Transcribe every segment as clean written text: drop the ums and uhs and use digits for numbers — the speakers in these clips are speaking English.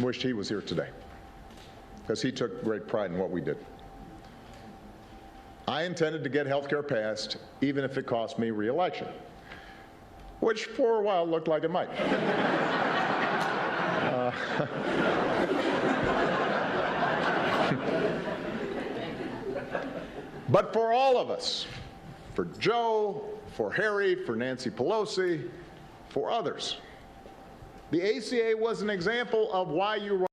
Wished he was here today, because he took great pride in what we did. I intended to get health care passed, even if it cost me re-election, which for a while looked like it might. But for all of us, for Joe, for Harry, for Nancy Pelosi, for others, the ACA was an example of why you run.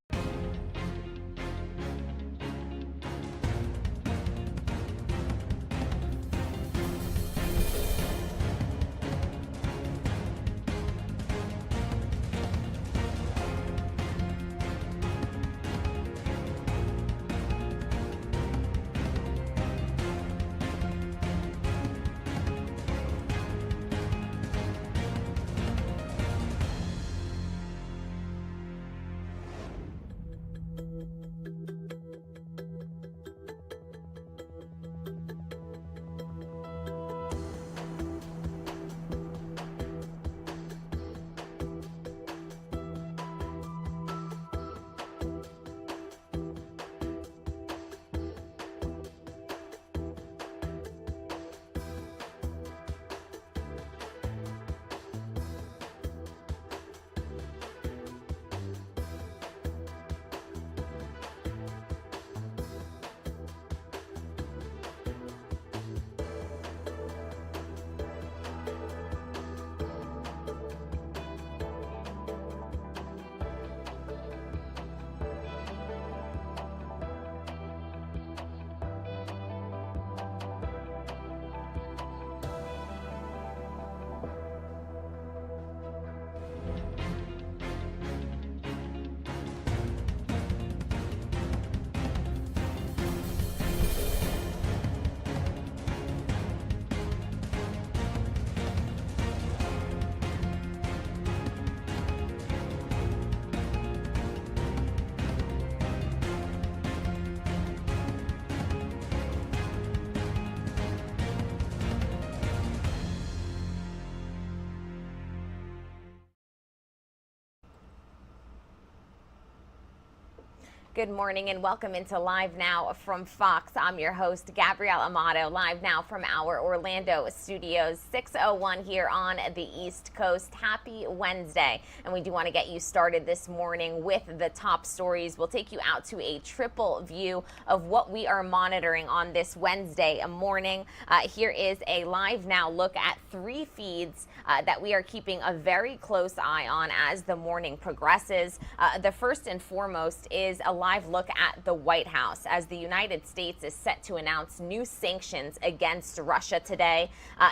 Good morning and welcome into Live Now from Fox. I'm your host, Gabrielle Amato, live now from our Orlando studios, 6:01 here on the East Coast. Happy Wednesday. And we do want to get you started this morning with the top stories. We'll take you out to a triple view of what we are monitoring on this Wednesday morning. Here is a Live Now look at three feeds that we are keeping a very close eye on as the morning progresses. The first and foremost is a live look at the White House as the United States is set to announce new sanctions against Russia today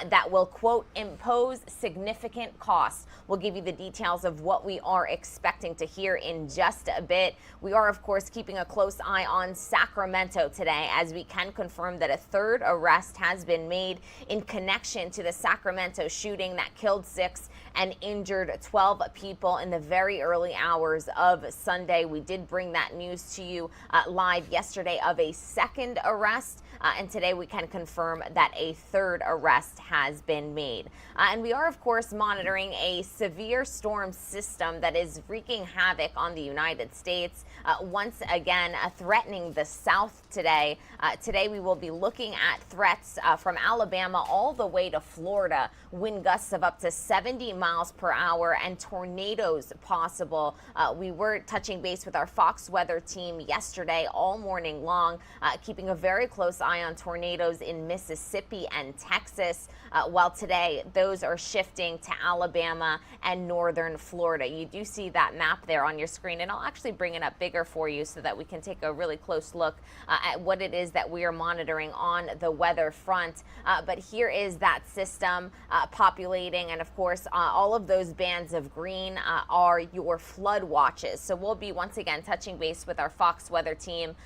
that will, quote, impose significant costs. We'll give you the details of what we are expecting to hear in just a bit. We are, of course, keeping a close eye on Sacramento today as we can confirm that a third arrest has been made in connection to the Sacramento shooting that killed 6 and injured 12 people in the very early hours of Sunday. We did bring that news to you live yesterday of a second arrest. And today we can confirm that a third arrest has been made. And we are, of course, monitoring a severe storm system that is wreaking havoc on the United States, once again threatening the South today. Today we will be looking at threats from Alabama all the way to Florida, wind gusts of up to 70 miles per hour and tornadoes possible. We were touching base with our Fox weather team yesterday all morning long, keeping a very close eye on tornadoes in Mississippi and Texas, while today those are shifting to Alabama and northern Florida. You do see that map there on your screen, and I'll actually bring it up bigger for you so that we can take a really close look at what it is that we are monitoring on the weather front. But here is that system populating, and of course all of those bands of green are your flood watches. So we'll be once again touching base with our Fox weather team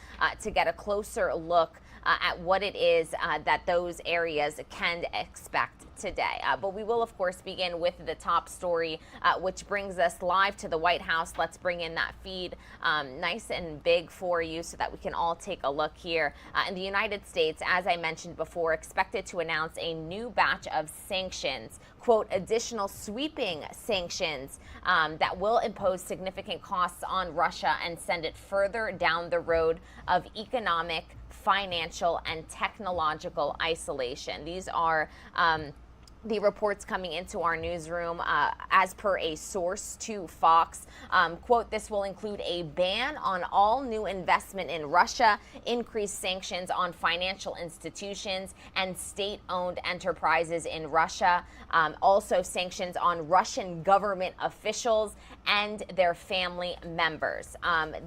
to get a closer look at what it is that those areas can expect today. But we will, of course, begin with the top story, which brings us live to the White House. Let's bring in that feed nice and big for you so that we can all take a look here. In the United States, as I mentioned before, expected to announce a new batch of sanctions, quote, additional sweeping sanctions that will impose significant costs on Russia and send it further down the road of economic, financial, and technological isolation. These are the reports coming into our newsroom as per a source to Fox. Quote, this will include a ban on all new investment in Russia, increased sanctions on financial institutions and state-owned enterprises in Russia, also sanctions on Russian government officials and their family members.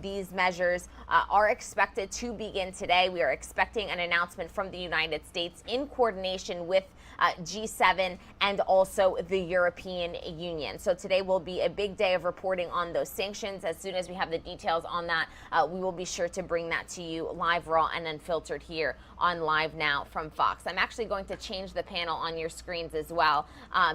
These measures are expected to begin today. We are expecting an announcement from the United States in coordination with G7 and also the European Union. So today will be a big day of reporting on those sanctions. As soon as we have the details on that, we will be sure to bring that to you live, raw, and unfiltered here on Live Now from Fox. I'm actually going to change the panel on your screens as well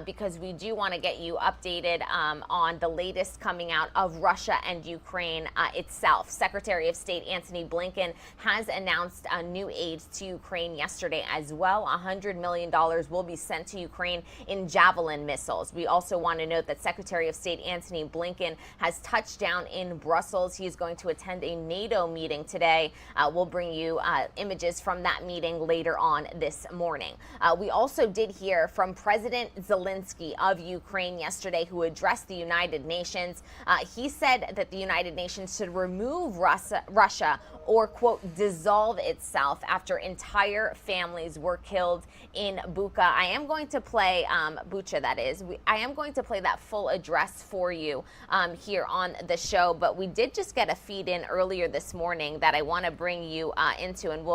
because we do want to get you updated on the latest coming out of Russia and Ukraine itself. Secretary of State Antony Blinken has announced new aid to Ukraine yesterday as well. $100 million will be sent to Ukraine in Javelin missiles. We also want to note that Secretary of State Antony Blinken has touched down in Brussels. He is going to attend a NATO meeting today. We'll bring you images from that meeting later on this morning. We also did hear from President Zelensky of Ukraine yesterday, who addressed the United Nations. He said that the United Nations should remove Russia or, quote, dissolve itself after entire families were killed in Bucha. I am going to play, Bucha that is, I am going to play that full address for you here on the show, but we did just get a feed in earlier this morning that I want to bring you into, and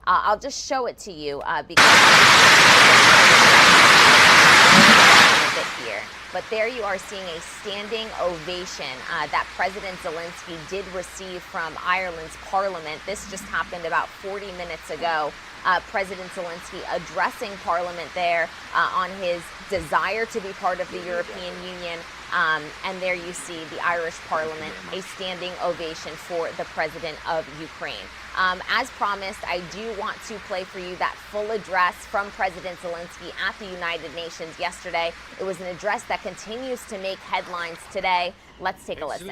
I'll just show it to you because a bit here. But there you are seeing a standing ovation that President Zelensky did receive from Ireland's Parliament. This just happened about 40 minutes ago. President Zelensky addressing Parliament there on his desire to be part of the European Union. And there you see the Irish Parliament, a standing ovation for the President of Ukraine. As promised, I do want to play for you that full address from President Zelensky at the United Nations yesterday. It was an address that continues to make headlines today. Let's take a listen.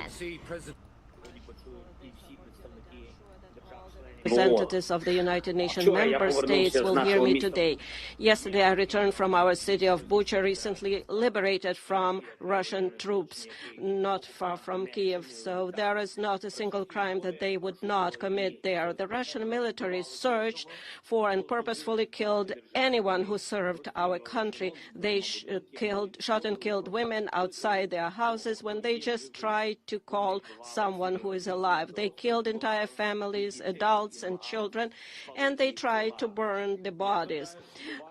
Representatives of the United Nations member states will hear me today. Yesterday, I returned from our city of Bucha, recently liberated from Russian troops, not far from Kiev. So there is not a single crime that they would not commit there. The Russian military searched for and purposefully killed anyone who served our country. They shot and killed women outside their houses when they just tried to call someone who is alive. They killed entire families, adults, and children, and they try to burn the bodies.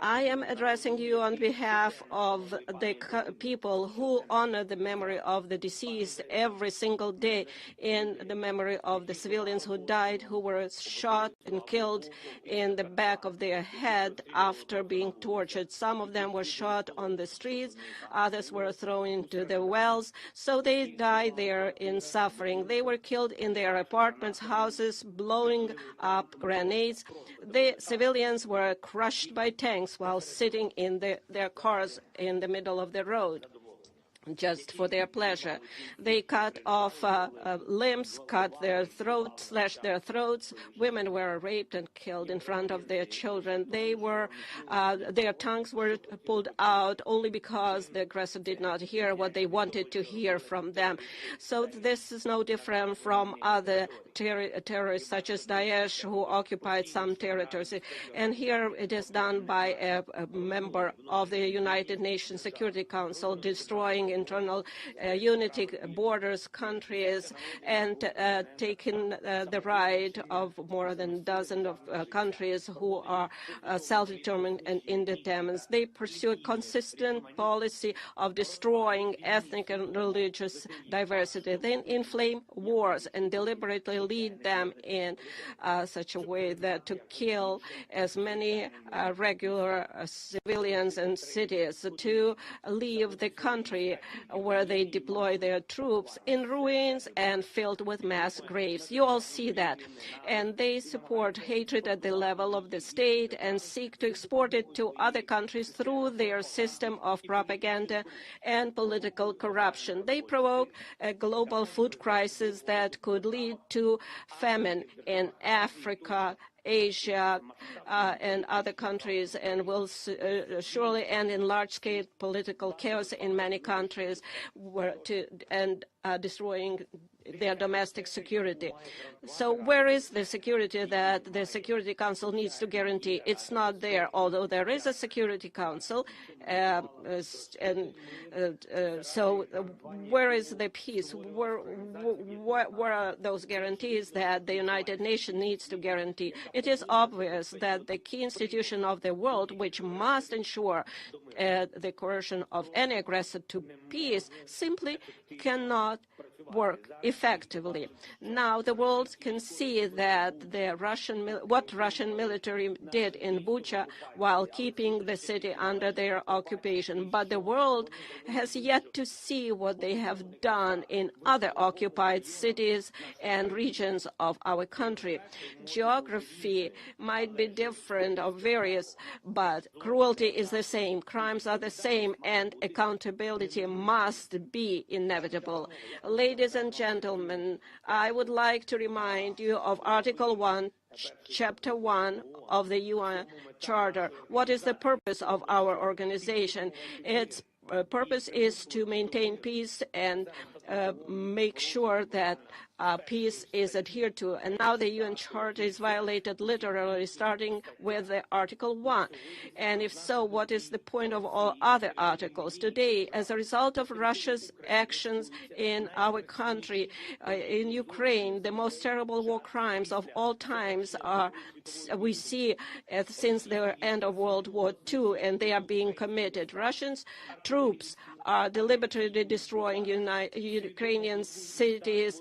I am addressing you on behalf of the people who honor the memory of the deceased every single day, in the memory of the civilians who died, who were shot and killed in the back of their head after being tortured. Some of them were shot on the streets, others were thrown into the wells, so they died there in suffering. They were killed in their apartments, houses, blowing up grenades. The civilians were crushed by tanks while sitting in their cars in the middle of the road, just for their pleasure. They cut off limbs, cut their throats, slashed their throats. Women were raped and killed in front of their children. Their tongues were pulled out only because the aggressor did not hear what they wanted to hear from them. So this is no different from other terrorists such as Daesh, who occupied some territories. And here it is done by a member of the United Nations Security Council, destroying internal unity, borders, countries, and taking the right of more than a dozen of countries who are self-determined and independent. They pursue a consistent policy of destroying ethnic and religious diversity. They inflame wars and deliberately lead them in such a way that to kill as many regular civilians and cities, to leave the country where they deploy their troops in ruins and filled with mass graves. You all see that. And they support hatred at the level of the state and seek to export it to other countries through their system of propaganda and political corruption. They provoke a global food crisis that could lead to famine in Africa, Asia, and other countries, and will surely end in large-scale political chaos in many countries, and destroying their domestic security. So where is the security that the Security Council needs to guarantee? It's not there, although there is a Security Council. So where is the peace? Where are those guarantees that the United Nations needs to guarantee? It is obvious that the key institution of the world, which must ensure the coercion of any aggressor to peace, simply cannot work effectively. Now the world can see that what Russian military did in Bucha while keeping the city under their occupation, but the world has yet to see what they have done in other occupied cities and regions of our country. Geography might be different or various, but cruelty is the same, crimes are the same, and accountability must be inevitable. Ladies and gentlemen, I would like to remind you of Article 1, Chapter 1 of the UN Charter. What is the purpose of our organization? Its purpose is to maintain peace and make sure that peace is adhered to. And now the UN Charter is violated literally, starting with Article 1. And if so, what is the point of all other articles? Today, as a result of Russia's actions in our country, in Ukraine, the most terrible war crimes of all times we see since the end of World War II, and they are being committed. Russian troops are deliberately destroying Ukrainian cities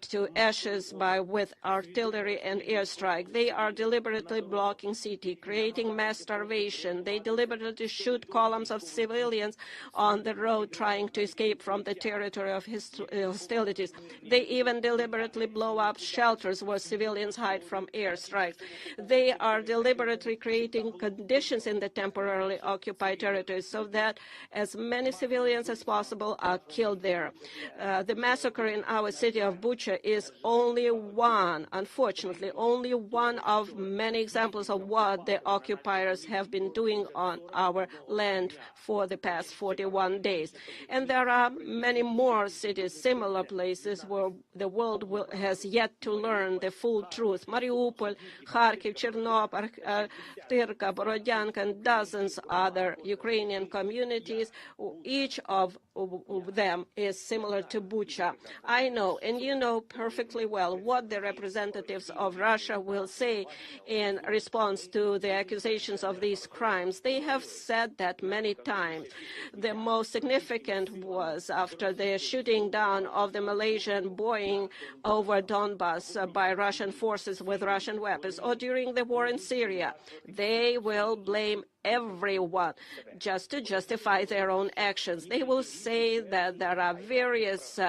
to ashes with artillery and airstrike. They are deliberately blocking city, creating mass starvation. They deliberately shoot columns of civilians on the road trying to escape from the territory of hostilities. They even deliberately blow up shelters where civilians hide from airstrikes. They are deliberately creating conditions in the temporarily occupied territories so that as many civilians as possible are killed there. The massacre in our city of Bucha is only one, unfortunately, only one of many examples of what the occupiers have been doing on our land for the past 41 days. And there are many more cities, similar places where the world has yet to learn the full truth. Mariupol, Kharkiv, Chernobyl, Tyrka, Borodyanka, and dozens other Ukrainian communities. Each of them is similar to Bucha. I know, and you know perfectly well, what the representatives of Russia will say in response to the accusations of these crimes. They have said that many times. The most significant was after the shooting down of the Malaysian Boeing over Donbas by Russian forces with Russian weapons, or during the war in Syria. They will blame everyone just to justify their own actions. They will say that there are various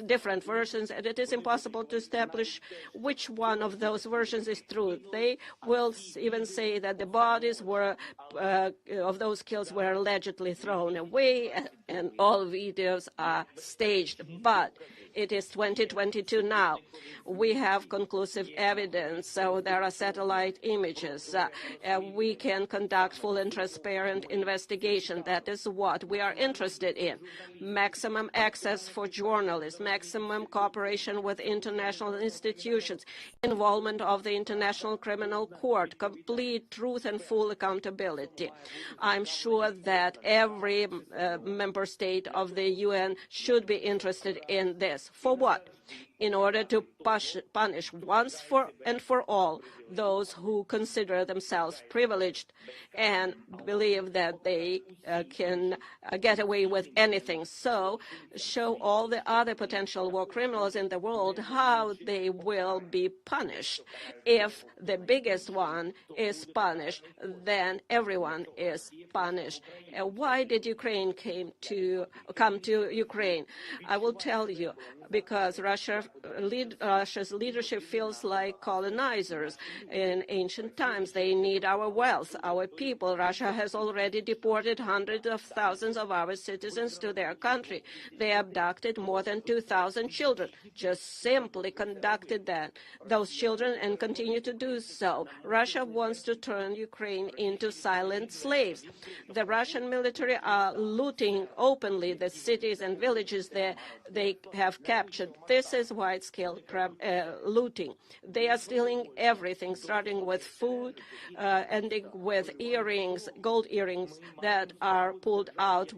different versions, and it is impossible to establish which one of those versions is true. They will even say that the bodies of those kills were allegedly thrown away, and all videos are staged. But It is 2022 now. We have conclusive evidence, so there are satellite images. We can conduct full and transparent investigation. That is what we are interested in. Maximum access for journalists, maximum cooperation with international institutions, involvement of the International Criminal Court, complete truth and full accountability. I'm sure that every member state of the UN should be interested in this. For what? In order to punish once and for all those who consider themselves privileged and believe that they can get away with anything. So show all the other potential war criminals in the world how they will be punished. If the biggest one is punished, then everyone is punished. Why did Ukraine come to Ukraine? I will tell you, because Russia's leadership feels like colonizers. In ancient times, they need our wealth, our people. Russia has already deported hundreds of thousands of our citizens to their country. They abducted more than 2,000 children, just simply conducted those children and continue to do so. Russia wants to turn Ukraine into silent slaves. The Russian military are looting openly the cities and villages they have captured. This is wide-scale looting. They are stealing everything, starting with food, ending with earrings, gold earrings that are pulled out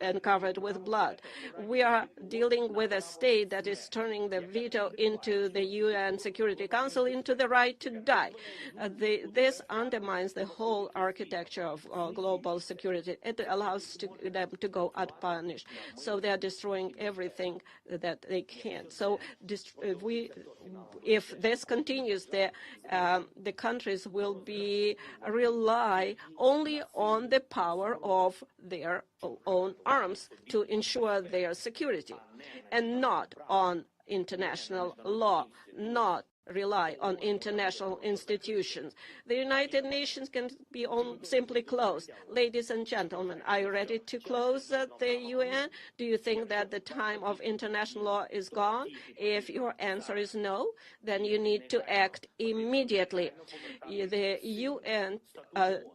and covered with blood. We are dealing with a state that is turning the veto into the UN Security Council into the right to die. This undermines the whole architecture of global security. It allows them to go unpunished. So they are destroying everything that they can. So if this continues, the countries will rely only on the power of their own arms to ensure their security, and not on international law, not rely on international institutions. The United Nations can be simply closed. Ladies and gentlemen, are you ready to close the UN? Do you think that the time of international law is gone? If your answer is no, then you need to act immediately. The UN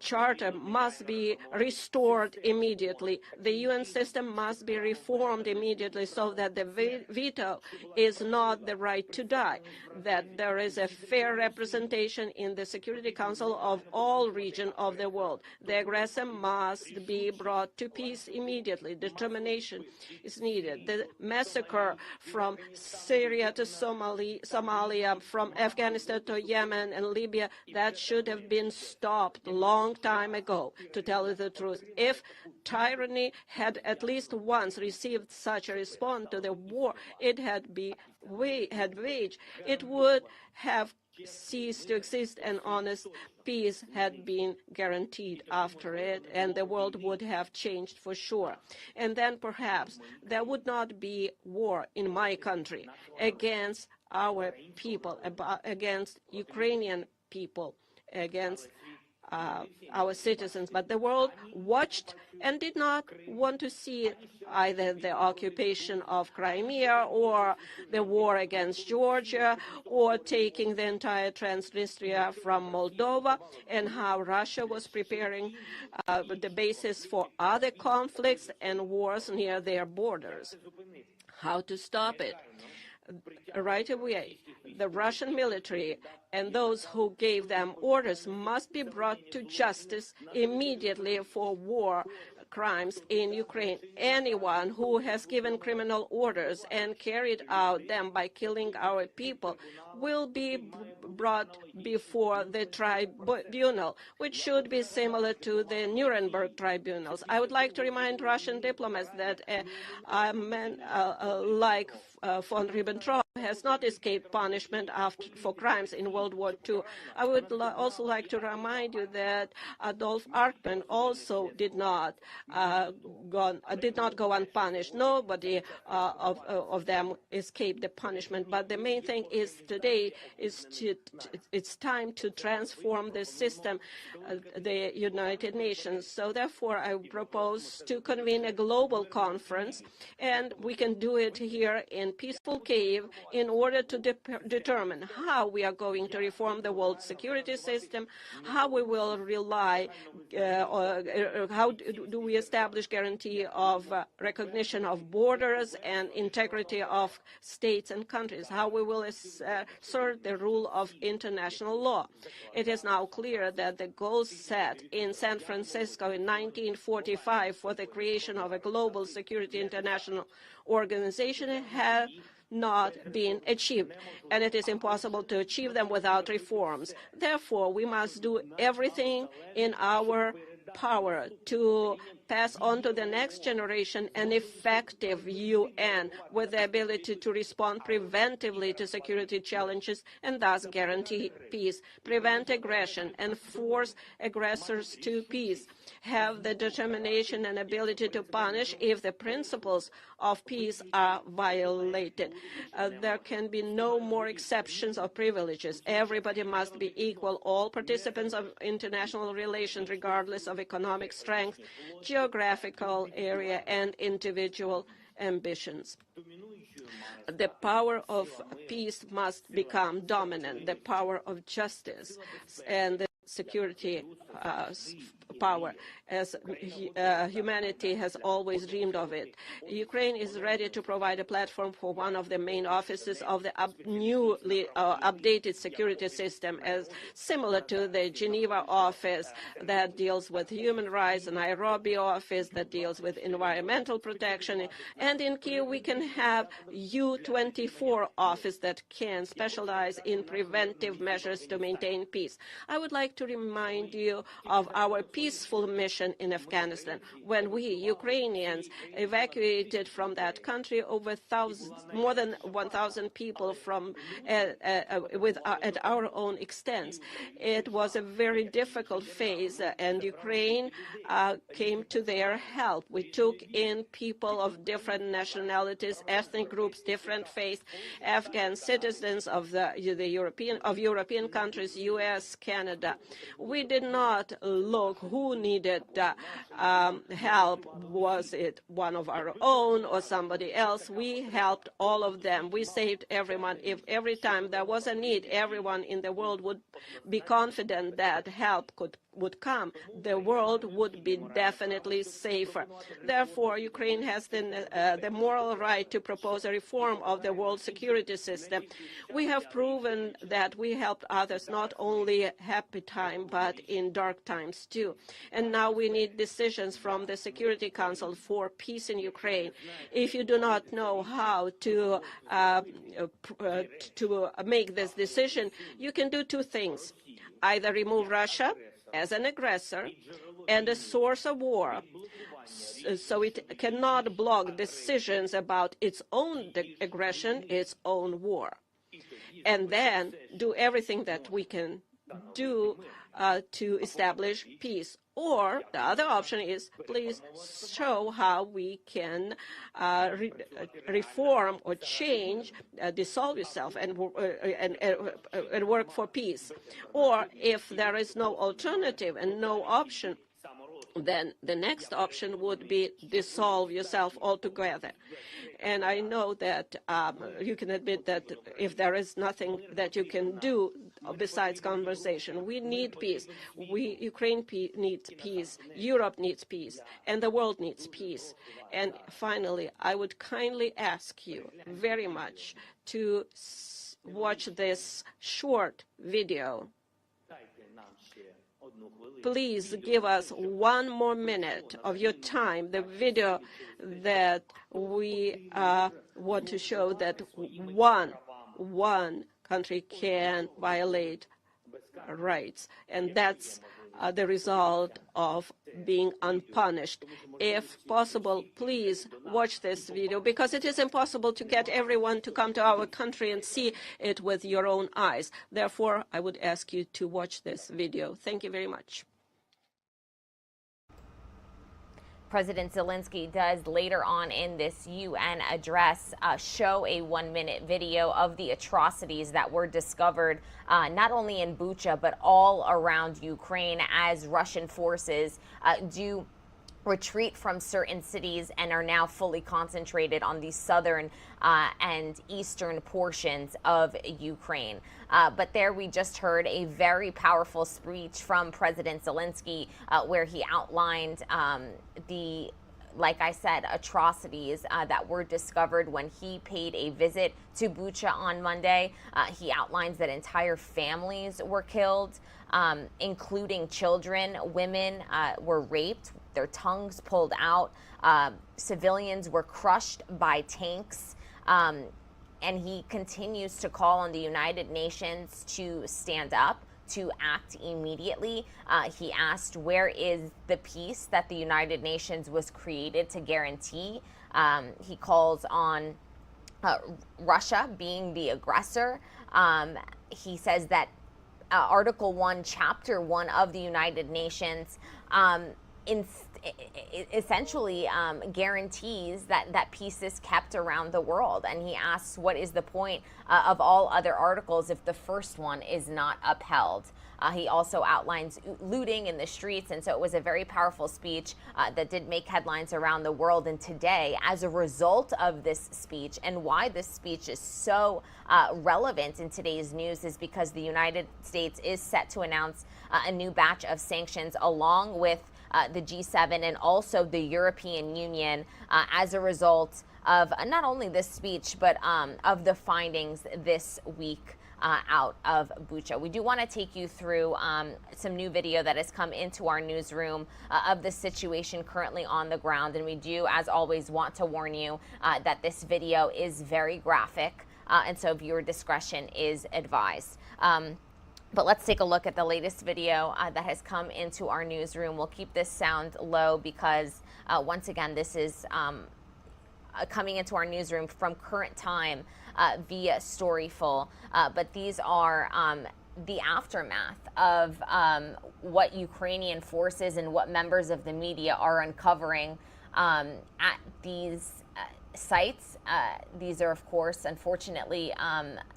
Charter must be restored immediately. The UN system must be reformed immediately so that the veto is not the right to die, that there is a fair representation in the Security Council of all regions of the world. The aggressor must be brought to peace immediately. Determination is needed. The massacre from Syria to Somalia, from Afghanistan to Yemen and Libya, that should have been stopped a long time ago, to tell you the truth. If tyranny had at least once received such a response to the war it had waged, it would have ceased to exist, and honest peace had been guaranteed after it, and the world would have changed for sure. And then perhaps there would not be war in my country against our people, against Ukrainian people, against our citizens. But the world watched and did not want to see either the occupation of Crimea or the war against Georgia or taking the entire Transnistria from Moldova, and how Russia was preparing the basis for other conflicts and wars near their borders. How to stop it? Right away, the Russian military and those who gave them orders must be brought to justice immediately for war crimes in Ukraine. Anyone who has given criminal orders and carried out them by killing our people will be brought before the tribunal, which should be similar to the Nuremberg tribunals. I would like to remind Russian diplomats that a man like von Ribbentrop has not escaped punishment for crimes in World War II. I would also like to remind you that Adolf Eichmann also did not go unpunished. Nobody of them escaped the punishment. But the main thing is today it's time to transform the system, the United Nations. So therefore, I propose to convene a global conference, and we can do it here in peaceful Kyiv in order to determine how we are going to reform the world security system, how we will rely, how do we establish guarantee of recognition of borders and integrity of states and countries, how we will assert the rule of international law. It is now clear that the goals set in San Francisco in 1945 for the creation of a global security international organization have not been achieved, and it is impossible to achieve them without reforms. Therefore, we must do everything in our power to pass on to the next generation an effective UN with the ability to respond preventively to security challenges and thus guarantee peace, prevent aggression, and force aggressors to peace, have the determination and ability to punish if the principles of peace are violated. There can be no more exceptions or privileges. Everybody must be equal. All participants of international relations, regardless of economic strength, geographical area, and individual ambitions. The power of peace must become dominant, the power of justice and the security power, as humanity has always dreamed of it. Ukraine is ready to provide a platform for one of the main offices of the newly updated security system, as similar to the Geneva office that deals with human rights, and Nairobi office that deals with environmental protection, and in Kyiv we can have U24 office that can specialize in preventive measures to maintain peace. I would like to remind you of our peaceful mission in Afghanistan. When we, Ukrainians, evacuated from that country more than 1,000 people from at our own expense. It was a very difficult phase, and Ukraine came to their help. We took in people of different nationalities, ethnic groups, different faiths, Afghan citizens of European countries, U.S., Canada. We did not look who needed help. Was it one of our own or somebody else? We helped all of them. We saved everyone. If every time there was a need, everyone in the world would be confident that help would come, the world would be definitely safer. Therefore, Ukraine has the moral right to propose a reform of the world security system. We have proven that we helped others not only happy time, but in dark times too. And now we need decisions from the Security Council for peace in Ukraine. If you do not know how to make this decision, you can do two things. Either remove Russia as an aggressor and a source of war, so it cannot block decisions about its own aggression, its own war, and then do everything that we can do to establish peace. Or the other option is, please show how we can reform or change, dissolve yourself and work for peace. Or if there is no alternative and no option, then the next option would be dissolve yourself altogether. And I know that you can admit that if there is nothing that you can do besides conversation, we need peace. Ukraine needs peace, Europe needs peace, and the world needs peace. And finally, I would kindly ask you very much to watch this short video. Please give us 1 more minute of your time, the video that we want to show that one country can violate rights, and that's the result of being unpunished. If possible, please watch this video, because it is impossible to get everyone to come to our country and see it with your own eyes. Therefore, I would ask you to watch this video. Thank you very much. President Zelensky does later on in this UN address show a 1-minute video of the atrocities that were discovered not only in Bucha but all around Ukraine as Russian forces do retreat from certain cities and are now fully concentrated on the southern and eastern portions of Ukraine. But there we just heard a very powerful speech from President Zelensky where he outlined like I said, atrocities that were discovered when he paid a visit to Bucha on Monday. He outlines that entire families were killed, including children. Women were raped, their tongues pulled out. Civilians were crushed by tanks. And he continues to call on the United Nations to stand up, to act immediately. He asked, where is the peace that the United Nations was created to guarantee? He calls on Russia being the aggressor. He says that Article 1, Chapter 1 of the United Nations essentially guarantees that peace is kept around the world. And he asks, what is the point of all other articles if the first one is not upheld? He also outlines looting in the streets. And so it was a very powerful speech that did make headlines around the world. And today, as a result of this speech, and why this speech is so relevant in today's news, is because the United States is set to announce a new batch of sanctions along with the G7 and also the European Union as a result of not only this speech, but of the findings this week out of Bucha. We do want to take you through some new video that has come into our newsroom of the situation currently on the ground. And we do, as always, want to warn you that this video is very graphic. And so viewer discretion is advised. But let's take a look at the latest video that has come into our newsroom. We'll keep this sound low because, once again, this is coming into our newsroom from Current Time via Storyful. But these are the aftermath of what Ukrainian forces and what members of the media are uncovering at these sites. These are, of course, unfortunately,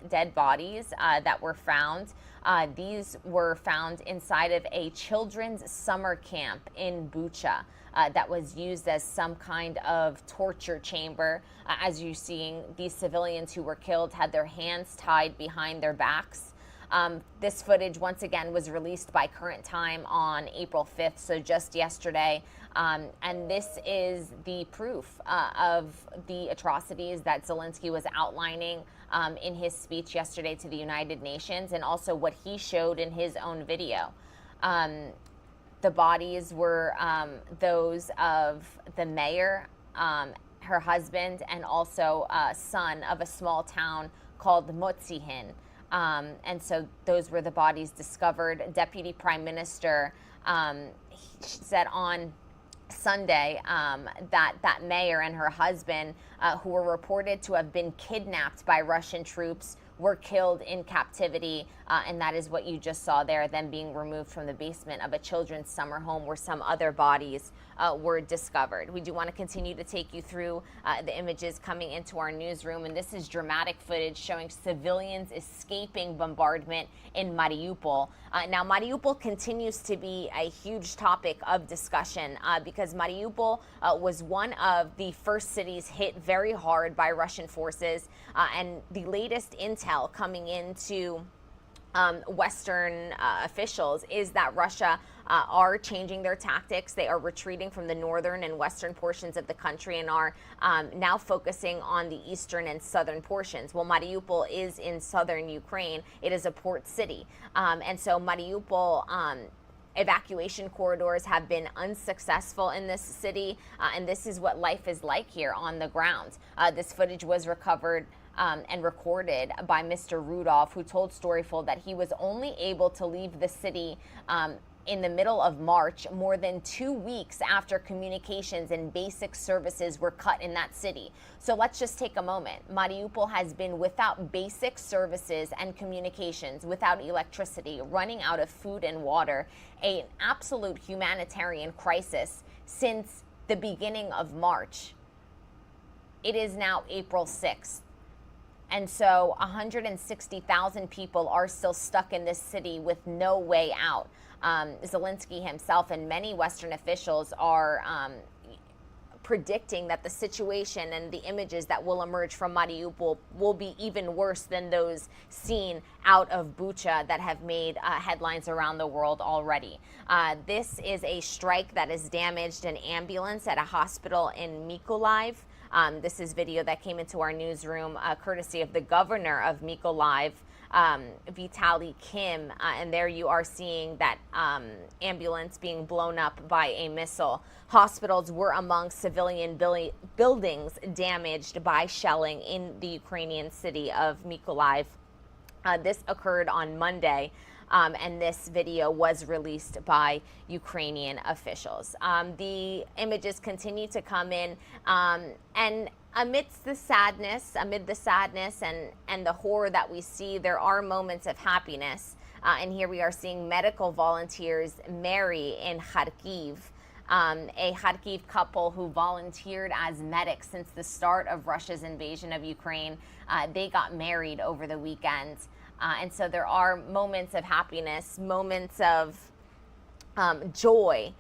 dead bodies that were found. These were found inside of a children's summer camp in Bucha that was used as some kind of torture chamber. As you're seeing, these civilians who were killed had their hands tied behind their backs. This footage, once again, was released by Current Time on April 5th, so just yesterday. And this is the proof of the atrocities that Zelensky was outlining in his speech yesterday to the United Nations, and also what he showed in his own video. The bodies were those of the mayor, her husband, and also son of a small town called Motsihin. And so those were the bodies discovered. Deputy Prime Minister said on Sunday that mayor and her husband, who were reported to have been kidnapped by Russian troops, were killed in captivity. And that is what you just saw there, them being removed from the basement of a children's summer home where some other bodies were discovered. We do want to continue to take you through the images coming into our newsroom. And this is dramatic footage showing civilians escaping bombardment in Mariupol. Now, Mariupol continues to be a huge topic of discussion because Mariupol was one of the first cities hit very hard by Russian forces. And the latest intel coming into Western officials is that Russia are changing their tactics. They are retreating from the northern and western portions of the country and are now focusing on the eastern and southern portions. Well, Mariupol is in southern Ukraine. It is a port city. And so Mariupol evacuation corridors have been unsuccessful in this city. And this is what life is like here on the ground. This footage was recovered and recorded by Mr. Rudolph, who told Storyful that he was only able to leave the city in the middle of March, more than 2 weeks after communications and basic services were cut in that city. So let's just take a moment. Mariupol has been without basic services and communications, without electricity, running out of food and water, an absolute humanitarian crisis since the beginning of March. It is now April 6th. And so 160,000 people are still stuck in this city with no way out. Zelensky himself and many Western officials are predicting that the situation and the images that will emerge from Mariupol will be even worse than those seen out of Bucha that have made headlines around the world already. This is a strike that has damaged an ambulance at a hospital in Mykolaiv. This is video that came into our newsroom courtesy of the governor of Mykolaiv, Vitaly Kim, and there you are seeing that ambulance being blown up by a missile. Hospitals were among civilian buildings damaged by shelling in the Ukrainian city of Mykolaiv. This occurred on Monday, and this video was released by Ukrainian officials. The images continue to come in, and amid the sadness and the horror that we see, there are moments of happiness. And here we are seeing medical volunteers marry in Kharkiv. A Kharkiv couple who volunteered as medics since the start of Russia's invasion of Ukraine. They got married over the weekend. And so there are moments of happiness, moments of joy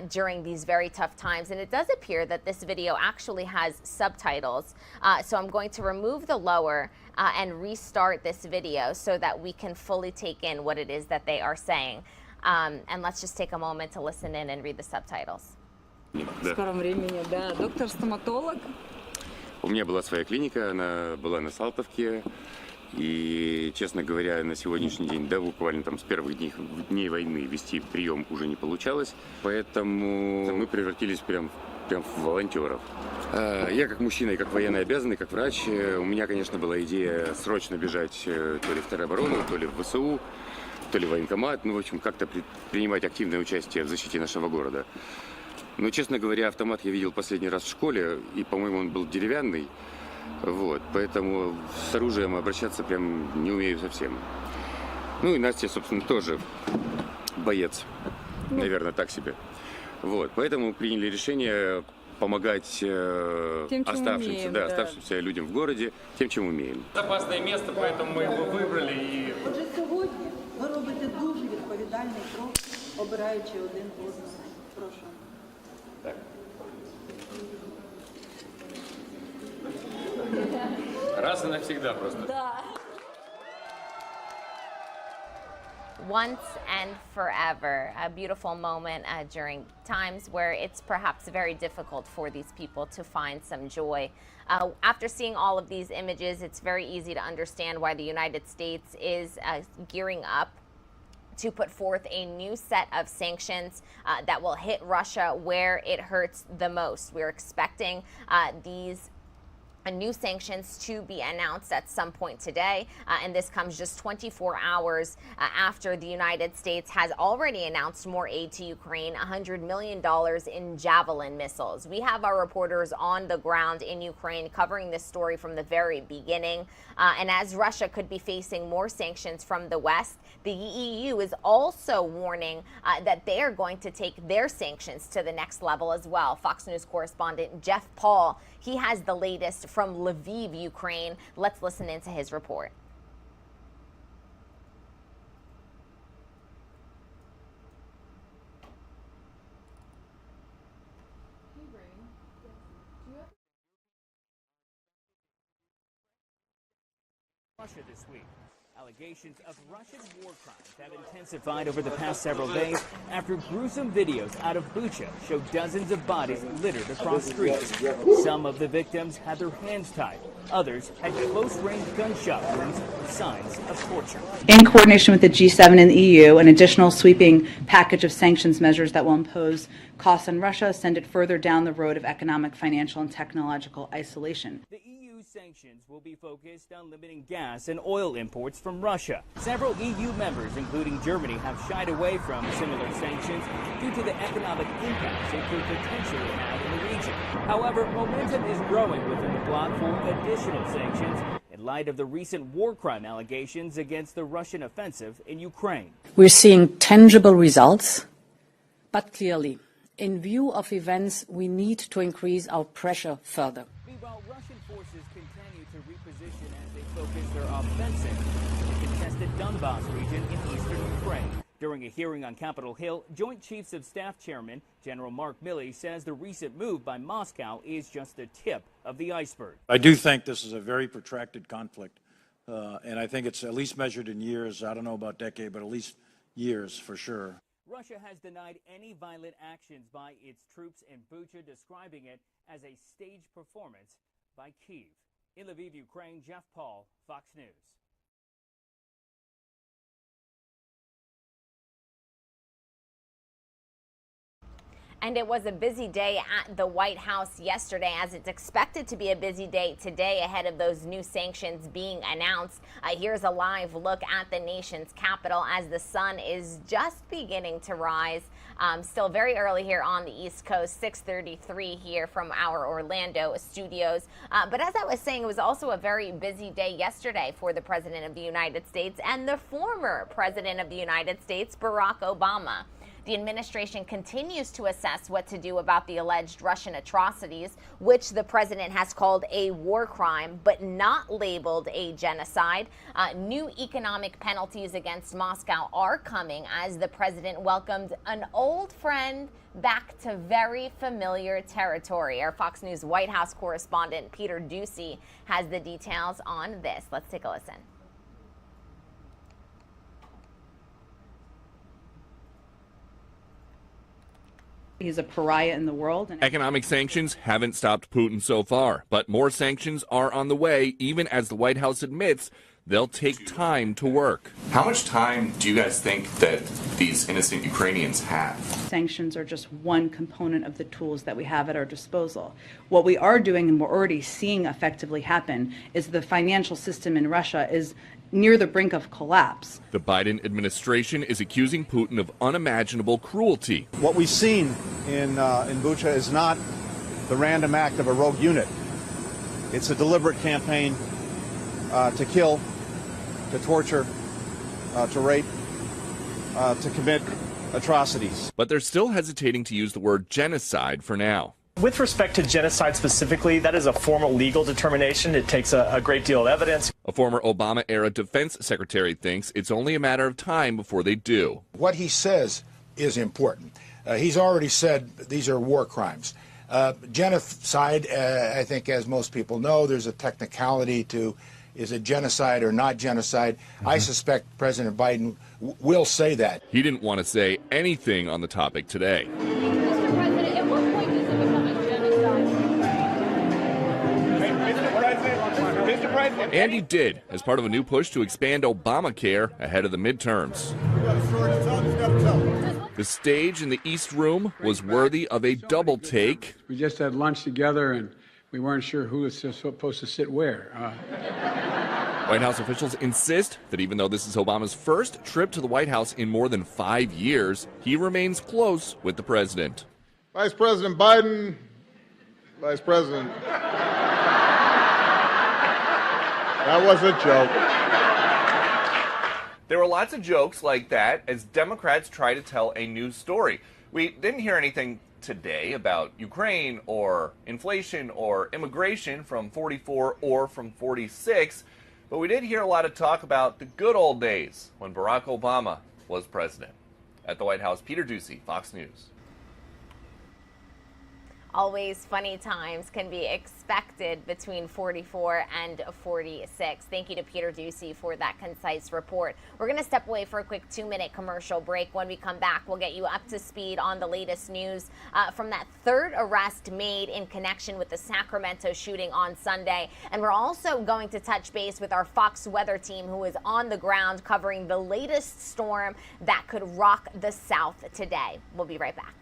during these very tough times. And it does appear that this video actually has subtitles. So I'm going to remove the lower and restart this video so that we can fully take in what it is that they are saying. And let's just take a moment to listen in and read the subtitles. В скором времени, да. Доктор-стоматолог. У меня была своя клиника, она была на Салтовке. И, честно говоря, на сегодняшний день, да, буквально там с первых дней войны вести прием уже не получалось. Поэтому мы превратились прям в волонтеров. Я как мужчина и как военный обязанный, как врач, у меня, конечно, была идея срочно бежать то ли в тероборону, то ли в ВСУ, то ли в военкомат, ну, в общем, как-то принимать активное участие в защите нашего города. Но, честно говоря, автомат я видел последний раз в школе, и, по-моему, он был деревянный. Вот, поэтому с оружием обращаться прям не умею совсем. Ну и Настя, собственно, тоже боец, наверное, так себе. Вот, поэтому приняли решение помогать оставшимся людям в городе тем, чем умеем. Безопасное место, поэтому мы его выбрали. И... Отже, сьогодні ви робите дуже відповідальний крок, обираючи один одного. Прошу. Так. Раз и навсегда просто. Да. Once and forever, a beautiful moment during times where it's perhaps very difficult for these people to find some joy. After seeing all of these images, it's very easy to understand why the United States is gearing up to put forth a new set of sanctions that will hit Russia where it hurts the most. We're expecting these new sanctions to be announced at some point today, and this comes just 24 hours after the United States has already announced more aid to Ukraine, $100 million in Javelin missiles. We have our reporters on the ground in Ukraine covering this story from the very beginning, and as Russia could be facing more sanctions from the West, the EU is also warning that they are going to take their sanctions to the next level as well. Fox News correspondent Jeff Paul, he has the latest from Lviv, Ukraine. Let's listen into his report. Russia this week. Allegations of Russian war crimes have intensified over the past several days after gruesome videos out of Bucha show dozens of bodies littered across streets. Some of the victims had their hands tied. Others had close-range gunshot wounds with signs of torture. In coordination with the G7 and the EU, an additional sweeping package of sanctions measures that will impose costs on Russia send it further down the road of economic, financial, and technological isolation. The EU sanctions will be focused on limiting gas and oil imports from Russia. Several EU members, including Germany, have shied away from similar sanctions due to the economic impacts it could potentially have in the region. However, momentum is growing within the bloc for additional sanctions in light of the recent war crime allegations against the Russian offensive in Ukraine. We're seeing tangible results, but clearly, in view of events, we need to increase our pressure further. Meanwhile, Russian forces continue to reposition as they focus their offensive in the contested Donbas region in eastern Ukraine. During a hearing on Capitol Hill, Joint Chiefs of Staff Chairman General Mark Milley says the recent move by Moscow is just the tip of the iceberg. I do think this is a very protracted conflict, and I think it's at least measured in years. I don't know about decade, but at least years for sure. Russia has denied any violent actions by its troops in Bucha, describing it as a staged performance by Kyiv. In Lviv, Ukraine, Jeff Paul, Fox News. And it was a busy day at the White House yesterday, as it's expected to be a busy day today ahead of those new sanctions being announced. Here's a live look at the nation's capital as the sun is just beginning to rise. Still very early here on the East Coast, 6:33 here from our Orlando studios. But as I was saying, it was also a very busy day yesterday for the President of the United States and the former President of the United States, Barack Obama. The administration continues to assess what to do about the alleged Russian atrocities, which the president has called a war crime, but not labeled a genocide. New economic penalties against Moscow are coming as the president welcomed an old friend back to very familiar territory. Our Fox News White House correspondent Peter Doocy has the details on this. Let's take a listen. He's a pariah in the world. Economic sanctions haven't stopped Putin so far, but more sanctions are on the way, even as the White House admits they'll take time to work. How much time do you guys think that these innocent Ukrainians have? Sanctions are just one component of the tools that we have at our disposal. What we are doing, and we're already seeing effectively happen, is the financial system in Russia is near the brink of collapse. The Biden administration is accusing Putin of unimaginable cruelty. What we've seen in Bucha is not the random act of a rogue unit. It's a deliberate campaign to kill, to torture, to rape, to commit atrocities. But they're still hesitating to use the word genocide for now. With respect to genocide specifically, that is a formal legal determination. It takes a great deal of evidence. A former Obama-era defense secretary thinks it's only a matter of time before they do. What he says is important. He's already said these are war crimes. Genocide, I think, as most people know, there's a technicality to is it genocide or not genocide. I suspect President Biden will say that. He didn't want to say anything on the topic today. Mr. President, at what point does it become a genocide? Mr. President. And he did, as part of a new push to expand Obamacare ahead of the midterms. The stage in the East Room was worthy of a double take. We just had lunch together, and we weren't sure who was supposed to sit where. White House officials insist that even though this is Obama's first trip to the White House in more than 5 years, he remains close with the president. Vice President Biden, Vice President. That was a joke. There were lots of jokes like that as Democrats try to tell a news story. We didn't hear anything today about Ukraine or inflation or immigration from 44 or from 46, but we did hear a lot of talk about the good old days when Barack Obama was president. At the White House, Peter Doocy, Fox News. Always funny times can be expected between 44 and 46. Thank you to Peter Doocy for that concise report. We're going to step away for a quick 2-minute commercial break. When we come back, we'll get you up to speed on the latest news from that third arrest made in connection with the Sacramento shooting on Sunday. And we're also going to touch base with our Fox weather team who is on the ground covering the latest storm that could rock the South today. We'll be right back.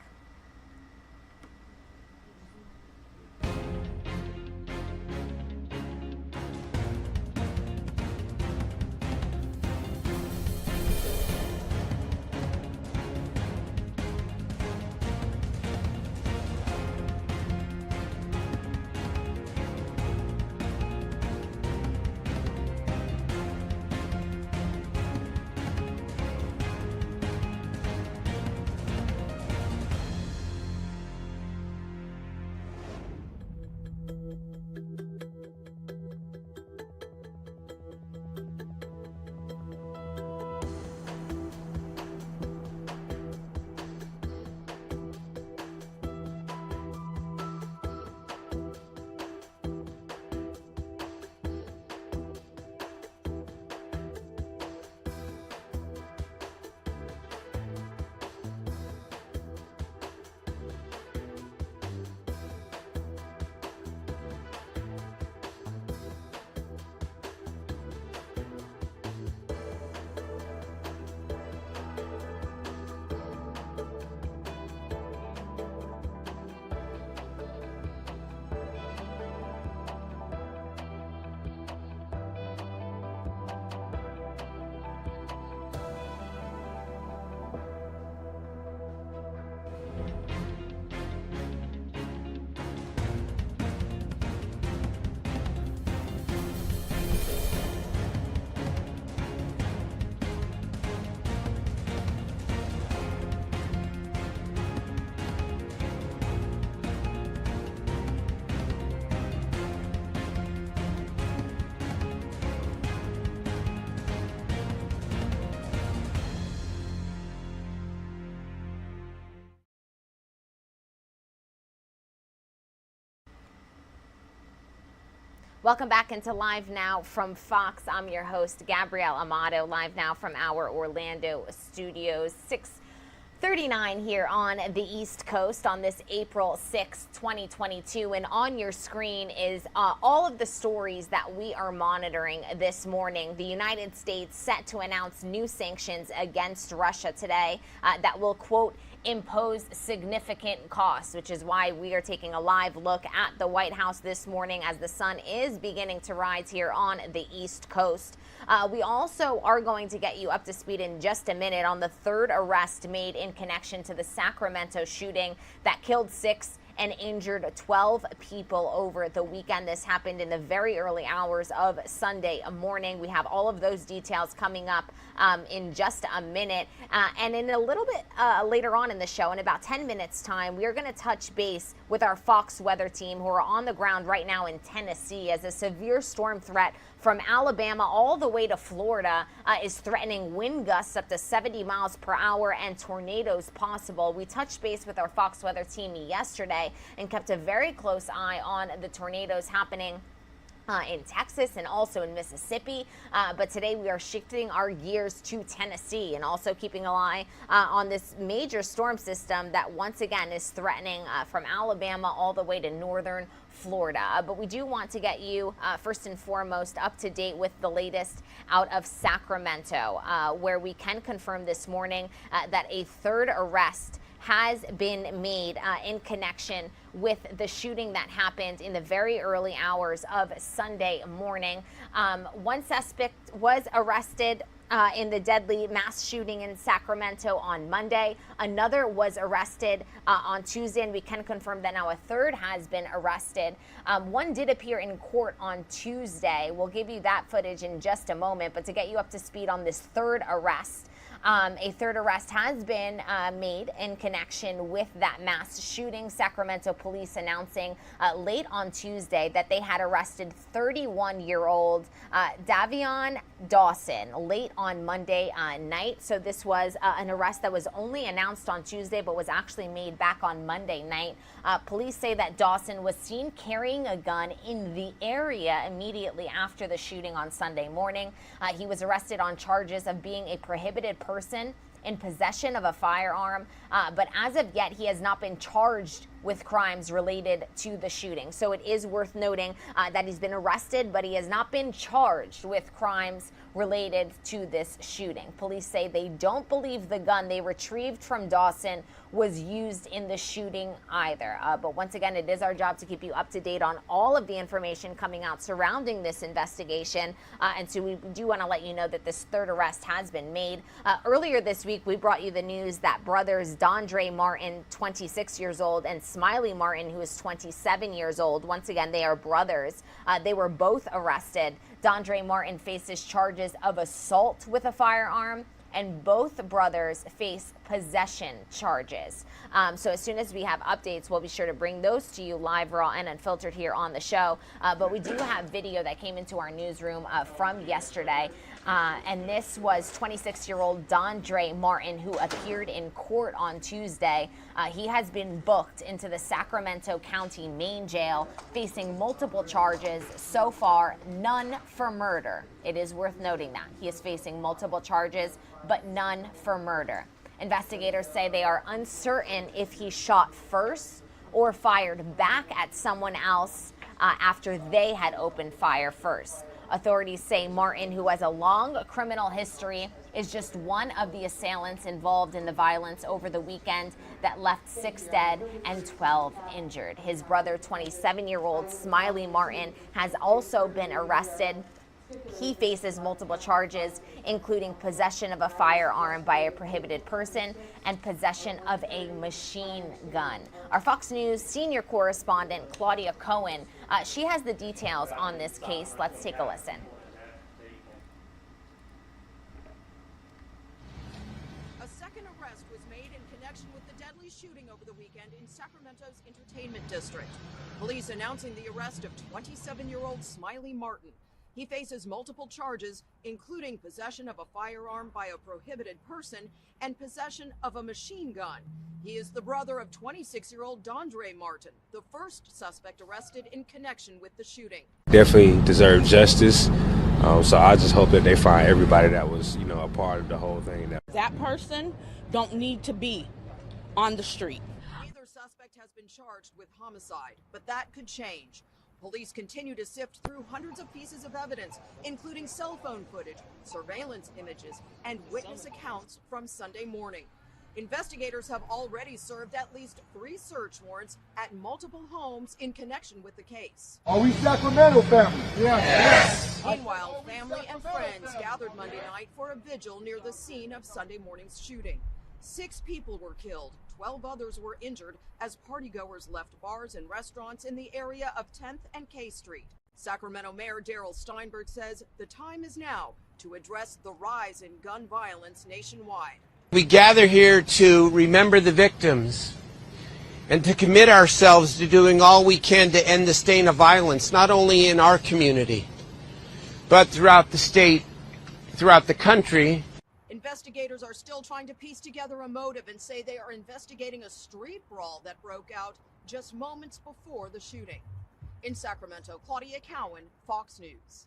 Welcome back into Live Now from Fox. I'm your host, Gabrielle Amato, live now from our Orlando studios. 6:39 here on the East Coast on this April 6, 2022. And on your screen is all of the stories that we are monitoring this morning. The United States set to announce new sanctions against Russia today that will, quote, impose significant costs, which is why we are taking a live look at the White House this morning as the sun is beginning to rise here on the East Coast. We also are going to get you up to speed in just a minute on the third arrest made in connection to the Sacramento shooting that killed 6 and injured 12 people over the weekend. This happened in the very early hours of Sunday morning. We have all of those details coming up in just a minute. And in a little bit later on in the show, in about 10 minutes time, we are going to touch base with our Fox weather team who are on the ground right now in Tennessee as a severe storm threat from Alabama all the way to Florida is threatening wind gusts up to 70 miles per hour and tornadoes possible. We touched base with our Fox weather team yesterday and kept a very close eye on the tornadoes happening in Texas and also in Mississippi. But today we are shifting our gears to Tennessee and also keeping an eye on this major storm system that once again is threatening from Alabama all the way to northern Florida. But we do want to get you first and foremost up to date with the latest out of Sacramento, where we can confirm this morning that a third arrest has been made in connection with the shooting that happened in the very early hours of Sunday morning. One suspect was arrested in the deadly mass shooting in Sacramento on Monday. Another was arrested on Tuesday, and we can confirm that now a third has been arrested. One did appear in court on Tuesday. We'll give you that footage in just a moment, but to get you up to speed on this third arrest, a third arrest has been made in connection with that mass shooting. Sacramento police announcing late on Tuesday that they had arrested 31-year-old Davion Dawson late on Monday night. So this was an arrest that was only announced on Tuesday but was actually made back on Monday night. Police say that Dawson was seen carrying a gun in the area immediately after the shooting on Sunday morning. He was arrested on charges of being a prohibited person in possession of a firearm, but as of yet, he has not been charged with crimes related to the shooting. So it is worth noting that he's been arrested, but he has not been charged with crimes related to this shooting. Police say they don't believe the gun they retrieved from Dawson was used in the shooting either. But once again, it is our job to keep you up to date on all of the information coming out surrounding this investigation. And so we do want to let you know that this third arrest has been made. Earlier this week, we brought you the news that brothers Dondre Martin, 26 years old, and Smiley Martin, who is 27 years old, once again, they are brothers. They were both arrested. Dondre Martin faces charges of assault with a firearm, and both brothers face possession charges. So as soon as we have updates, we'll be sure to bring those to you live, raw, and unfiltered here on the show. But we do have video that came into our newsroom from yesterday. And this was 26-year-old Dondre Martin, who appeared in court on Tuesday. He has been booked into the Sacramento County main jail, facing multiple charges. So far, none for murder. It is worth noting that. He is facing multiple charges, but none for murder. Investigators say they are uncertain if he shot first or fired back at someone else after they had opened fire first. Authorities say Martin, who has a long criminal history, is just one of the assailants involved in the violence over the weekend that left 6 dead and 12 injured. His brother, 27-year-old Smiley Martin, has also been arrested. He faces multiple charges, including possession of a firearm by a prohibited person and possession of a machine gun. Our Fox News senior correspondent, Claudia Cohen, she has the details on this case. Let's take a listen. A second arrest was made in connection with the deadly shooting over the weekend in Sacramento's entertainment district. Police announcing the arrest of 27-year-old Smiley Martin. He faces multiple charges, including possession of a firearm by a prohibited person and possession of a machine gun. He is the brother of 26-year-old Dondre Martin, the first suspect arrested in connection with the shooting. Definitely deserve justice. So I just hope that they find everybody that was, a part of the whole thing. That person don't need to be on the street. Neither suspect has been charged with homicide, but that could change. Police continue to sift through hundreds of pieces of evidence, including cell phone footage, surveillance images, and witness accounts from Sunday morning. Investigators have already served at least 3 search warrants at multiple homes in connection with the case. Are we Sacramento family? Yes. Meanwhile, family and friends gathered Monday night for a vigil near the scene of Sunday morning's shooting. 6 people were killed, 12 others were injured as partygoers left bars and restaurants in the area of 10th and K Street. Sacramento Mayor Darrell Steinberg says the time is now to address the rise in gun violence nationwide. We gather here to remember the victims and to commit ourselves to doing all we can to end the stain of violence, not only in our community, but throughout the state, throughout the country. Investigators are still trying to piece together a motive and say they are investigating a street brawl that broke out just moments before the shooting. In Sacramento, Claudia Cowan, Fox News.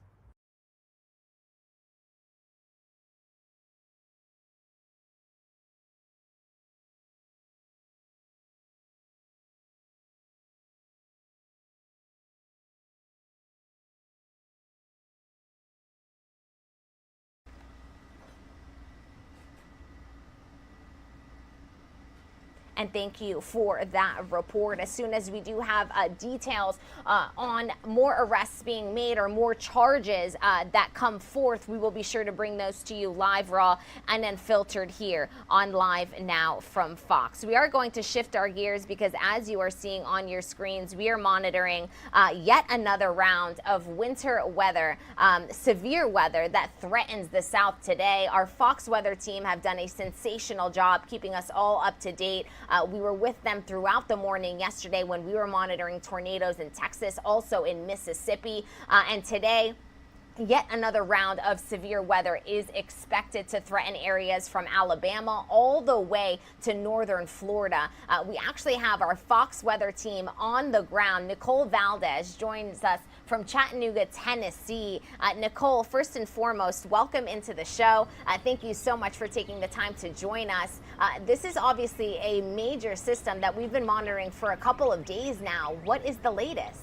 And thank you for that report. As soon as we do have details on more arrests being made or more charges that come forth, we will be sure to bring those to you live, raw, and unfiltered here on Live Now from Fox. We are going to shift our gears because, as you are seeing on your screens, we are monitoring yet another round of winter weather, severe weather that threatens the South today. Our Fox weather team have done a sensational job keeping us all up to date. We were with them throughout the morning yesterday when we were monitoring tornadoes in Texas, also in Mississippi, and today, yet another round of severe weather is expected to threaten areas from Alabama all the way to northern Florida. We actually have our Fox weather team on the ground. Nicole Valdez joins us from Chattanooga, Tennessee. Nicole, first and foremost, welcome into the show. Thank you so much for taking the time to join us. This is obviously a major system that we've been monitoring for a couple of days now. What is the latest?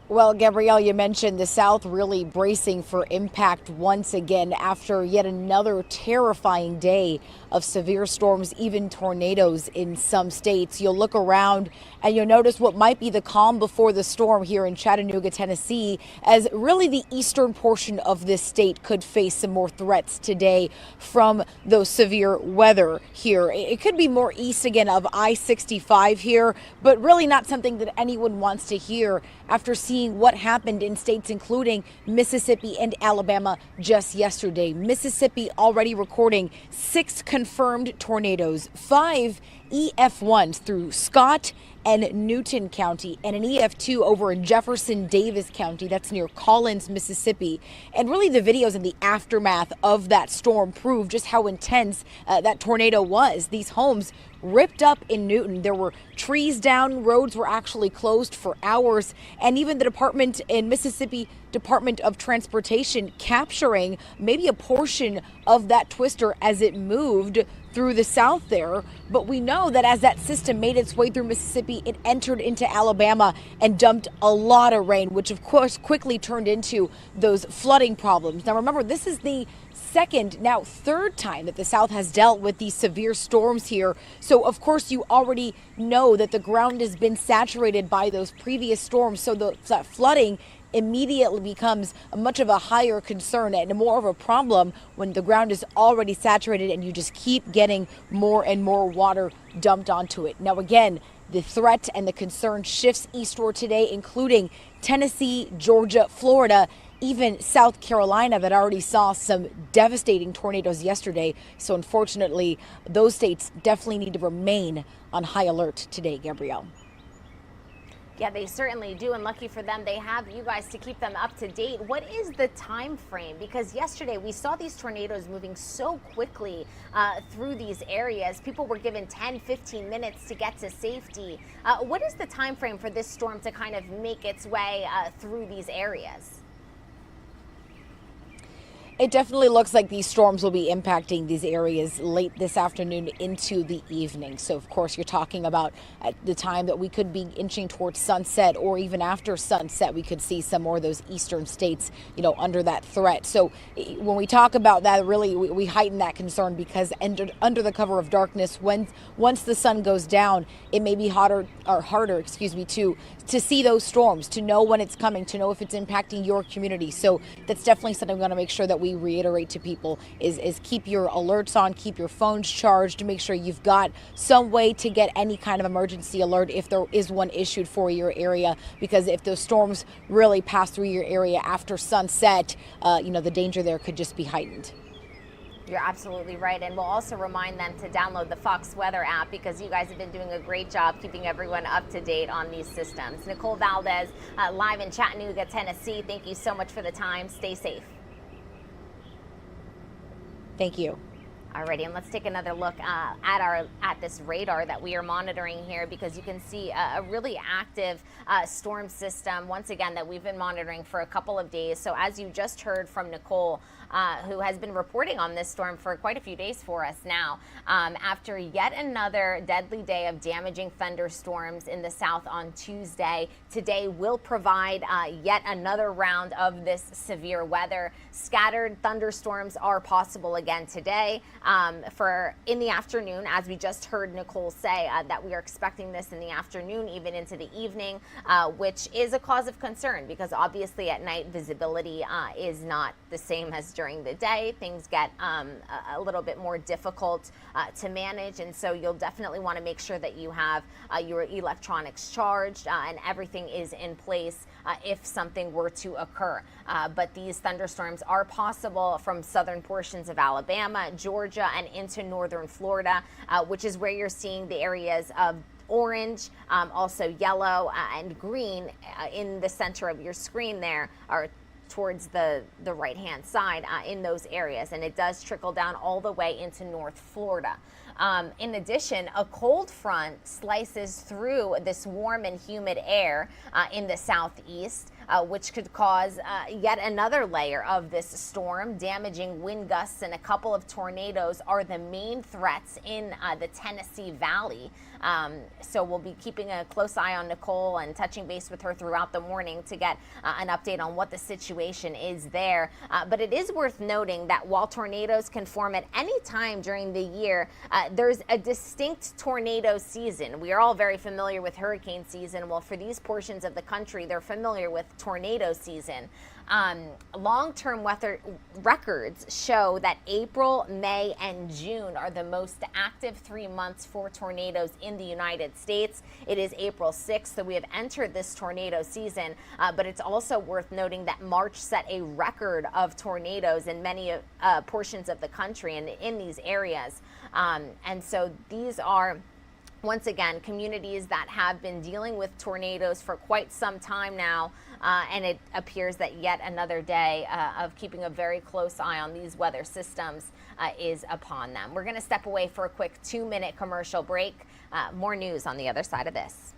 Well, Gabrielle, you mentioned the South really bracing for impact once again after yet another terrifying day of severe storms, even tornadoes in some states. You'll look around and you'll notice what might be the calm before the storm here in Chattanooga, Tennessee, as really the eastern portion of this state could face some more threats today from those severe weather here. It could be more east again of I-65 here, but really not something that anyone wants to hear after seeing what happened in states including Mississippi and Alabama just yesterday. Mississippi already recording 6 confirmed tornadoes, 5 EF1s through Scott and Newton County, and an EF2 over in Jefferson Davis County. That's near Collins, Mississippi. And really the videos in the aftermath of that storm prove just how intense that tornado was. These homes ripped up in Newton. There were trees down, roads were actually closed for hours, and even the department in Mississippi Department of Transportation capturing maybe a portion of that twister as it moved through the south there. But we know that as that system made its way through Mississippi, it entered into Alabama and dumped a lot of rain, which of course quickly turned into those flooding problems. Now remember, this is the second, now third time that the South has dealt with these severe storms here. So of course you already know that the ground has been saturated by those previous storms. So that flooding immediately becomes much of a higher concern and more of a problem when the ground is already saturated and you just keep getting more and more water dumped onto it. Now again, the threat and the concern shifts eastward today, including Tennessee, Georgia, Florida, even South Carolina that already saw some devastating tornadoes yesterday. So unfortunately, those states definitely need to remain on high alert today, Gabrielle. Yeah, they certainly do, and lucky for them, they have you guys to keep them up to date. What is the time frame? Because yesterday we saw these tornadoes moving so quickly through these areas. People were given 10, 15 minutes to get to safety. What is the time frame for this storm to kind of make its way through these areas? It definitely looks like these storms will be impacting these areas late this afternoon into the evening. So, of course, you're talking about at the time that we could be inching towards sunset, or even after sunset, we could see some more of those eastern states, under that threat. So when we talk about that, really, we heighten that concern because under the cover of darkness, once the sun goes down, it may be harder, to see those storms, to know when it's coming, to know if it's impacting your community. So that's definitely something we're going to make sure that we reiterate to people is keep your alerts on, keep your phones charged, to make sure you've got some way to get any kind of emergency alert if there is one issued for your area, because if those storms really pass through your area after sunset, the danger there could just be heightened. You're absolutely right. And we'll also remind them to download the Fox Weather app, because you guys have been doing a great job keeping everyone up to date on these systems. Nicole Valdez, live in Chattanooga, Tennessee. Thank you so much for the time. Stay safe. Thank you. Alrighty, and let's take another look at this radar that we are monitoring here, because you can see a really active storm system once again that we've been monitoring for a couple of days. So as you just heard from Nicole, who has been reporting on this storm for quite a few days for us now, after yet another deadly day of damaging thunderstorms in the south on Tuesday, today will provide yet another round of this severe weather. Scattered thunderstorms are possible again today. For in the afternoon, as we just heard Nicole say, that we are expecting this in the afternoon, even into the evening, which is a cause of concern, because obviously at night visibility is not the same as during the day. Things get a little bit more difficult to manage, and so you'll definitely want to make sure that you have your electronics charged and everything is in place if something were to occur. But these thunderstorms are possible from southern portions of Alabama, Georgia, and into northern Florida, which is where you're seeing the areas of orange, also yellow and green in the center of your screen there, are towards the right-hand side in those areas, and it does trickle down all the way into North Florida. In addition, a cold front slices through this warm and humid air in the southeast, which could cause yet another layer of this storm. Damaging wind gusts and a couple of tornadoes are the main threats in the Tennessee Valley. So we'll be keeping a close eye on Nicole and touching base with her throughout the morning to get an update on what the situation is there. But it is worth noting that while tornadoes can form at any time during the year, there's a distinct tornado season. We are all very familiar with hurricane season. Well, for these portions of the country, they're familiar with tornado season. Long-term weather records show that April, May, and June are the most active 3 months for tornadoes in the United States. It is April 6th, so we have entered this tornado season, but it's also worth noting that March set a record of tornadoes in many portions of the country and in these areas. And so these are, once again, communities that have been dealing with tornadoes for quite some time now, and it appears that yet another day of keeping a very close eye on these weather systems is upon them. We're going to step away for a quick 2-minute commercial break. More news on the other side of this.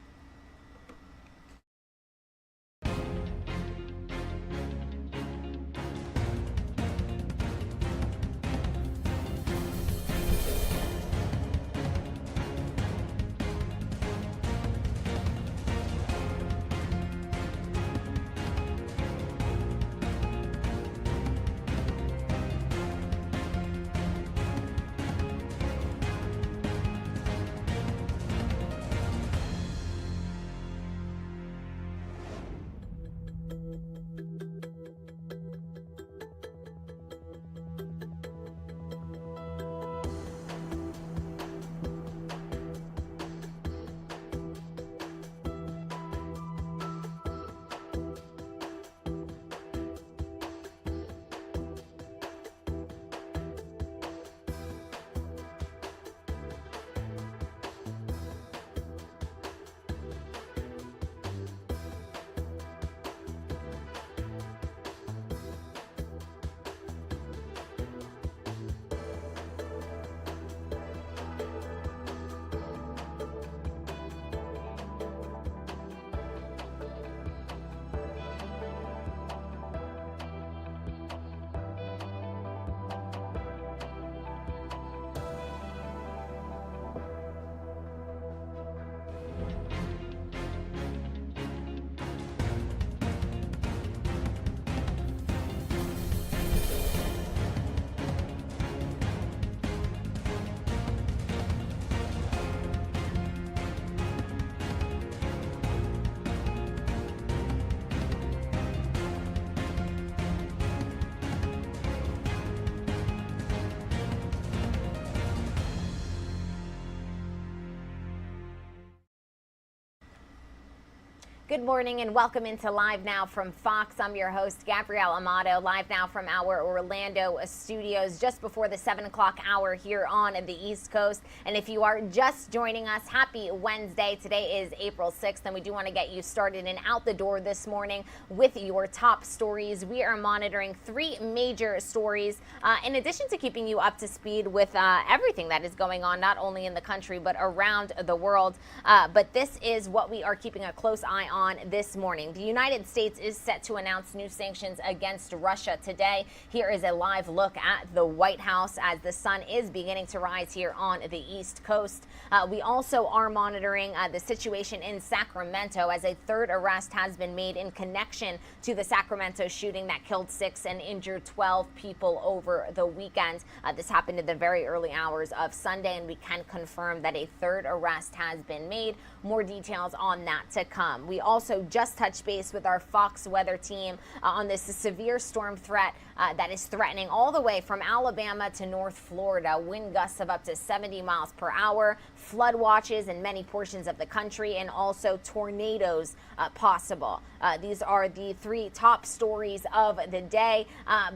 Good morning and welcome into Live Now from Fox. I'm your host, Gabrielle Amato, live now from our Orlando studios just before the 7 o'clock hour here on the East Coast. And if you are just joining us, happy Wednesday. Today is April 6th, and we do want to get you started and out the door this morning with your top stories. We are monitoring three major stories in addition to keeping you up to speed with everything that is going on, not only in the country, but around the world. But this is what we are keeping a close eye on this morning. The United States is set to announce new sanctions against Russia today. Here is a live look at the White House as the sun is beginning to rise here on the East Coast. We also are monitoring the situation in Sacramento as a third arrest has been made in connection to the Sacramento shooting that killed 6 and injured 12 people over the weekend. This happened in the very early hours of Sunday, and we can confirm that a third arrest has been made. More details on that to come. We also just touched base with our Fox weather team on this severe storm threat that is threatening all the way from Alabama to North Florida. Wind gusts of up to 70 miles per hour, flood watches in many portions of the country, and also tornadoes possible. These are the three top stories of the day,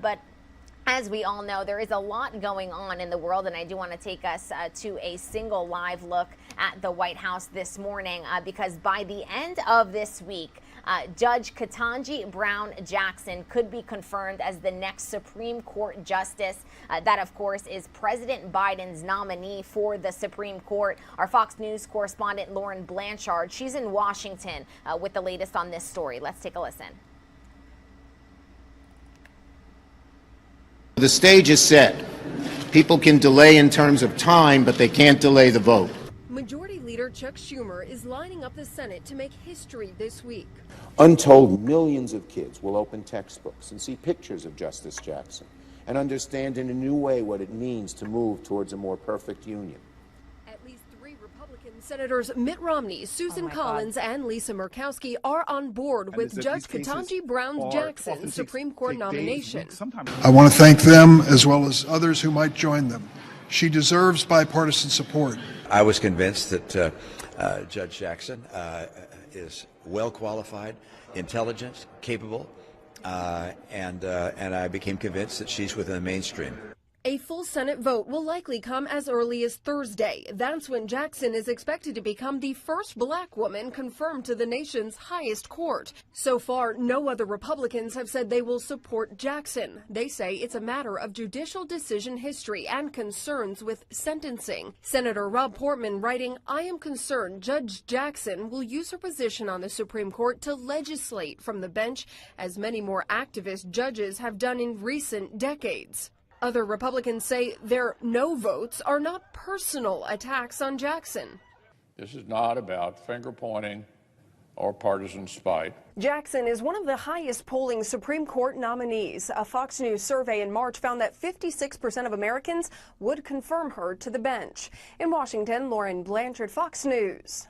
but as we all know, there is a lot going on in the world, and I do want to take us to a single live look at the White House this morning because by the end of this week, Judge Ketanji Brown Jackson could be confirmed as the next Supreme Court justice. That, of course, is President Biden's nominee for the Supreme Court. Our Fox News correspondent Lauren Blanchard, she's in Washington with the latest on this story. Let's take a listen. The stage is set. People can delay in terms of time, but they can't delay the vote. Majority Leader Chuck Schumer is lining up the Senate to make history this week. Untold millions of kids will open textbooks and see pictures of Justice Jackson and understand in a new way what it means to move towards a more perfect union. At least 3 Republican Senators Mitt Romney, Susan Collins, and Lisa Murkowski are on board with Judge Ketanji Brown Jackson's Supreme Court nomination. I want to thank them as well as others who might join them. She deserves bipartisan support. I was convinced that Judge Jackson is well qualified, intelligent, capable, and I became convinced that she's within the mainstream. A full Senate vote will likely come as early as Thursday. That's when Jackson is expected to become the first black woman confirmed to the nation's highest court. So far, no other Republicans have said they will support Jackson. They say it's a matter of judicial decision history and concerns with sentencing. Senator Rob Portman writing, "I am concerned Judge Jackson will use her position on the Supreme Court to legislate from the bench, as many more activist judges have done in recent decades." Other Republicans say their no votes are not personal attacks on Jackson. This is not about finger pointing or partisan spite. Jackson is one of the highest polling Supreme Court nominees. A Fox News survey in March found that 56% of Americans would confirm her to the bench. In Washington, Lauren Blanchard, Fox News.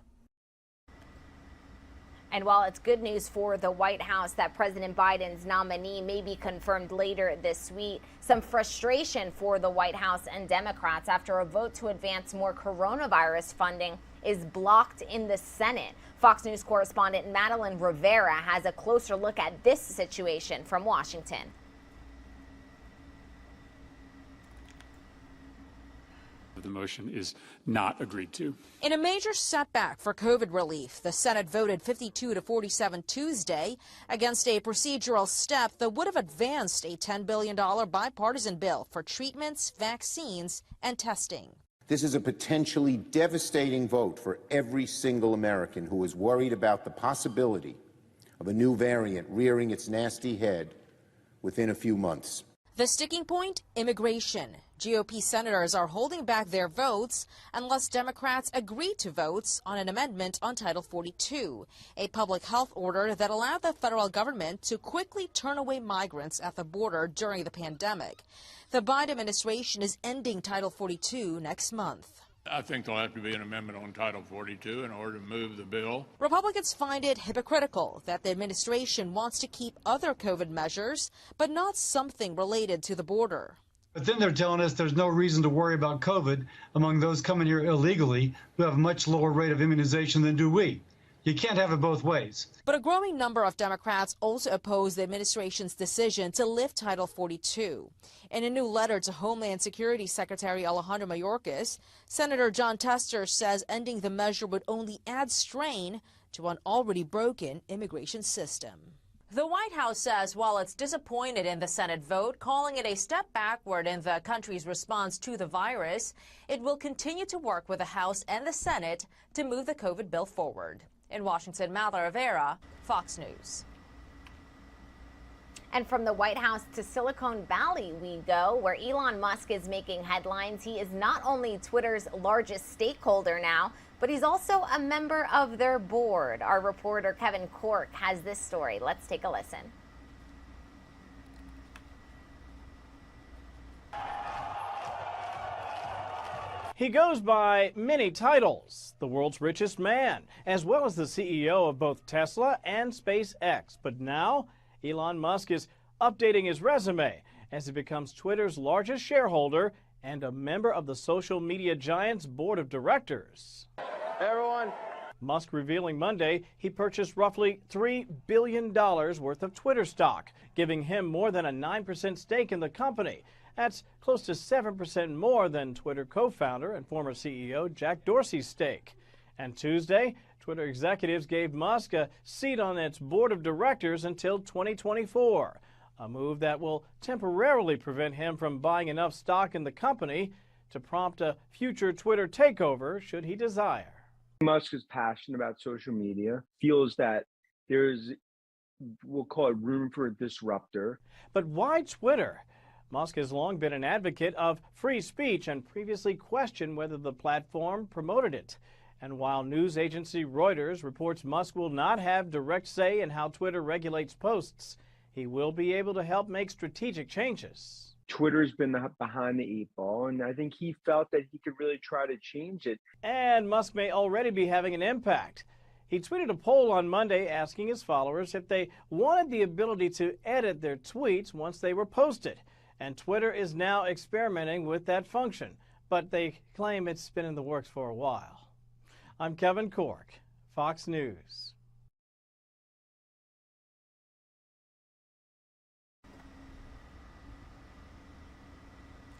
And while it's good news for the White House that President Biden's nominee may be confirmed later this week, some frustration for the White House and Democrats after a vote to advance more coronavirus funding is blocked in the Senate. Fox News correspondent Madeline Rivera has a closer look at this situation from Washington. The motion is not agreed to. In a major setback for COVID relief, the Senate voted 52 to 47 Tuesday against a procedural step that would have advanced a $10 billion bipartisan bill for treatments, vaccines, and testing. This is a potentially devastating vote for every single American who is worried about the possibility of a new variant rearing its nasty head within a few months. The sticking point? Immigration. GOP senators are holding back their votes unless Democrats agree to votes on an amendment on Title 42, a public health order that allowed the federal government to quickly turn away migrants at the border during the pandemic. The Biden administration is ending Title 42 next month. I think there'll have to be an amendment on Title 42 in order to move the bill. Republicans find it hypocritical that the administration wants to keep other COVID measures, but not something related to the border. But then they're telling us there's no reason to worry about COVID among those coming here illegally who have a much lower rate of immunization than do we. You can't have it both ways. But a growing number of Democrats also oppose the administration's decision to lift Title 42. In a new letter to Homeland Security Secretary Alejandro Mayorkas, Senator John Tester says ending the measure would only add strain to an already broken immigration system. The White House says while it's disappointed in the Senate vote, calling it a step backward in the country's response to the virus, it will continue to work with the House and the Senate to move the COVID bill forward. In Washington, Mala Rivera, Fox News. And from the White House to Silicon Valley we go, where Elon Musk is making headlines. He is not only Twitter's largest stakeholder now, but he's also a member of their board. Our reporter Kevin Cork has this story. Let's take a listen. He goes by many titles, the world's richest man, as well as the CEO of both Tesla and SpaceX. But now, Elon Musk is updating his resume as he becomes Twitter's largest shareholder and a member of the social media giant's board of directors. Hey everyone. Musk revealing Monday he purchased roughly $3 billion worth of Twitter stock, giving him more than a 9% stake in the company. That's close to 7% more than Twitter co-founder and former CEO Jack Dorsey's stake. And Tuesday, Twitter executives gave Musk a seat on its board of directors until 2024, a move that will temporarily prevent him from buying enough stock in the company to prompt a future Twitter takeover should he desire. Musk is passionate about social media, feels that there's, we'll call it room for a disruptor. But why Twitter? Musk has long been an advocate of free speech and previously questioned whether the platform promoted it. And while news agency Reuters reports Musk will not have direct say in how Twitter regulates posts, he will be able to help make strategic changes. Twitter's been behind the 8 ball, and I think he felt that he could really try to change it. And Musk may already be having an impact. He tweeted a poll on Monday asking his followers if they wanted the ability to edit their tweets once they were posted. And Twitter is now experimenting with that function, but they claim it's been in the works for a while. I'm Kevin Cork, Fox News.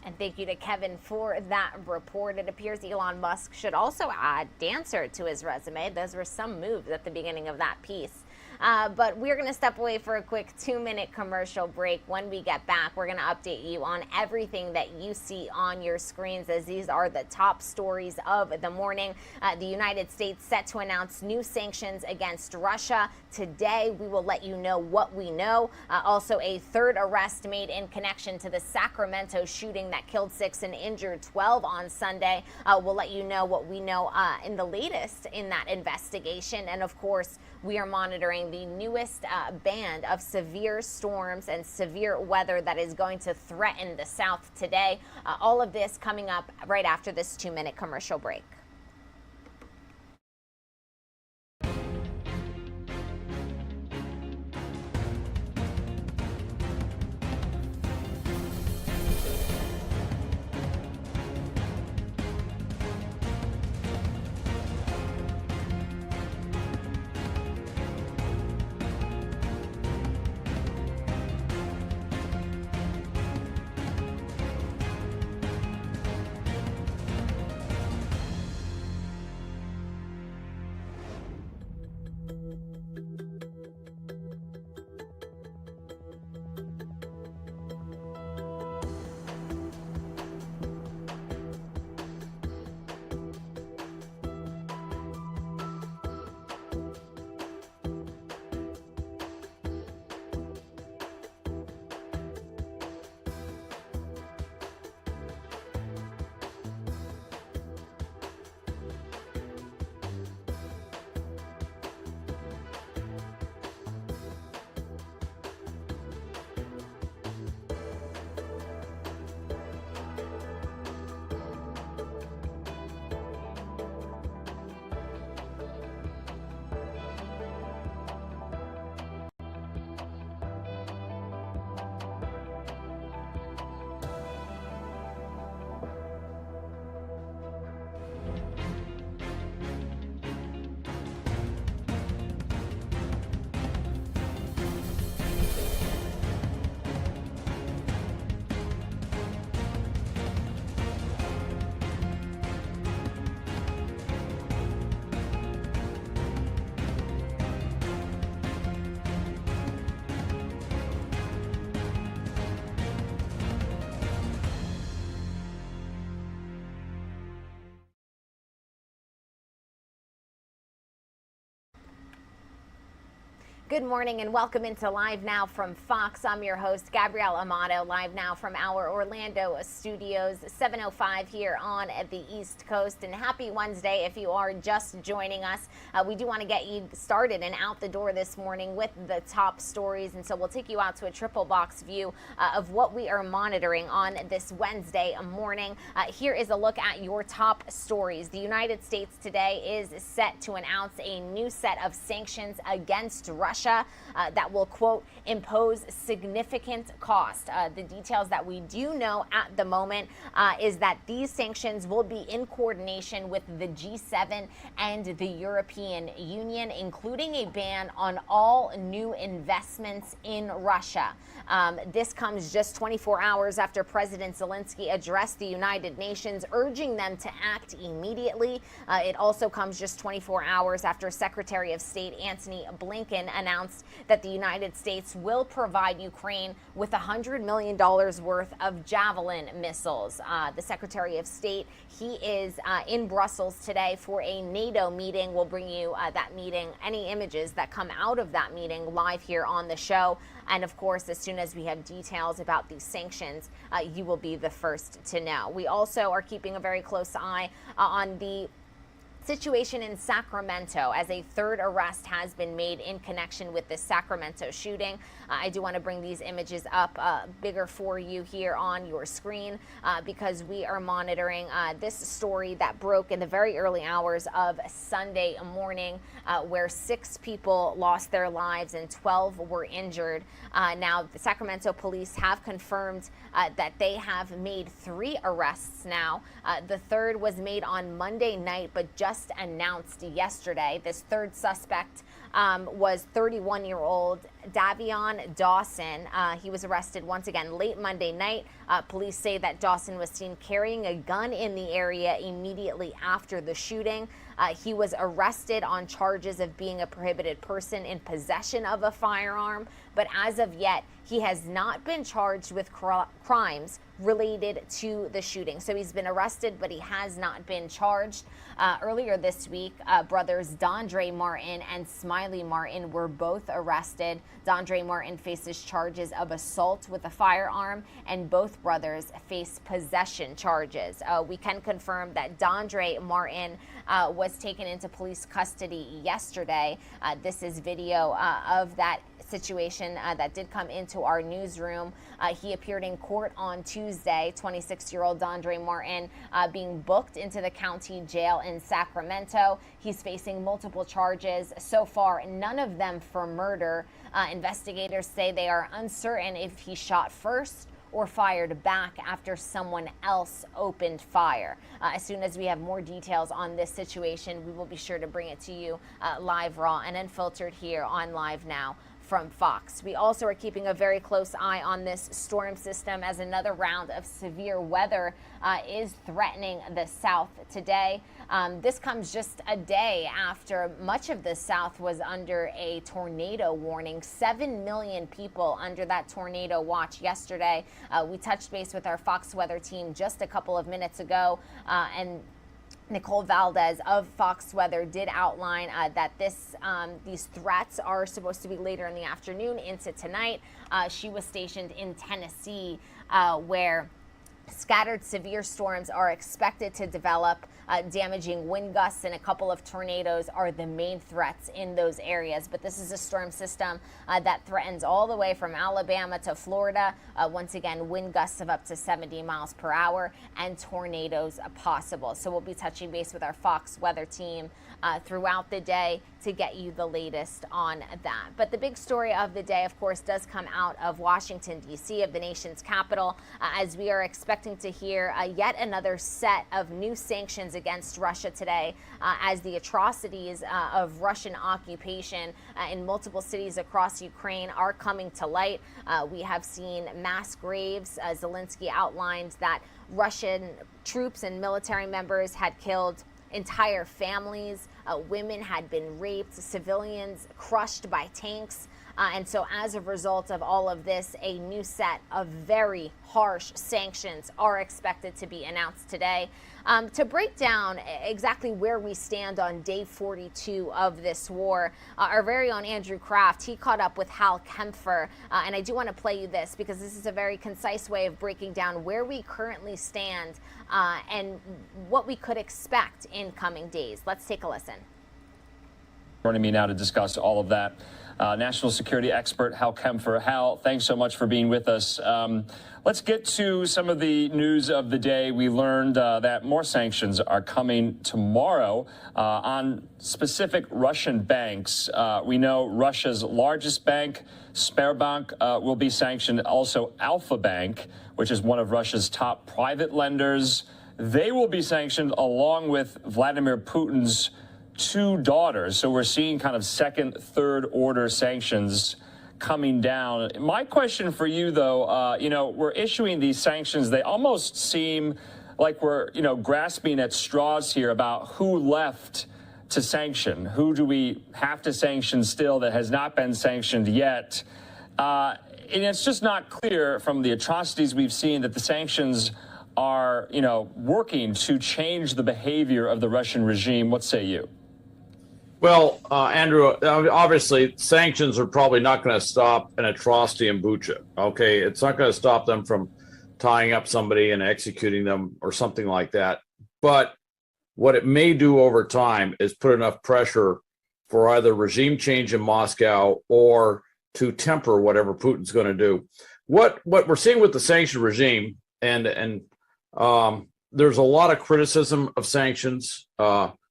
And thank you to Kevin for that report. It appears Elon Musk should also add Dancer to his resume. Those were some moves at the beginning of that piece. But we're going to step away for a quick 2-minute commercial break. When we get back, we're going to update you on everything that you see on your screens, as these are the top stories of the morning. The United States set to announce new sanctions against Russia today. We will let you know what we know. Also, a third arrest made in connection to the Sacramento shooting that killed 6 and injured 12 on Sunday. We'll let you know what we know in the latest in that investigation. And of course, we are monitoring the newest band of severe storms and severe weather that is going to threaten the South today. All of this coming up right after this 2-minute commercial break. Good morning and welcome into Live Now from Fox. I'm your host, Gabrielle Amato, live now from our Orlando studios, 7:05 here on the East Coast. And happy Wednesday if you are just joining us. We do want to get you started and out the door this morning with the top stories. And so we'll take you out to a triple box view of what we are monitoring on this Wednesday morning. Here is a look at your top stories. The United States today is set to announce a new set of sanctions against Russia that will, quote, impose significant cost. The details that we do know at the moment is that these sanctions will be in coordination with the G7 and the European Union, including a ban on all new investments in Russia. This comes just 24 hours after President Zelensky addressed the United Nations, urging them to act immediately. It also comes just 24 hours after Secretary of State Antony Blinken announced that the United States will provide Ukraine with $100 million worth of Javelin missiles. The Secretary of State, he is in Brussels today for a Nato meeting. We'll bring you that meeting, any images that come out of that meeting live here on the show. And of course, as soon as we have details about these sanctions, you will be the first to know. We also are keeping a very close eye on the situation in Sacramento as a third arrest has been made in connection with the Sacramento shooting. I do want to bring these images up bigger for you here on your screen because we are monitoring this story that broke in the very early hours of Sunday morning where 6 people lost their lives and 12 were injured. Now, the Sacramento police have confirmed that they have made 3 arrests now. The third was made on Monday night, but just announced yesterday. This third suspect was 31-year-old Davion Dawson. He was arrested once again late Monday night. Police say that Dawson was seen carrying a gun in the area immediately after the shooting. He was arrested on charges of being a prohibited person in possession of a firearm, but as of yet, he has not been charged with crimes related to the shooting. So he's been arrested, but he has not been charged. Earlier this week, brothers Dondre Martin and Smiley Martin were both arrested. Dondre Martin faces charges of assault with a firearm, and both brothers face possession charges. We can confirm that Dondre Martin was taken into police custody yesterday. This is video of that situation that did come into our newsroom. He appeared in court on Tuesday, 26-year-old Dondre Martin being booked into the county jail in Sacramento. He's facing multiple charges. So far, none of them for murder. Investigators say they are uncertain if he shot first or fired back after someone else opened fire. As soon as we have more details on this situation, we will be sure to bring it to you live, raw, and unfiltered here on Live Now from Fox. We also are keeping a very close eye on this storm system as another round of severe weather is threatening the South today. This comes just a day after much of the South was under a tornado warning. 7 million people under that tornado watch yesterday. We touched base with our Fox weather team just a couple of minutes ago, and Nicole Valdez of Fox Weather did outline that these threats are supposed to be later in the afternoon into tonight. She was stationed in Tennessee, where scattered severe storms are expected to develop. Damaging wind gusts and a couple of tornadoes are the main threats in those areas. But this is a storm system that threatens all the way from Alabama to Florida. Once again, wind gusts of up to 70 miles per hour and tornadoes possible. So we'll be touching base with our Fox weather team throughout the day to get you the latest on that. But the big story of the day, of course, does come out of Washington, D.C., of the nation's capital, as we are expecting to hear yet another set of new sanctions against Russia today as the atrocities of Russian occupation in multiple cities across Ukraine are coming to light. We have seen mass graves. Zelensky outlined that Russian troops and military members had killed entire families. Women had been raped, civilians crushed by tanks. And so as a result of all of this, a new set of very harsh sanctions are expected to be announced today. To break down exactly where we stand on day 42 of this war, our very own Andrew Kraft, he caught up with Hal Kempfer, and I do want to play you this because this is a very concise way of breaking down where we currently stand and what we could expect in coming days. Let's take a listen. Joining me now to discuss all of that, national security expert Hal Kempfer. Hal, thanks so much for being with us. Let's get to some of the news of the day. We learned that more sanctions are coming tomorrow on specific Russian banks. We know Russia's largest bank, Sberbank, will be sanctioned. Also, Alfa Bank, which is one of Russia's top private lenders, they will be sanctioned along with Vladimir Putin's two daughters. So we're seeing kind of second, third order sanctions coming down. My question for you, though, we're issuing these sanctions. They almost seem like we're, grasping at straws here about who left to sanction. Who do we have to sanction still that has not been sanctioned yet? And it's just not clear from the atrocities we've seen that the sanctions are, working to change the behavior of the Russian regime. What say you? Well, Andrew, obviously sanctions are probably not going to stop an atrocity in Bucha. Okay, it's not going to stop them from tying up somebody and executing them or something like that. But what it may do over time is put enough pressure for either regime change in Moscow or to temper whatever Putin's going to do. What we're seeing with the sanction regime, and there's a lot of criticism of sanctions.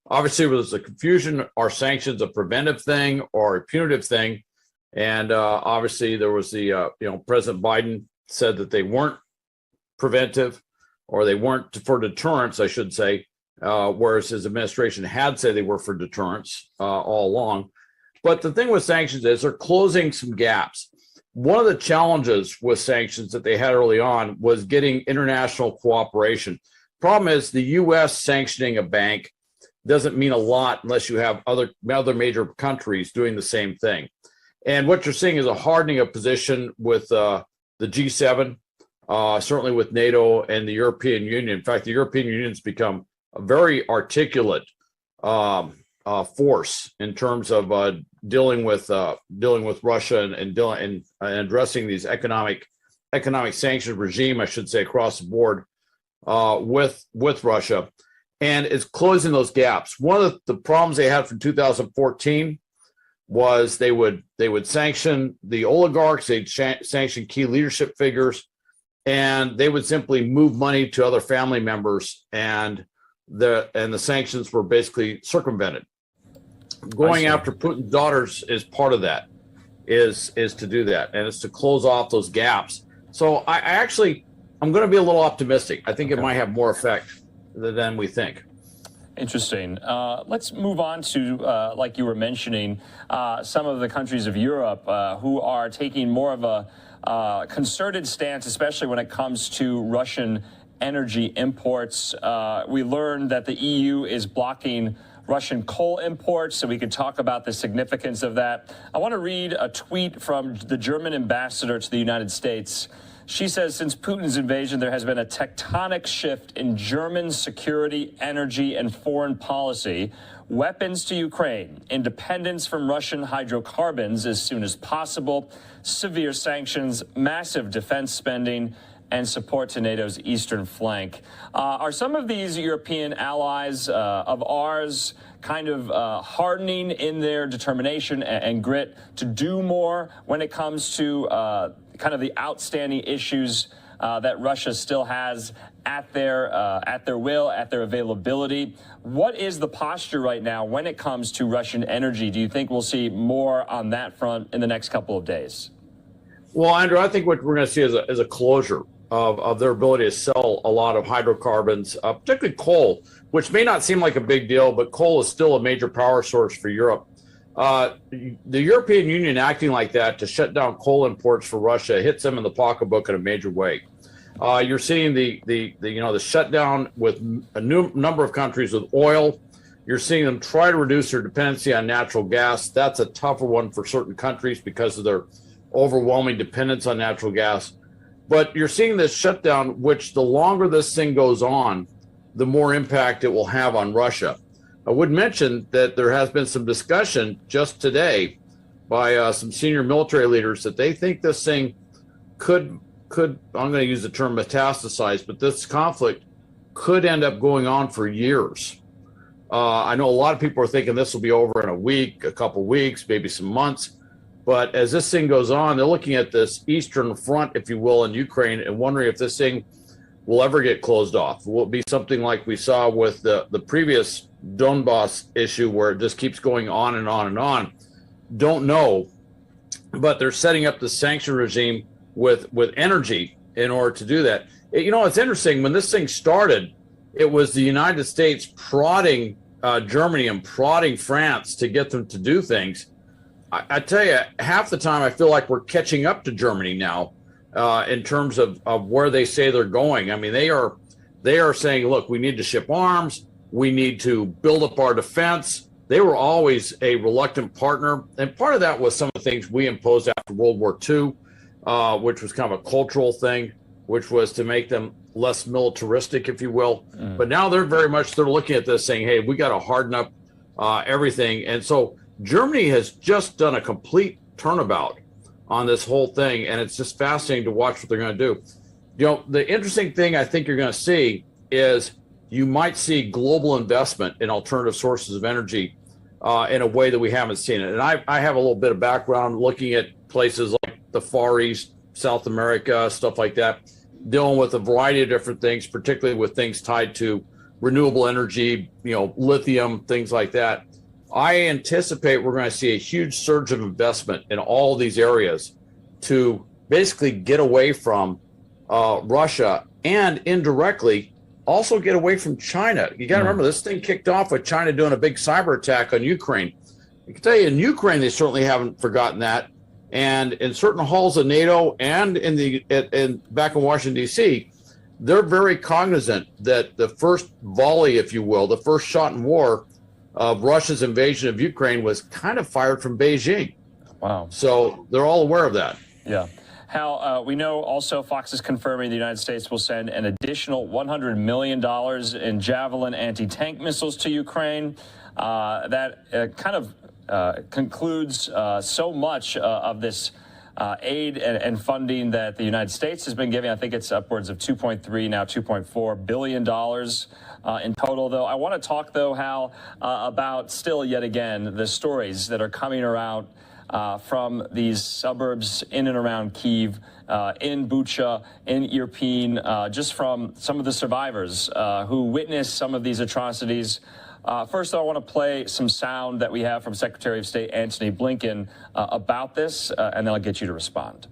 Obviously, there's a confusion. Are sanctions a preventive thing or a punitive thing? And obviously, there was the, President Biden said that they weren't preventive or they weren't for deterrence, I should say, whereas his administration had said they were for deterrence all along. But the thing with sanctions is they're closing some gaps. One of the challenges with sanctions that they had early on was getting international cooperation. Problem is the U.S. sanctioning a bank doesn't mean a lot unless you have other major countries doing the same thing. And what you're seeing is a hardening of position with the G7, certainly with NATO and the European Union. In fact, the European Union has become a very articulate force in terms of dealing with Russia and addressing these economic sanctions regime, I should say, across the board with Russia. And it's closing those gaps. One of the problems they had from 2014 was they would sanction the oligarchs, they'd sanction key leadership figures, and they would simply move money to other family members, and the sanctions were basically circumvented. Going after Putin's daughters is part of that, is to do that, and it's to close off those gaps. So I'm going to be a little optimistic. I think it might have more effect than we think. Interesting. Let's move on to, like you were mentioning, some of the countries of Europe who are taking more of a concerted stance, especially when it comes to Russian energy imports. We learned that the EU is blocking Russian coal imports, so we could talk about the significance of that. I want to read a tweet from the German ambassador to the United States. She says, since Putin's invasion, there has been a tectonic shift in German security, energy, and foreign policy. Weapons to Ukraine, independence from Russian hydrocarbons as soon as possible, severe sanctions, massive defense spending, and support to NATO's eastern flank. Are some of these European allies of ours kind of hardening in their determination and grit to do more when it comes to kind of the outstanding issues that Russia still has at their will, at their availability? What is the posture right now when it comes to Russian energy? Do you think we'll see more on that front in the next couple of days? Well, Andrew, I think what we're going to see is a closure of their ability to sell a lot of hydrocarbons, particularly coal, which may not seem like a big deal, but coal is still a major power source for Europe. The European Union acting like that to shut down coal imports for Russia hits them in the pocketbook in a major way. You're seeing the shutdown with a new number of countries with oil, You're seeing them try to reduce their dependency on natural gas. That's a tougher one for certain countries because of their overwhelming dependence on natural gas. But you're seeing this shutdown, which the longer this thing goes on, the more impact it will have on Russia. I would mention that there has been some discussion just today by some senior military leaders that they think this thing could, I'm going to use the term metastasize, but this conflict could end up going on for years. I know a lot of people are thinking this will be over in a week, a couple weeks, maybe some months. But as this thing goes on, they're looking at this Eastern Front, if you will, in Ukraine and wondering if this thing will ever get closed off. Will it be something like we saw with the previous Donbass issue where it just keeps going on and on and on? Don't know. But they're setting up the sanction regime with energy in order to do that. It's interesting. When this thing started, it was the United States prodding Germany and prodding France to get them to do things. I tell you, half the time I feel like we're catching up to Germany now in terms of where they say they're going. I mean, they are saying, look, we need to ship arms. We need to build up our defense. They were always a reluctant partner. And part of that was some of the things we imposed after World War II, which was kind of a cultural thing, which was to make them less militaristic, if you will. But now they're looking at this saying, hey, we got to harden up everything. And so Germany has just done a complete turnabout on this whole thing, and it's just fascinating to watch what they're going to do. The interesting thing I think you're going to see is you might see global investment in alternative sources of energy in a way that we haven't seen it. And I have a little bit of background looking at places like the Far East, South America, stuff like that, dealing with a variety of different things, particularly with things tied to renewable energy, lithium, things like that. I anticipate we're going to see a huge surge of investment in all these areas to basically get away from Russia and indirectly also get away from China. You got to remember, this thing kicked off with China doing a big cyber attack on Ukraine. I can tell you in Ukraine, they certainly haven't forgotten that. And in certain halls of NATO and back in Washington, D.C., they're very cognizant that the first volley, if you will, the first shot in war of Russia's invasion of Ukraine was kind of fired from Beijing. Wow. So they're all aware of that. Yeah. Hal, we know also Fox is confirming the United States will send an additional $100 million in Javelin anti-tank missiles to Ukraine. That kind of concludes so much of this aid and funding that the United States has been giving. I think it's upwards of $2.3, now $2.4 billion in total, though. I want to talk, though, Hal, about still yet again the stories that are coming around from these suburbs in and around Kyiv, in Bucha, in Irpin, just from some of the survivors who witnessed some of these atrocities. First, though, I want to play some sound that we have from Secretary of State Antony Blinken about this, and then I'll get you to respond.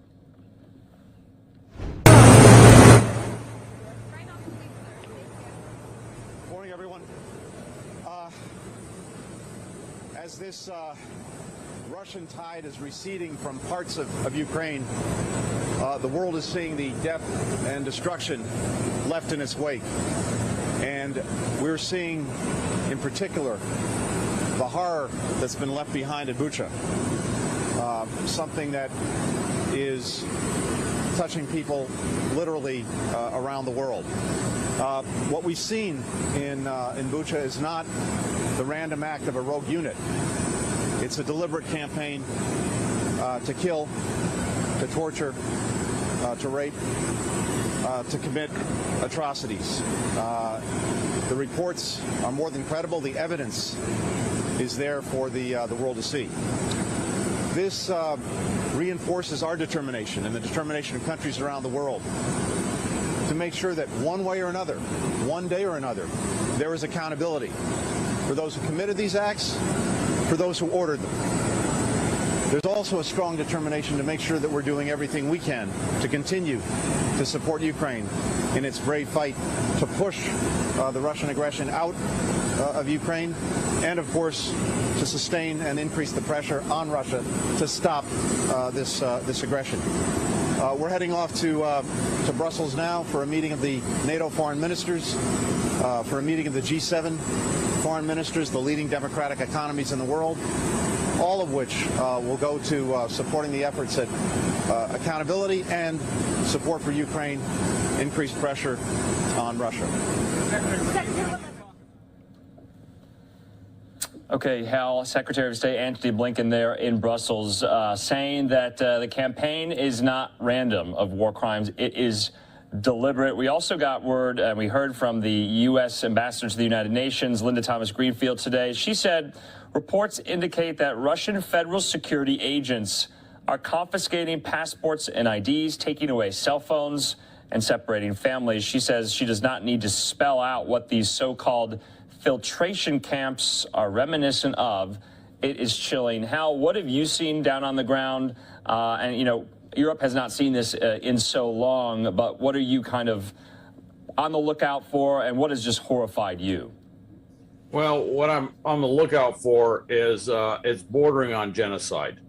Morning, everyone. As this Russian tide is receding from parts of Ukraine, the world is seeing the death and destruction left in its wake. And we're seeing, in particular, the horror that's been left behind at Bucha, something that is touching people literally around the world. What we've seen in Bucha is not the random act of a rogue unit. It's a deliberate campaign to kill, to torture, to rape, to commit atrocities. The reports are more than credible. The evidence is there for the world to see. This reinforces our determination and the determination of countries around the world to make sure that one way or another, one day or another, there is accountability for those who committed these acts, for those who ordered them. There's also a strong determination to make sure that we're doing everything we can to continue to support Ukraine in its brave fight to push the Russian aggression out of Ukraine, and of course to sustain and increase the pressure on Russia to stop this aggression. We're heading off to Brussels now for a meeting of the NATO foreign ministers, for a meeting of the G7 foreign ministers, the leading democratic economies in the world, all of which will go to supporting the efforts at accountability and support for Ukraine, increased pressure on Russia. Okay, Hal, Secretary of State Antony Blinken there in Brussels saying that the campaign is not random of war crimes. It is deliberate. We also got word, and we heard from the U.S. Ambassador to the United Nations, Linda Thomas-Greenfield, today. She said reports indicate that Russian federal security agents are confiscating passports and IDs, taking away cell phones, and separating families. She says she does not need to spell out what these so-called filtration camps are reminiscent of. It is chilling. Hal, what have you seen down on the ground? And, you know, Europe has not seen this in so long, but what are you kind of on the lookout for, and what has just horrified you? Well, what I'm on the lookout for is it's bordering on genocide.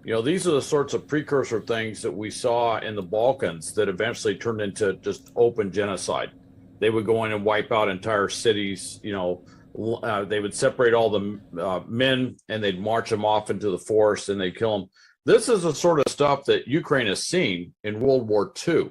You know, these are the sorts of precursor things that we saw in the Balkans that eventually turned into just open genocide. They would go in and wipe out entire cities. You know, they would separate all the men and they'd march them off into the forest and they'd kill them. This is the sort of stuff that Ukraine has seen in World War II.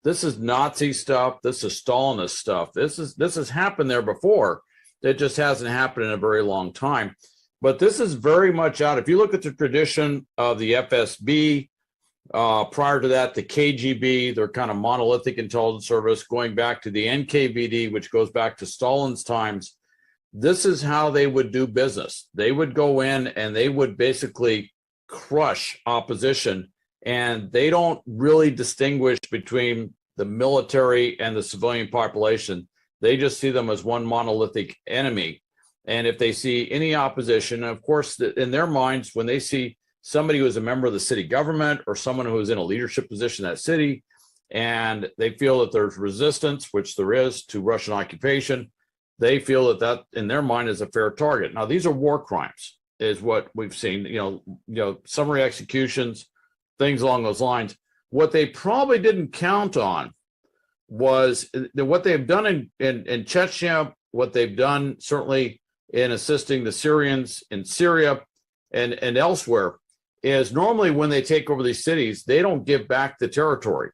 This is Nazi stuff. This is Stalinist stuff. This has happened there before. It just hasn't happened in a very long time. But this is very much out. If you look at the tradition of the FSB, prior to that, the KGB, their kind of monolithic intelligence service, going back to the NKVD, which goes back to Stalin's times, this is how they would do business. They would go in and they would basically crush opposition, and they don't really distinguish between the military and the civilian population. They just see them as one monolithic enemy. And if they see any opposition, of course, in their minds, when they see somebody who is a member of the city government or someone who is in a leadership position in that city, and they feel that there's resistance, which there is, to Russian occupation, they feel that that in their mind is a fair target. Now, these are war crimes, is what we've seen, you know, summary executions, things along those lines. What they probably didn't count on was that what they've done in Chechnya, what they've done certainly in assisting the Syrians in Syria and elsewhere, is normally when they take over these cities, they don't give back the territory.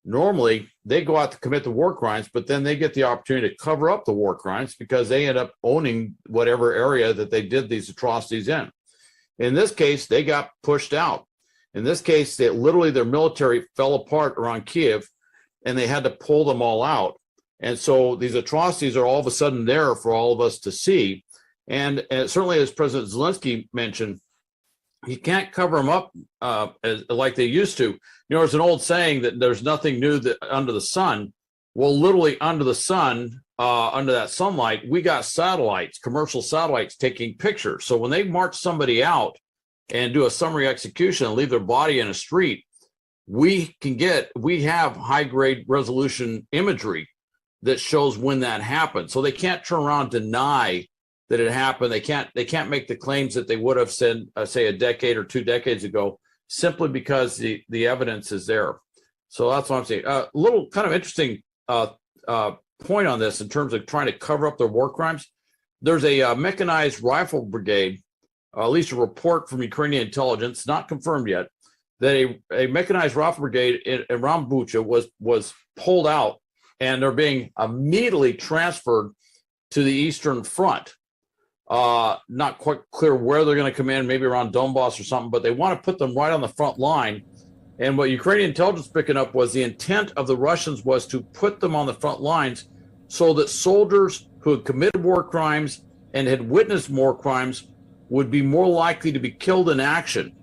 Normally, they go out to commit the war crimes, but then they get the opportunity to cover up the war crimes because they end up owning whatever area that they did these atrocities in. In this case, they got pushed out. In this case, literally their military fell apart around Kiev, and they had to pull them all out. And so these atrocities are all of a sudden there for all of us to see. And certainly, as President Zelensky mentioned, you can't cover them up like they used to. You know, there's an old saying that there's nothing new under the sun. Well, literally under the sun, under that sunlight, we got satellites, commercial satellites taking pictures. So when they march somebody out and do a summary execution and leave their body in a street, we have high-grade resolution imagery that shows when that happened. So they can't turn around and deny that it happened. They can't make the claims that they would have said, say, a decade or 2 decades ago, simply because the evidence is there. So that's what I'm saying. A little kind of interesting point on this in terms of trying to cover up their war crimes. There's a mechanized rifle brigade, at least a report from Ukrainian intelligence, not confirmed yet, that a mechanized rifle brigade around Bucha was pulled out, and they're being immediately transferred to the Eastern Front. Not quite clear where they're going to come in, maybe around Donbass or something, but they want to put them right on the front line. And what Ukrainian intelligence picking up was the intent of the Russians was to put them on the front lines so that soldiers who had committed war crimes and had witnessed war crimes would be more likely to be killed in action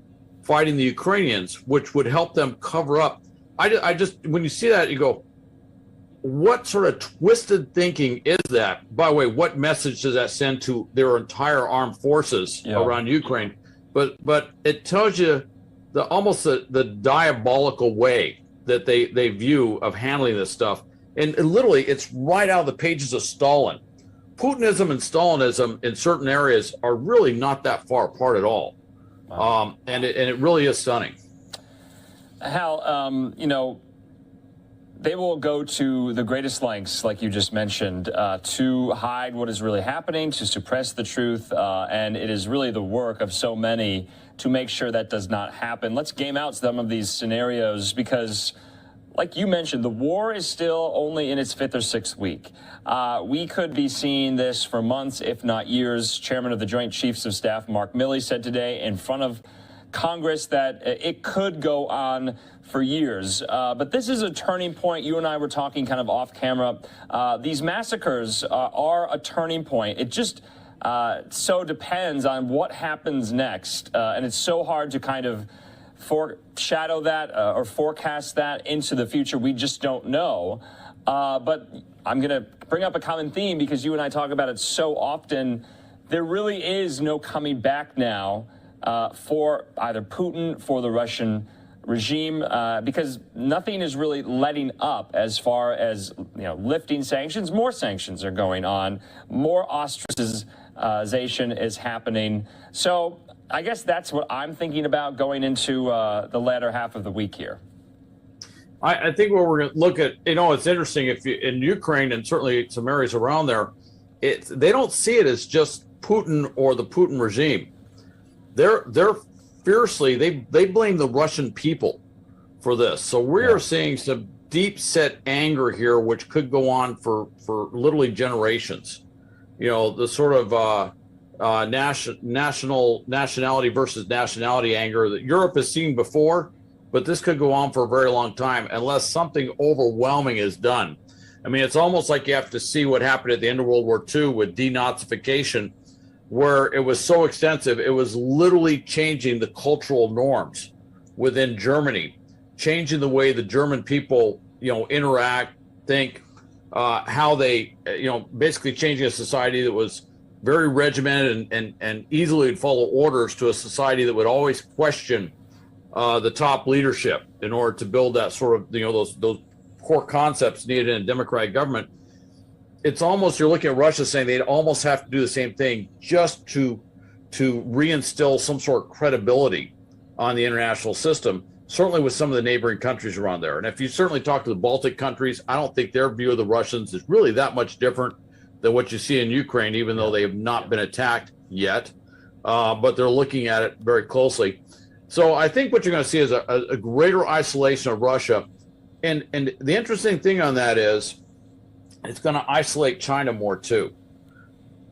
fighting the Ukrainians, which would help them cover up. I just, when you see that, you go, what sort of twisted thinking is that? By the way, what message does that send to their entire armed forces around Ukraine? But it tells you almost the diabolical way that they view of handling this stuff. And literally, it's right out of the pages of Stalin. Putinism and Stalinism in certain areas are really not that far apart at all. Wow. And it really is stunning. Hal, you know, they will go to the greatest lengths, like you just mentioned, to hide what is really happening, to suppress the truth, and it is really the work of so many to make sure that does not happen. Let's game out some of these scenarios because, like you mentioned, the war is still only in its 5th or 6th week. We could be seeing this for months, if not years. Chairman of the Joint Chiefs of Staff, Mark Milley, said today in front of Congress that it could go on for years. But this is a turning point. You and I were talking kind of off camera. These massacres are a turning point. It just so depends on what happens next. And it's so hard to kind of foreshadow that or forecast that into the future. We just don't know. But I'm going to bring up a common theme because you and I talk about it so often. There really is no coming back now for either Putin, for the Russian regime, because nothing is really letting up as far as, you know, lifting sanctions. More sanctions are going on. More ostracization is happening. So I guess that's what I'm thinking about going into the latter half of the week here. I think what we're going to look at, you know, it's interesting if you, in Ukraine and certainly some areas around there, they don't see it as just Putin or the Putin regime. They're fiercely, they blame the Russian people for this. So we are seeing some deep set anger here, which could go on for literally generations. You know, the sort of nationality versus nationality anger that Europe has seen before, but this could go on for a very long time unless something overwhelming is done. I mean, it's almost like you have to see what happened at the end of World War II with denazification, where it was so extensive, it was literally changing the cultural norms within Germany, changing the way the German people, you know, interact, think, how they, you know, basically changing a society that was very regimented and easily would follow orders to a society that would always question the top leadership in order to build that sort of, you know, those core concepts needed in a democratic government. It's almost, you're looking at Russia saying they'd almost have to do the same thing just to reinstill some sort of credibility on the international system, certainly with some of the neighboring countries around there. And if you certainly talk to the Baltic countries, I don't think their view of the Russians is really that much different than what you see in Ukraine, even though they have not been attacked yet, but they're looking at it very closely. So I think what you're going to see is a greater isolation of Russia. And the interesting thing on that is it's going to isolate China more too.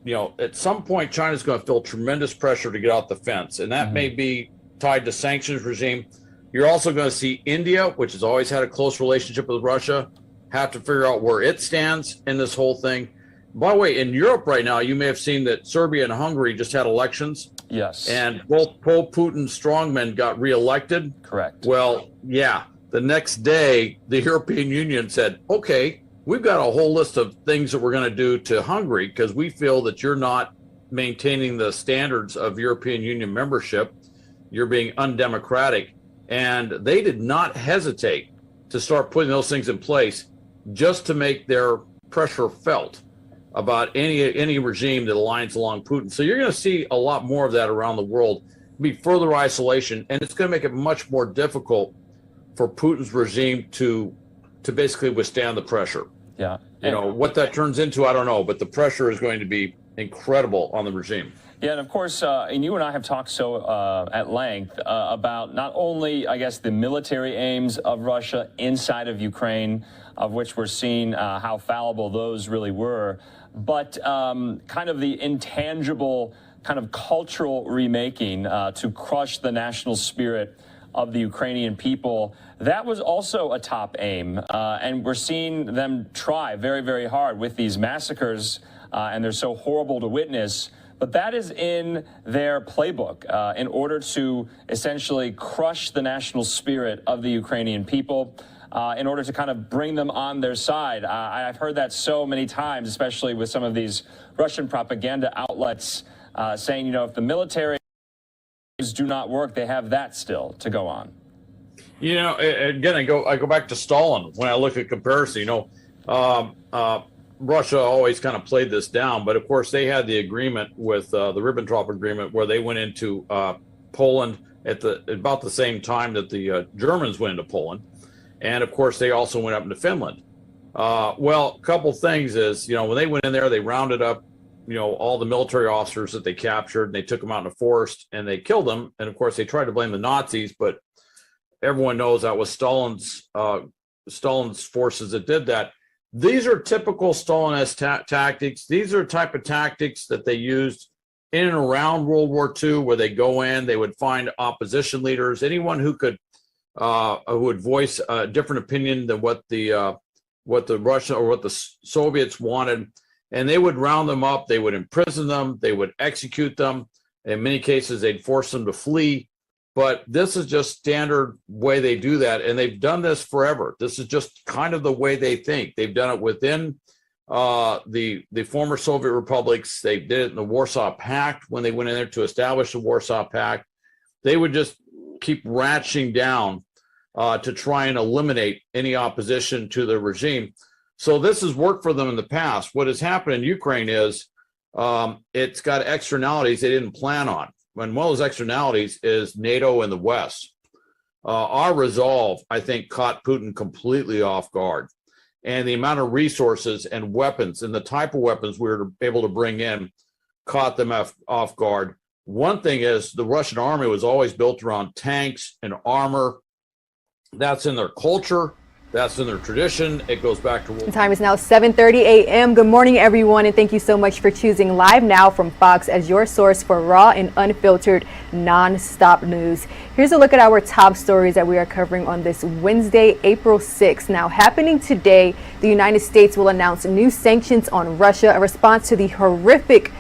You know, at some point, China's going to feel tremendous pressure to get out the fence, and that may be tied to sanctions regime. You're also going to see India, which has always had a close relationship with Russia, have to figure out where it stands in this whole thing. By the way, in Europe right now, you may have seen that Serbia and Hungary just had elections. Yes. And both pro-Putin strongmen got reelected. Correct. Well, yeah. The next day, the European Union said, okay, we've got a whole list of things that we're going to do to Hungary because we feel that you're not maintaining the standards of European Union membership. You're being undemocratic. And they did not hesitate to start putting those things in place just to make their pressure felt about any regime that aligns along Putin. So you're going to see a lot more of that around the world, be further isolation, and it's going to make it much more difficult for Putin's regime to basically withstand the pressure. Yeah. You know, what that turns into, I don't know, but the pressure is going to be incredible on the regime. Yeah, and of course, and you and I have talked so at length about not only, I guess, the military aims of Russia inside of Ukraine, of which we're seeing how fallible those really were, but kind of the intangible kind of cultural remaking to crush the national spirit of the Ukrainian people. That was also a top aim, and we're seeing them try very, very hard with these massacres, and they're so horrible to witness. But that is in their playbook in order to essentially crush the national spirit of the Ukrainian people, in order to kind of bring them on their side. I've heard that so many times, especially with some of these Russian propaganda outlets saying, you know, if the military do not work, they have that still to go on. You know, again, I go back to Stalin when I look at comparison. You know, Russia always kind of played this down, but of course they had the agreement with the Ribbentrop Agreement where they went into Poland, at about the same time that the Germans went into Poland. And of course, they also went up into Finland. Well, a couple things is, when they went in there, they rounded up, all the military officers that they captured, and they took them out in the forest and they killed them. And of course, they tried to blame the Nazis, but everyone knows that was Stalin's forces that did that. These are typical Stalinist tactics. These are the type of tactics that they used in and around World War II, where they go in, they would find opposition leaders, anyone who would voice a different opinion than what the Russian or what the Soviets wanted, and they would round them up. They would imprison them. They would execute them. In many cases, they'd force them to flee. But this is just standard way they do that, and they've done this forever. This is just kind of the way they think. They've done it within the former Soviet republics. They did it in the Warsaw Pact when they went in there to establish the Warsaw Pact. They would just keep ratcheting down to try and eliminate any opposition to the regime. So this has worked for them in the past. What has happened in Ukraine is it's got externalities they didn't plan on. And one of those externalities is NATO and the West. Our resolve, I think, caught Putin completely off guard. And the amount of resources and weapons and the type of weapons we were able to bring in caught them off guard. One thing is the Russian army was always built around tanks and armor. That's in their culture. That's in their tradition. It goes back to The time is now 7:30 a.m. Good morning, everyone, and thank you so much for choosing Live Now from Fox as your source for raw and unfiltered, non-stop news. Here's a look at our top stories that we are covering on this Wednesday, April 6th. Now, happening today, the United States will announce new sanctions on Russia, a response to the horrific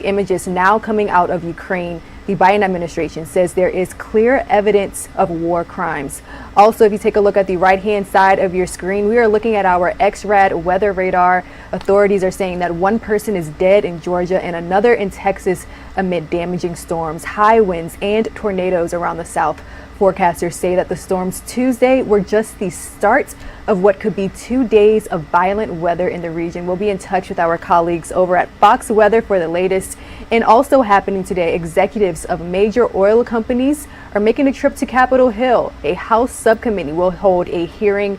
images now coming out of Ukraine. The Biden administration says there is clear evidence of war crimes. Also, if you take a look at the right-hand side of your screen, we are looking at our XRAD weather radar. Authorities are saying that one person is dead in Georgia and another in Texas amid damaging storms, high winds, and tornadoes around the South. Forecasters say that the storms Tuesday were just the start of what could be 2 days of violent weather in the region. We'll be in touch with our colleagues over at Fox Weather for the latest. And also happening today, executives of major oil companies are making a trip to Capitol Hill. A House subcommittee will hold a hearing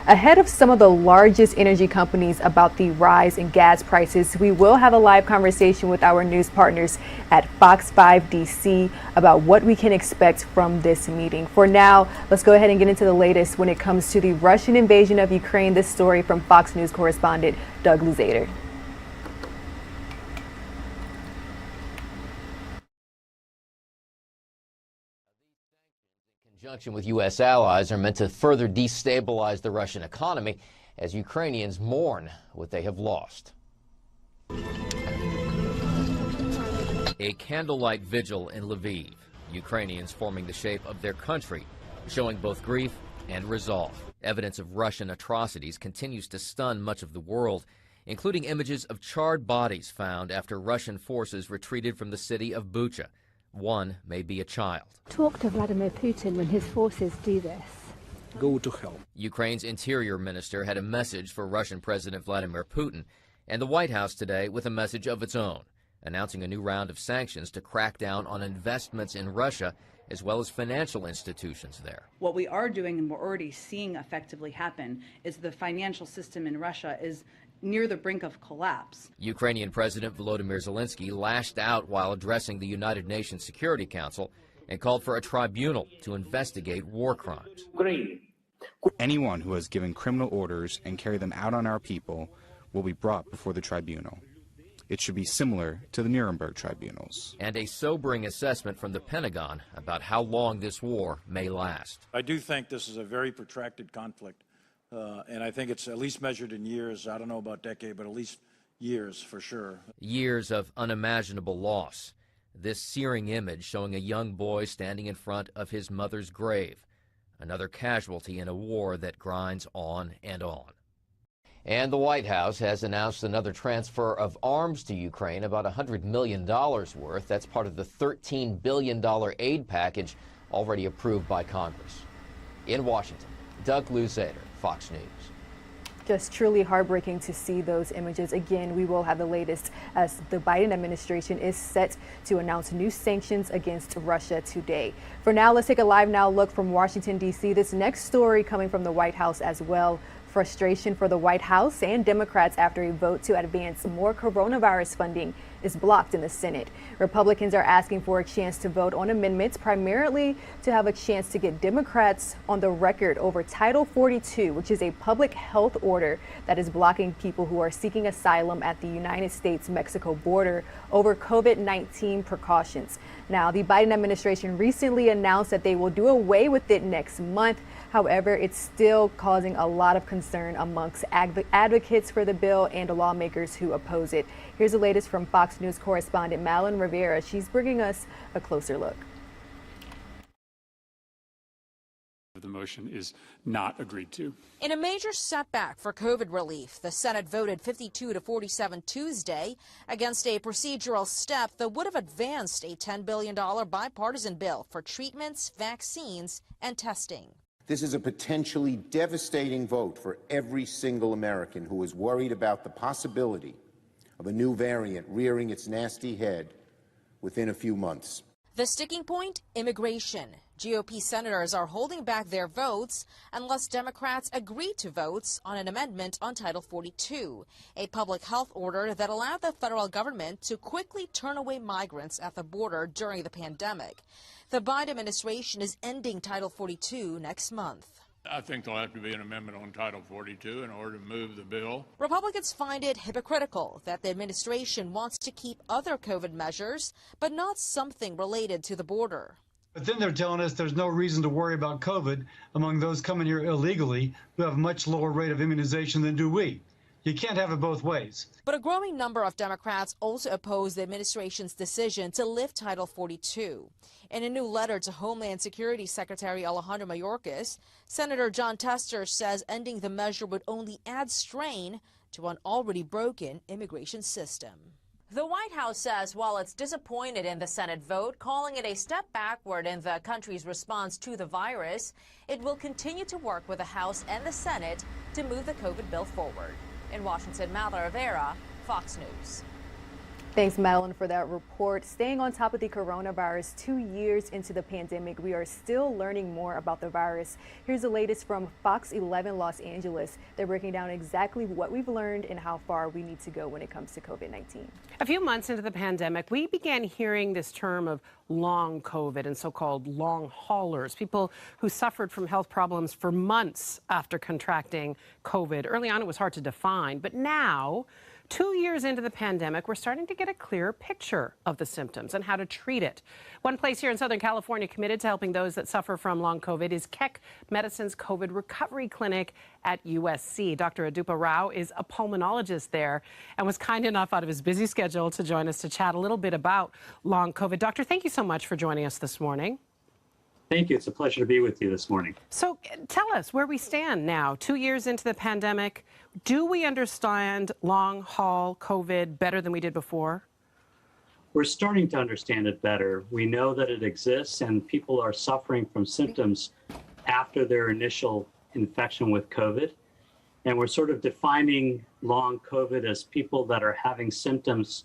ahead of some of the largest energy companies about the rise in gas prices. We will have a live conversation with our news partners at Fox 5 DC about what we can expect from this meeting. For now, let's go ahead and get into the latest when it comes to the Russian invasion of Ukraine. This story from Fox News correspondent Doug Luzader. In conjunction with U.S. allies are meant to further destabilize the Russian economy as Ukrainians mourn what they have lost. A candlelight vigil in Lviv, Ukrainians forming the shape of their country, showing both grief and resolve. Evidence of Russian atrocities continues to stun much of the world, including images of charred bodies found after Russian forces retreated from the city of Bucha. One may be a child. Talk to Vladimir Putin when his forces do this. Go to hell. Ukraine's interior minister had a message for Russian President Vladimir Putin, and the White House today with a message of its own, announcing a new round of sanctions to crack down on investments in Russia as well as financial institutions there. What we are doing and we're already seeing effectively happen is the financial system in Russia is near the brink of collapse. Ukrainian President Volodymyr Zelensky lashed out while addressing the United Nations Security Council and called for a tribunal to investigate war crimes. Anyone who has given criminal orders and carried them out on our people will be brought before the tribunal. It should be similar to the Nuremberg tribunals. And a sobering assessment from the Pentagon about how long this war may last. I do think this is a very protracted conflict. And I think it's at least measured in years. I don't know about decade, but at least years for sure. Years of unimaginable loss. This searing image showing a young boy standing in front of his mother's grave. Another casualty in a war that grinds on and on. And the White House has announced another transfer of arms to Ukraine, about $100 million worth. That's part of the $13 billion aid package already approved by Congress. In Washington, Doug Luzader, Fox News. Just truly heartbreaking to see those images. Again, we will have the latest as the Biden administration is set to announce new sanctions against Russia today. For now, let's take a live now look from Washington, D.C. This next story coming from the White House as well. Frustration for the White House and Democrats after a vote to advance more coronavirus funding is blocked in the Senate. Republicans are asking for a chance to vote on amendments, primarily to have a chance to get Democrats on the record over Title 42, which is a public health order that is blocking people who are seeking asylum at the United States-Mexico border over COVID-19 precautions. Now, the Biden administration recently announced that they will do away with it next month. However, it's still causing a lot of concern amongst advocates for the bill and lawmakers who oppose it. Here's the latest from Fox News correspondent Madeline Rivera. She's bringing us a closer look. The motion is not agreed to. In a major setback for COVID relief, the Senate voted 52 to 47 Tuesday against a procedural step that would have advanced a $10 billion bipartisan bill for treatments, vaccines, and testing. This is a potentially devastating vote for every single American who is worried about the possibility of a new variant rearing its nasty head within a few months. The sticking point? Immigration. GOP senators are holding back their votes unless Democrats agree to votes on an amendment on Title 42, a public health order that allowed the federal government to quickly turn away migrants at the border during the pandemic. The Biden administration is ending Title 42 next month. I think there'll have to be an amendment on Title 42 in order to move the bill. Republicans find it hypocritical that the administration wants to keep other COVID measures, but not something related to the border. But then they're telling us there's no reason to worry about COVID among those coming here illegally who have a much lower rate of immunization than do we. You can't have it both ways. But a growing number of Democrats also oppose the administration's decision to lift Title 42. In a new letter to Homeland Security Secretary Alejandro Mayorkas, Senator John Tester says ending the measure would only add strain to an already broken immigration system. The White House says while it's disappointed in the Senate vote, calling it a step backward in the country's response to the virus, it will continue to work with the House and the Senate to move the COVID bill forward. In Washington, Madeline Rivera, Fox News. Thanks, Madeline, for that report. Staying on top of the coronavirus, 2 years into the pandemic, we are still learning more about the virus. Here's the latest from Fox 11 Los Angeles. They're breaking down exactly what we've learned and how far we need to go when it comes to COVID-19. A few months into the pandemic, we began hearing this term of long COVID and so-called long haulers, people who suffered from health problems for months after contracting COVID. Early on, it was hard to define, but now, 2 years into the pandemic, we're starting to get a clearer picture of the symptoms and how to treat it. One place here in Southern California committed to helping those that suffer from long COVID is Keck Medicine's COVID Recovery Clinic at USC. Dr. Adupa Rao is a pulmonologist there and was kind enough out of his busy schedule to join us to chat a little bit about long COVID. Doctor, thank you so much for joining us this morning. Thank you. It's a pleasure to be with you this morning. So tell us where we stand now, 2 years into the pandemic. Do we understand long haul COVID better than we did before? We're starting to understand it better. We know that it exists and people are suffering from symptoms after their initial infection with COVID. And we're sort of defining long COVID as people that are having symptoms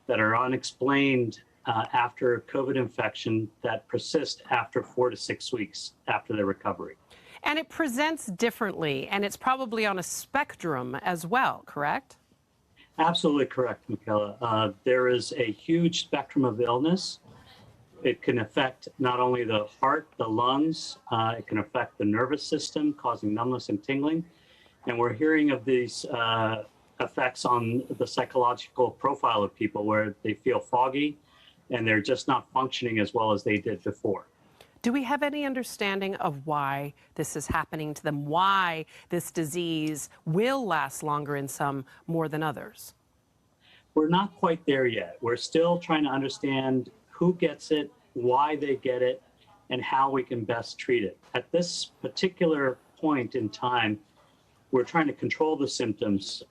that are unexplained after COVID infection that persist after 4 to 6 weeks after their recovery. And it presents differently, and it's probably on a spectrum as well, correct? Absolutely correct, Michaela. There is a huge spectrum of illness. It can affect not only the heart, the lungs, it can affect the nervous system, causing numbness and tingling. And we're hearing of these effects on the psychological profile of people where they feel foggy and they're just not functioning as well as they did before. Do we have any understanding of why this is happening to them, why this disease will last longer in some more than others? We're not quite there yet. We're still trying to understand who gets it, why they get it, and how we can best treat it. At this particular point in time, we're trying to control the symptoms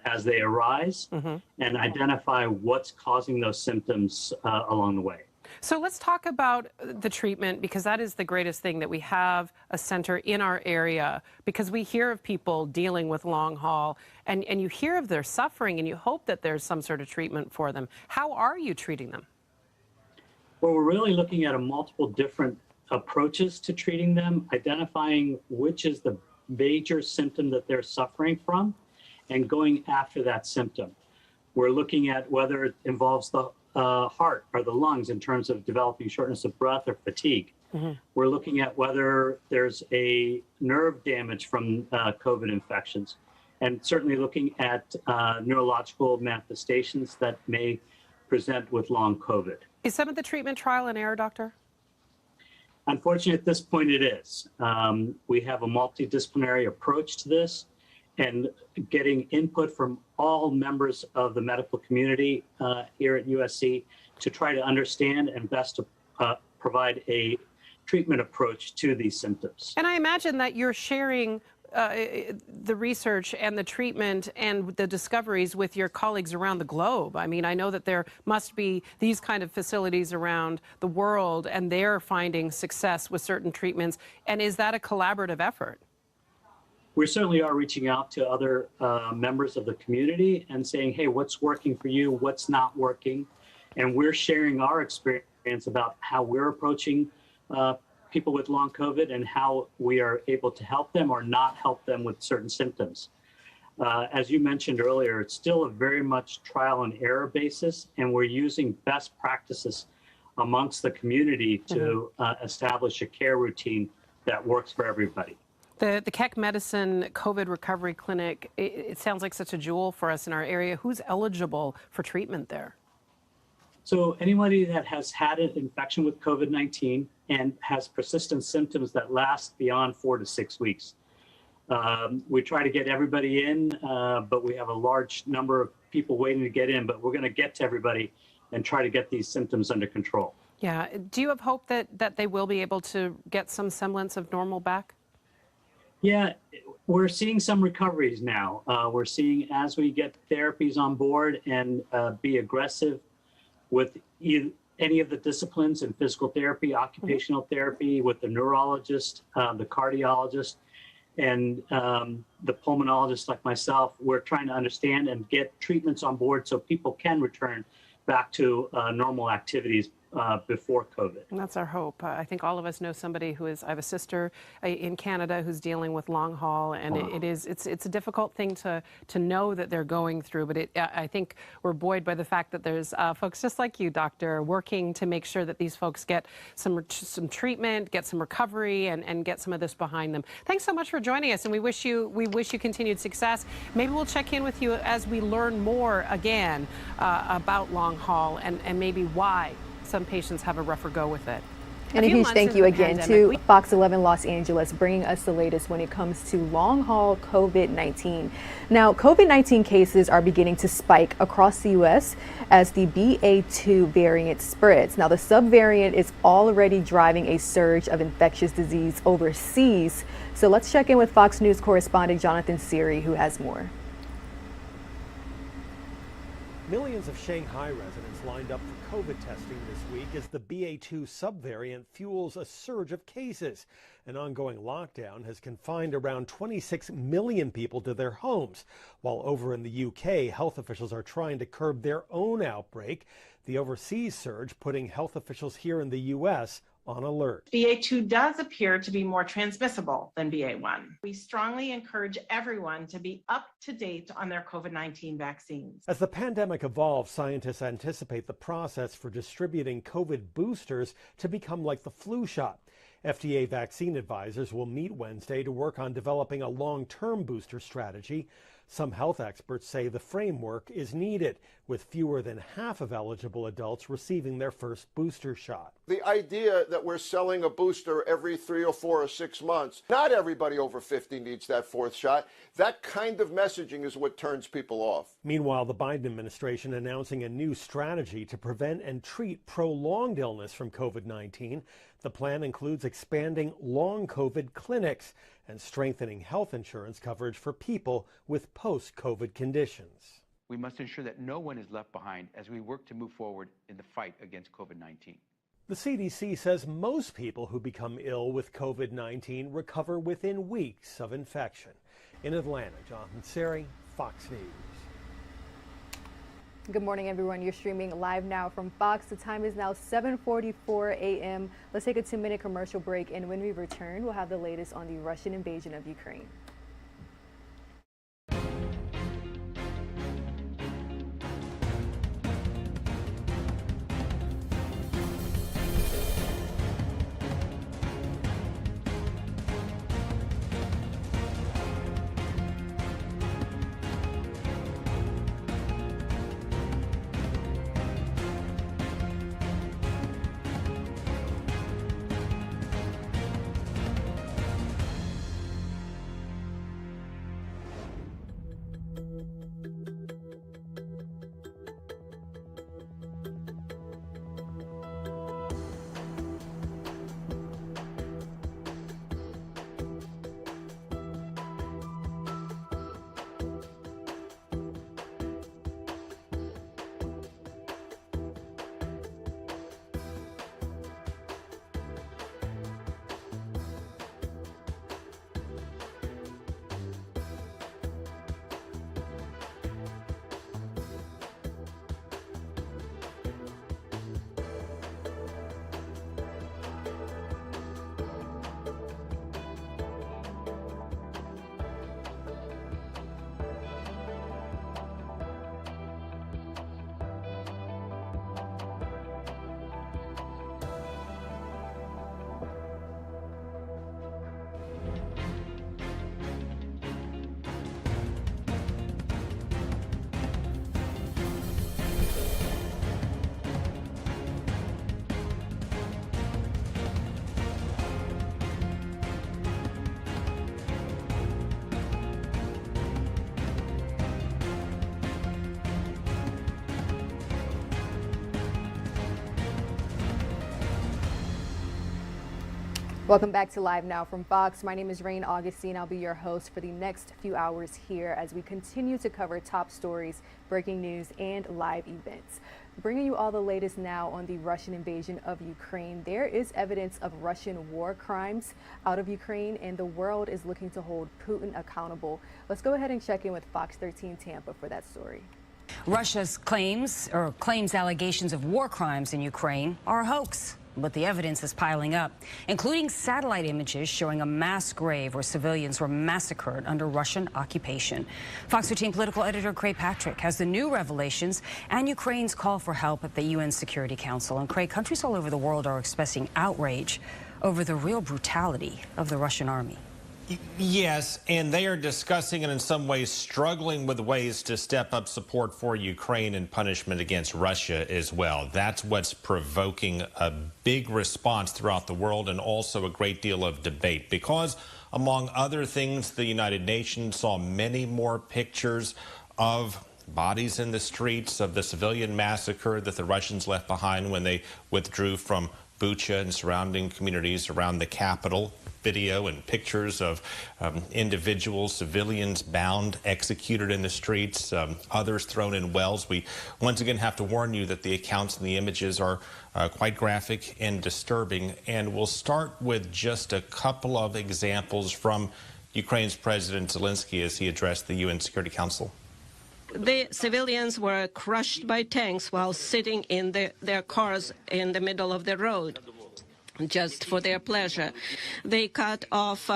as they arise and identify what's causing those symptoms along the way. So let's talk about the treatment, because that is the greatest thing, that we have a center in our area, because we hear of people dealing with long haul and you hear of their suffering and you hope that there's some sort of treatment for them. How are you treating them? Well, we're really looking at a multiple different approaches to treating them, identifying which is the major symptom that they're suffering from and going after that symptom. We're looking at whether it involves the heart or the lungs in terms of developing shortness of breath or fatigue. We're looking at whether there's a nerve damage from COVID infections, and certainly looking at neurological manifestations that may present with long COVID. Is some of the treatment trial and error, doctor? Unfortunately, at this point it is. We have a multidisciplinary approach to this, and getting input from all members of the medical community here at USC to try to understand and best provide a treatment approach to these symptoms. And I imagine that you're sharing the research and the treatment and the discoveries with your colleagues around the globe. I mean, I know that there must be these kind of facilities around the world, and they're finding success with certain treatments. And is that a collaborative effort? We certainly are reaching out to other members of the community and saying, hey, what's working for you? What's not working? And we're sharing our experience about how we're approaching people with long COVID and how we are able to help them or not help them with certain symptoms. As you mentioned earlier, it's still a very much trial and error basis, and we're using best practices amongst the community to establish a care routine that works for everybody. The Keck Medicine COVID Recovery Clinic, it sounds like such a jewel for us in our area. Who's eligible for treatment there? So anybody that has had an infection with COVID-19 and has persistent symptoms that last beyond 4 to 6 weeks. We try to get everybody in, but we have a large number of people waiting to get in, but we're going to get to everybody and try to get these symptoms under control. Yeah. Do you have hope that they will be able to get some semblance of normal back? Yeah, we're seeing some recoveries now. We're seeing, as we get therapies on board and be aggressive with any of the disciplines in physical therapy, occupational therapy, with the neurologist, the cardiologist, and the pulmonologist like myself, we're trying to understand and get treatments on board so people can return back to normal activities before COVID. And that's our hope. I think all of us know somebody who is, I have a sister in Canada who's dealing with long haul, and it's a difficult thing to know that they're going through, but I think we're buoyed by the fact that there's folks just like you, doctor, working to make sure that these folks get some treatment, get some recovery, and get some of this behind them. Thanks so much for joining us, and we wish you continued success. Maybe we'll check in with you as we learn more again about long haul and maybe why some patients have a rougher go with it. And a huge thank you again to Fox 11 Los Angeles, bringing us the latest when it comes to long haul COVID-19. Now, COVID-19 cases are beginning to spike across the U.S. as the BA.2 variant spreads. Now, the subvariant is already driving a surge of infectious disease overseas. So let's check in with Fox News correspondent Jonathan Siri, who has more. Millions of Shanghai residents lined up for COVID testing this week as the BA.2 subvariant fuels a surge of cases. An ongoing lockdown has confined around 26 million people to their homes, while over in the UK, health officials are trying to curb their own outbreak. The overseas surge putting health officials here in the U.S. on alert. BA.2 does appear to be more transmissible than BA.1. We strongly encourage everyone to be up to date on their COVID-19 vaccines. As the pandemic evolves, scientists anticipate the process for distributing COVID boosters to become like the flu shot. FDA vaccine advisors will meet Wednesday to work on developing a long-term booster strategy. Some health experts say the framework is needed, with fewer than half of eligible adults receiving their first booster shot. The idea that we're selling a booster every 3 or 4 or 6 months, not everybody over 50 needs that fourth shot. That kind of messaging is what turns people off. Meanwhile, the Biden administration announcing a new strategy to prevent and treat prolonged illness from COVID-19. The plan includes expanding long COVID clinics and strengthening health insurance coverage for people with post-COVID conditions. We must ensure that no one is left behind as we work to move forward in the fight against COVID-19. The CDC says most people who become ill with COVID-19 recover within weeks of infection. In Atlanta, Jonathan Seri, Fox News. Good morning, everyone. You're streaming live now from Fox. The time is now 7:44 a.m. Let's take a 2-minute commercial break, and when we return, we'll have the latest on the Russian invasion of Ukraine. Welcome back to Live Now from Fox. My name is Rain Augustine. I'll be your host for the next few hours here as we continue to cover top stories, breaking news, and live events. Bringing you all the latest now on the Russian invasion of Ukraine. There is evidence of Russian war crimes out of Ukraine, and the world is looking to hold Putin accountable. Let's go ahead and check in with Fox 13 Tampa for that story. Russia's claims allegations of war crimes in Ukraine are a hoax. But the evidence is piling up, including satellite images showing a mass grave where civilians were massacred under Russian occupation. Fox 13 political editor Craig Patrick has the new revelations and Ukraine's call for help at the UN Security Council. And Craig, countries all over the world are expressing outrage over the real brutality of the Russian army. Yes, and they are discussing and in some ways struggling with ways to step up support for Ukraine and punishment against Russia as well. That's what's provoking a big response throughout the world and also a great deal of debate because, among other things, the United Nations saw many more pictures of bodies in the streets, of the civilian massacre that the Russians left behind when they withdrew from Bucha and surrounding communities around the capital. Video and pictures of individuals, civilians bound, executed in the streets, others thrown in wells. We once again have to warn you that the accounts and the images are quite graphic and disturbing. And we'll start with just a couple of examples from Ukraine's President Zelensky as he addressed the UN Security Council. The civilians were crushed by tanks while sitting in their cars in the middle of the road, just for their pleasure. They cut off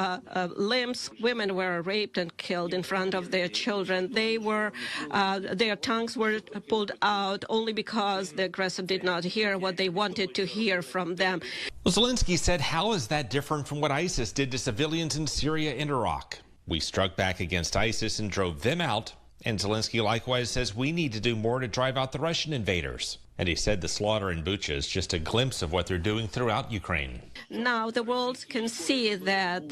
limbs. Women were raped and killed in front of their children. Their tongues were pulled out only because the aggressor did not hear what they wanted to hear from them. Well, Zelensky said, how is that different from what ISIS did to civilians in Syria and Iraq? We struck back against ISIS and drove them out. And Zelensky likewise says we need to do more to drive out the Russian invaders. And he said the slaughter in Bucha is just a glimpse of what they're doing throughout Ukraine. Now the world can see that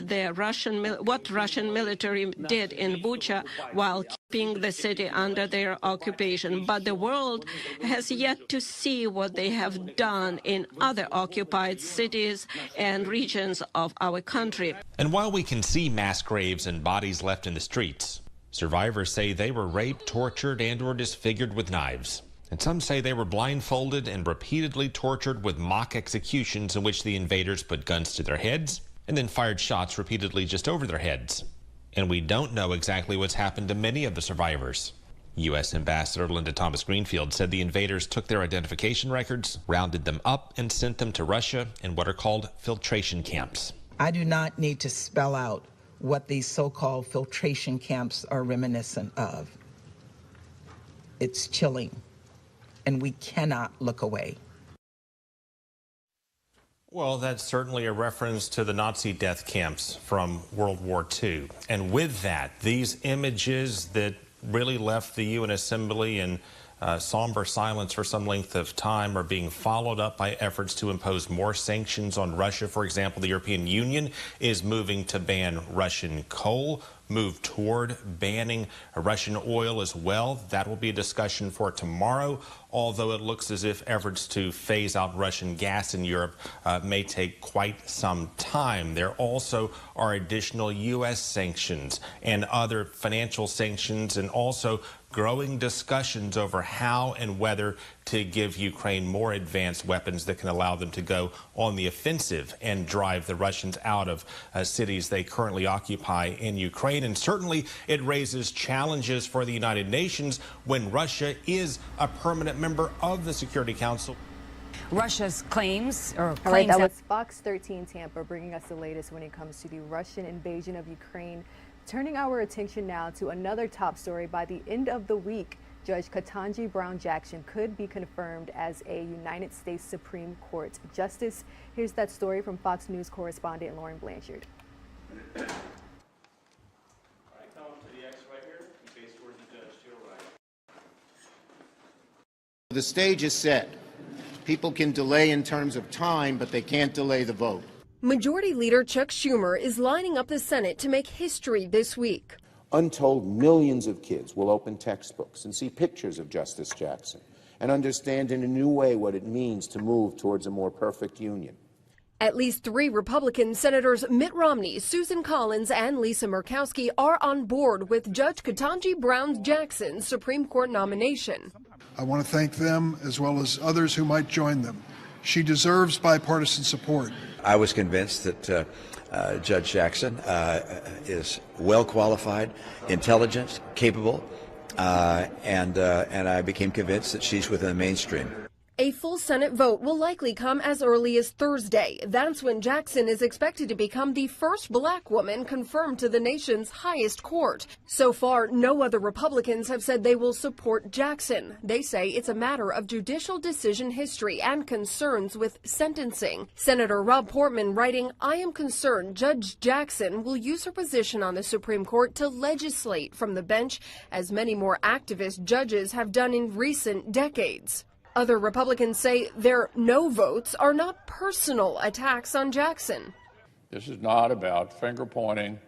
what Russian military did in Bucha while keeping the city under their occupation. But the world has yet to see what they have done in other occupied cities and regions of our country. And while we can see mass graves and bodies left in the streets, survivors say they were raped, tortured, and or disfigured with knives. And some say they were blindfolded and repeatedly tortured with mock executions in which the invaders put guns to their heads and then fired shots repeatedly just over their heads. And we don't know exactly what's happened to many of the survivors. U.S. Ambassador Linda Thomas Greenfield said the invaders took their identification records, rounded them up, and sent them to Russia in what are called filtration camps. I do not need to spell out what these so-called filtration camps are reminiscent of. It's chilling, and we cannot look away. Well, that's certainly a reference to the Nazi death camps from World War II. And with that, these images that really left the UN Assembly in somber silence for some length of time are being followed up by efforts to impose more sanctions on Russia. For example, the European Union is moving to ban Russian coal, move toward banning Russian oil as well. That will be a discussion for tomorrow, although it looks as if efforts to phase out Russian gas in Europe may take quite some time. There also are additional U.S. sanctions and other financial sanctions, and also growing discussions over how and whether to give Ukraine more advanced weapons that can allow them to go on the offensive and drive the Russians out of cities they currently occupy in Ukraine. And certainly it raises challenges for the United Nations when Russia is a permanent member of the Security Council. Russia's claims All right, that was Fox 13 Tampa bringing us the latest when it comes to the Russian invasion of Ukraine. Turning our attention now to another top story. By the end of the week, Judge Ketanji Brown Jackson could be confirmed as a United States Supreme Court justice. Here's that story from Fox News correspondent Lauren Blanchard. The stage is set. People can delay in terms of time, but they can't delay the vote. Majority Leader Chuck Schumer is lining up the Senate to make history this week. Untold millions of kids will open textbooks and see pictures of Justice Jackson and understand in a new way what it means to move towards a more perfect union. At least 3 Republican Senators Mitt Romney, Susan Collins, and Lisa Murkowski are on board with Judge Ketanji Brown Jackson's Supreme Court nomination. I want to thank them as well as others who might join them. She deserves bipartisan support. I was convinced that Judge Jackson is well qualified, intelligent, capable, and I became convinced that she's within the mainstream. A full Senate vote will likely come as early as Thursday. That's when Jackson is expected to become the first black woman confirmed to the nation's highest court. So far, no other Republicans have said they will support Jackson. They say it's a matter of judicial decision history and concerns with sentencing. Senator Rob Portman writing, "I am concerned Judge Jackson will use her position on the Supreme Court to legislate from the bench, as many more activist judges have done in recent decades." Other Republicans say their no votes are not personal attacks on Jackson. This is not about finger pointing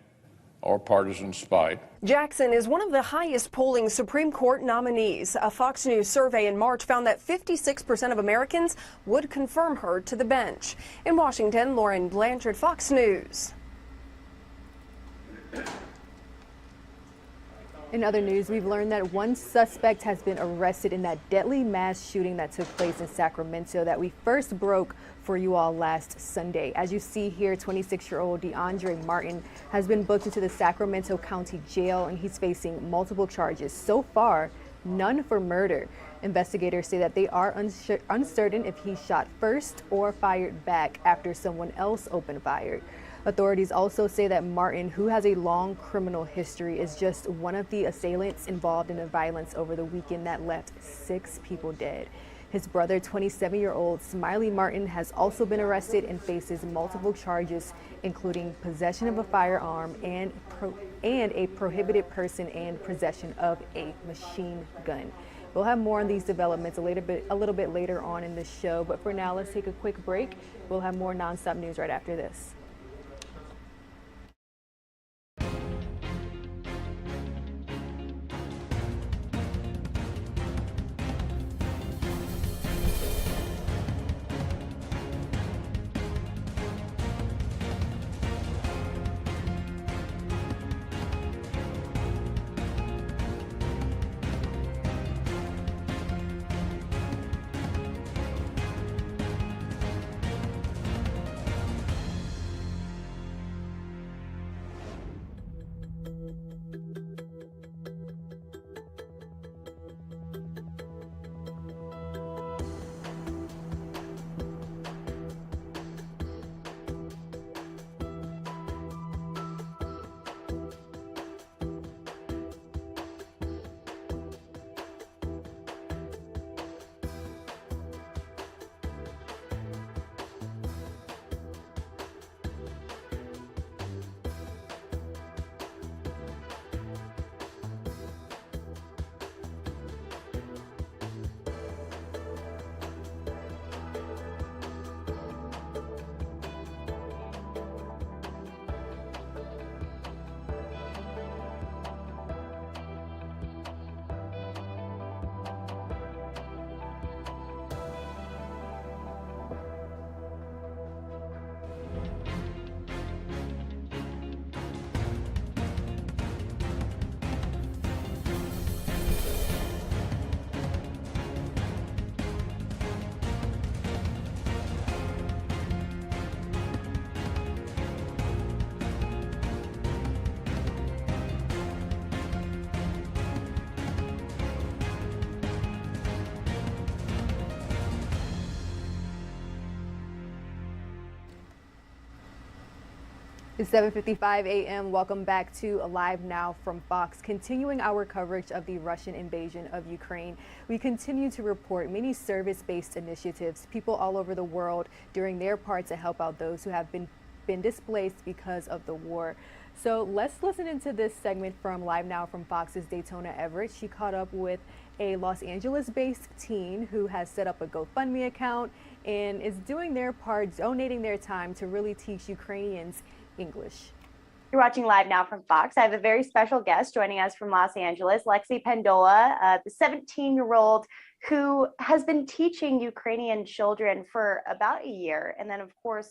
or partisan spite. Jackson is one of the highest polling Supreme Court nominees. A Fox News survey in March found that 56% of Americans would confirm her to the bench. In Washington, Lauren Blanchard, Fox News. In other news, we've learned that one suspect has been arrested in that deadly mass shooting that took place in Sacramento that we first broke for you all last Sunday. As you see here, 26-year-old DeAndre Martin has been booked into the Sacramento County Jail, and he's facing multiple charges. So far, none for murder. Investigators say that they are uncertain if he shot first or fired back after someone else opened fire. Authorities also say that Martin, who has a long criminal history, is just one of the assailants involved in the violence over the weekend that left 6 people dead. His brother, 27-year-old Smiley Martin, has also been arrested and faces multiple charges, including possession of a firearm and a prohibited person and possession of a machine gun. We'll have more on these developments a little bit later on in the show, but for now, let's take a quick break. We'll have more nonstop news right after this. It's 7:55 a.m. Welcome back to Live Now from Fox. Continuing our coverage of the Russian invasion of Ukraine, we continue to report many service-based initiatives, people all over the world doing their part to help out those who have been displaced because of the war. So let's listen into this segment from Live Now from Fox's Daytona Everett. She caught up with a Los Angeles-based teen who has set up a GoFundMe account and is doing their part, donating their time to really teach Ukrainians English. You're watching Live Now from Fox. I have a very special guest joining us from Los Angeles, Lexi Pendola, the 17-year-old who has been teaching Ukrainian children for about a year. And then, of course,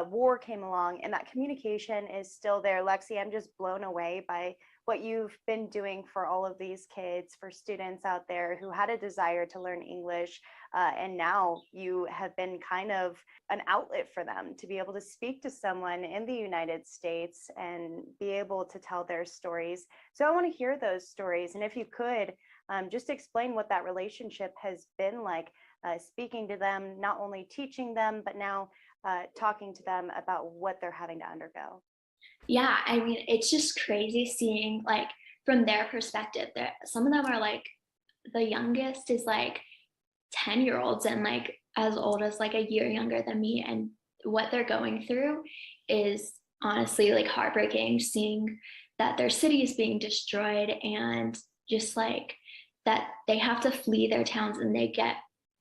war came along and that communication is still there. Lexi, I'm just blown away by what you've been doing for all of these kids, for students out there who had a desire to learn English. And now you have been kind of an outlet for them to be able to speak to someone in the United States and be able to tell their stories. So I want to hear those stories. And if you could, just explain what that relationship has been like, speaking to them, not only teaching them, but now talking to them about what they're having to undergo. Yeah, I mean, it's just crazy seeing like from their perspective that some of them are like, the youngest is like 10-year-olds and like as old as like a year younger than me. And what they're going through is honestly like heartbreaking, seeing that their city is being destroyed and just like that they have to flee their towns and they get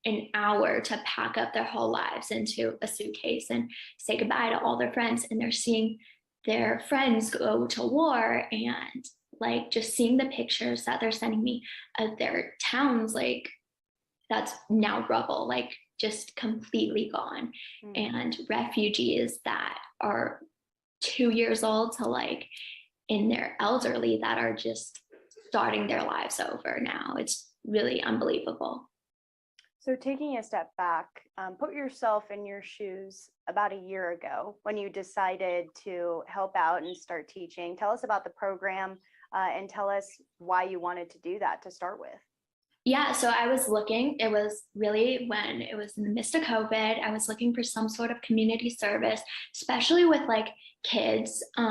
an hour to pack up their whole lives into a suitcase and say goodbye to all their friends. And they're seeing their friends go to war and like just seeing the pictures that they're sending me of their towns, like that's now rubble, like just completely gone. And refugees that are 2 years old to like in their elderly that are just starting their lives over now. It's really unbelievable. So taking a step back, put yourself in your shoes about a year ago when you decided to help out and start teaching. Tell us about the program and tell us why you wanted to do that to start with. Yeah, so I was looking, it was really when it was in the midst of COVID, I was looking for some sort of community service, especially with like kids, but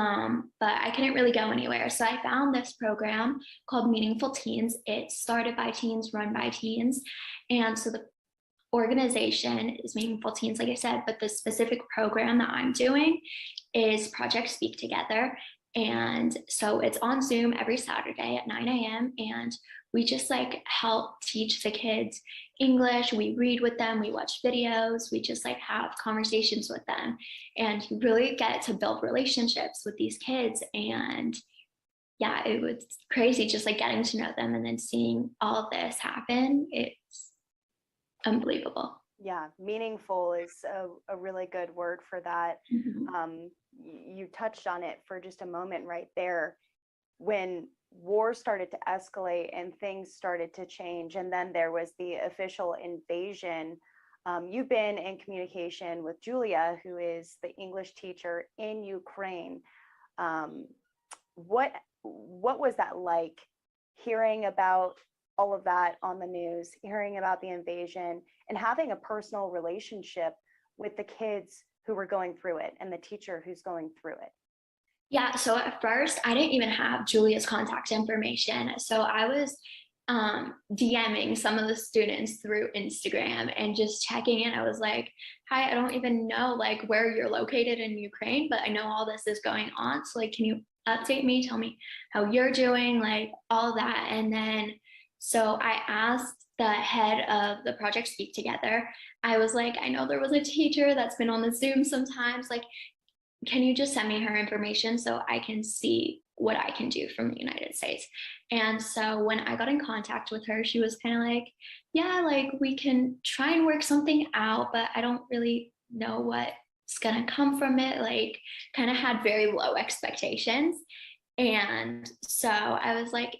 I couldn't really go anywhere. So I found this program called Meaningful Teens. It's started by teens, run by teens. And so the organization is Meaningful Teens, like I said, but the specific program that I'm doing is Project Speak Together. And so it's on Zoom every Saturday at 9 a.m. And we just like help teach the kids English. We read with them, we watch videos, we just like have conversations with them. And you really get to build relationships with these kids. And yeah, it was crazy just like getting to know them and then seeing all of this happen. It's unbelievable. Yeah, meaningful is a really good word for that. You touched on it for just a moment right there. When war started to escalate and things started to change, and then there was the official invasion, you've been in communication with Julia, who is the English teacher in Ukraine. What was that like, hearing about all of that on the news, hearing about the invasion, and having a personal relationship with the kids who were going through it and the teacher who's going through it? Yeah, so at first I didn't even have Julia's contact information. So I was DMing some of the students through Instagram and just checking in. I was like, hi, I don't even know like where you're located in Ukraine, but I know all this is going on. So like, can you update me, tell me how you're doing, like all that. And then, so I asked the head of the Project Speak Together, I was like, I know there was a teacher that's been on the Zoom sometimes, like, can you just send me her information so I can see what I can do from the United States? And so when I got in contact with her, she was kind of like, yeah, like we can try and work something out, but I don't really know what's gonna come from it. Like kind of had very low expectations. And so I was like,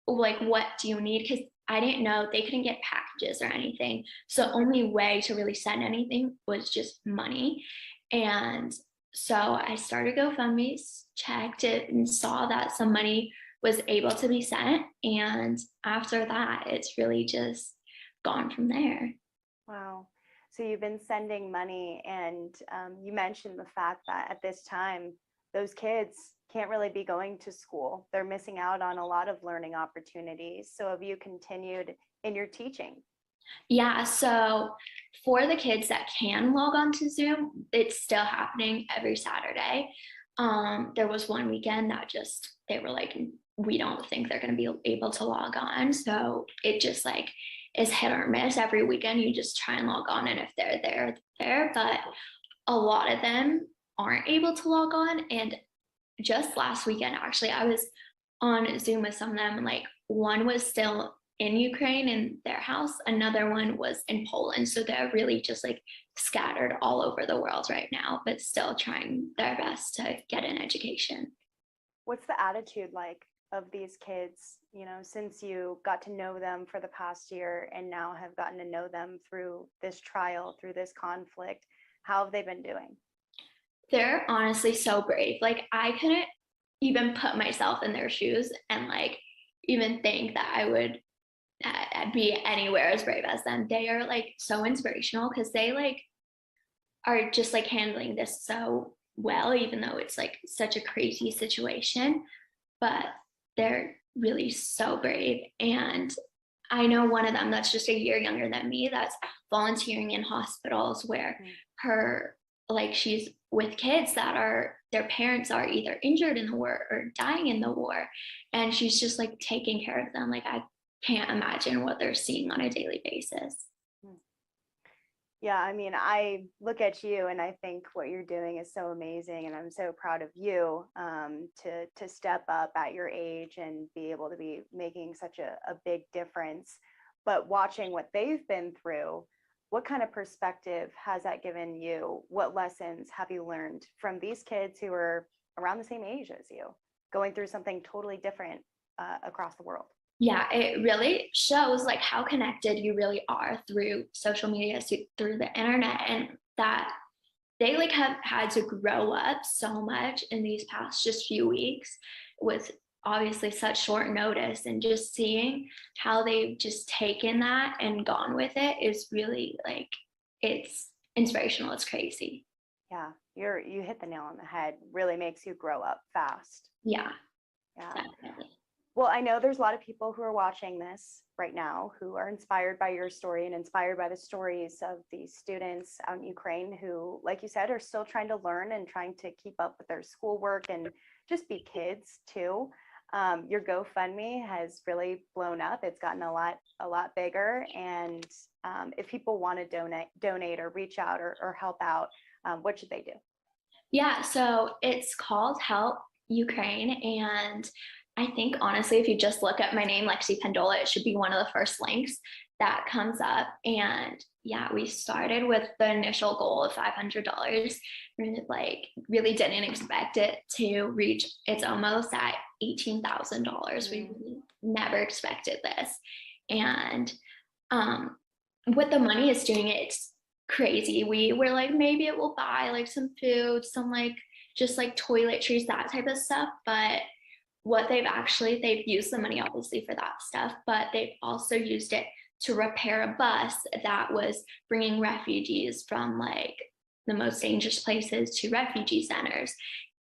what do you need? Because I didn't know they couldn't get packages or anything. So the only way to really send anything was just money. And so I started GoFundMe, checked it, and saw that some money was able to be sent. And after that, it's really just gone from there. Wow. So you've been sending money, and you mentioned the fact that at this time, those kids can't really be going to school. They're missing out on a lot of learning opportunities. So have you continued in your teaching? Yeah, so for the kids that can log on to Zoom, it's still happening every Saturday. There was one weekend that just, they were like, we don't think they're going to be able to log on. So it just like is hit or miss. Every weekend you just try and log on, and if they're there, they're there. But a lot of them aren't able to log on. And just last weekend, actually, I was on Zoom with some of them. Like one was still in Ukraine in their house, another one was in Poland. So they're really just like scattered all over the world right now, but still trying their best to get an education. What's the attitude like of these kids, you know, since you got to know them for the past year and now have gotten to know them through this trial, through this conflict? How have they been doing? They're honestly so brave. Like I couldn't even put myself in their shoes and like even think that I would be anywhere as brave as them. They are like so inspirational because they like are just like handling this so well, even though it's like such a crazy situation, but they're really so brave. And I know one of them that's just a year younger than me that's volunteering in hospitals where her, like she's with kids that are, their parents are either injured in the war or dying in the war. And she's just like taking care of them. Like I can't imagine what they're seeing on a daily basis. Yeah, I mean, I look at you and I think what you're doing is so amazing, and I'm so proud of you to step up at your age and be able to be making such a big difference. But watching what they've been through, what kind of perspective has that given you? What lessons have you learned from these kids who are around the same age as you, going through something totally different across the world? Yeah, it really shows like how connected you really are through social media, through the internet, and that they like have had to grow up so much in these past just few weeks with obviously such short notice, and just seeing how they've just taken that and gone with it is really like, it's inspirational. It's crazy. Yeah, you hit the nail on the head. Really makes you grow up fast. Yeah. Yeah. Definitely. Well, I know there's a lot of people who are watching this right now who are inspired by your story and inspired by the stories of these students out in Ukraine who, like you said, are still trying to learn and trying to keep up with their schoolwork and just be kids too. Your GoFundMe has really blown up. It's gotten a lot bigger. And if people want to donate or reach out or help out, what should they do? Yeah, so it's called Help Ukraine, and I think honestly, if you just look at my name, Lexi Pendola, it should be one of the first links that comes up. And yeah, we started with the initial goal of $500. We like really didn't expect it to reach. It's almost at $18,000. We really never expected this, and what the money is doing, it's crazy. We were like, maybe it will buy like some food, some like just like toiletries, that type of stuff, but what they've used the money obviously for that stuff, but they've also used it to repair a bus that was bringing refugees from like the most dangerous places to refugee centers.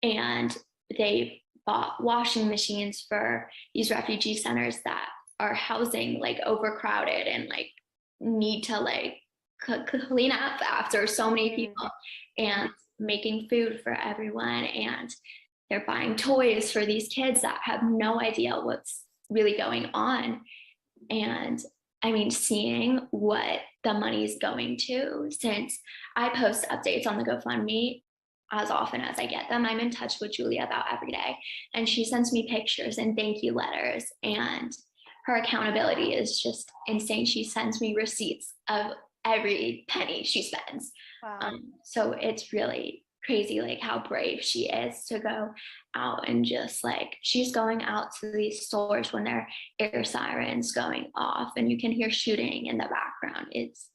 And they bought washing machines for these refugee centers that are housing like overcrowded and like need to like clean up after so many people, and making food for everyone. And they're buying toys for these kids that have no idea what's really going on. And I mean, seeing what the money's going to, since I post updates on the GoFundMe as often as I get them, I'm in touch with Julia about every day. And she sends me pictures and thank you letters. And her accountability is just insane. She sends me receipts of every penny she spends. Wow. So it's really crazy like how brave she is to go out, and just like she's going out to these stores when there are air sirens going off and you can hear shooting in the background. It's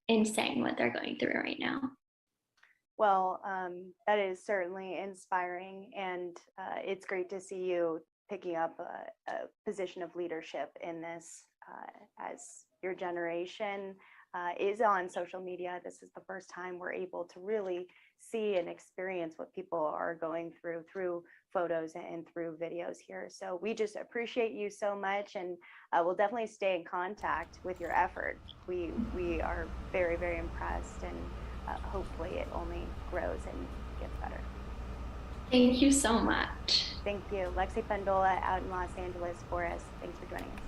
insane what they're going through right now. Well, that is certainly inspiring, and it's great to see you picking up a position of leadership in this as your generation is on social media. This is the first time we're able to really see and experience what people are going through photos and through videos here. So we just appreciate you so much, and we'll definitely stay in contact with your effort. We are very, very impressed, and hopefully it only grows and gets better. Thank you so much. Thank you. Lexi Pendola out in Los Angeles for us. Thanks for joining us.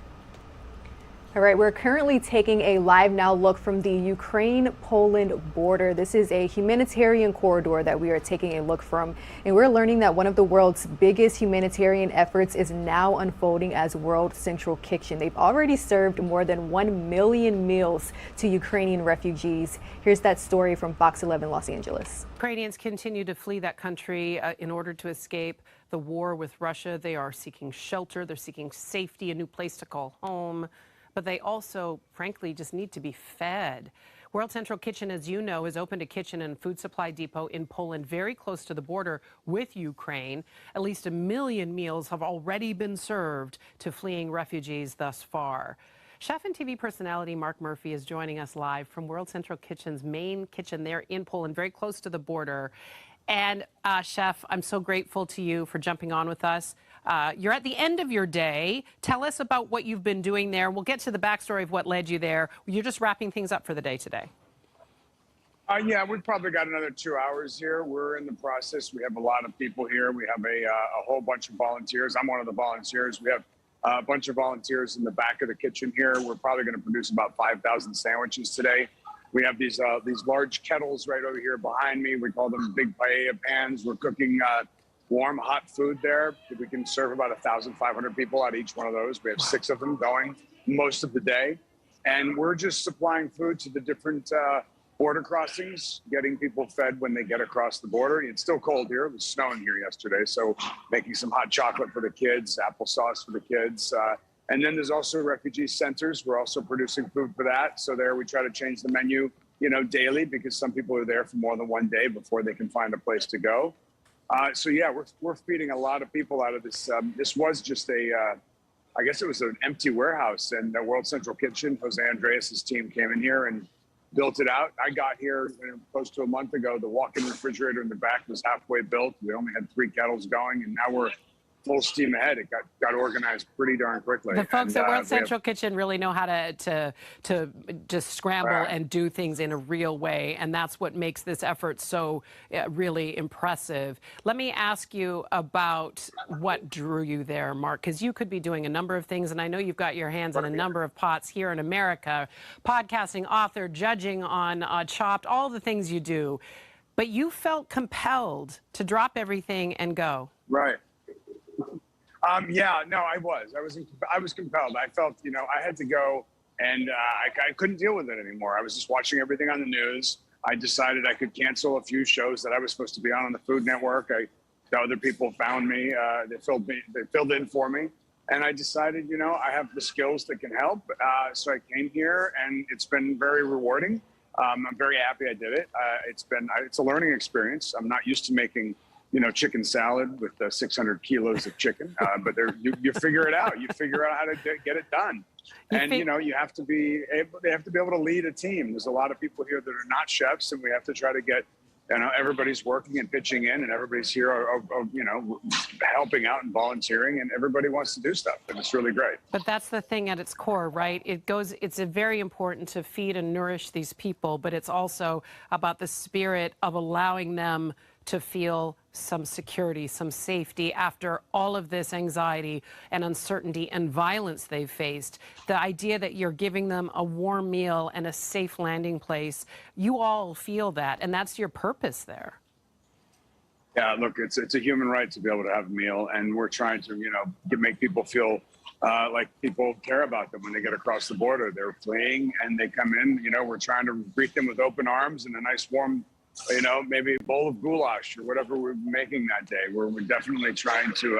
All right, we're currently taking a live now look from the Ukraine-Poland border. This is a humanitarian corridor that we are taking a look from, and we're learning that one of the world's biggest humanitarian efforts is now unfolding as World Central Kitchen. They've already served more than 1 million meals to Ukrainian refugees. Here's that story from Fox 11 Los Angeles. Ukrainians continue to flee that country in order to escape the war with Russia. They are seeking shelter, they're seeking safety, a new place to call home. But they also, frankly, just need to be fed. World Central Kitchen, as you know, has opened a kitchen and food supply depot in Poland very close to the border with Ukraine. At least 1 million meals have already been served to fleeing refugees thus far. Chef and TV personality Mark Murphy is joining us live from World Central Kitchen's main kitchen there in Poland, very close to the border. And Chef, I'm so grateful to you for jumping on with us. You're at the end of your day. Tell us about what you've been doing there. We'll get to the backstory of what led you there. You're just wrapping things up for the day today. Yeah, we've probably got another 2 hours here. We're in the process. We have a lot of people here. We have a whole bunch of volunteers. I'm one of the volunteers. We have a bunch of volunteers in the back of the kitchen here. We're probably going to produce about 5,000 sandwiches today. We have these large kettles right over here behind me. We call them big paella pans. We're cooking warm, hot food there. We can serve about 1,500 people at each one of those. We have 6 of them going most of the day. And we're just supplying food to the different border crossings, getting people fed when they get across the border. It's still cold here. It was snowing here yesterday. So making some hot chocolate for the kids, applesauce for the kids. And then there's also refugee centers. We're also producing food for that. So there we try to change the menu, daily, because some people are there for more than one day before they can find a place to go. So yeah, we're feeding a lot of people out of this. This was just I guess it was an empty warehouse, and the World Central Kitchen, Jose Andreas' team came in here and built it out. I got here close to a month ago. The walk-in refrigerator in the back was halfway built. We only had 3 kettles going, and now we're full steam ahead. It got organized pretty darn quickly. The folks at World Central Kitchen really know how to just scramble and do things in a real way, and that's what makes this effort so really impressive. Let me ask you about what drew you there, Mark, because you could be doing a number of things, and I know you've got your hands in a number of pots here in America, podcasting, author, judging on Chopped, all the things you do, but you felt compelled to drop everything and go. Right. Yeah, no, I was compelled. I felt, I had to go, and I couldn't deal with it anymore. I was just watching everything on the news. I decided I could cancel a few shows that I was supposed to be on the Food Network. Other people found me. They filled in for me. And I decided, I have the skills that can help. So I came here, and it's been very rewarding. I'm very happy I did it. It's a learning experience. I'm not used to making chicken salad with 600 kilos of chicken, but you figure it out. You figure out how to get it done, and you have to be able. They have to be able to lead a team. There's a lot of people here that are not chefs, and we have to try to get. Everybody's working and pitching in, and everybody's here, helping out and volunteering, and everybody wants to do stuff, and it's really great. But that's the thing at its core, right? It's very important to feed and nourish these people, but it's also about the spirit of allowing them to feel some security, some safety after all of this anxiety and uncertainty and violence they've faced. The idea that you're giving them a warm meal and a safe landing place, you all feel that, and that's your purpose there. Yeah, look, it's a human right to be able to have a meal, and we're trying to, make people feel like people care about them when they get across the border. They're fleeing and they come in, we're trying to greet them with open arms and a nice warm maybe a bowl of goulash or whatever we're making that day. We're definitely trying to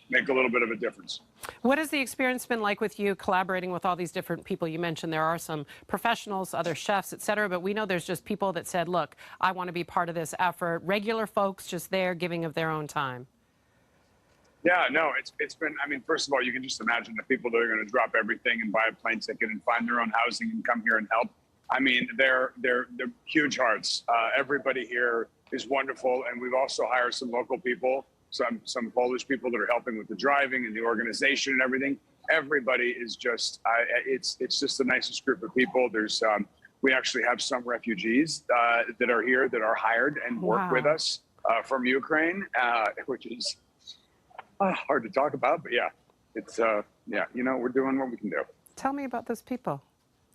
make a little bit of a difference. What has the experience been like with you collaborating with all these different people? You mentioned there are some professionals, other chefs, et cetera, but we know there's just people that said, look, I want to be part of this effort. Regular folks just there giving of their own time. Yeah, no, it's been, first of all, you can just imagine the people that are going to drop everything and buy a plane ticket and find their own housing and come here and help. They're huge hearts. Everybody here is wonderful. And we've also hired some local people, some Polish people that are helping with the driving and the organization and everything. Everybody is just, it's just the nicest group of people. There's, we actually have some refugees that are here that are hired and work with us from Ukraine, which is hard to talk about, but yeah, it's, yeah, you know, we're doing what we can do. Tell me about those people.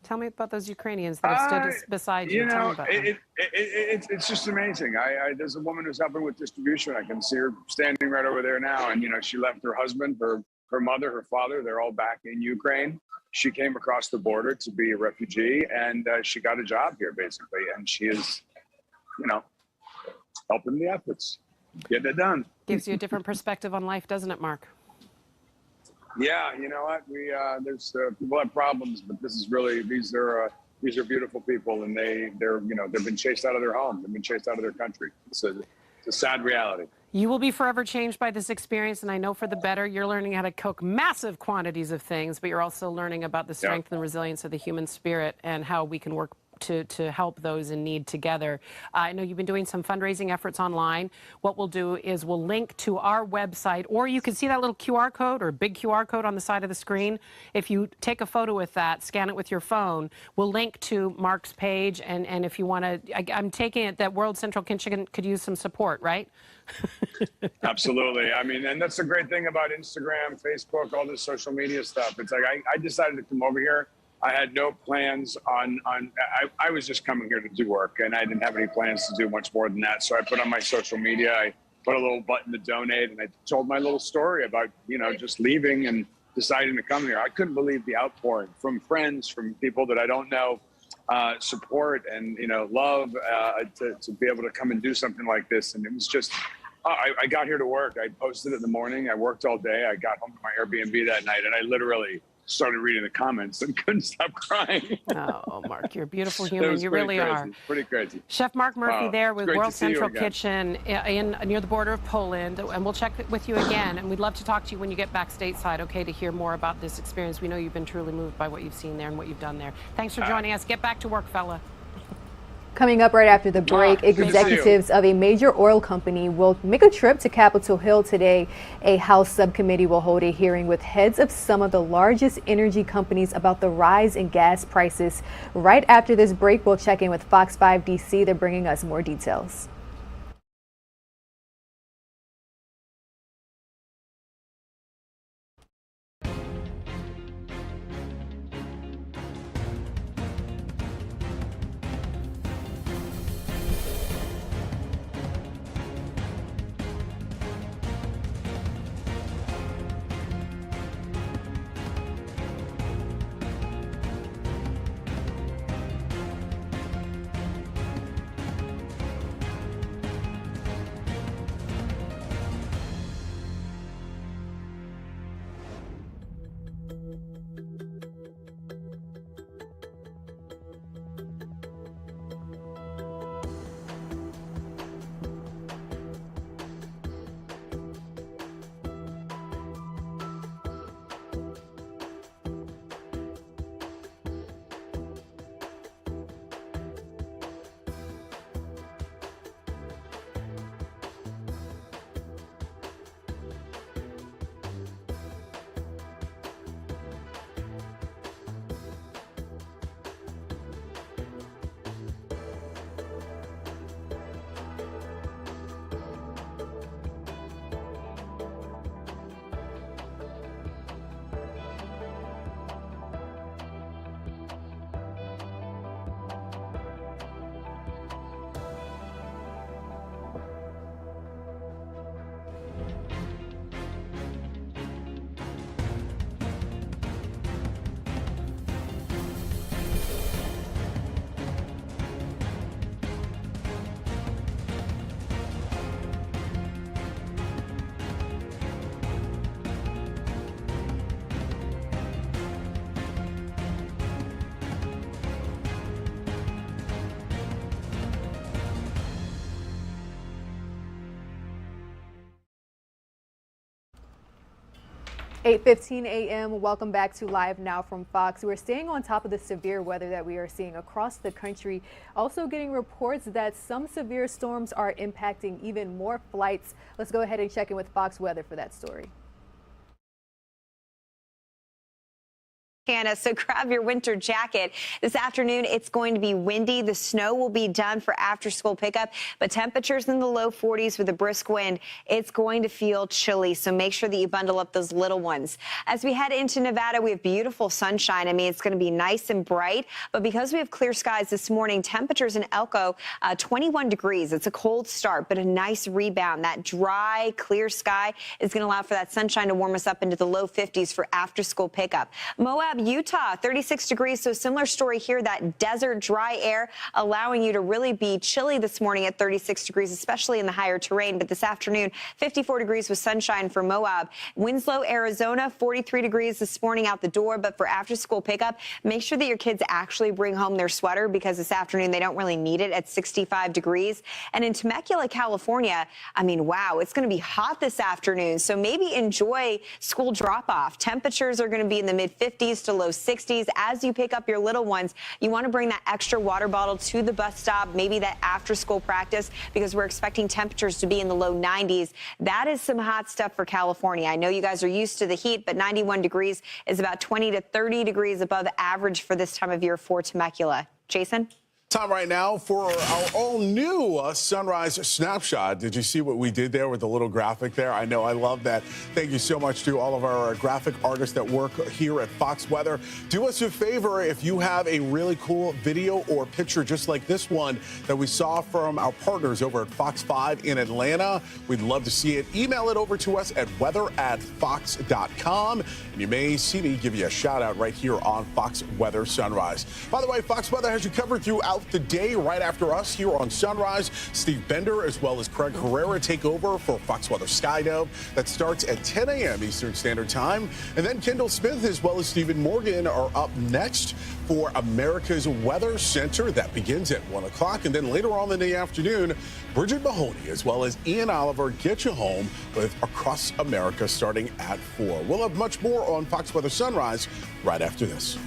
Tell me about those Ukrainians that have stood beside you. You Tell me know, about them. it's just amazing. There's a woman who's helping with distribution. I can see her standing right over there now. And, you know, she left her husband, her mother, her father. They're all back in Ukraine. She came across the border to be a refugee, and she got a job here, basically. And she is, you know, helping the efforts, getting it done. Gives you a different perspective on life, doesn't it, Mark? Yeah, you know what? There's people have problems, but this is really these are beautiful people, and they're you know, they've been chased out of their home, they've been chased out of their country. It's a sad reality. You will be forever changed by this experience, and I know for the better. You're learning how to cook massive quantities of things, but you're also learning about the strength and resilience of the human spirit and how we can work to help those in need together. I know you've been doing some fundraising efforts online. What we'll do is we'll link to our website, or you can see that little QR code or big QR code on the side of the screen. If you take a photo with that, scan it with your phone, we'll link to Mark's page. And if you want to, I'm taking it that World Central Kitchen could use some support, right? Absolutely. I mean, and that's the great thing about Instagram, Facebook, all this social media stuff. It's like I decided to come over here. I had no plans I was just coming here to do work, and I didn't have any plans to do much more than that. So I put on my social media, I put a little button to donate, and I told my little story about, you know, just leaving and deciding to come here. I couldn't believe the outpouring from friends, from people that I don't know, support and, you know, love to be able to come and do something like this. And it was just, I got here to work. I posted it in the morning. I worked all day. I got home to my Airbnb that night, and I literally started reading the comments and couldn't stop crying. Oh, Mark, you're a beautiful human. You really crazy. are. Pretty crazy. Chef Mark Murphy there with World Central Kitchen Kitchen near the border of Poland. And we'll check with you again. And we'd love to talk to you when you get back stateside, okay, to hear more about this experience. We know you've been truly moved by what you've seen there and what you've done there. Thanks for joining us. Get back to work, fella. Coming up right after the break, executives of a major oil company will make a trip to Capitol Hill today. A House subcommittee will hold a hearing with heads of some of the largest energy companies about the rise in gas prices. Right after this break, we'll check in with Fox 5 DC. They're bringing us more details. 8:15 a.m. Welcome back to Live Now from Fox. We're staying on top of the severe weather that we are seeing across the country. Also getting reports that some severe storms are impacting even more flights. Let's go ahead and check in with Fox Weather for that story. Hannah, so grab your winter jacket. This afternoon, it's going to be windy. The snow will be done for after school pickup, but temperatures in the low 40s with a brisk wind. It's going to feel chilly, so make sure that you bundle up those little ones. As we head into Nevada, we have beautiful sunshine. I mean, it's going to be nice and bright, but because we have clear skies this morning, temperatures in Elko, 21 degrees. It's a cold start, but a nice rebound. That dry, clear sky is going to allow for that sunshine to warm us up into the low 50s for after school pickup. Moab, Utah, 36 degrees. So similar story here, that desert dry air allowing you to really be chilly this morning at 36 degrees, especially in the higher terrain. But this afternoon, 54 degrees with sunshine for Moab. Winslow, Arizona, 43 degrees this morning out the door. But for after school pickup, make sure that your kids actually bring home their sweater because this afternoon they don't really need it at 65 degrees. And in Temecula, California, I mean, wow, it's going to be hot this afternoon. So maybe enjoy school drop off. Temperatures are going to be in the mid 50s to low 60s. As you pick up your little ones, you want to bring that extra water bottle to the bus stop, maybe that after school practice, because we're expecting temperatures to be in the low 90s. That is some hot stuff for California. I know you guys are used to the heat, but 91 degrees is about 20 to 30 degrees above average for this time of year for Temecula. Jason? Time right now for our all-new sunrise snapshot. Did you see what we did there with the little graphic there? I know, I love that. Thank you so much to all of our graphic artists that work here at Fox Weather. Do us a favor, if you have a really cool video or picture just like this one that we saw from our partners over at Fox 5 in Atlanta, we'd love to see it. Email it over to us at weather@fox.com, and you may see me give you a shout out right here on Fox Weather Sunrise. By the way, Fox Weather has you covered throughout the day. Right after us here on Sunrise, Steve Bender as well as Craig Herrera take over for Fox Weather Skydome. That starts at 10 a.m. Eastern Standard Time. And then Kendall Smith as well as Stephen Morgan are up next for America's Weather Center. That begins at 1 o'clock. And then later on in the afternoon, Bridget Mahoney as well as Ian Oliver get you home with Across America starting at 4. We'll have much more on Fox Weather Sunrise right after this.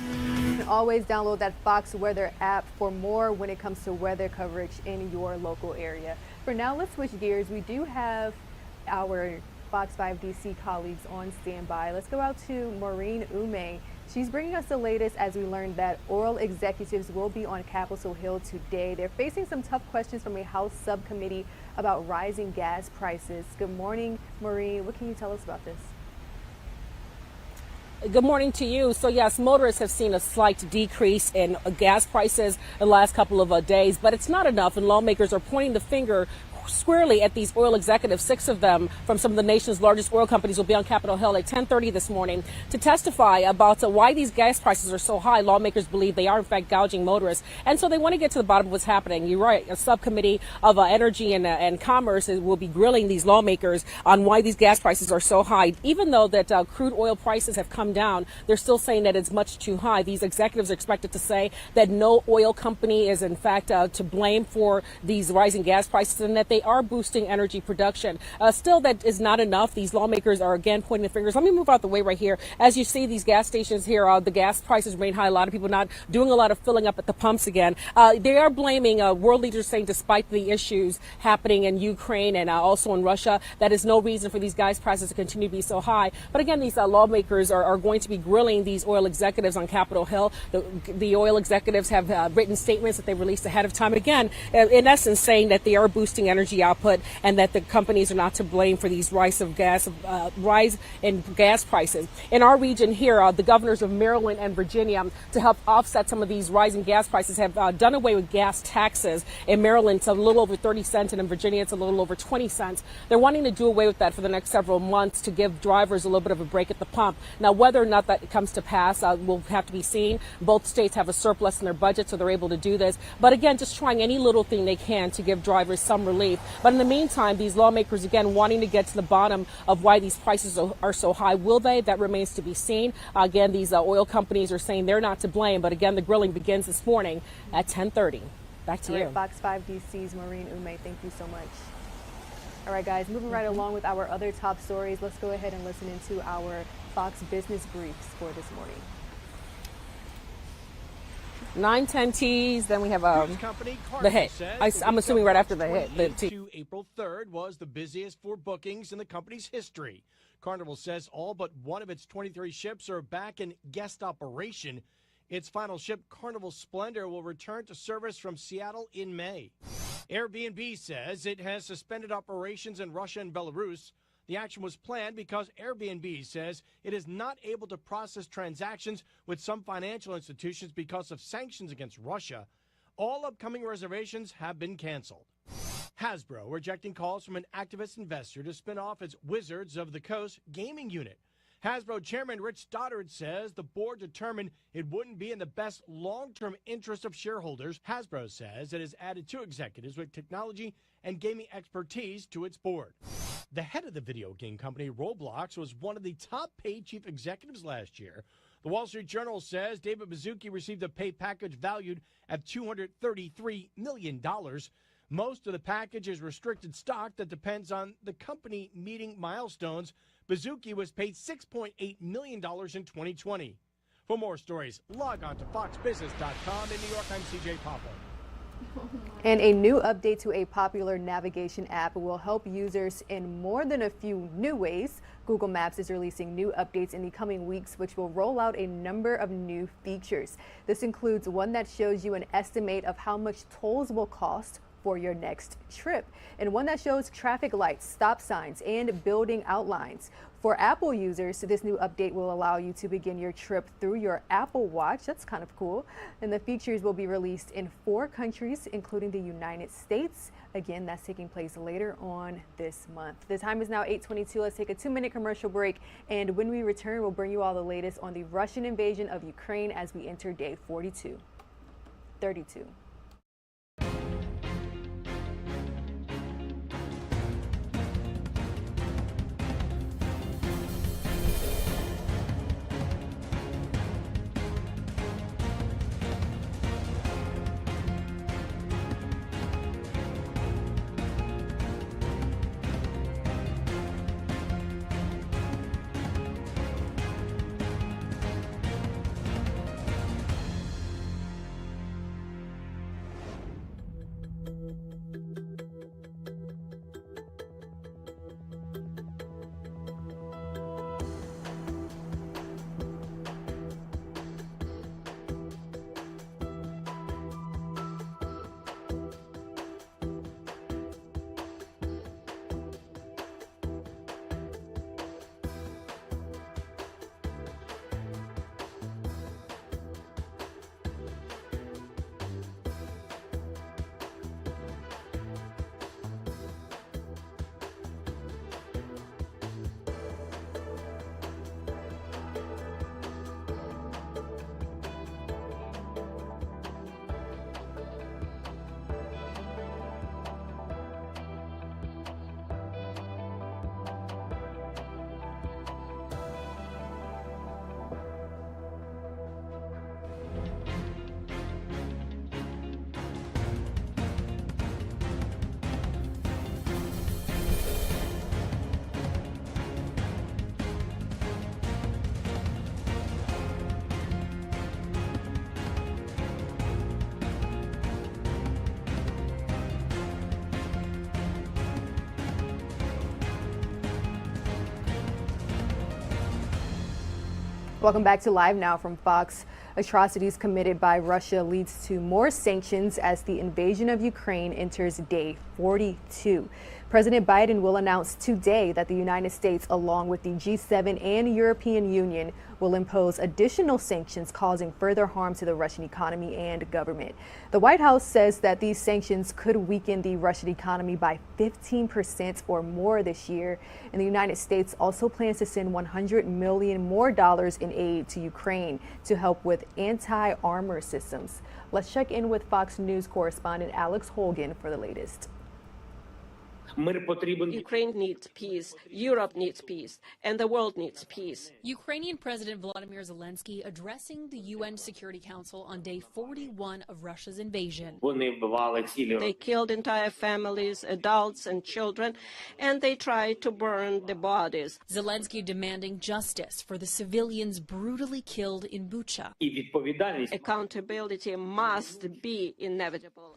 You can always download that Fox Weather app for more when it comes to weather coverage in your local area. For now, let's switch gears. We do have our Fox 5 DC colleagues on standby. Let's go out to Maureen Ume. She's bringing us the latest as we learned that oil executives will be on Capitol Hill today. They're facing some tough questions from a House subcommittee about rising gas prices. Good morning, Maureen. What can you tell us about this? Good morning to you. So yes, motorists have seen a slight decrease in gas prices in the last couple of days, but it's not enough, and lawmakers are pointing the finger squarely at these oil executives. 6 of them from some of the nation's largest oil companies will be on Capitol Hill at 10:30 this morning to testify about why these gas prices are so high. Lawmakers believe they are in fact gouging motorists, and so they want to get to the bottom of what's happening. You're right, a subcommittee of energy and commerce will be grilling these lawmakers on why these gas prices are so high. Even though that crude oil prices have come down, they're still saying that it's much too high. These executives are expected to say that no oil company is in fact to blame for these rising gas prices, and that they are boosting energy production. Still, that is not enough. These lawmakers are again pointing the fingers. Let me move out the way right here. As you see, these gas stations here, the gas prices remain high. A lot of people not doing a lot of filling up at the pumps again. They are blaming world leaders, saying despite the issues happening in Ukraine and also in Russia, that is no reason for these gas prices to continue to be so high. But again, these lawmakers are going to be grilling these oil executives on Capitol Hill. The oil executives have written statements that they released ahead of time. Again, in essence, saying that they are boosting energy output and that the companies are not to blame for these rise in gas prices. In our region here, the governors of Maryland and Virginia, to help offset some of these rising gas prices, have done away with gas taxes. In Maryland, it's a little over 30 cents, and in Virginia, it's a little over 20 cents. They're wanting to do away with that for the next several months to give drivers a little bit of a break at the pump. Now, whether or not that comes to pass will have to be seen. Both states have a surplus in their budget, so they're able to do this. But again, just trying any little thing they can to give drivers some relief. But in the meantime, these lawmakers, again, wanting to get to the bottom of why these prices are so high. Will they? That remains to be seen. Again, these oil companies are saying they're not to blame. But again, the grilling begins this morning at 10:30. Back to you. Fox 5 DC's Maureen Ume, thank you so much. All right, guys, moving right along with our other top stories. Let's go ahead and listen into our Fox Business Briefs for this morning. 9:10 T's. Then we have company the hit. says I'm assuming right after the hit. The 28th T. to April 3rd was the busiest for bookings in the company's history. Carnival says all but one of its 23 ships are back in guest operation. Its final ship, Carnival Splendor, will return to service from Seattle in May. Airbnb says it has suspended operations in Russia and Belarus. The action was planned because Airbnb says it is not able to process transactions with some financial institutions because of sanctions against Russia. All upcoming reservations have been canceled. Hasbro rejecting calls from an activist investor to spin off its Wizards of the Coast gaming unit. Hasbro chairman Rich Stoddard says the board determined it wouldn't be in the best long-term interest of shareholders. Hasbro says it has added 2 executives with technology and gaming expertise to its board. The head of the video game company Roblox was one of the top-paid chief executives last year. The Wall Street Journal says David Baszucki received a pay package valued at $233 million. Most of the package is restricted stock that depends on the company meeting milestones. Baszucki was paid $6.8 million in 2020. For more stories, log on to foxbusiness.com. In New York, I'm CJ Popple. And a new update to a popular navigation app will help users in more than a few new ways. Google Maps is releasing new updates in the coming weeks, which will roll out a number of new features. This includes one that shows you an estimate of how much tolls will cost for your next trip, and one that shows traffic lights, stop signs, and building outlines. For Apple users, this new update will allow you to begin your trip through your Apple Watch. That's kind of cool. And the features will be released in 4 countries, including the United States. Again, that's taking place later on this month. The time is now 8:22. Let's take a 2-minute commercial break. And when we return, we'll bring you all the latest on the Russian invasion of Ukraine as we enter day 32. 32. Welcome back to Live Now from Fox. Atrocities committed by Russia leads to more sanctions as the invasion of Ukraine enters day 42. President Biden will announce today that the United States, along with the G7 and European Union, will impose additional sanctions causing further harm to the Russian economy and government. The White House says that these sanctions could weaken the Russian economy by 15% or more this year. And the United States also plans to send $100 million more in aid to Ukraine to help with anti-armor systems. Let's check in with Fox News correspondent Alex Holgan for the latest. Ukraine needs peace, Europe needs peace, and the world needs peace. Ukrainian President Volodymyr Zelensky addressing the UN Security Council on day 41 of Russia's invasion. They killed entire families, adults and children, and they tried to burn the bodies. Zelensky demanding justice for the civilians brutally killed in Bucha. Accountability must be inevitable.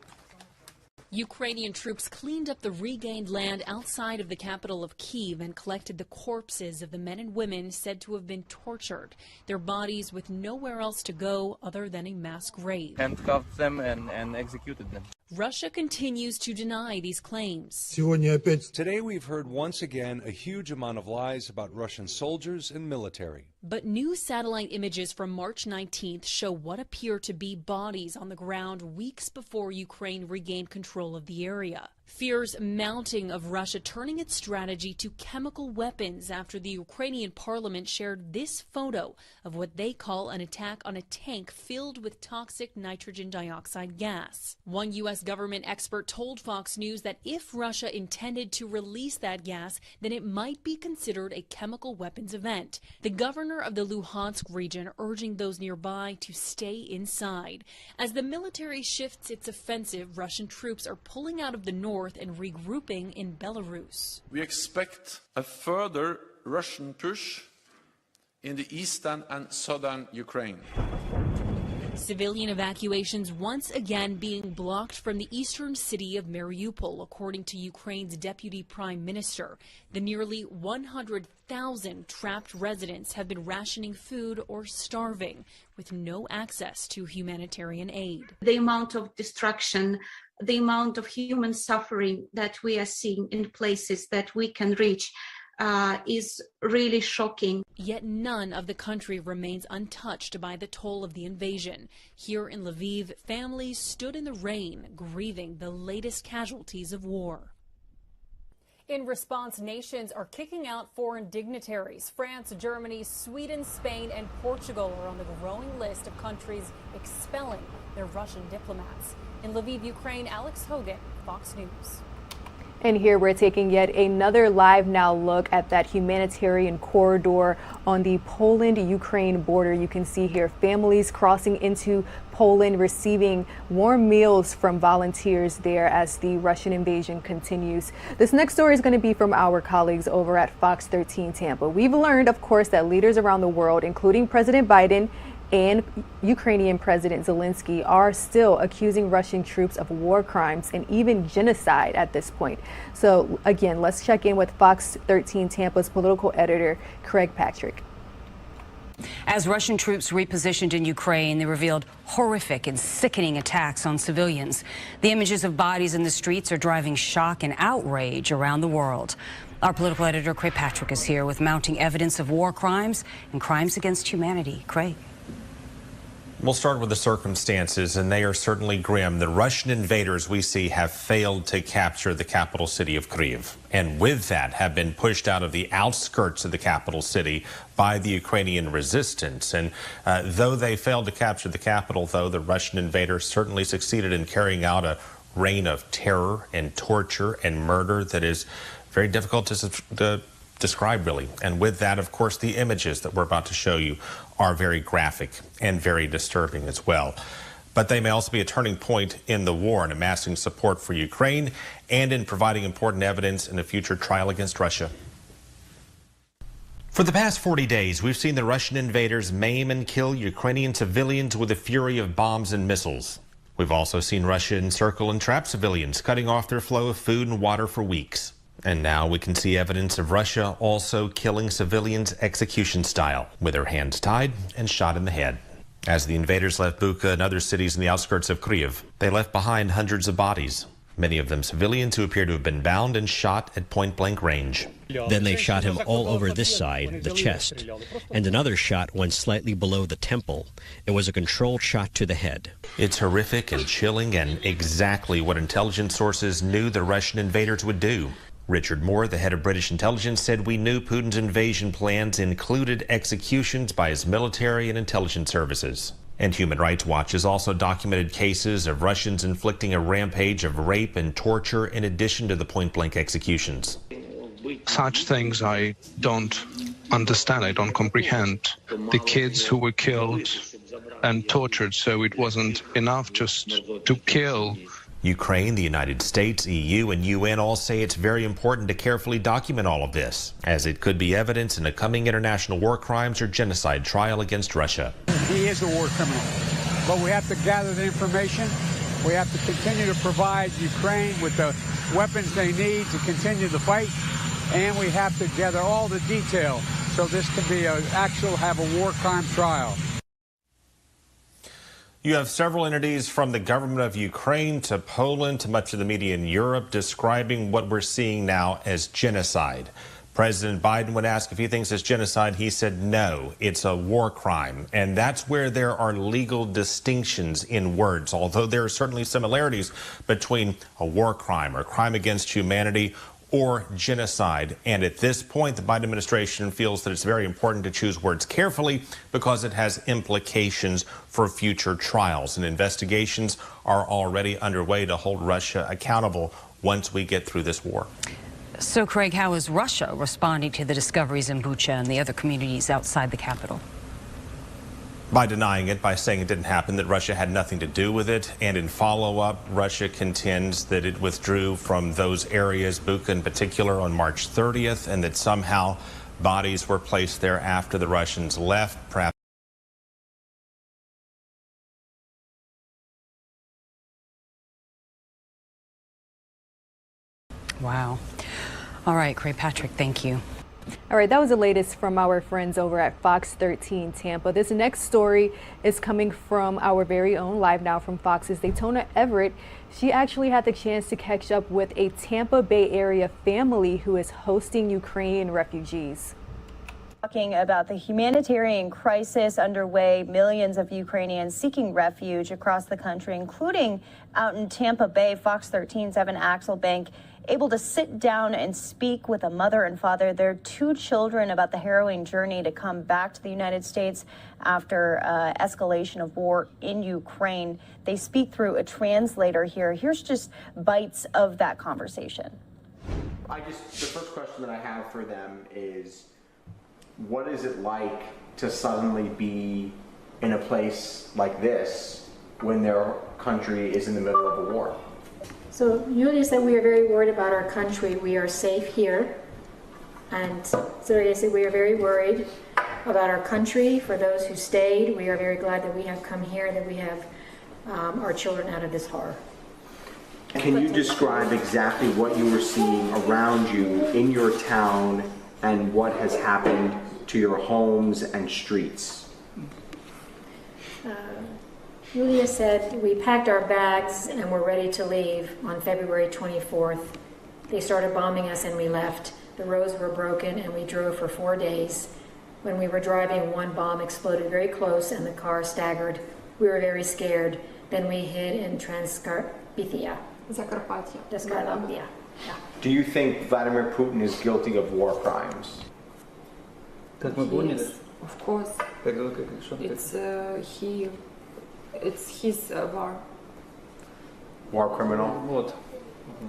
Ukrainian troops cleaned up the regained land outside of the capital of Kyiv and collected the corpses of the men and women said to have been tortured, their bodies with nowhere else to go other than a mass grave. Handcuffed them and executed them. Russia continues to deny these claims. Today we've heard once again a huge amount of lies about Russian soldiers and military. But new satellite images from March 19th show what appear to be bodies on the ground weeks before Ukraine regained control of the area. Fears mounting of Russia turning its strategy to chemical weapons after the Ukrainian parliament shared this photo of what they call an attack on a tank filled with toxic nitrogen dioxide gas. One U.S. government expert told Fox News that if Russia intended to release that gas, then it might be considered a chemical weapons event. The governor of the Luhansk region urging those nearby to stay inside. As the military shifts its offensive, Russian troops are pulling out of the north and regrouping in Belarus. We expect a further Russian push in the eastern and southern Ukraine. Civilian evacuations once again being blocked from the eastern city of Mariupol, according to Ukraine's deputy prime minister. The nearly 100,000 trapped residents have been rationing food or starving, with no access to humanitarian aid. The amount of destruction, the amount of human suffering that we are seeing in places that we can reach is really shocking. Yet none of the country remains untouched by the toll of the invasion. Here in Lviv, families stood in the rain, grieving the latest casualties of war. In response, nations are kicking out foreign dignitaries. France, Germany, Sweden, Spain, and Portugal are on the growing list of countries expelling their Russian diplomats. In Lviv, Ukraine, Alex Hogan, Fox News. And here we're taking yet another live now look at that humanitarian corridor on the Poland-Ukraine border. You can see here families crossing into Poland, receiving warm meals from volunteers there as the Russian invasion continues. This next story is going to be from our colleagues over at Fox 13 Tampa. We've learned, of course, that leaders around the world, including President Biden and Ukrainian President Zelensky, are still accusing Russian troops of war crimes and even genocide at this point. So again, let's check in with Fox 13 Tampa's political editor, Craig Patrick. As Russian troops repositioned in Ukraine, they revealed horrific and sickening attacks on civilians. The images of bodies in the streets are driving shock and outrage around the world. Our political editor, Craig Patrick, is here with mounting evidence of war crimes and crimes against humanity. Craig. We'll start with the circumstances, and they are certainly grim. The Russian invaders we see have failed to capture the capital city of Kyiv, and with that have been pushed out of the outskirts of the capital city by the Ukrainian resistance. And though they failed to capture the capital, though, the Russian invaders certainly succeeded in carrying out a reign of terror and torture and murder that is very difficult to describe, really. And with that, of course, the images that we're about to show you are very graphic and very disturbing as well. But they may also be a turning point in the war in amassing support for Ukraine and in providing important evidence in a future trial against Russia. For the past 40 days, we've seen the Russian invaders maim and kill Ukrainian civilians with the fury of bombs and missiles. We've also seen Russia encircle and trap civilians, cutting off their flow of food and water for weeks. And now we can see evidence of Russia also killing civilians execution style, with their hands tied and shot in the head. As the invaders left Bucha and other cities in the outskirts of Kyiv, they left behind hundreds of bodies, many of them civilians who appear to have been bound and shot at point-blank range. Then they shot him all over this side, the chest, and another shot went slightly below the temple. It was a controlled shot to the head. It's horrific and chilling, and exactly what intelligence sources knew the Russian invaders would do. Richard Moore, the head of British intelligence, said we knew Putin's invasion plans included executions by his military and intelligence services. And Human Rights Watch has also documented cases of Russians inflicting a rampage of rape and torture in addition to the point-blank executions. Such things I don't understand, I don't comprehend. The kids who were killed and tortured, so it wasn't enough just to kill. Ukraine, the United States, EU, and UN all say it's very important to carefully document all of this, as it could be evidence in a coming international war crimes or genocide trial against Russia. He is a war criminal, but we have to gather the information. We have to continue to provide Ukraine with the weapons they need to continue the fight, and we have to gather all the detail so this can be have a war crime trial. You have several entities from the government of Ukraine to Poland to much of the media in Europe describing what we're seeing now as genocide. President Biden, when asked if he thinks it's genocide, he said no, it's a war crime. And that's where there are legal distinctions in words, although there are certainly similarities between a war crime or crime against humanity or genocide. And at this point, the Biden administration feels that it's very important to choose words carefully because it has implications for future trials. And investigations are already underway to hold Russia accountable once we get through this war. So, Craig, how is Russia responding to the discoveries in Bucha and the other communities outside the capital? By denying it, by saying it didn't happen, that Russia had nothing to do with it. And in follow-up, Russia contends that it withdrew from those areas, Bucha in particular, on March 30th, and that somehow bodies were placed there after the Russians left, perhaps. Wow. All right, Craig Patrick, thank you. All right, that was the latest from our friends over at Fox 13 Tampa. This next story is coming from our very own LiveNOW from Fox's Daytona Everett. She actually had the chance to catch up with a Tampa Bay area family who is hosting Ukrainian refugees. Talking about the humanitarian crisis underway, millions of Ukrainians seeking refuge across the country, including out in Tampa Bay. Fox 13's Evan Axelbank able to sit down and speak with a mother and father, their two children, about the harrowing journey to come back to the United States after escalation of war in Ukraine. They speak through a translator here. Here's just bites of that conversation. The first question that I have for them is, what is it like to suddenly be in a place like this when their country is in the middle of a war? So Julia said we are very worried about our country. We are safe here. And Julia said we are very worried about our country. For those who stayed, we are very glad that we have come here, that we have our children out of this horror. Can you describe exactly what you were seeing around you in your town and what has happened to your homes and streets? Julia said we packed our bags and were ready to leave on February 24th. They started bombing us and we left. The roads were broken and we drove for 4 days. When we were driving, one bomb exploded very close and the car staggered. We were very scared. Then we hid in Zakarpattia. Yeah. Do you think Vladimir Putin is guilty of war crimes? Yes, of course. It's his war. War criminal?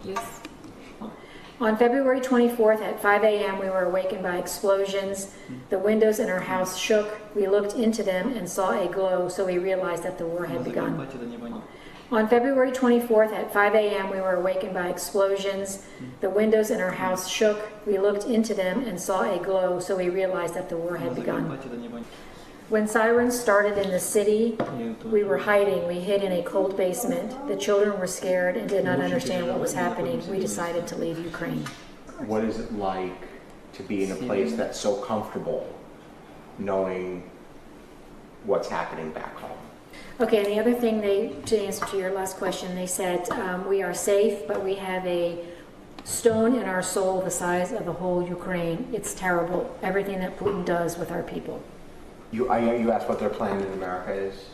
Yes. On February 24th at 5 a.m. we were awakened by explosions. The windows in our house shook. We looked into them and saw a glow, so we realized that the war had begun. On February 24th at 5 a.m. we were awakened by explosions. The windows in our house shook. We looked into them and saw a glow, so we realized that the war had begun. When sirens started in the city, we were hiding. We hid in a cold basement. The children were scared and did not understand what was happening. We decided to leave Ukraine. What is it like to be in a place that's so comfortable knowing what's happening back home? Okay, and the other thing to answer to your last question, they said we are safe, but we have a stone in our soul the size of the whole Ukraine. It's terrible, everything that Putin does with our people. You asked what their plan in America is?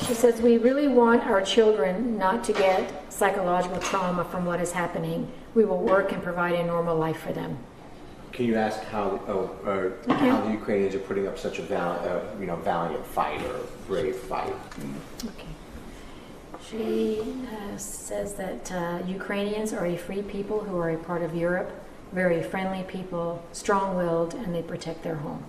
She says we really want our children not to get psychological trauma from what is happening. We will work and provide a normal life for them. Can you ask how how the Ukrainians are putting up such a valiant fight or brave fight? Okay. She says that Ukrainians are a free people who are a part of Europe, very friendly people, strong-willed, and they protect their home.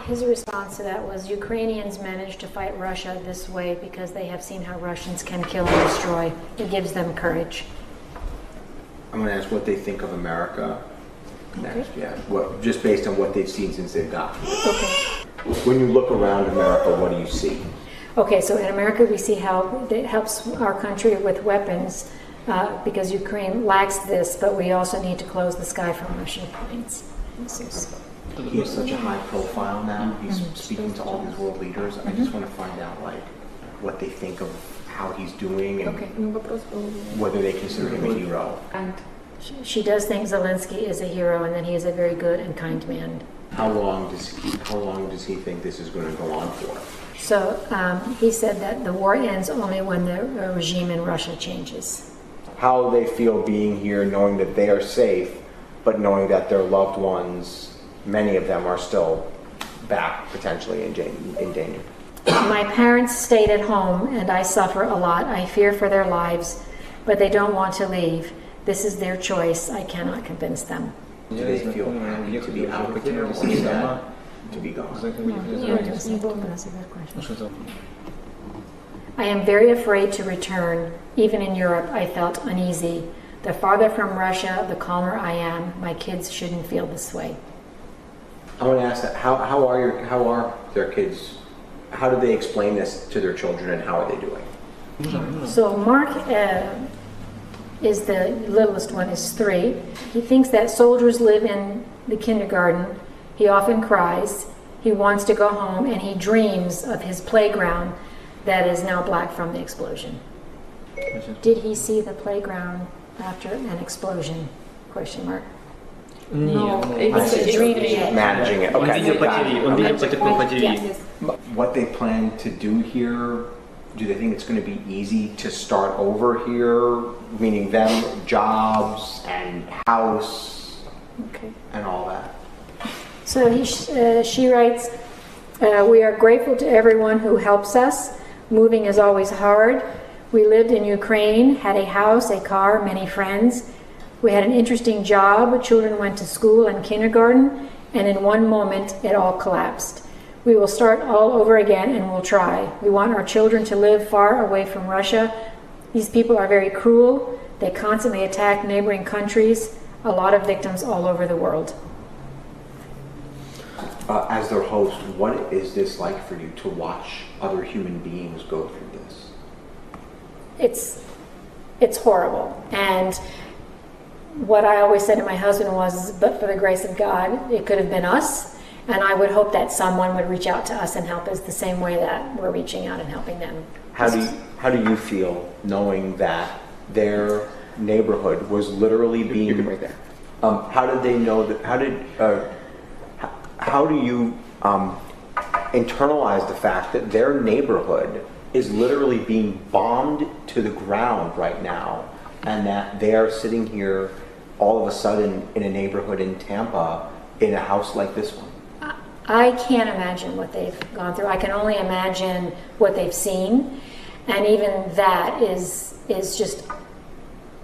His response to that was Ukrainians managed to fight Russia this way because they have seen how Russians can kill and destroy. It gives them courage. I'm going to ask what they think of America next. Yeah, just based on what they've seen since they've gotten here. Okay. When you look around America, what do you see? Okay, so in America we see how it helps our country with weapons because Ukraine lacks this, but we also need to close the sky from Russian planes. He has such a high profile now. He's speaking to all these world leaders. I just want to find out what they think of how he's doing and whether they consider him a hero. And she does think Zelensky is a hero and that he is a very good and kind man. How long does he think this is going to go on for? So he said that the war ends only when the regime in Russia changes. How they feel being here, knowing that they are safe, but knowing that their loved ones, many of them, are still back potentially in danger. My parents stayed at home and I suffer a lot. I fear for their lives, but they don't want to leave. This is their choice. I cannot convince them. Do they feel happy to be out of here, or sad to be gone? That's a good question. I am very afraid to return. Even in Europe, I felt uneasy. The farther from Russia, the calmer I am. My kids shouldn't feel this way. I want to ask that. How are their kids? How do they explain this to their children, and how are they doing? So Mark is the littlest one, is 3. He thinks that soldiers live in the kindergarten. He often cries. He wants to go home, and he dreams of his playground that is now black from the explosion. Did he see the playground after an explosion? Question mark. No, managing it. Okay. What they plan to do here? Do they think it's going to be easy to start over here? Meaning them, jobs and house, and all that. So she writes, we are grateful to everyone who helps us. Moving is always hard. We lived in Ukraine, had a house, a car, many friends. We had an interesting job. Children went to school and kindergarten, and in one moment, it all collapsed. We will start all over again, and we'll try. We want our children to live far away from Russia. These people are very cruel. They constantly attack neighboring countries. A lot of victims all over the world. As their host, what is this like for you to watch other human beings go through this? It's horrible. And what I always said to my husband was, but for the grace of God, it could have been us. And I would hope that someone would reach out to us and help us the same way that we're reaching out and helping them. How do you feel knowing that their neighborhood was literally being? You can right there. How did they know that? How do you internalize the fact that their neighborhood is literally being bombed to the ground right now, and that they are sitting here all of a sudden in a neighborhood in Tampa in a house like this one? I can't imagine what they've gone through. I can only imagine what they've seen, and even that is just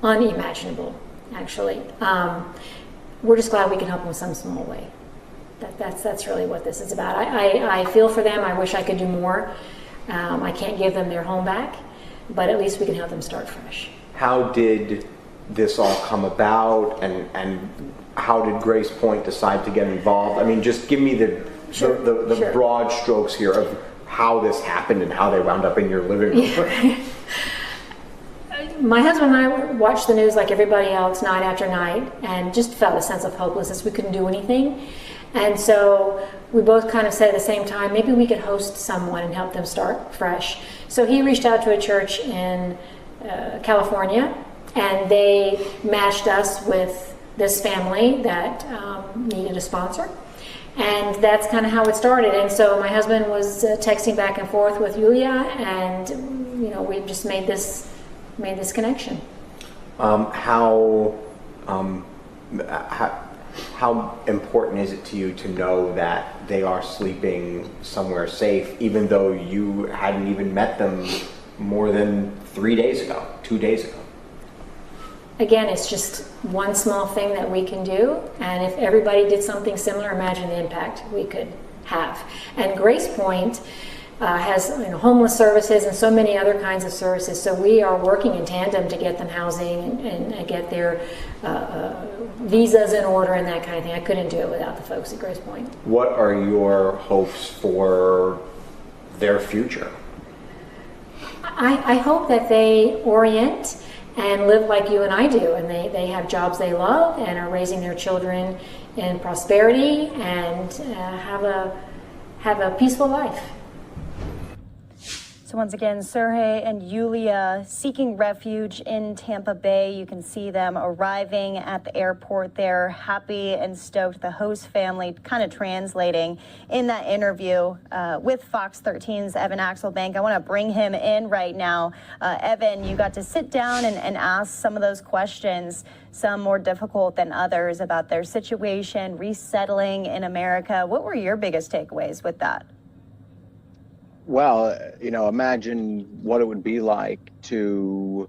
unimaginable, actually. We're just glad we can help them in some small way. That's really what this is about. I feel for them. I wish I could do more. I can't give them their home back, but at least we can help them start fresh. How did this all come about, and how did Grace Point decide to get involved? I mean, just give me the broad strokes here of how this happened and how they wound up in your living room. Yeah. My husband and I watched the news like everybody else night after night and just felt a sense of hopelessness. We couldn't do anything. And so we both kind of said at the same time, maybe we could host someone and help them start fresh. So he reached out to a church in California, and they matched us with this family that needed a sponsor. And that's kind of how it started. And so my husband was texting back and forth with Yulia, and we just made this connection. How how important is it to you to know that they are sleeping somewhere safe, even though you hadn't even met them more than 3 days ago, 2 days ago? Again, it's just one small thing that we can do, and if everybody did something similar, imagine the impact we could have. And Grace Point has homeless services and so many other kinds of services, so we are working in tandem to get them housing and get their visas in order and that kind of thing. I couldn't do it without the folks at Grace Point. What are your hopes for their future? I hope that they orient and live like you and I do, and they have jobs they love and are raising their children in prosperity and have a peaceful life. So once again, Sergey and Yulia seeking refuge in Tampa Bay. You can see them arriving at the airport there, happy and stoked. The host family kind of translating in that interview with Fox 13's Evan Axelbank. I want to bring him in right now. Evan, you got to sit down and ask some of those questions, some more difficult than others, about their situation, resettling in America. What were your biggest takeaways with that? Well, imagine what it would be like to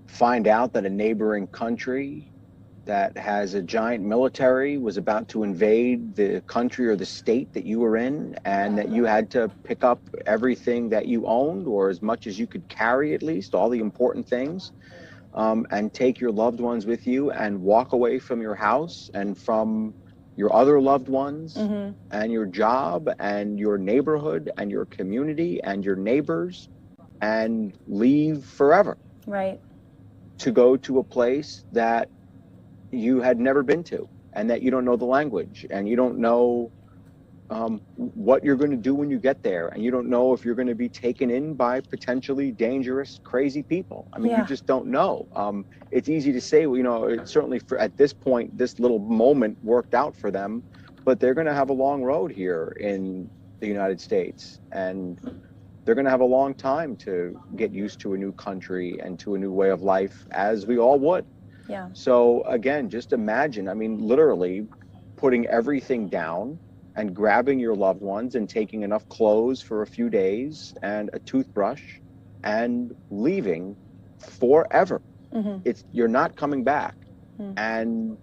find out that a neighboring country that has a giant military was about to invade the country or the state that you were in, and that you had to pick up everything that you owned, or as much as you could carry, at least all the important things, and take your loved ones with you and walk away from your house and from your other loved ones, and your job and your neighborhood and your community and your neighbors, and leave forever. Right. To go to a place that you had never been to, and that you don't know the language, and you don't know what you're going to do when you get there, and you don't know if you're going to be taken in by potentially dangerous, crazy people. I mean, you just don't know. It's easy to say, it's certainly at this point, this little moment worked out for them, but they're going to have a long road here in the United States, and they're going to have a long time to get used to a new country and to a new way of life, as we all would. Yeah. So again, just imagine, literally putting everything down and grabbing your loved ones and taking enough clothes for a few days and a toothbrush and leaving forever. You're not coming back. And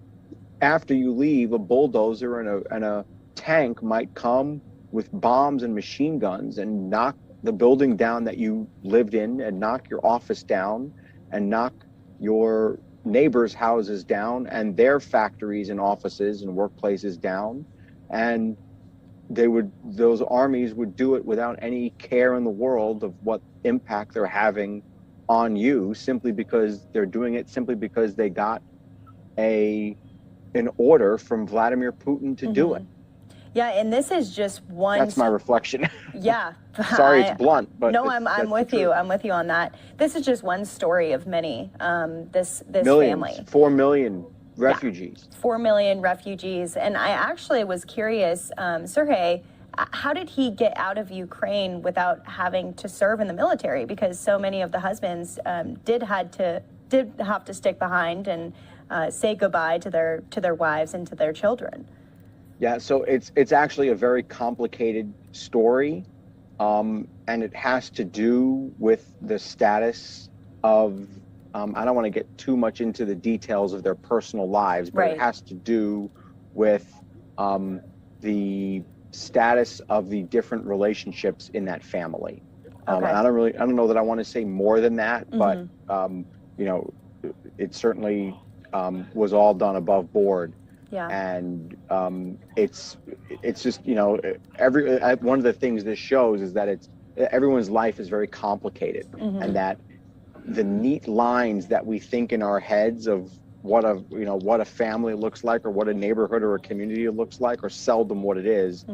after you leave, a bulldozer and a tank might come with bombs and machine guns and knock the building down that you lived in, and knock your office down, and knock your neighbors' houses down, and their factories and offices and workplaces down. And those armies would do it without any care in the world of what impact they're having on you, simply because they're doing it simply because they got an order from Vladimir Putin to do it. Yeah, and this is just one. That's my reflection. Yeah. Sorry, it's blunt, but no, I'm with you. I'm with you on that. This is just one story of many. This Millions, family. 4 million refugees. 4 million refugees. And I actually was curious, Sergey, how did he get out of Ukraine without having to serve in the military? Because so many of the husbands did have to stick behind and say goodbye to their wives and to their children. Yeah, so it's actually a very complicated story, and it has to do with the status of, I don't want to get too much into the details of their personal lives, but it has to do with the status of the different relationships in that family. And I don't know that I want to say more than that, but it certainly was all done above board. Yeah. And it's just, one of the things this shows is that everyone's life is very complicated, and that the neat lines that we think in our heads of what a family looks like, or what a neighborhood or a community looks like, are seldom what it is,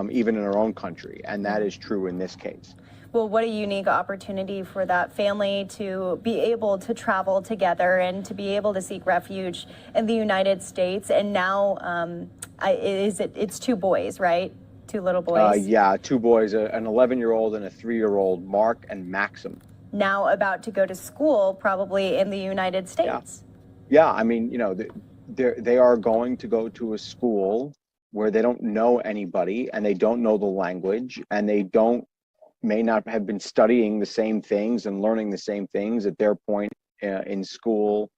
even in our own country. And that is true in this case. Well, what a unique opportunity for that family to be able to travel together and to be able to seek refuge in the United States. And now it's 2 boys, right? 2 little boys. Yeah, 2 boys, an 11-year-old and a 3-year-old, Mark and Maxim. Now about to go to school, probably in the United States. Yeah, I mean, they are going to go to a school where they don't know anybody and they don't know the language and they may not have been studying the same things and learning the same things at their point in school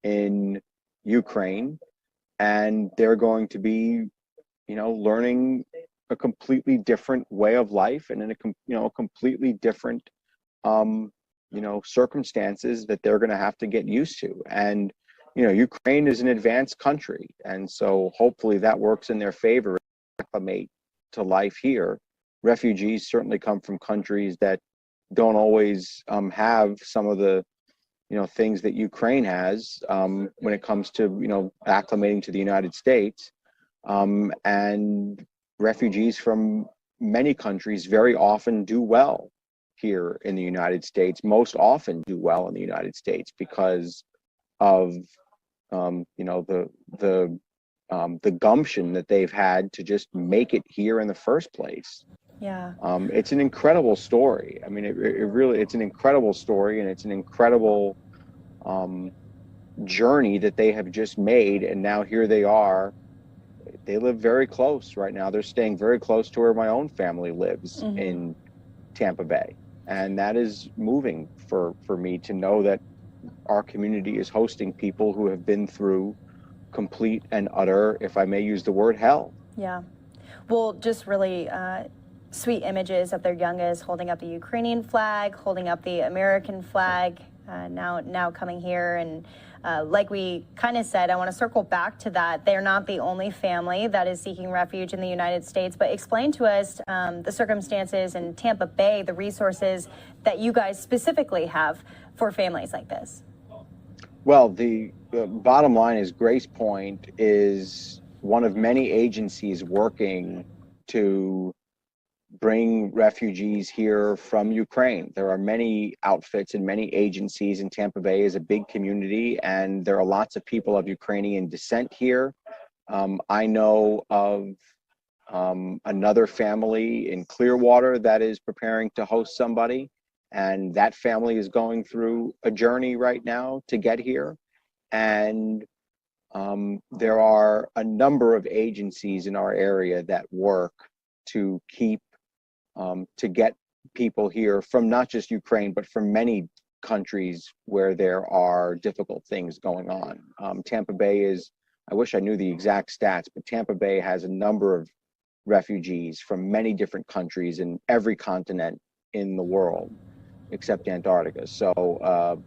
in Ukraine, and they're going to be, learning a completely different way of life and in a completely different, circumstances that they're going to have to get used to. And Ukraine is an advanced country, and so hopefully that works in their favor, acclimate to life here. Refugees certainly come from countries that don't always have some of the things that Ukraine has when it comes to acclimating to the United States, and refugees from many countries very often do well here in the United States, most often do well in the United States because of the gumption that they've had to just make it here in the first place. Yeah. It's an incredible story. I mean, it's an incredible story, and it's an incredible journey that they have just made. And now here they are. They live very close right now. They're staying very close to where my own family lives in Tampa Bay. And that is moving for me to know that our community is hosting people who have been through complete and utter, if I may use the word, hell. Yeah. Well, just really sweet images of their youngest holding up the Ukrainian flag, holding up the American flag, now coming here. And like we kind of said, I want to circle back to that. They're not the only family that is seeking refuge in the United States, but explain to us the circumstances in Tampa Bay, the resources that you guys specifically have for families like this. Well, the bottom line is Grace Point is one of many agencies working to bring refugees here from Ukraine. There are many outfits and many agencies, and Tampa Bay is a big community, and there are lots of people of Ukrainian descent here. I know of another family in Clearwater that is preparing to host somebody, and that family is going through a journey right now to get here. And there are a number of agencies in our area that work to keep to get people here from not just Ukraine, but from many countries where there are difficult things going on. Tampa Bay is, I wish I knew the exact stats, but Tampa Bay has a number of refugees from many different countries in every continent in the world, except Antarctica. So,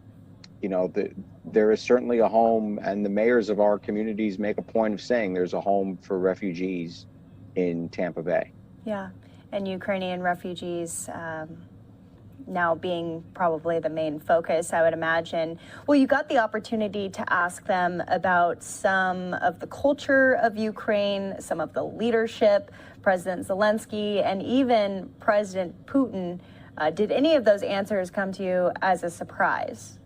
there is certainly a home, and the mayors of our communities make a point of saying there's a home for refugees in Tampa Bay. Yeah. And Ukrainian refugees now being probably the main focus, I would imagine. Well, you got the opportunity to ask them about some of the culture of Ukraine, some of the leadership, President Zelensky, and even President Putin. Did any of those answers come to you as a surprise?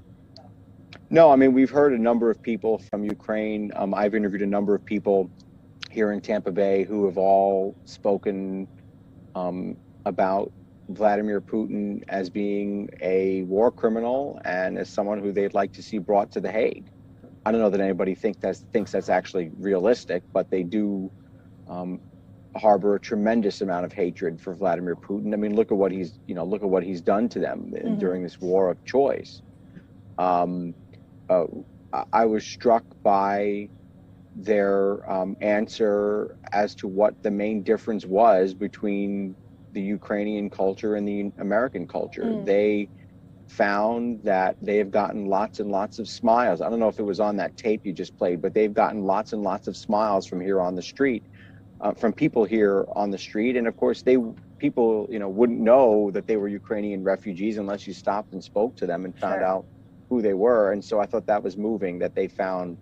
No, I mean, we've heard a number of people from Ukraine. I've interviewed a number of people here in Tampa Bay who have all spoken about Vladimir Putin as being a war criminal and as someone who they'd like to see brought to The Hague. I don't know that anybody thinks that's actually realistic, but they do harbor a tremendous amount of hatred for Vladimir Putin. I mean, look at what he's done to them during this war of choice. I was struck by their answer as to what the main difference was between the Ukrainian culture and the American culture. They found that they have gotten lots and lots of smiles. I don't know if it was on that tape you just played, but they've gotten lots and lots of smiles from here on the street, from people here on the street. And of course, people wouldn't know that they were Ukrainian refugees unless you stopped and spoke to them and found out who they were. And so I thought that was moving, that they found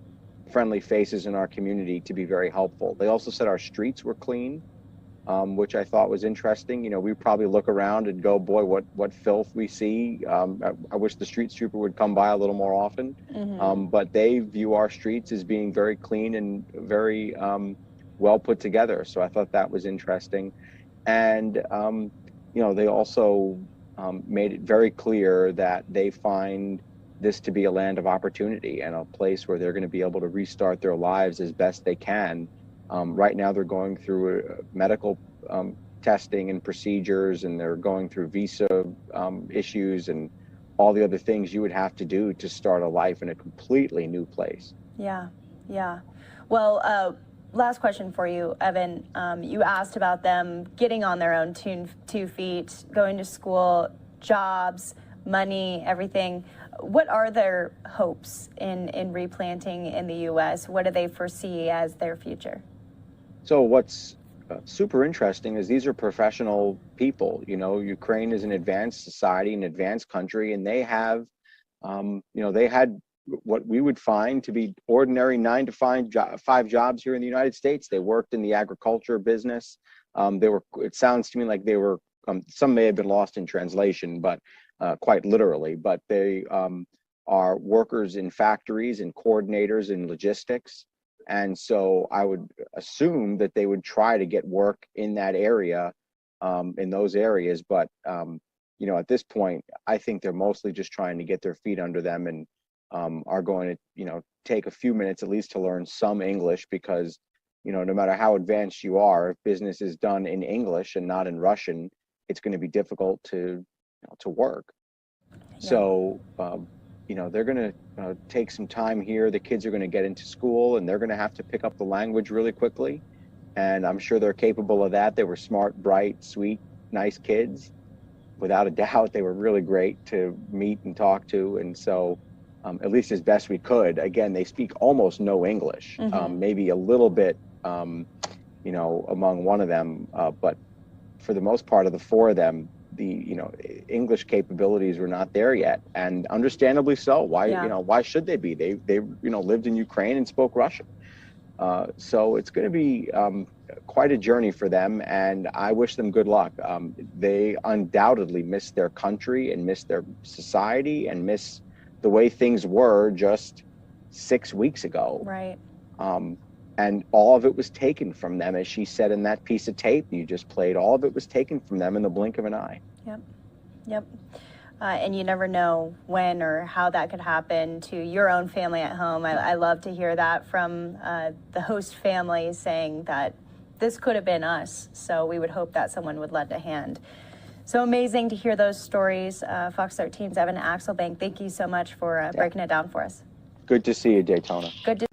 friendly faces in our community to be very helpful. They also said our streets were clean, which I thought was interesting. We probably look around and go, boy, what filth we see. I wish the street sweeper would come by a little more often. But they view our streets as being very clean and very well put together. So I thought that was interesting. And, they also made it very clear that they find this to be a land of opportunity and a place where they're going to be able to restart their lives as best they can. Right now, they're going through medical testing and procedures, and they're going through visa issues and all the other things you would have to do to start a life in a completely new place. Yeah, yeah. Well, last question for you, Evan. You asked about them getting on their own 2 feet, going to school, jobs, money, everything. What are their hopes in replanting in the U.S.? What do they foresee as their future? So what's super interesting is these are professional people. You know, Ukraine is an advanced society, an advanced country, and they have, they had what we would find to be ordinary 9-to-5 jobs here in the United States. They worked in the agriculture business. It sounds to me like they were, some may have been lost in translation, but quite literally, but they are workers in factories and coordinators in logistics. And so I would assume that they would try to get work in that area, in those areas. But, at this point, I think they're mostly just trying to get their feet under them and are going to, take a few minutes at least to learn some English because, no matter how advanced you are, if business is done in English and not in Russian, it's going to be difficult to work. Yeah. So, they're going to take some time here. The kids are going to get into school and they're going to have to pick up the language really quickly. And I'm sure they're capable of that. They were smart, bright, sweet, nice kids. Without a doubt, they were really great to meet and talk to. And so, at least as best we could, again, they speak almost no English, maybe a little bit, among one of them. But for the most part of the 4 of them, the English capabilities were not there yet, and understandably so. Why should they be? They lived in Ukraine and spoke Russian. So it's going to be quite a journey for them, and I wish them good luck. They undoubtedly miss their country and miss their society and miss the way things were just 6 weeks ago. Right. And all of it was taken from them, as she said in that piece of tape you just played. All of it was taken from them in the blink of an eye. Yep. And you never know when or how that could happen to your own family at home. I love to hear that from the host family saying that this could have been us. So we would hope that someone would lend a hand. So amazing to hear those stories. Fox 13's Evan Axelbank, thank you so much for breaking it down for us. Good to see you, Daytona. Good to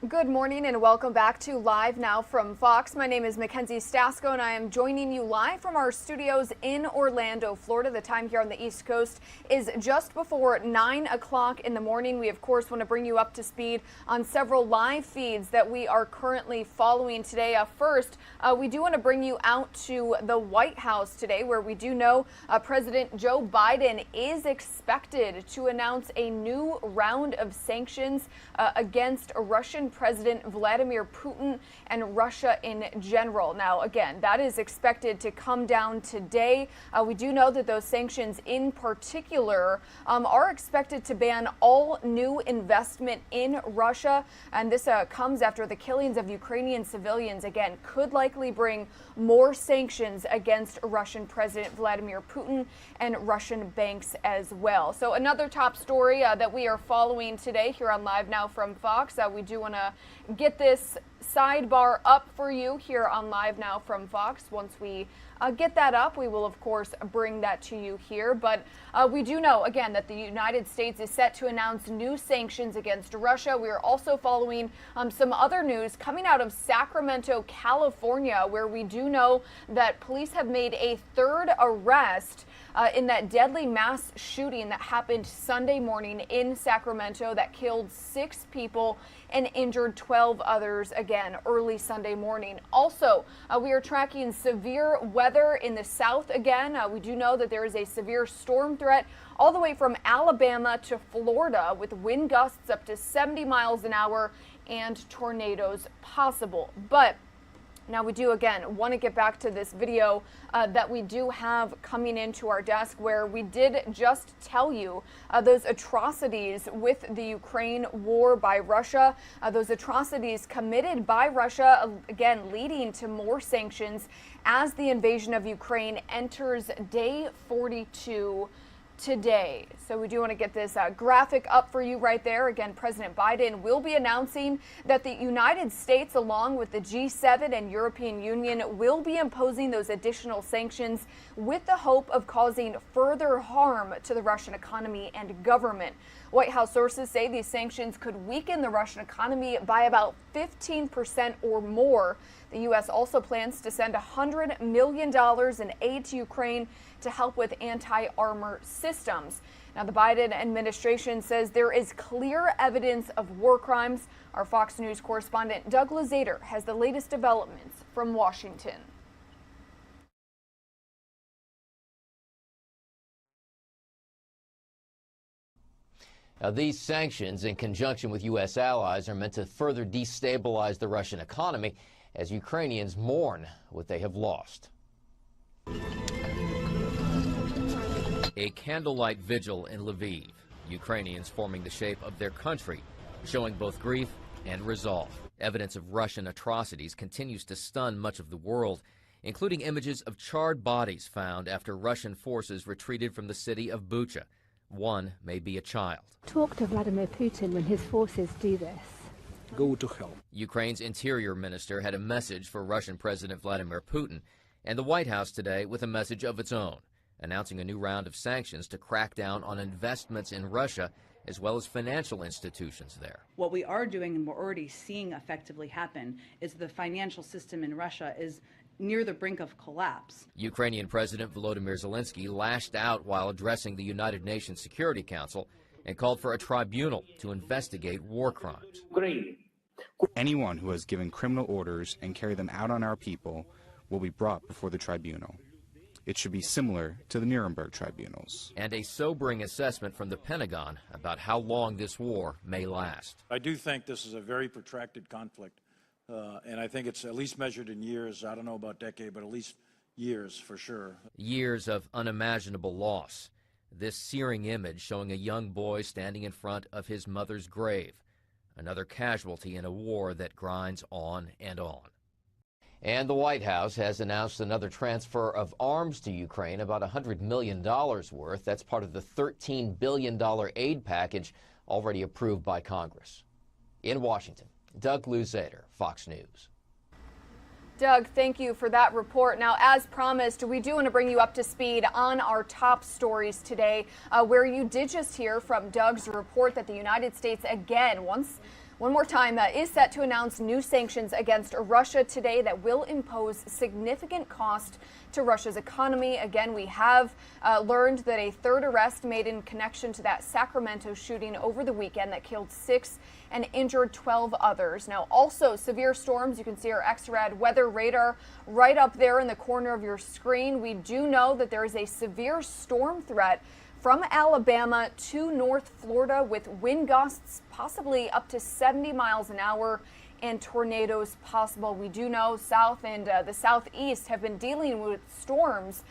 Good morning and welcome back to Live Now from Fox. My name is Mackenzie Stasko and I am joining you live from our studios in Orlando, Florida. The time here on the East Coast is just before 9 o'clock in the morning. We, of course, want to bring you up to speed on several live feeds that we are currently following today. First, we do want to bring you out to the White House today, where we do know President Joe Biden is expected to announce a new round of sanctions against Russian President Vladimir Putin and Russia in general. Now, again, that is expected to come down today. We do know that those sanctions in particular are expected to ban all new investment in Russia. And this comes after the killings of Ukrainian civilians, again, could likely bring more sanctions against Russian President Vladimir Putin and Russian banks as well. So another top story that we are following today here on Live Now from Fox. We do want to get this sidebar up for you here on Live Now from Fox. Once we get that up, we will, of course, bring that to you here. But we do know, again, that the United States is set to announce new sanctions against Russia. We are also following some other news coming out of Sacramento, California, where we do know that police have made a third arrest in that deadly mass shooting that happened Sunday morning in Sacramento that killed 6 people and injured 12 others, again, early Sunday morning. Also, we are tracking severe weather in the south again. We do know that there is a severe storm threat all the way from Alabama to Florida, with wind gusts up to 70 miles an hour and tornadoes possible. But now we do, again, want to get back to this video that we do have coming into our desk, where we did just tell you those atrocities with the Ukraine war by Russia, those atrocities committed by Russia, again, leading to more sanctions as the invasion of Ukraine enters day 42 today. So we do want to get this graphic up for you right there. Again, President Biden will be announcing that the United States, along with the G7 and European Union, will be imposing those additional sanctions with the hope of causing further harm to the Russian economy and government. White House sources say these sanctions could weaken the Russian economy by about 15% or more. The U.S. also plans to send $100 million in aid to Ukraine to help with anti-armor systems. Now, the Biden administration says there is clear evidence of war crimes. Our Fox News correspondent Doug Luzader has the latest developments from Washington. Now, these sanctions, in conjunction with U.S. allies, are meant to further destabilize the Russian economy as Ukrainians mourn what they have lost. A candlelight vigil in Lviv, Ukrainians forming the shape of their country, showing both grief and resolve. Evidence of Russian atrocities continues to stun much of the world, including images of charred bodies found after Russian forces retreated from the city of Bucha. One may be a child. Talk to Vladimir Putin when his forces do this. Go to hell. Ukraine's interior minister had a message for Russian President Vladimir Putin, and the White House today with a message of its own, announcing a new round of sanctions to crack down on investments in Russia as well as financial institutions there. What we are doing, and we're already seeing effectively happen, is the financial system in Russia is near the brink of collapse. Ukrainian President Volodymyr Zelensky lashed out while addressing the United Nations Security Council and called for a tribunal to investigate war crimes. Anyone who has given criminal orders and carried them out on our people will be brought before the tribunal. It should be similar to the Nuremberg tribunals. And a sobering assessment from the Pentagon about how long this war may last. I do think this is a very protracted conflict, and I think it's at least measured in years. I don't know about decade, but at least years for sure. Years of unimaginable loss. This searing image showing a young boy standing in front of his mother's grave. Another casualty in a war that grinds on and on. And the White House has announced another transfer of arms to Ukraine, about $100 million worth. That's part of the $13 billion aid package already approved by Congress. In Washington, Doug Luzader, Fox News. Doug, thank you for that report. Now, as promised, we do want to bring you up to speed on our top stories today, where you did just hear from Doug's report that the United States again, once one more time, is set to announce new sanctions against Russia today that will impose significant cost to Russia's economy. Again, we have learned that a third arrest made in connection to that Sacramento shooting over the weekend that killed 6 and injured 12 others. Now, also severe storms. You can see our X-Rad weather radar right up there in the corner of your screen. We do know that there is a severe storm threat from Alabama to North Florida with wind gusts possibly up to 70 miles an hour and tornadoes possible. We do know South and the Southeast have been dealing with storms,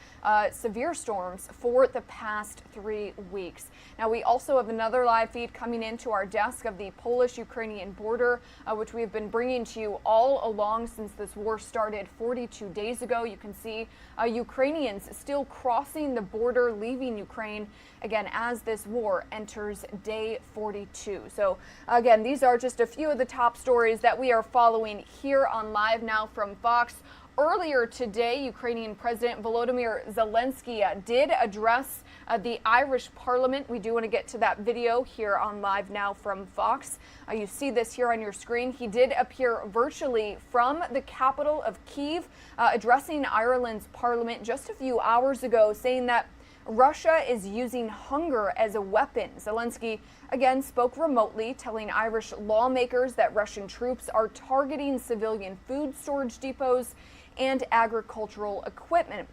severe storms, for the past 3 weeks. Now, we also have another live feed coming into our desk of the Polish-Ukrainian border, which we've been bringing to you all along since this war started 42 days ago. You can see Ukrainians still crossing the border, leaving Ukraine, again, as this war enters day 42. So, again, these are just a few of the top stories that we are following here on Live Now from Fox. Earlier today, Ukrainian President Volodymyr Zelensky did address the Irish Parliament. We do want to get to that video here on Live Now from Fox. You see this here on your screen. He did appear virtually from the capital of Kyiv, addressing Ireland's Parliament just a few hours ago, saying that Russia is using hunger as a weapon. Zelensky again spoke remotely, telling Irish lawmakers that Russian troops are targeting civilian food storage depots and agricultural equipment.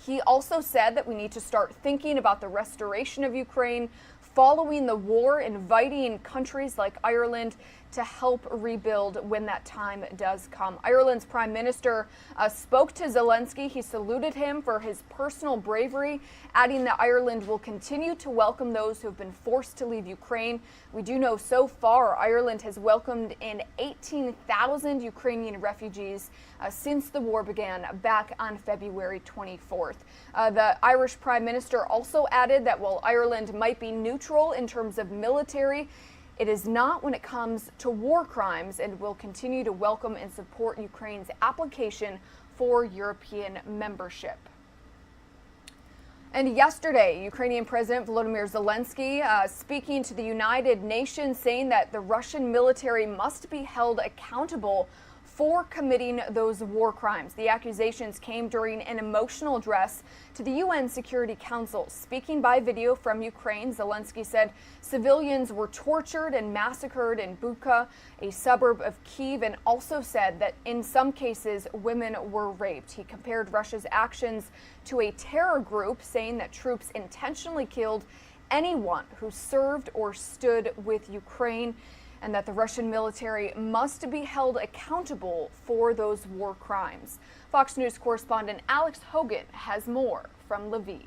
He also said that we need to start thinking about the restoration of Ukraine following the war, inviting countries like Ireland to help rebuild when that time does come. Ireland's Prime Minister spoke to Zelensky. He saluted him for his personal bravery, adding that Ireland will continue to welcome those who have been forced to leave Ukraine. We do know so far Ireland has welcomed in 18,000 Ukrainian refugees since the war began back on February 24th. The Irish Prime Minister also added that while Ireland might be neutral in terms of military, it is not when it comes to war crimes, and will continue to welcome and support Ukraine's application for European membership. And yesterday, Ukrainian President Volodymyr Zelensky speaking to the United Nations, saying that the Russian military must be held accountable for committing those war crimes. The accusations came during an emotional address to the UN Security Council. Speaking by video from Ukraine, Zelensky said civilians were tortured and massacred in Bucha, a suburb of Kyiv, and also said that in some cases women were raped. He compared Russia's actions to a terror group, saying that troops intentionally killed anyone who served or stood with Ukraine, and that the Russian military must be held accountable for those war crimes. Fox News correspondent Alex Hogan has more from Lviv.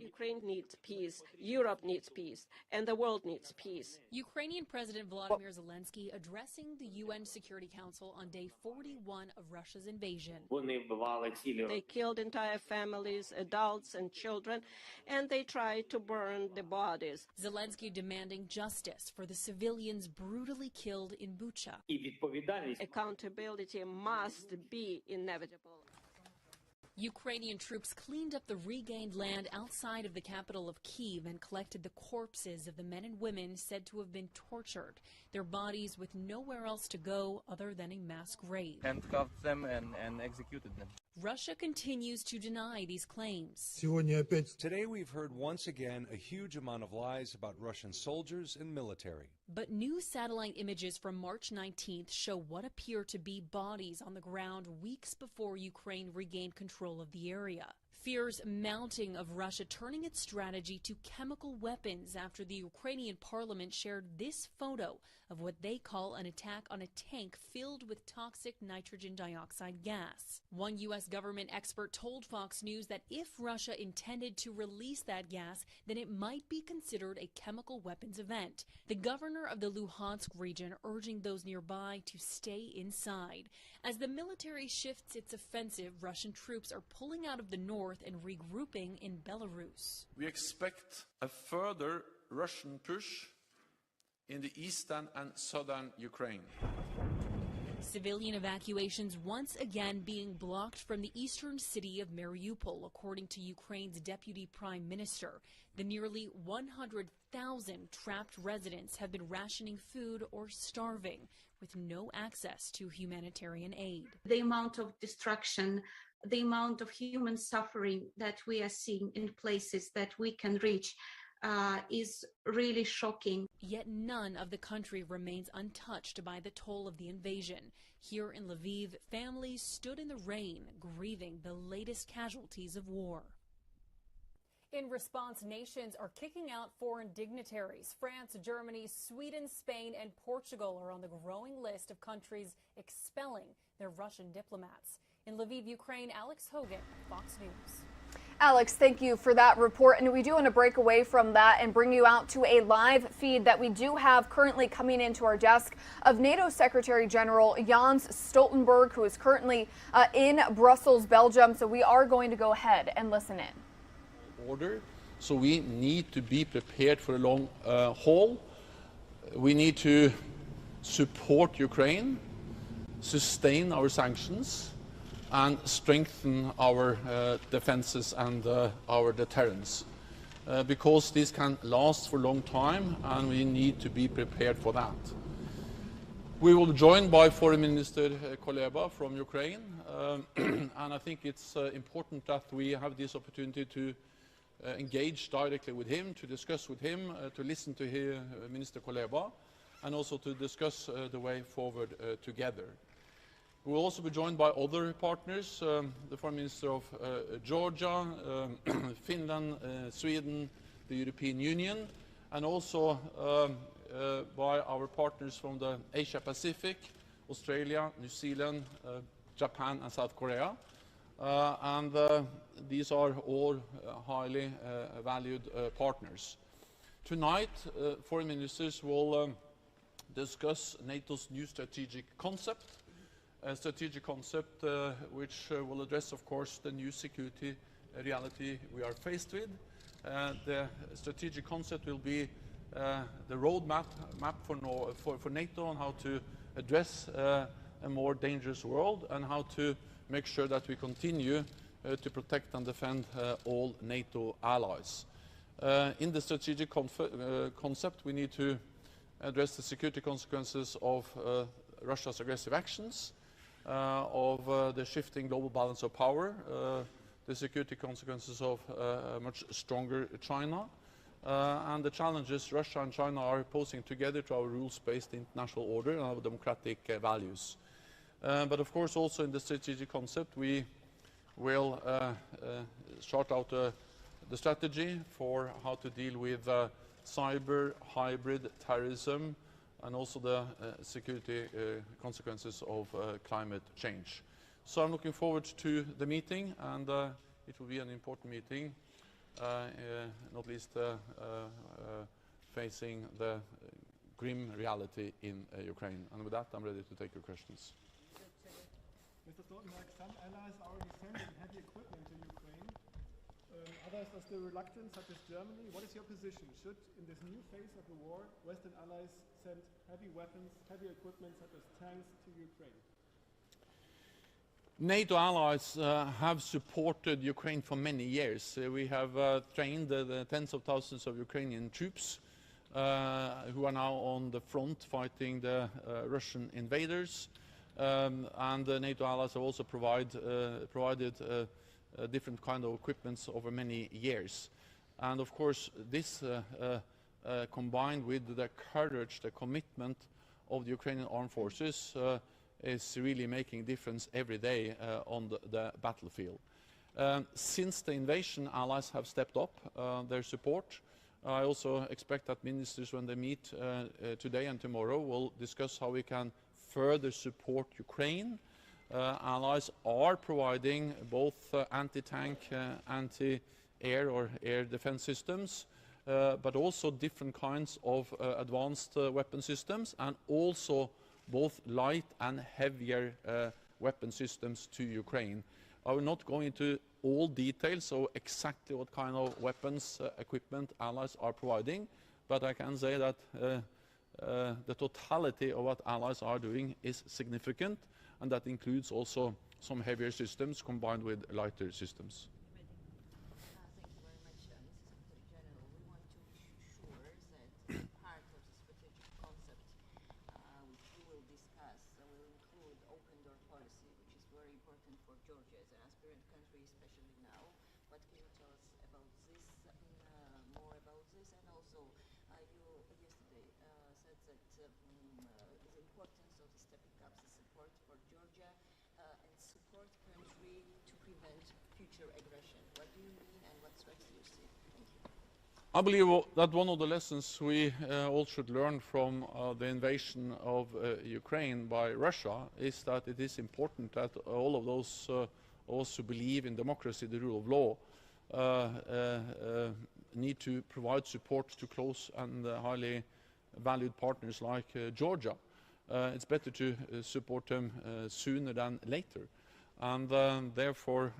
Ukraine needs peace, Europe needs peace, and the world needs peace. Ukrainian President Volodymyr Zelensky addressing the UN Security Council on day 41 of Russia's invasion. They killed entire families, adults and children, and they tried to burn the bodies. Zelensky demanding justice for the civilians brutally killed in Bucha. Accountability must be inevitable. Ukrainian troops cleaned up the regained land outside of the capital of Kyiv and collected the corpses of the men and women said to have been tortured, their bodies with nowhere else to go other than a mass grave. Handcuffed them and executed them. Russia continues to deny these claims. Today we've heard once again a huge amount of lies about Russian soldiers and military. But new satellite images from March 19th show what appear to be bodies on the ground weeks before Ukraine regained control of the area. Fears mounting of Russia turning its strategy to chemical weapons after the Ukrainian parliament shared this photo of what they call an attack on a tank filled with toxic nitrogen dioxide gas. One U.S. government expert told Fox News that if Russia intended to release that gas, then it might be considered a chemical weapons event. The governor of the Luhansk region urging those nearby to stay inside. As the military shifts its offensive, Russian troops are pulling out of the north and regrouping in Belarus. We expect a further Russian push in the eastern and southern Ukraine. Civilian evacuations once again being blocked from the eastern city of Mariupol, according to Ukraine's deputy prime minister. The nearly 100,000 trapped residents have been rationing food or starving, with no access to humanitarian aid. The amount of destruction, the amount of human suffering that we are seeing in places that we can reach is really shocking. Yet none of the country remains untouched by the toll of the invasion. Here in Lviv, families stood in the rain, grieving the latest casualties of war. In response, nations are kicking out foreign dignitaries. France, Germany, Sweden, Spain, and Portugal are on the growing list of countries expelling their Russian diplomats. In Lviv, Ukraine, Alex Hogan, Fox News. Alex, thank you for that report. And we do want to break away from that and bring you out to a live feed that we do have currently coming into our desk of NATO Secretary General Jens Stoltenberg, who is currently in Brussels, Belgium. So we are going to go ahead and listen in. Order. So we need to be prepared for a long haul. We need to support Ukraine, sustain our sanctions, and strengthen our defenses and our deterrence, because this can last for a long time and we need to be prepared for that. We will be joined by Foreign Minister Kuleba from Ukraine, and I think it's important that we have this opportunity to engage directly with him, to discuss with him, to listen to Minister Kuleba, and also to discuss the way forward together. We will also be joined by other partners, the Foreign Minister of Georgia, Finland, Sweden, the European Union, and also by our partners from the Asia Pacific, Australia, New Zealand, Japan and South Korea. These are all highly valued partners. Tonight, foreign ministers will discuss NATO's new strategic concept, a strategic concept which will address, of course, the new security reality we are faced with. The strategic concept will be the roadmap for NATO on how to address a more dangerous world and how to make sure that we continue to protect and defend all NATO allies. In the strategic concept, we need to address the security consequences of Russia's aggressive actions, of the shifting global balance of power, the security consequences of a much stronger China, and the challenges Russia and China are posing together to our rules-based international order and our democratic values. But of course, also in the strategic concept, we will chart out the strategy for how to deal with cyber, hybrid, terrorism, and also the security consequences of climate change. So I'm looking forward to the meeting, and it will be an important meeting, not least facing the grim reality in Ukraine. And with that, I'm ready to take your questions. Mr. Stoltenberg, some allies are already sending heavy equipment to Ukraine. Others are still reluctant, such as Germany. What is your position? Should, in this new phase of the war, Western allies send heavy weapons, heavy equipment, such as tanks, to Ukraine? NATO allies have supported Ukraine for many years. We have trained the tens of thousands of Ukrainian troops who are now on the front fighting the Russian invaders. And the NATO allies have also provided different kind of equipments over many years. And of course, this combined with the courage, the commitment of the Ukrainian armed forces is really making a difference every day on the battlefield. Since the invasion, allies have stepped up their support. I also expect that ministers, when they meet today and tomorrow, will discuss how we can further support Ukraine. Allies are providing both anti-tank, anti-air or air defense systems, but also different kinds of advanced weapon systems, and also both light and heavier weapon systems to Ukraine. I will not go into all details of exactly what kind of weapons, equipment allies are providing, but I can say that the totality of what allies are doing is significant, and that includes also some heavier systems combined with lighter systems. Georgia as an aspirant country, especially now. What can you tell us about this, more about this? And also, you yesterday said that the importance of stepping up the support for Georgia and support country to prevent future aggression. What do you mean and what threats do you see? Thank you. I believe that one of the lessons we all should learn from the invasion of Ukraine by Russia is that it is important that all of those who believe in democracy, the rule of law, need to provide support to close and highly valued partners like Georgia. It's better to support them sooner than later. And therefore,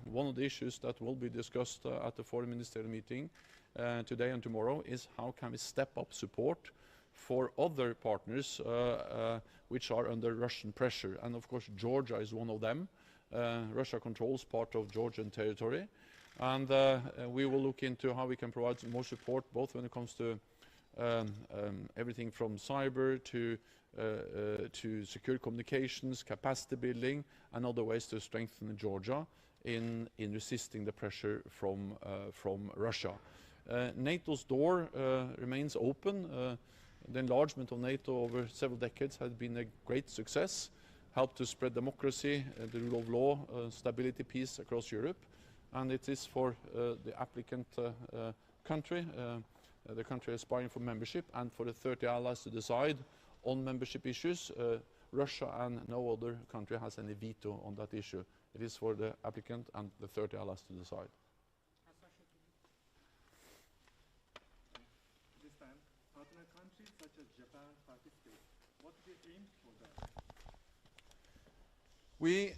one of the issues that will be discussed at the foreign ministerial meeting today and tomorrow is how can we step up support for other partners which are under Russian pressure. And of course Georgia is one of them. Russia controls part of Georgian territory, and we will look into how we can provide more support, both when it comes to everything from cyber to secure communications, capacity building, and other ways to strengthen Georgia in resisting the pressure from Russia. NATO's door remains open. The enlargement of NATO over several decades has been a great success, helped to spread democracy, the rule of law, stability, peace across Europe. And it is for the applicant country, the country aspiring for membership, and for the 30 allies to decide on membership issues. Russia and no other country has any veto on that issue. It is for the applicant and the 30 allies to decide. Partner countries such as Japan participate. What is the aim for that? We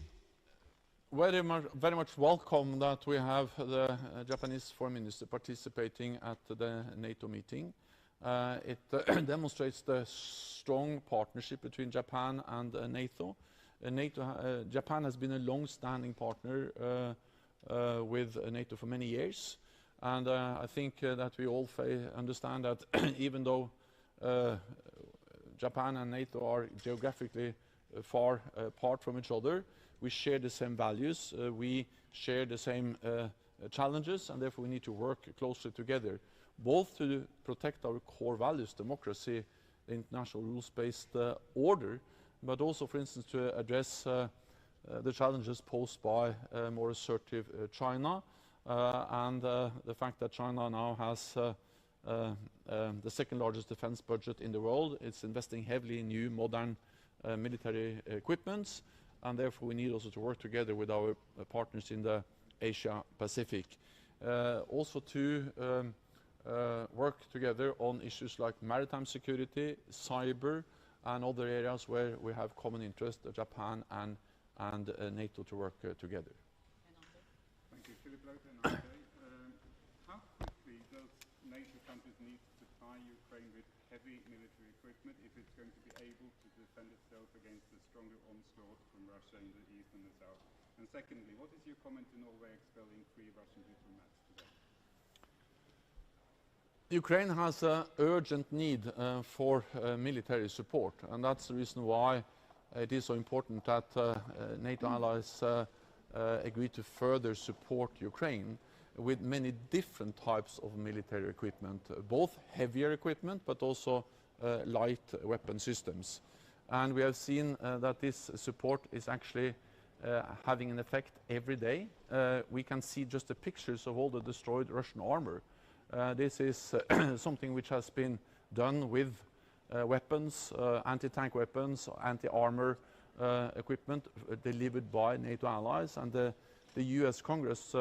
very much welcome that we have the Japanese foreign minister participating at the NATO meeting. It demonstrates the strong partnership between Japan and NATO. Japan has been a long-standing partner with NATO for many years. And I think that we all understand that even though Japan and NATO are geographically far apart from each other, we share the same values, we share the same challenges, and therefore we need to work closely together, both to protect our core values, democracy, the international rules-based order, but also, for instance, to address the challenges posed by more assertive China. And the fact that China now has the second largest defense budget in the world. It's investing heavily in new modern military equipments, and therefore we need also to work together with our partners in the Asia Pacific. Also to work together on issues like maritime security, cyber, and other areas where we have common interest, Japan and NATO, to work together. Thank you. Philip Lothar, how quickly does NATO countries need to supply Ukraine with heavy military equipment if it's going to be able to defend itself against the stronger onslaught from Russia in the east and the south? And secondly, what is your comment to Norway expelling 3 Russian diplomats today? Ukraine has an urgent need for military support, and that's the reason why it is so important that NATO allies agree to further support Ukraine with many different types of military equipment, both heavier equipment but also light weapon systems. And we have seen that this support is actually having an effect every day. We can see just the pictures of all the destroyed Russian armor. This is something which has been done with weapons, anti-tank weapons, anti-armor equipment delivered by NATO allies, and the US Congress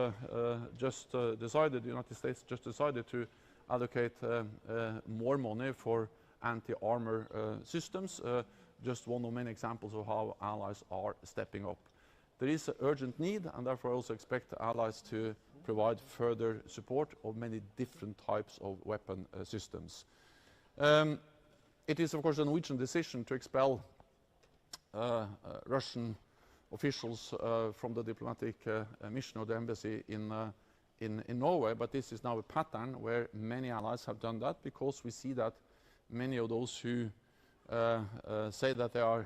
just decided, the United States just decided to allocate more money for anti-armor systems, just one of many examples of how allies are stepping up. There is an urgent need, and therefore I also expect allies to provide further support of many different types of weapon systems. it is, of course, a Norwegian decision to expel Russian officials from the diplomatic mission or the embassy in Norway, but this is now a pattern where many allies have done that, because we see that many of those who say that they are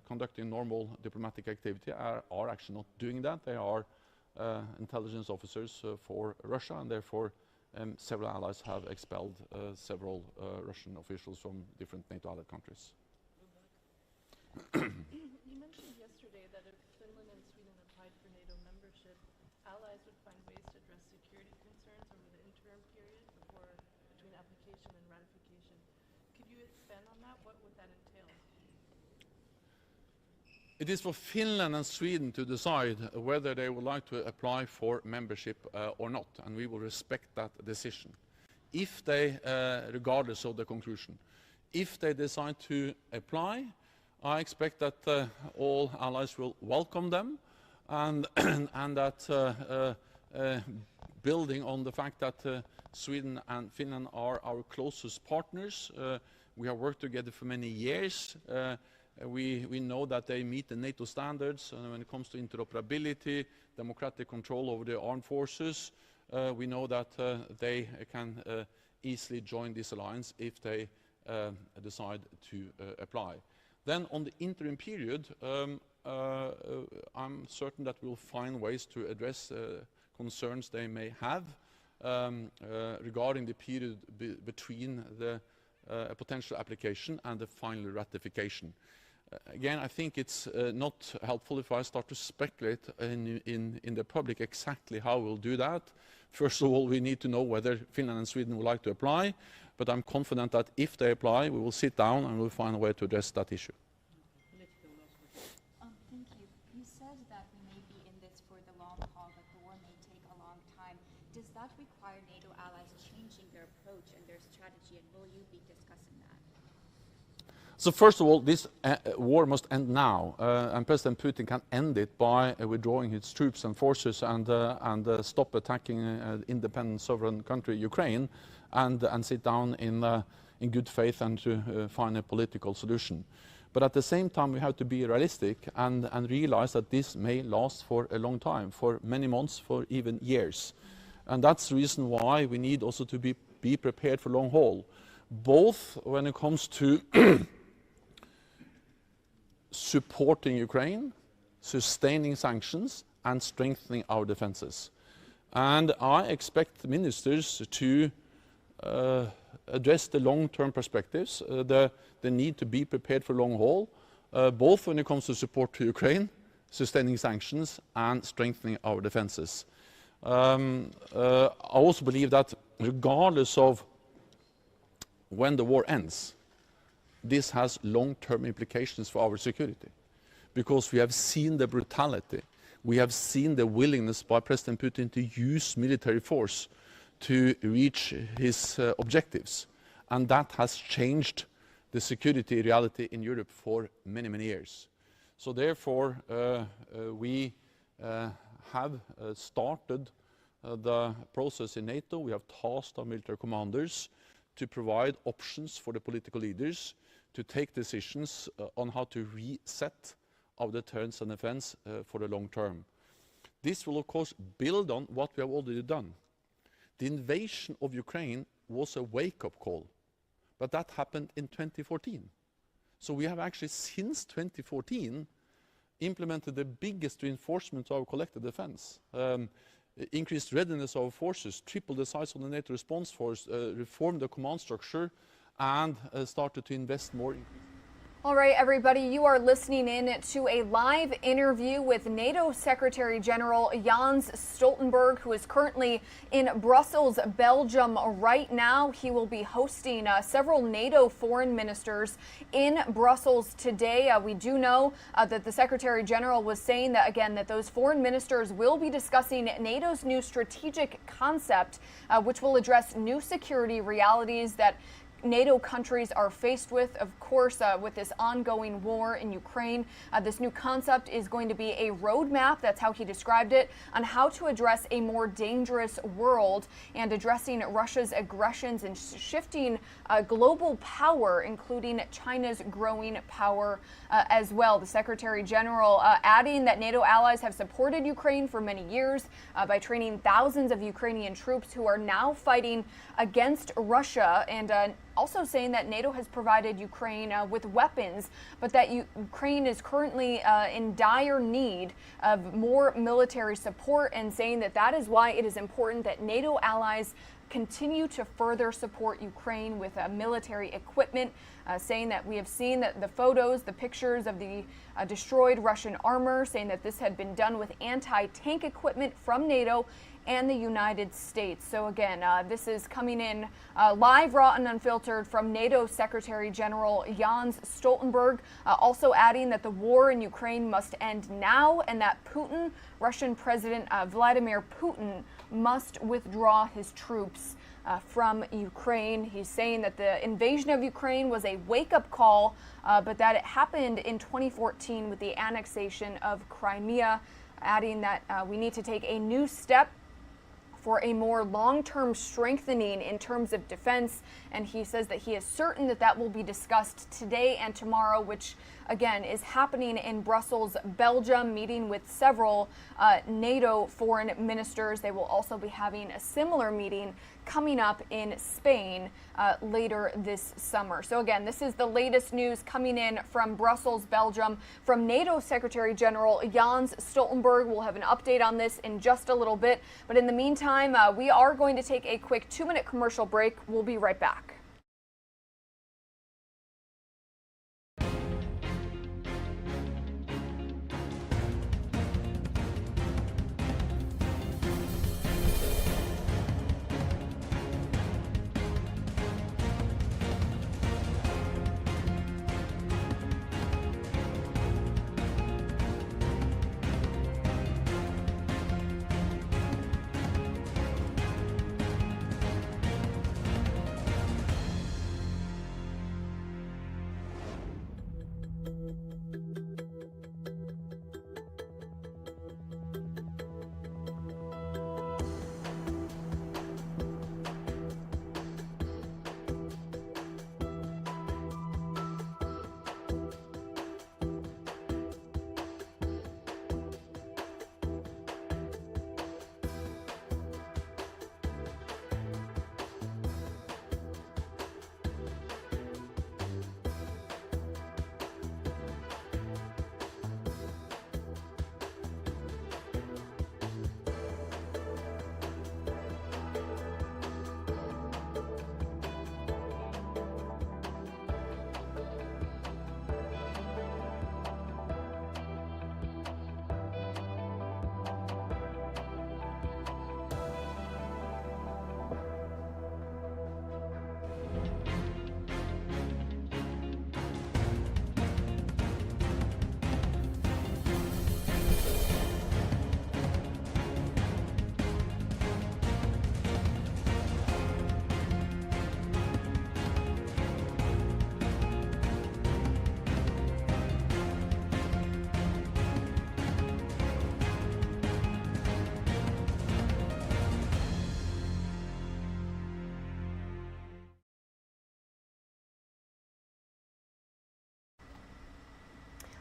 conducting normal diplomatic activity are actually not doing that. They are intelligence officers for Russia, and therefore several allies have expelled several Russian officials from different NATO allied countries. You mentioned yesterday that if Finland and Sweden applied for NATO membership, allies would find ways to address security concerns over the interim period between application and ratification. Could you expand on that? What would that entail? It is for Finland and Sweden to decide whether they would like to apply for membership or not, and we will respect that decision. If they, regardless of the conclusion, if they decide to apply, I expect that all allies will welcome them, and that building on the fact that Sweden and Finland are our closest partners, we have worked together for many years. We know that they meet the NATO standards when it comes to interoperability, democratic control over the armed forces. We know that they can easily join this alliance if they decide to apply. Then on the interim period, I'm certain that we'll find ways to address concerns they may have regarding the period between the potential application and the final ratification. Again, I think it's not helpful if I start to speculate in the public exactly how we'll do that. First of all, we need to know whether Finland and Sweden would like to apply, but I'm confident that if they apply, we will sit down and we'll find a way to address that issue. Thank you. You said that we may be in this for the long haul, but the war may take a long time. Does that require NATO allies changing their approach and their strategy, and will you be discussing that? So first of all, this war must end now, and President Putin can end it by withdrawing his troops and forces and stop attacking independent sovereign country Ukraine, and sit down in good faith and to find a political solution. But at the same time, we have to be realistic and realize that this may last for a long time, for many months, for even years. And that's the reason why we need also to be prepared for long haul, both when it comes to supporting Ukraine, sustaining sanctions, and strengthening our defenses. And I expect ministers to address the long-term perspectives, the need to be prepared for long haul, both when it comes to support to Ukraine, sustaining sanctions, and strengthening our defenses. I also believe that regardless of when the war ends, this has long-term implications for our security, because we have seen the brutality, we have seen the willingness by President Putin to use military force to reach his objectives, and that has changed the security reality in Europe for many, many years. So therefore, we have started the process in NATO. We have tasked our military commanders to provide options for the political leaders to take decisions on how to reset our deterrence and defense for the long term. This will, of course, build on what we have already done. The invasion of Ukraine was a wake-up call, but that happened in 2014. So we have actually, since 2014, implemented the biggest reinforcement of our collective defense, increased readiness of our forces, tripled the size of the NATO response force, reformed the command structure, and started to invest more. All right, everybody, you are listening in to a live interview with NATO Secretary General Jens Stoltenberg, who is currently in Brussels, Belgium right now. He will be hosting several NATO foreign ministers in Brussels today. We do know that the Secretary General was saying that, again, that those foreign ministers will be discussing NATO's new strategic concept, which will address new security realities that NATO countries are faced with, of course, with this ongoing war in Ukraine. This new concept is going to be a roadmap, that's how he described it, on how to address a more dangerous world and addressing Russia's aggressions and shifting global power, including China's growing power as well. The Secretary General adding that NATO allies have supported Ukraine for many years by training thousands of Ukrainian troops who are now fighting against Russia, and also saying that NATO has provided Ukraine with weapons, but that Ukraine is currently in dire need of more military support, and saying that that is why it is important that NATO allies continue to further support Ukraine with military equipment, saying that we have seen that the photos, the pictures of the destroyed Russian armor, saying that this had been done with anti-tank equipment from NATO and the United States. So again, this is coming in live, raw, and unfiltered from NATO Secretary General Jens Stoltenberg, also adding that the war in Ukraine must end now, and that Russian President Vladimir Putin, must withdraw his troops from Ukraine. He's saying that the invasion of Ukraine was a wake-up call, but that it happened in 2014 with the annexation of Crimea, adding that we need to take a new step for a more long-term strengthening in terms of defense. And he says that he is certain that that will be discussed today and tomorrow, which again is happening in Brussels, Belgium, meeting with several NATO foreign ministers. They will also be having a similar meeting coming up in Spain later this summer. So again, this is the latest news coming in from Brussels, Belgium, from NATO Secretary General Jens Stoltenberg. We'll have an update on this in just a little bit. But in the meantime, we are going to take a quick 2-minute commercial break. We'll be right back.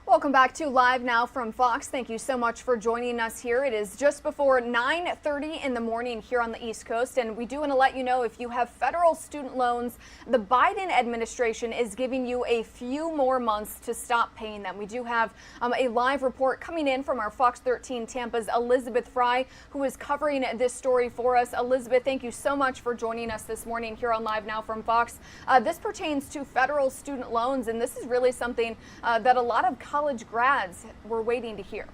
Welcome back to Live Now from Fox. Thank you so much for joining us here. It is just before 9:30 in the morning here on the East Coast, and we do want to let you know if you have federal student loans, the Biden administration is giving you a few more months to stop paying them. We do have a live report coming in from our Fox 13 Tampa's Elizabeth Fry, who is covering this story for us. Elizabeth, thank you so much for joining us this morning here on Live Now from Fox. This pertains to federal student loans, and this is really something that a lot of college grads were waiting to hear.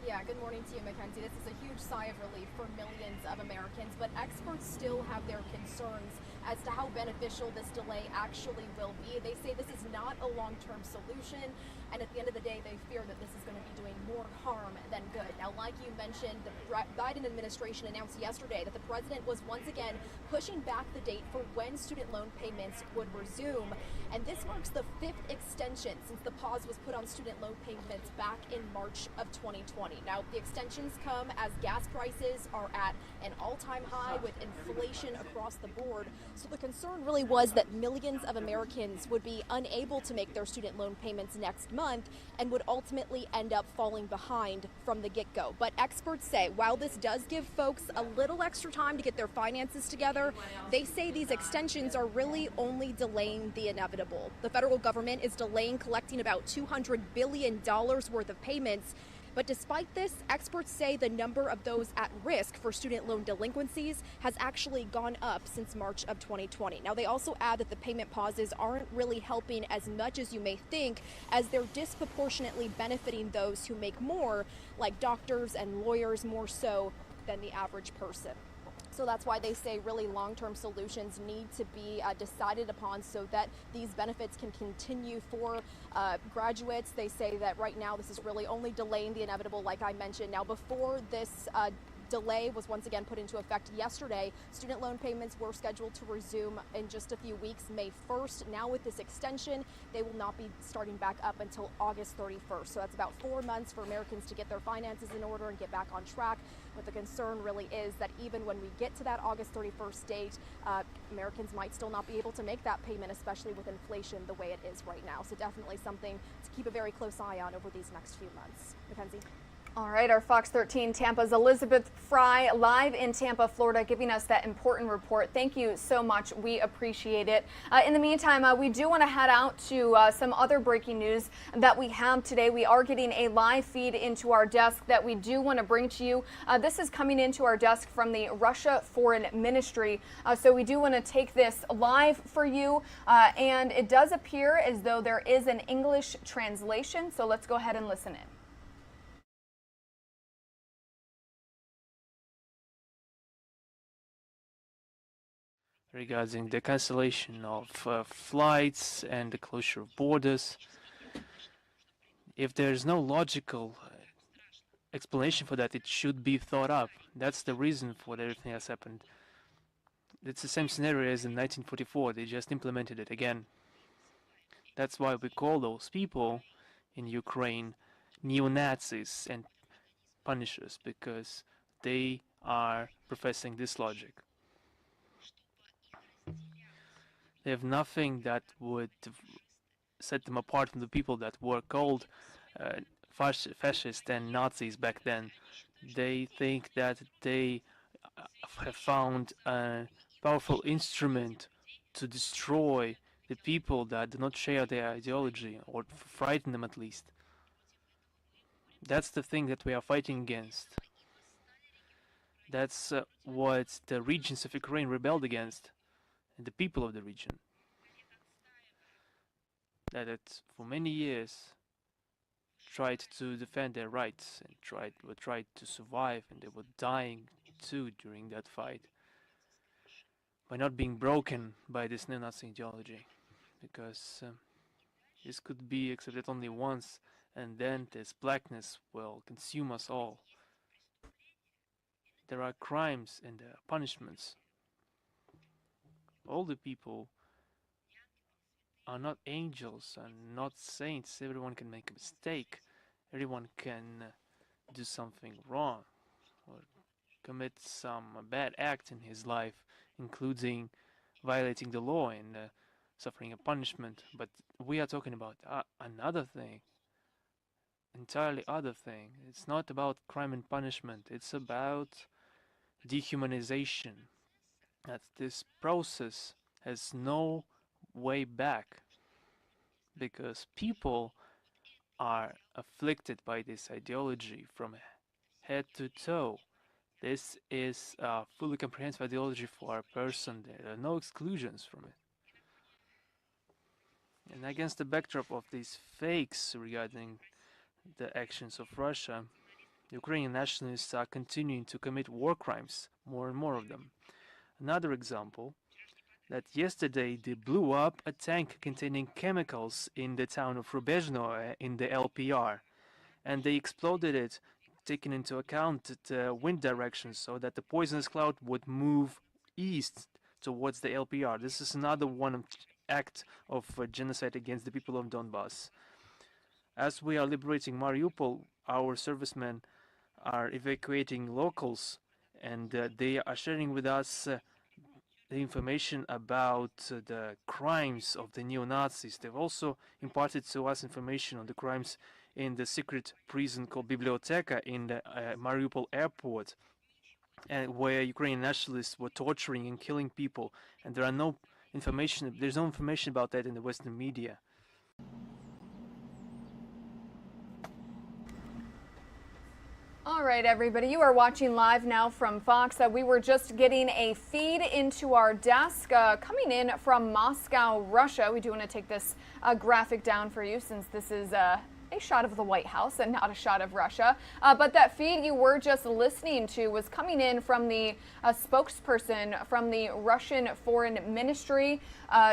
Yeah, good morning to you, Mackenzie. This is a huge sigh of relief for millions of Americans, but experts still have their concerns as to how beneficial this delay actually will be. They say this is not a long-term solution, and at the end of the day, they fear that this is going to be doing more harm than good. Now, like you mentioned, the Biden administration announced yesterday that the president was once again pushing back the date for when student loan payments would resume, and this marks the 5th extension since the pause was put on student loan payments back in March of 2020. Now, the extensions come as gas prices are at an all-time high with inflation across the board. So the concern really was that millions of Americans would be unable to make their student loan payments next month and would ultimately end up falling behind from the get-go. But experts say while this does give folks a little extra time to get their finances together, they say these extensions are really only delaying the inevitable. The federal government is delaying collecting about $200 billion worth of payments. But despite this, experts say the number of those at risk for student loan delinquencies has actually gone up since March of 2020. Now, they also add that the payment pauses aren't really helping as much as you may think, as they're disproportionately benefiting those who make more, like doctors and lawyers more so than the average person. So that's why they say really long-term solutions need to be decided upon so that these benefits can continue for graduates. They say that right now this is really only delaying the inevitable, like I mentioned. Now, before this delay was once again put into effect yesterday, student loan payments were scheduled to resume in just a few weeks, May 1st. Now with this extension, they will not be starting back up until August 31st. So that's about 4 months for Americans to get their finances in order and get back on track. But the concern really is that even when we get to that August 31st date, Americans might still not be able to make that payment, especially with inflation the way it is right now. So definitely something to keep a very close eye on over these next few months. Mackenzie? All right, our Fox 13 Tampa's Elizabeth Fry live in Tampa, Florida, giving us that important report. Thank you so much. We appreciate it. In the meantime, we do want to head out to some other breaking news that we have today. We are getting a live feed into our desk that we do want to bring to you. This is coming into our desk from the Russia Foreign Ministry. So we do want to take this live for you. And it does appear as though there is an English translation. So let's go ahead and listen in. Regarding the cancellation of flights and the closure of borders. If there is no logical explanation for that, it should be thought up. That's the reason for everything that's happened. It's the same scenario as in 1944. They just implemented it again. That's why we call those people in Ukraine neo-Nazis and punishers, because they are professing this logic. They have nothing that would set them apart from the people that were called fascist and Nazis back then. They think that they have found a powerful instrument to destroy the people that do not share their ideology, or frighten them at least. That's the thing that we are fighting against. That's what the regions of Ukraine rebelled against, and the people of the region. That for many years tried to defend their rights and tried to survive, and they were dying too during that fight by not being broken by this neo-Nazi ideology, because this could be accepted only once, and then this blackness will consume us all. There are crimes and there are punishments. All the people are not angels and not saints. Everyone can make a mistake. Everyone can do something wrong or commit some bad act in his life, including violating the law and suffering a punishment. But we are talking about another thing, entirely other thing. It's not about crime and punishment. It's about dehumanization. That this process has no way back, because people are afflicted by this ideology from head to toe. This is a fully comprehensive ideology for a person. There are no exclusions from it. And against the backdrop of these fakes regarding the actions of Russia, Ukrainian nationalists are continuing to commit war crimes, more and more of them. Another example that yesterday they blew up a tank containing chemicals in the town of Rubezno in the LPR, and they exploded it, taking into account the wind direction so that the poisonous cloud would move east towards the LPR. This is another act of genocide against the people of Donbass. As we are liberating Mariupol, our servicemen are evacuating locals, and they are sharing with us the information about the crimes of the neo-Nazis. They've also imparted to us information on the crimes in the secret prison called Biblioteka in the Mariupol airport, and where Ukrainian nationalists were torturing and killing people. And there's no information about that in the Western media. All right, everybody, you are watching Live Now from Fox. We were just getting a feed into our desk coming in from Moscow, Russia. We do want to take this graphic down for you since this is a shot of the White House and not a shot of Russia. But that feed you were just listening to was coming in from the spokesperson from the Russian Foreign Ministry,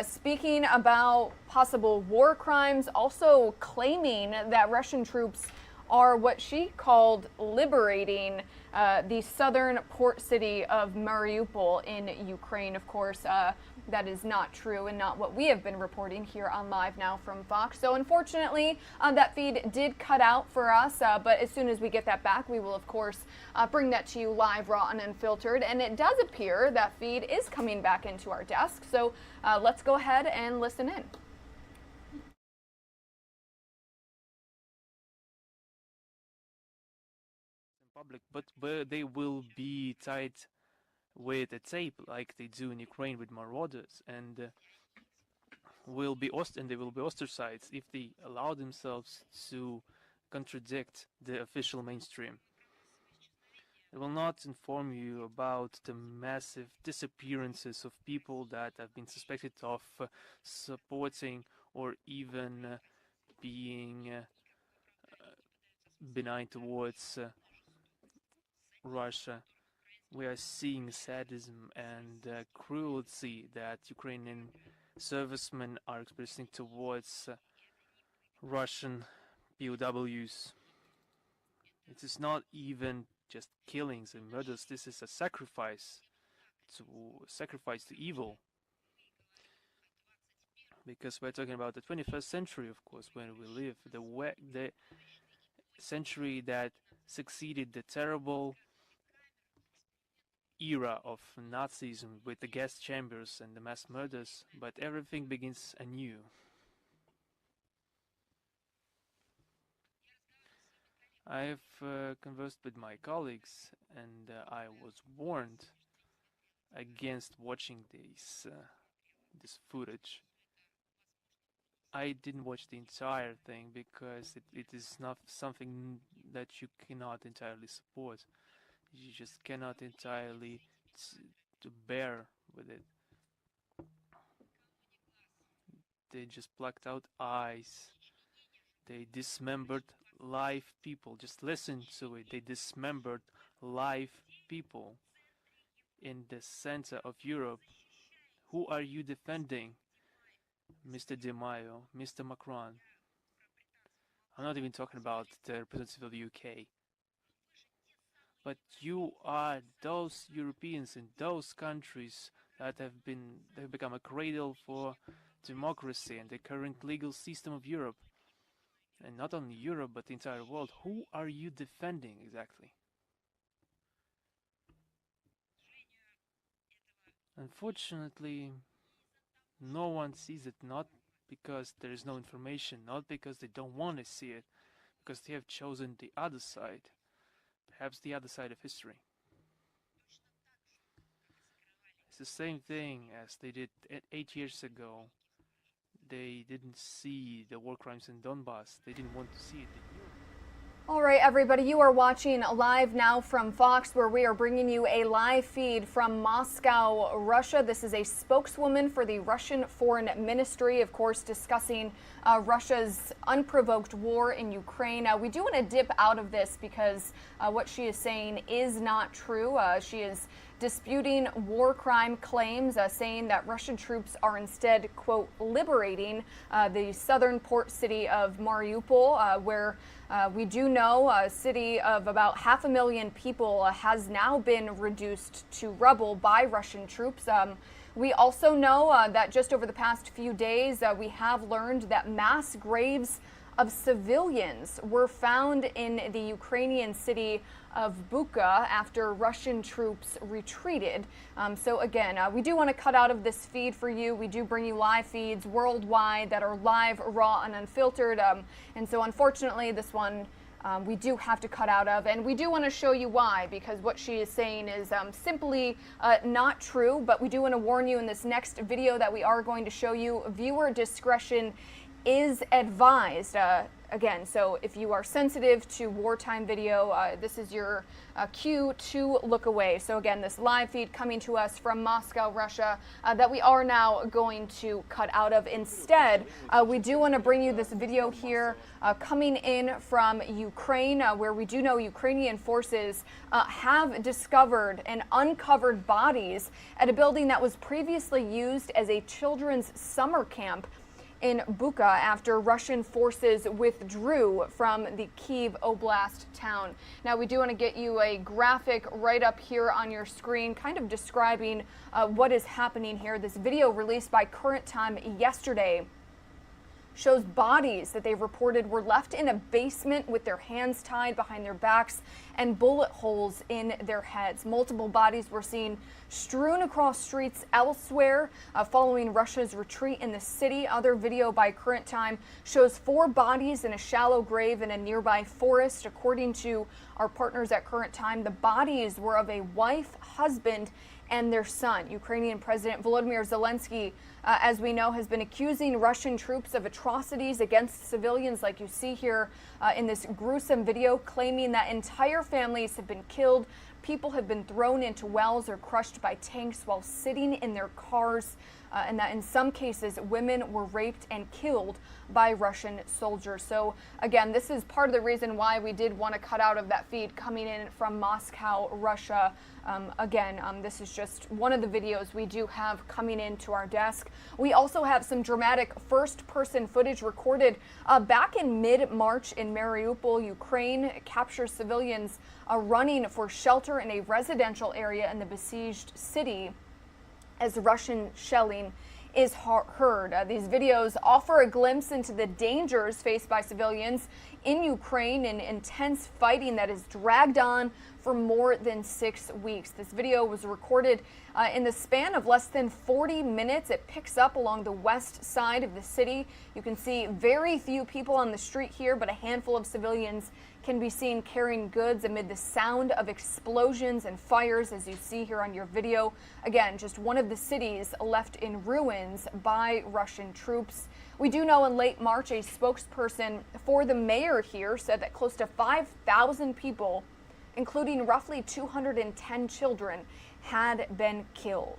speaking about possible war crimes, also claiming that Russian troops are what she called liberating the southern port city of Mariupol in Ukraine. Of course, that is not true and not what we have been reporting here on Live Now from Fox. So unfortunately, that feed did cut out for us, but as soon as we get that back, we will, of course, bring that to you live, raw, and unfiltered. And it does appear that feed is coming back into our desk. So let's go ahead and listen in. Public, but they will be tied with a tape like they do in Ukraine with marauders, and they will be ostracized if they allow themselves to contradict the official mainstream. It will not inform you about the massive disappearances of people that have been suspected of supporting or even being benign towards Russia. We are seeing sadism and cruelty that Ukrainian servicemen are expressing towards Russian POWs. It is not even just killings and murders. This is a sacrifice to evil. Because we're talking about the 21st century, of course, when we live, the century that succeeded the terrible era of Nazism with the gas chambers and the mass murders, but everything begins anew. I've conversed with my colleagues, and I was warned against watching this footage. I didn't watch the entire thing because it is not something that you cannot entirely support. You just cannot entirely to bear with it. They just plucked out eyes. They dismembered live people. Just listen to it. They dismembered live people in the center of Europe. Who are you defending, Mr. Di Maio, Mr. Macron? I'm not even talking about the representative of the UK. But you are those Europeans in those countries that have become a cradle for democracy and the current legal system of Europe. And not only Europe, but the entire world. Who are you defending exactly? Unfortunately, no one sees it, not because there is no information, not because they don't want to see it, because they have chosen the other side. Perhaps the other side of history. It's the same thing as they did 8 years ago. They didn't see the war crimes in Donbass. They didn't want to see it. All right, everybody, you are watching Live Now from Fox, where we are bringing you a live feed from Moscow, Russia. This is a spokeswoman for the Russian Foreign Ministry, of course, discussing Russia's unprovoked war in Ukraine. We do want to dip out of this because what she is saying is not true. She is disputing war crime claims, saying that Russian troops are instead, quote, liberating the southern port city of Mariupol, where we do know a city of about 500,000 people has now been reduced to rubble by Russian troops. We also know that just over the past few days, we have learned that mass graves of civilians were found in the Ukrainian city of Bucha after Russian troops retreated. So again, we do want to cut out of this feed for you. We do bring you live feeds worldwide that are live, raw, and unfiltered. And so unfortunately, this one we do have to cut out of, and we do want to show you why, because what she is saying is simply not true. But we do want to warn you in this next video that we are going to show you, viewer discretion is advised. Again, so if you are sensitive to wartime video, this is your cue to look away. So again, this live feed coming to us from Moscow, Russia, that we are now going to cut out of. Instead, we do want to bring you this video here coming in from Ukraine, where we do know Ukrainian forces have discovered and uncovered bodies at a building that was previously used as a children's summer camp in Bucha after Russian forces withdrew from the Kyiv Oblast town. Now, we do want to get you a graphic right up here on your screen, kind of describing what is happening here. This video released by Current Time yesterday shows bodies that they reported were left in a basement with their hands tied behind their backs and bullet holes in their heads. Multiple bodies were seen strewn across streets elsewhere following Russia's retreat in the city. Other video by Current Time shows 4 bodies in a shallow grave in a nearby forest. According to our partners at Current Time, the bodies were of a wife, husband, and their son. Ukrainian President Volodymyr Zelensky, as we know, has been accusing Russian troops of atrocities against civilians, like you see here in this gruesome video, claiming that entire families have been killed. People have been thrown into wells or crushed by tanks while sitting in their cars, and that in some cases women were raped and killed by Russian soldiers. So again, this is part of the reason why we did want to cut out of that feed coming in from Moscow, Russia. This is just one of the videos we do have coming into our desk. We also have some dramatic first-person footage recorded back in mid-March in Mariupol, Ukraine. It captures civilians running for shelter in a residential area in the besieged city as Russian shelling is heard. These videos offer a glimpse into the dangers faced by civilians in Ukraine in intense fighting that is dragged on for more than 6 weeks. This video was recorded in the span of less than 40 minutes. It picks up along the west side of the city. You can see very few people on the street here, but a handful of civilians can be seen carrying goods amid the sound of explosions and fires, as you see here on your video. Again, just one of the cities left in ruins by Russian troops. We do know in late March, a spokesperson for the mayor here said that close to 5,000 people, including roughly 210 children, had been killed.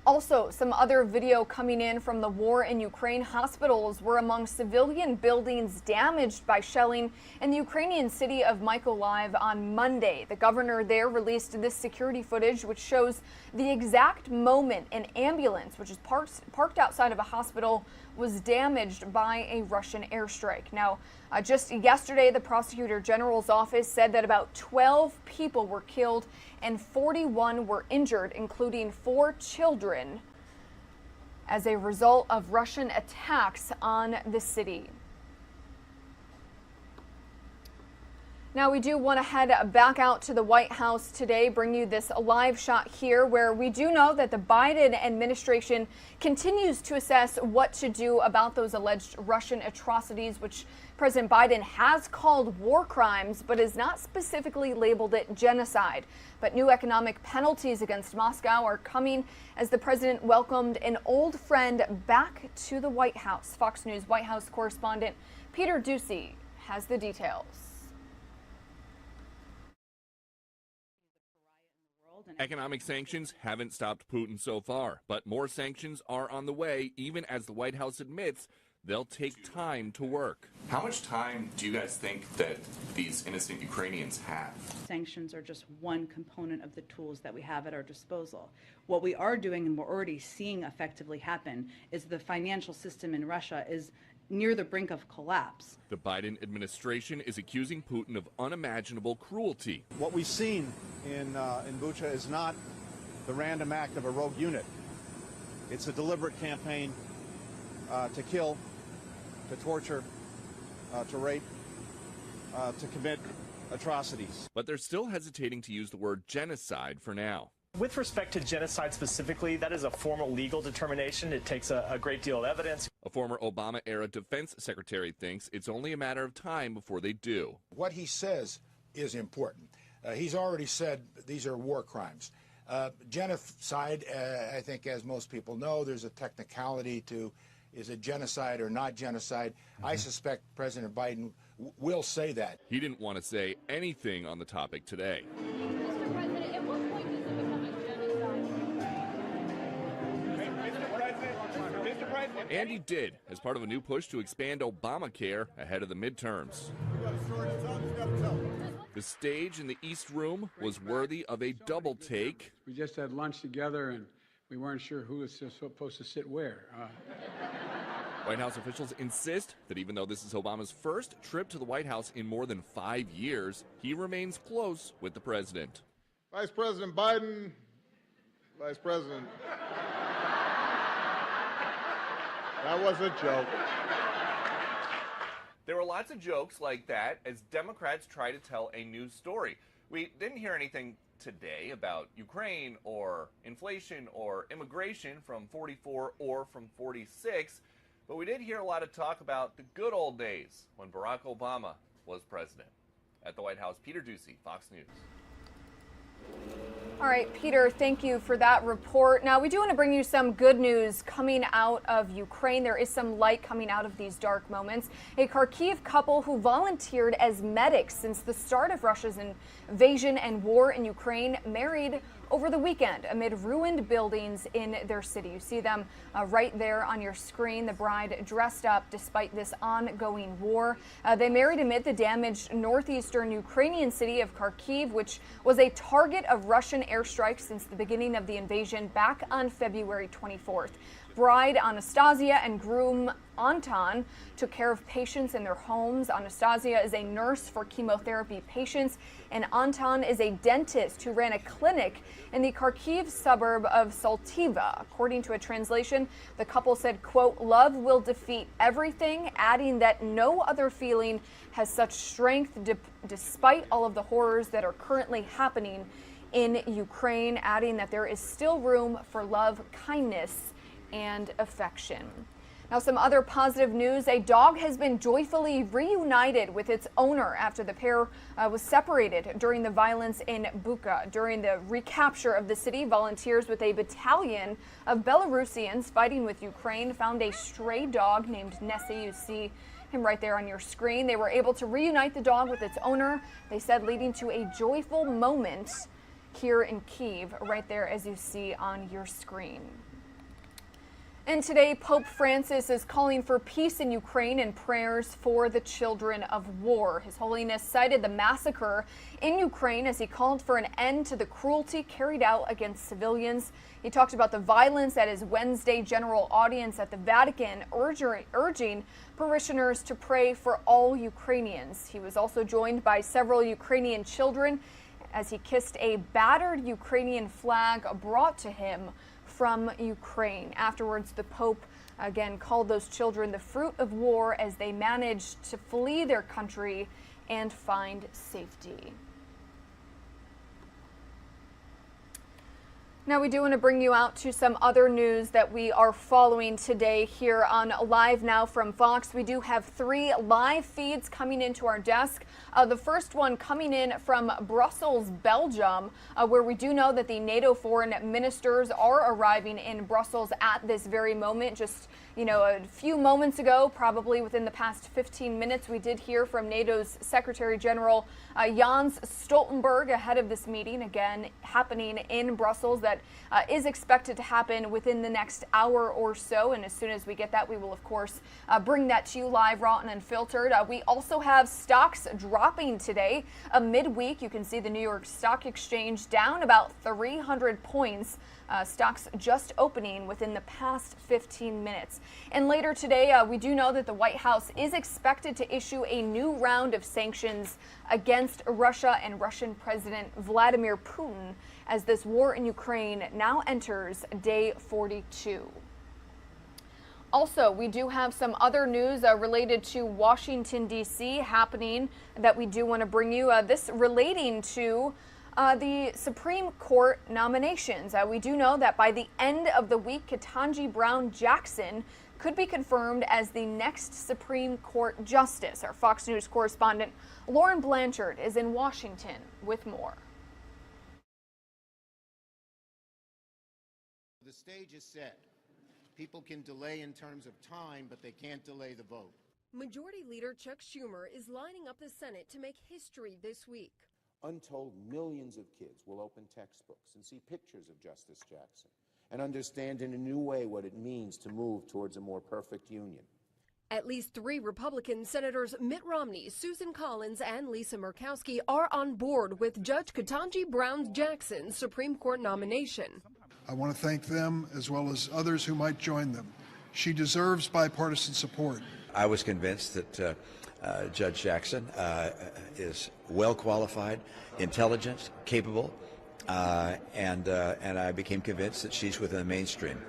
Also, some other video coming in from the war in Ukraine. Hospitals were among civilian buildings damaged by shelling in the Ukrainian city of Mykolaiv on Monday. The governor there released this security footage, which shows the exact moment an ambulance, which is parked outside of a hospital, was damaged by a Russian airstrike. Now, just yesterday, the Prosecutor General's office said that about 12 people were killed and 41 were injured, including 4 children, as a result of Russian attacks on the city. Now, we do want to head back out to the White House today, bring you this live shot here where we do know that the Biden administration continues to assess what to do about those alleged Russian atrocities, which President Biden has called war crimes, but has not specifically labeled it genocide. But new economic penalties against Moscow are coming as the president welcomed an old friend back to the White House. Fox News White House correspondent Peter Doocy has the details. Economic sanctions haven't stopped Putin so far, but more sanctions are on the way, even as the White House admits they'll take time to work. How much time do you guys think that these innocent Ukrainians have? Sanctions are just one component of the tools that we have at our disposal. What we are doing, and we're already seeing effectively happen, is the financial system in Russia is near the brink of collapse. The Biden administration is accusing Putin of unimaginable cruelty. What we've seen in Bucha is not the random act of a rogue unit. It's a deliberate campaign to kill, to torture, to rape, to commit atrocities. But they're still hesitating to use the word genocide for now. With respect to genocide specifically, that is a formal legal determination. It takes a great deal of evidence. A former Obama-era defense secretary thinks it's only a matter of time before they do. What he says is important. He's already said these are war crimes. Genocide, I think, as most people know, there's a technicality to is it genocide or not genocide. I suspect President Biden will say that. He didn't want to say anything on the topic today. Mr. President, at what point does it become a genocide? And he did, as part of a new push to expand Obamacare ahead of the midterms. The stage in the East Room was worthy of a double take. We just had lunch together, and we weren't sure who was supposed to sit where. White House officials insist that even though this is Obama's first trip to the White House in more than 5 years, he remains close with the president. Vice President Biden, Vice President. That was a joke. There were lots of jokes like that as Democrats try to tell a news story. We didn't hear anything today about Ukraine or inflation or immigration from 44 or from 46, but we did hear a lot of talk about the good old days when Barack Obama was president. At the White House, Peter Ducey, Fox News. All right, Peter, thank you for that report. Now, we do want to bring you some good news coming out of Ukraine. There is some light coming out of these dark moments. A Kharkiv couple who volunteered as medics since the start of Russia's invasion and war in Ukraine married over the weekend amid ruined buildings in their city. You see them right there on your screen, the bride dressed up despite this ongoing war. They married amid the damaged northeastern Ukrainian city of Kharkiv, which was a target of Russian airstrikes since the beginning of the invasion back on February 24th. Bride Anastasia and groom Anton took care of patients in their homes. Anastasia is a nurse for chemotherapy patients, and Anton is a dentist who ran a clinic in the Kharkiv suburb of Saltiva. According to a translation, the couple said, quote, "Love will defeat everything," adding that no other feeling has such strength despite all of the horrors that are currently happening in Ukraine, adding that there is still room for love, kindness, and affection. Now, some other positive news. A dog has been joyfully reunited with its owner after the pair was separated during the violence in Bucha. During the recapture of the city, volunteers with a battalion of Belarusians fighting with Ukraine found a stray dog named Nessie. You see him right there on your screen. They were able to reunite the dog with its owner, they said, leading to a joyful moment here in Kyiv, right there as you see on your screen. And today, Pope Francis is calling for peace in Ukraine and prayers for the children of war. His Holiness cited the massacre in Ukraine as he called for an end to the cruelty carried out against civilians. He talked about the violence at his Wednesday general audience at the Vatican, urging parishioners to pray for all Ukrainians. He was also joined by several Ukrainian children as he kissed a battered Ukrainian flag brought to him from Ukraine. Afterwards, the Pope again called those children the fruit of war as they managed to flee their country and find safety. Now, we do want to bring you out to some other news that we are following today here on Live Now from Fox. We do have 3 live feeds coming into our desk. The first one coming in from Brussels, Belgium, where we do know that the NATO foreign ministers are arriving in Brussels at this very moment. Just, a few moments ago, probably within the past 15 minutes, we did hear from NATO's Secretary General Jens Stoltenberg ahead of this meeting, again, happening in Brussels, that that is expected to happen within the next hour or so. And as soon as we get that, we will, of course, bring that to you live, raw, and unfiltered. We also have stocks dropping today. Midweek, you can see the New York Stock Exchange down about 300 points. Stocks just opening within the past 15 minutes. And later today, we do know that the White House is expected to issue a new round of sanctions against Russia and Russian President Vladimir Putin as this war in Ukraine now enters day 42. Also, we do have some other news related to Washington, D.C. happening that we do want to bring you. This relating to the Supreme Court nominations. We do know that by the end of the week, Ketanji Brown Jackson could be confirmed as the next Supreme Court justice. Our Fox News correspondent Lauren Blanchard is in Washington with more. The stage is set. People can delay in terms of time, but they can't delay the vote. Majority Leader Chuck Schumer is lining up the Senate to make history this week. Untold millions of kids will open textbooks and see pictures of Justice Jackson and understand in a new way what it means to move towards a more perfect union. At least 3 Republican Senators Mitt Romney, Susan Collins, and Lisa Murkowski are on board with Judge Ketanji Brown Jackson's Supreme Court nomination. I want to thank them as well as others who might join them. She deserves bipartisan support. I was convinced that Judge Jackson is well qualified, intelligent, capable, and I became convinced that she's within the mainstream.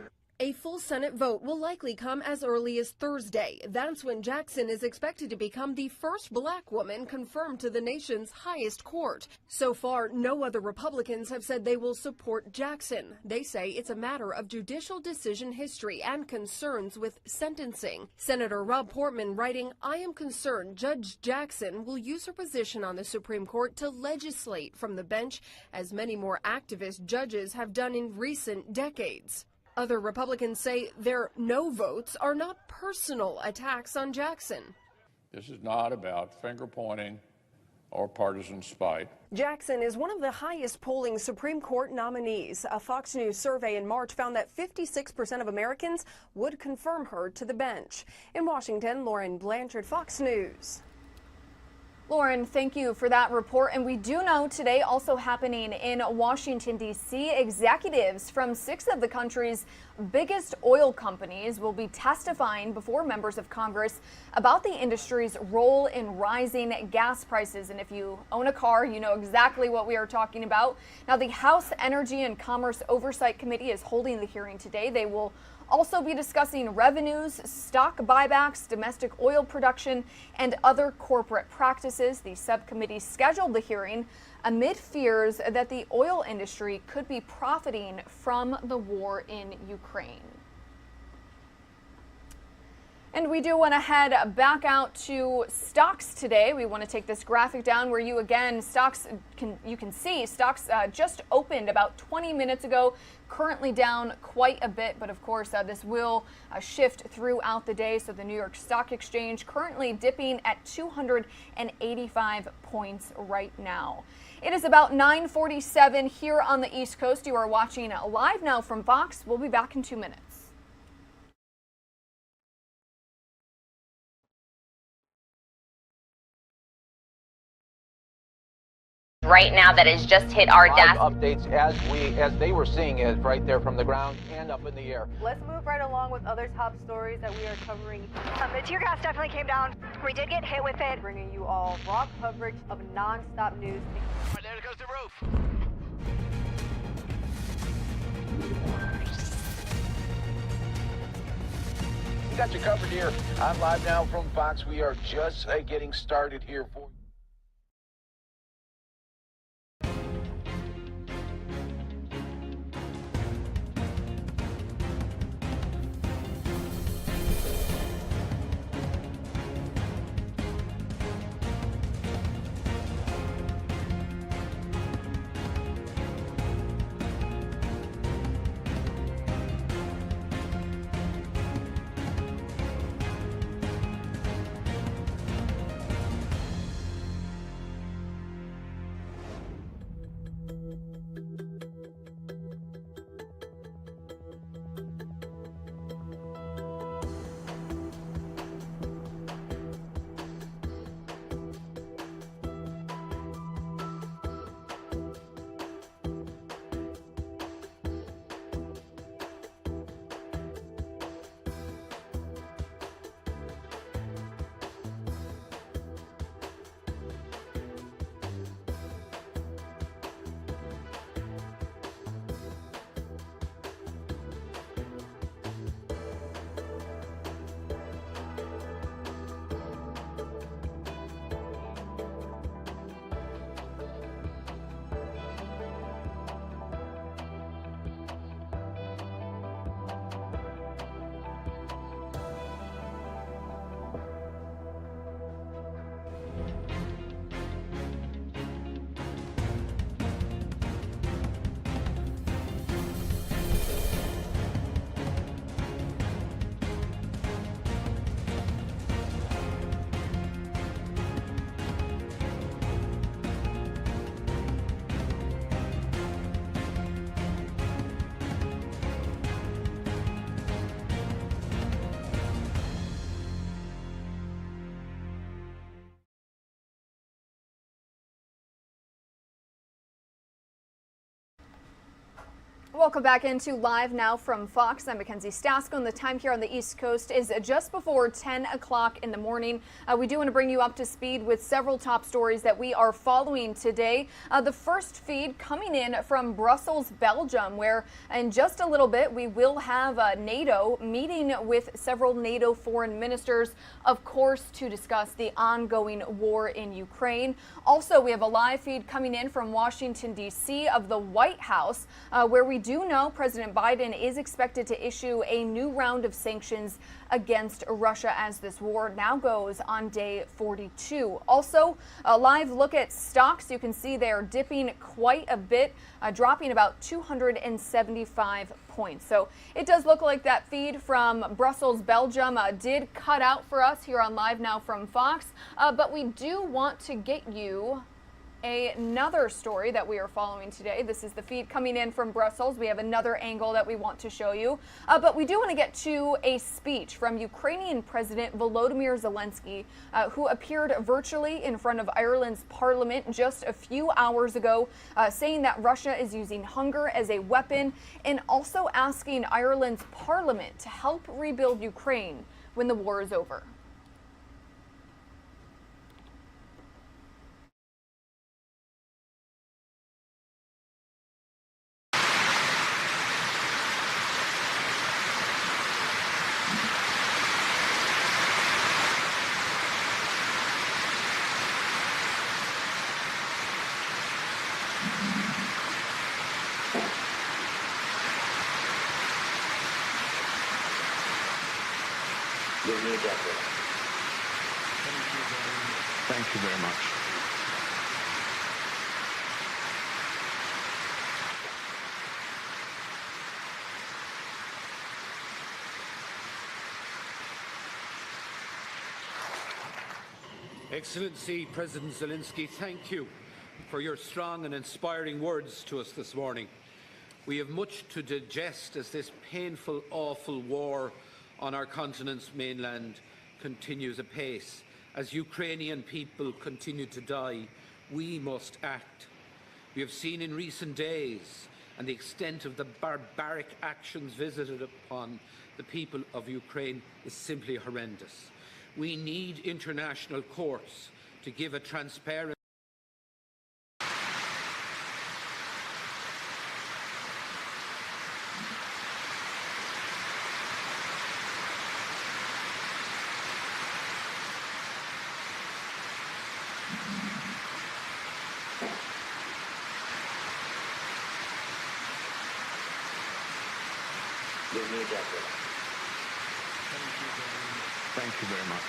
A full Senate vote will likely come as early as Thursday. That's when Jackson is expected to become the first black woman confirmed to the nation's highest court. So far, no other Republicans have said they will support Jackson. They say it's a matter of judicial decision history and concerns with sentencing. Senator Rob Portman writing, "I am concerned Judge Jackson will use her position on the Supreme Court to legislate from the bench, as many more activist judges have done in recent decades." Other Republicans say their no votes are not personal attacks on Jackson. This is not about finger pointing or partisan spite. Jackson is one of the highest polling Supreme Court nominees. A Fox News survey in March found that 56% of Americans would confirm her to the bench. In Washington, Lauren Blanchard, Fox News. Lauren, thank you for that report. And we do know today also happening in Washington, D.C., executives from 6 of the country's biggest oil companies will be testifying before members of Congress about the industry's role in rising gas prices. And if you own a car, you know exactly what we are talking about. Now, the House Energy and Commerce Oversight Committee is holding the hearing today. They will also be discussing revenues, stock buybacks, domestic oil production, and other corporate practices. The subcommittee scheduled the hearing amid fears that the oil industry could be profiting from the war in Ukraine. And we do want to head back out to stocks today. We want to take this graphic down where you again, you can see stocks just opened about 20 minutes ago, currently down quite a bit. But of course, this will shift throughout the day. So the New York Stock Exchange currently dipping at 285 points right now. It is about 9:47 here on the East Coast. You are watching Live Now from Fox. We'll be back in 2 minutes. Right now that has just hit our desk. Updates as they were seeing it right there from the ground and up in the air. Let's move right along with other top stories that we are covering. The tear gas definitely came down. We did get hit with it. Bringing you all raw coverage of non-stop news. Right there goes the roof. We got you covered here on Live Now from Fox. We are just getting started here for you. Welcome back into Live Now from Fox. I'm Mackenzie Stasko, and the time here on the East Coast is just before 10 o'clock in the morning. We do want to bring you up to speed with several top stories that we are following today. The first feed coming in from Brussels, Belgium, where in just a little bit we will have NATO meeting with several NATO foreign ministers, of course, to discuss the ongoing war in Ukraine. Also, we have a live feed coming in from Washington, D.C. of the White House, where we do know President Biden is expected to issue a new round of sanctions against Russia as this war now goes on day 42. Also, a live look at stocks. You can see they're dipping quite a bit, dropping about 275 points. So it does look like that feed from Brussels, Belgium did cut out for us here on Live Now from Fox, but we do want to get you another story that we are following today. This is the feed coming in from Brussels. We have another angle that we want to show you, but we do want to get to a speech from Ukrainian President Volodymyr Zelensky, who appeared virtually in front of Ireland's parliament just a few hours ago, saying that Russia is using hunger as a weapon, and also asking Ireland's parliament to help rebuild Ukraine when the war is over. Thank you very much. Excellency President Zelensky, thank you for your strong and inspiring words to us this morning. We have much to digest as this painful, awful war on our continent's mainland continues apace. As Ukrainian people continue to die, we must act. We have seen in recent days and the extent of the barbaric actions visited upon the people of Ukraine is simply horrendous. We need international courts to give a transparent Thank you very much.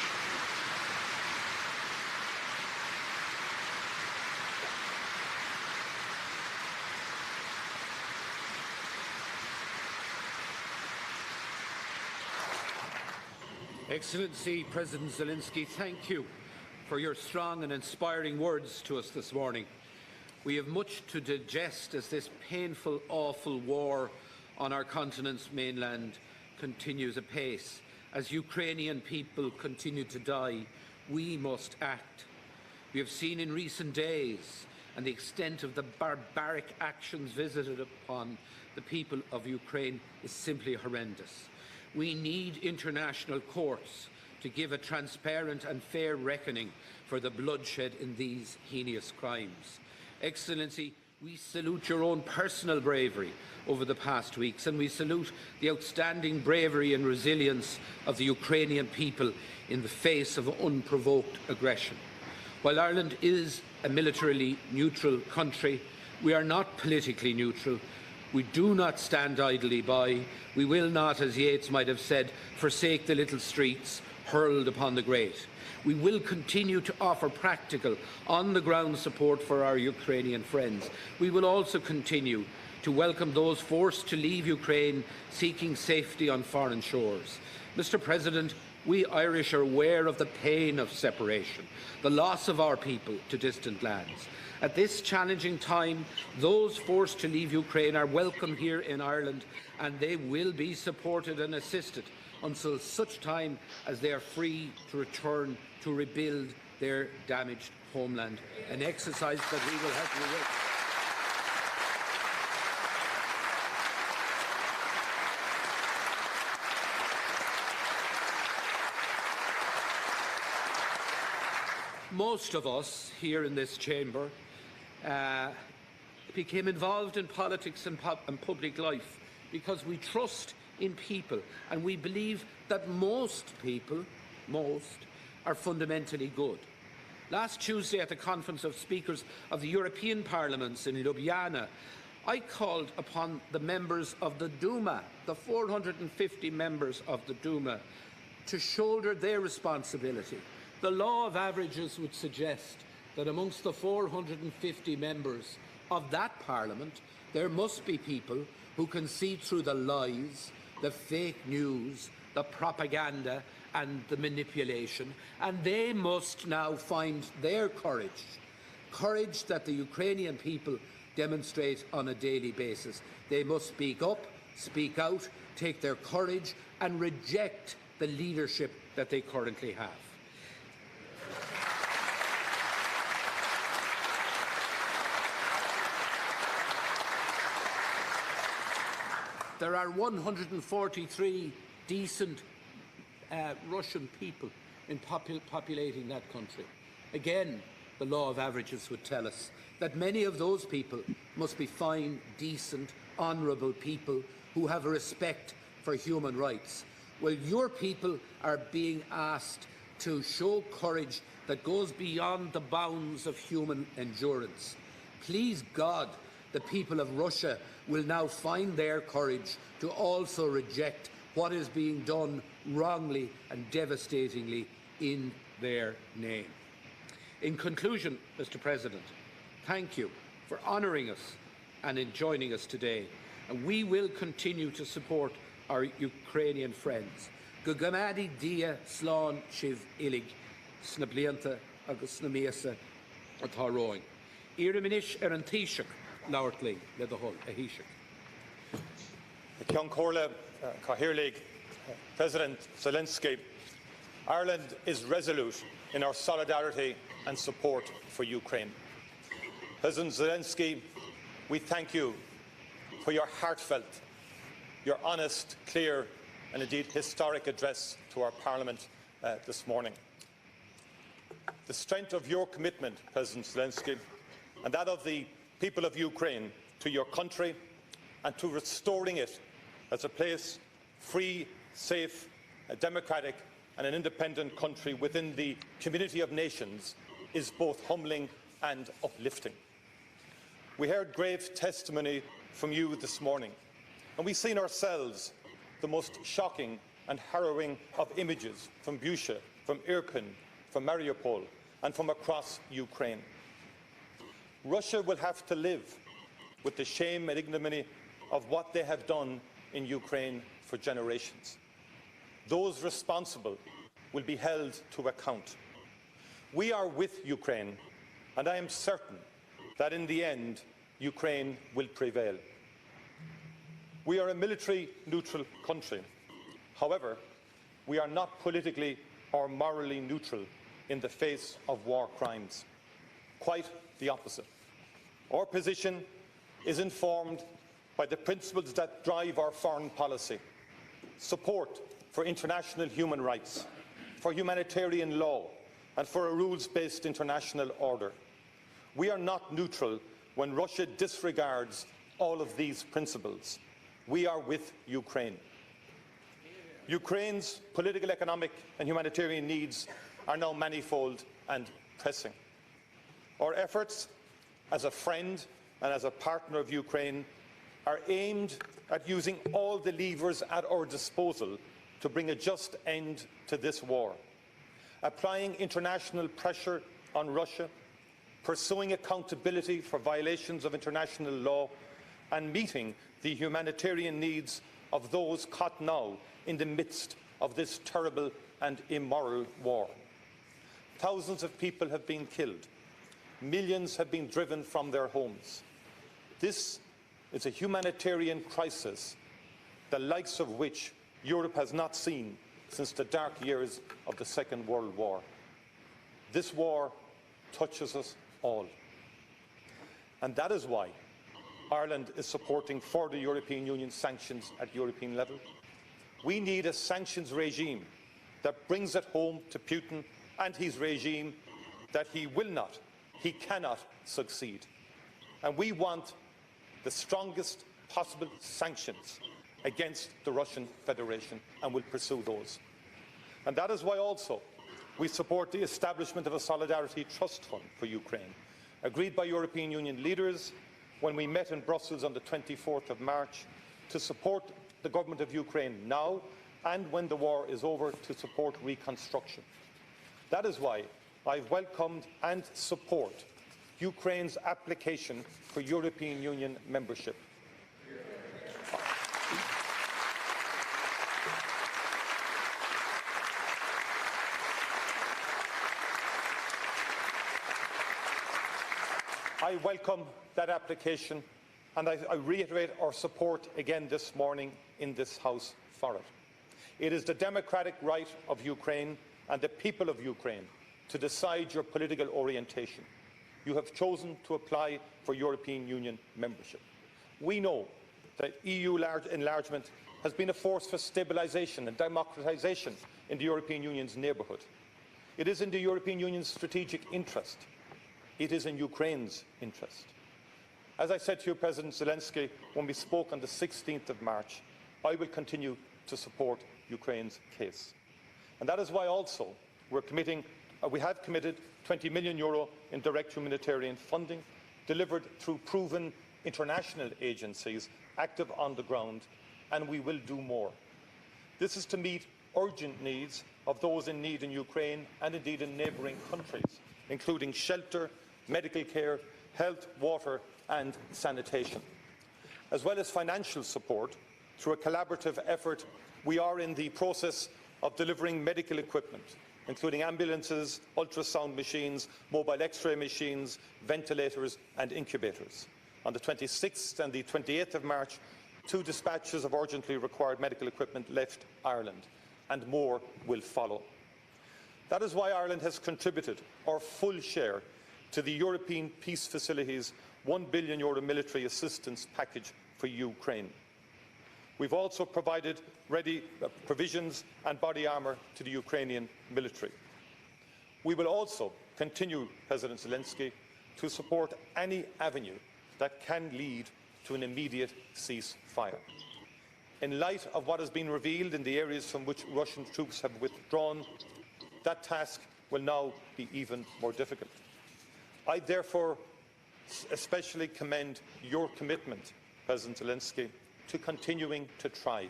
Excellency President Zelensky, thank you for your strong and inspiring words to us this morning. We have much to digest as this painful, awful war on our continent's mainland continues apace. As Ukrainian people continue to die, we must act. We have seen in recent days and the extent of the barbaric actions visited upon the people of Ukraine is simply horrendous. We need international courts to give a transparent and fair reckoning for the bloodshed in these heinous crimes. Excellency, we salute your own personal bravery over the past weeks, and we salute the outstanding bravery and resilience of the Ukrainian people in the face of unprovoked aggression. While Ireland is a militarily neutral country, we are not politically neutral. We do not stand idly by. We will not, as Yeats might have said, forsake the little streets hurled upon the great. We will continue to offer practical, on-the-ground support for our Ukrainian friends. We will also continue to welcome those forced to leave Ukraine seeking safety on foreign shores. Mr. President, we Irish are aware of the pain of separation, the loss of our people to distant lands. At this challenging time, those forced to leave Ukraine are welcome here in Ireland, and they will be supported and assisted until such time as they are free to return to rebuild their damaged homeland, an exercise that we will help you with. Most of us here in this chamber became involved in politics and public life because we trust in people and we believe that most people, are fundamentally good. Last Tuesday at the Conference of Speakers of the European Parliaments in Ljubljana, I called upon the members of the Duma, the 450 members of the Duma, to shoulder their responsibility. The law of averages would suggest that amongst the 450 members of that parliament, there must be people who can see through the lies, the fake news, the propaganda and the manipulation, and they must now find their courage that the Ukrainian people demonstrate on a daily basis. They must speak up, speak out, take their courage and reject the leadership that they currently have. There are 143 decent Russian people in populating that country. Again, the law of averages would tell us that many of those people must be fine, decent, honourable people who have a respect for human rights. Well, your people are being asked to show courage that goes beyond the bounds of human endurance. Please God, the people of Russia will now find their courage to also reject what is being done wrongly and devastatingly in their name. In conclusion, Mr. President, thank you for honouring us and in joining us today. And we will continue to support our Ukrainian friends. Gugamadi dia slán shiv ilig, snablianta agus snamiasa atharoing. Iriminish an Taoiseach Laurtling le the Hull, a Taoiseach. Ceann Comhairle, Cathaoirligh, President Zelensky, Ireland is resolute in our solidarity and support for Ukraine. President Zelensky, we thank you for your heartfelt, your honest, clear and indeed historic address to our Parliament this morning. The strength of your commitment, President Zelensky, and that of the people of Ukraine to your country and to restoring it as a place free, safe, democratic and an independent country within the community of nations is both humbling and uplifting. We heard grave testimony from you this morning, and we've seen ourselves the most shocking and harrowing of images from Bucha, from Irpin, from Mariupol and from across Ukraine. Russia will have to live with the shame and ignominy of what they have done in Ukraine for generations. Those responsible will be held to account. We are with Ukraine, and I am certain that in the end, Ukraine will prevail. We are a military-neutral country. However, we are not politically or morally neutral in the face of war crimes. Quite the opposite. Our position is informed by the principles that drive our foreign policy: support for international human rights, for humanitarian law, and for a rules-based international order. We are not neutral when Russia disregards all of these principles. We are with Ukraine. Ukraine's political, economic and humanitarian needs are now manifold and pressing. Our efforts as a friend and as a partner of Ukraine are aimed at using all the levers at our disposal to bring a just end to this war, applying international pressure on Russia, pursuing accountability for violations of international law, and meeting the humanitarian needs of those caught now in the midst of this terrible and immoral war. Thousands of people have been killed. Millions have been driven from their homes. This is a humanitarian crisis, the likes of which Europe has not seen since the dark years of the Second World War. This war touches us all. And that is why Ireland is supporting further European Union sanctions at European level. We need a sanctions regime that brings it home to Putin and his regime that he will not, he cannot succeed. And we want the strongest possible sanctions against the Russian Federation and will pursue those. And that is why also we support the establishment of a Solidarity Trust Fund for Ukraine, agreed by European Union leaders when we met in Brussels on the 24th of March to support the government of Ukraine now and when the war is over to support reconstruction. That is why I've welcomed and support Ukraine's application for European Union membership. I welcome that application, and I reiterate our support again this morning in this House for it. It is the democratic right of Ukraine and the people of Ukraine to decide your political orientation. You have chosen to apply for European Union membership. We know that EU enlargement has been a force for stabilisation and democratisation in the European Union's neighbourhood. It is in the European Union's strategic interest. It is in Ukraine's interest. As I said to you, President Zelensky, when we spoke on the 16th of March, I will continue to support Ukraine's case. And that is why also we have committed €20 million in direct humanitarian funding, delivered through proven international agencies active on the ground, and we will do more. This is to meet urgent needs of those in need in Ukraine and indeed in neighbouring countries, including shelter, medical care, health, water and sanitation. As well as financial support, through a collaborative effort, we are in the process of delivering medical equipment, including ambulances, ultrasound machines, mobile X-ray machines, ventilators and incubators. On the 26th and the 28th of March, 2 dispatches of urgently required medical equipment left Ireland, and more will follow. That is why Ireland has contributed our full share to the European Peace Facility's €1 billion military assistance package for Ukraine. We've also provided ready provisions and body armour to the Ukrainian military. We will also continue, President Zelensky, to support any avenue that can lead to an immediate ceasefire. In light of what has been revealed in the areas from which Russian troops have withdrawn, that task will now be even more difficult. I therefore especially commend your commitment, President Zelensky, to continuing to try,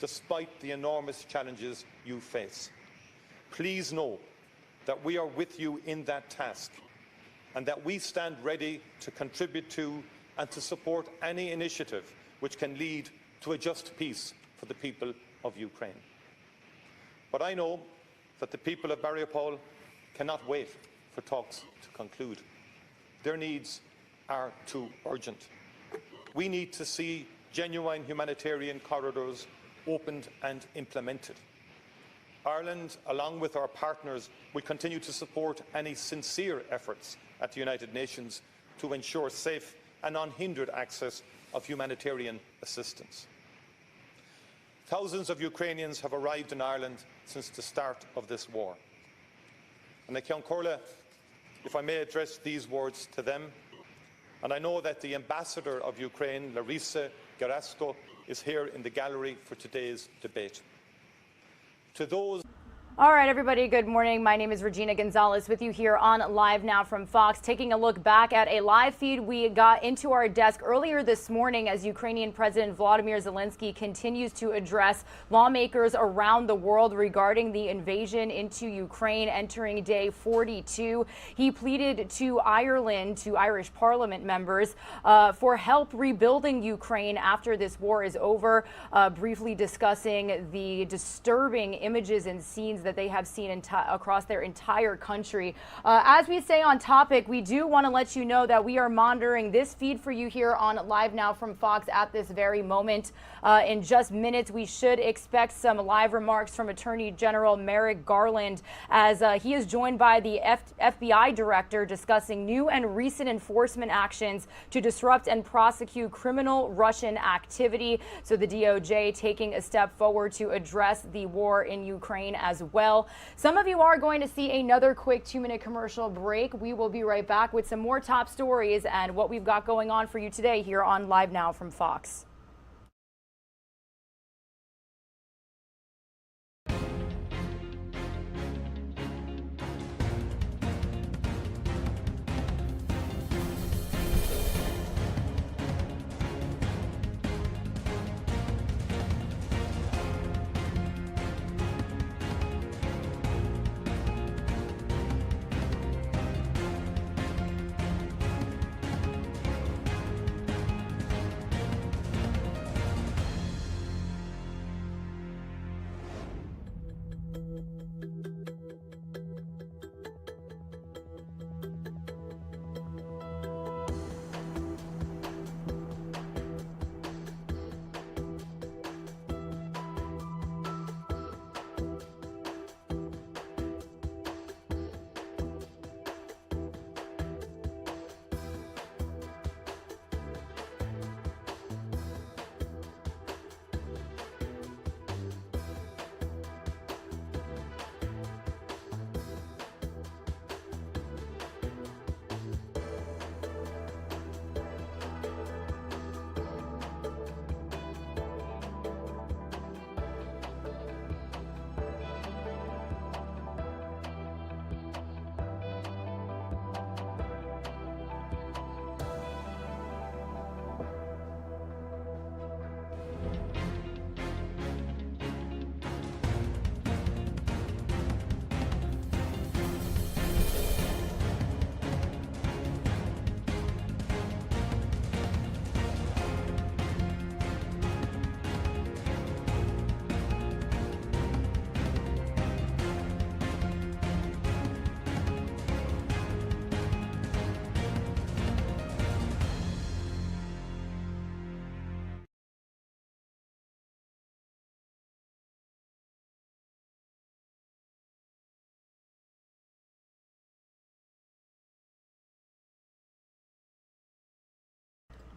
despite the enormous challenges you face. Please know that we are with you in that task, and that we stand ready to contribute to and to support any initiative which can lead to a just peace for the people of Ukraine. But I know that the people of Mariupol cannot wait for talks to conclude. Their needs are too urgent. We need to see genuine humanitarian corridors opened and implemented. Ireland, along with our partners, will continue to support any sincere efforts at the United Nations to ensure safe and unhindered access of humanitarian assistance. Thousands of Ukrainians have arrived in Ireland since the start of this war. And Ceann Comhairle, if I may address these words to them, and I know that the ambassador of Ukraine, Larisa Gerasko, is here in the gallery for today's debate. To those All right, everybody, good morning. My name is Regina Gonzalez with you here on Live Now from Fox, taking a look back at a live feed we got into our desk earlier this morning as Ukrainian President Volodymyr Zelensky continues to address lawmakers around the world regarding the invasion into Ukraine entering day 42. He pleaded to Ireland, to Irish Parliament members, for help rebuilding Ukraine after this war is over, briefly discussing the disturbing images and scenes that they have seen across their entire country. As we stay on topic, we do want to let you know that we are monitoring this feed for you here on Live Now from Fox at this very moment. In just minutes, we should expect some live remarks from Attorney General Merrick Garland as he is joined by the FBI director discussing new and recent enforcement actions to disrupt and prosecute criminal Russian activity. So the DOJ taking a step forward to address the war in Ukraine as Well, some of you are going to see another quick 2-minute commercial break. We will be right back with some more top stories and what we've got going on for you today here on Live Now from Fox.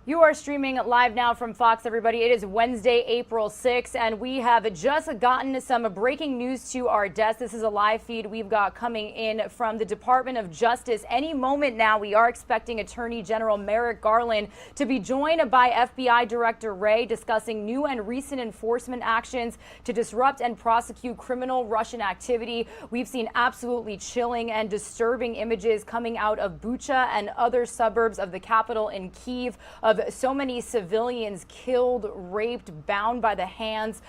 You are streaming live now from Fox, everybody. It is Wednesday, April 6th, and we have just gotten some breaking news to our desk. This is a live feed we've got coming in from the Department of Justice. Any moment now, we are expecting Attorney General Merrick Garland to be joined by FBI Director Wray, discussing new and recent enforcement actions to disrupt and prosecute criminal Russian activity. We've seen absolutely chilling and disturbing images coming out of Bucha and other suburbs of the capital in Kyiv of so many civilians killed, raped, bound by the hands.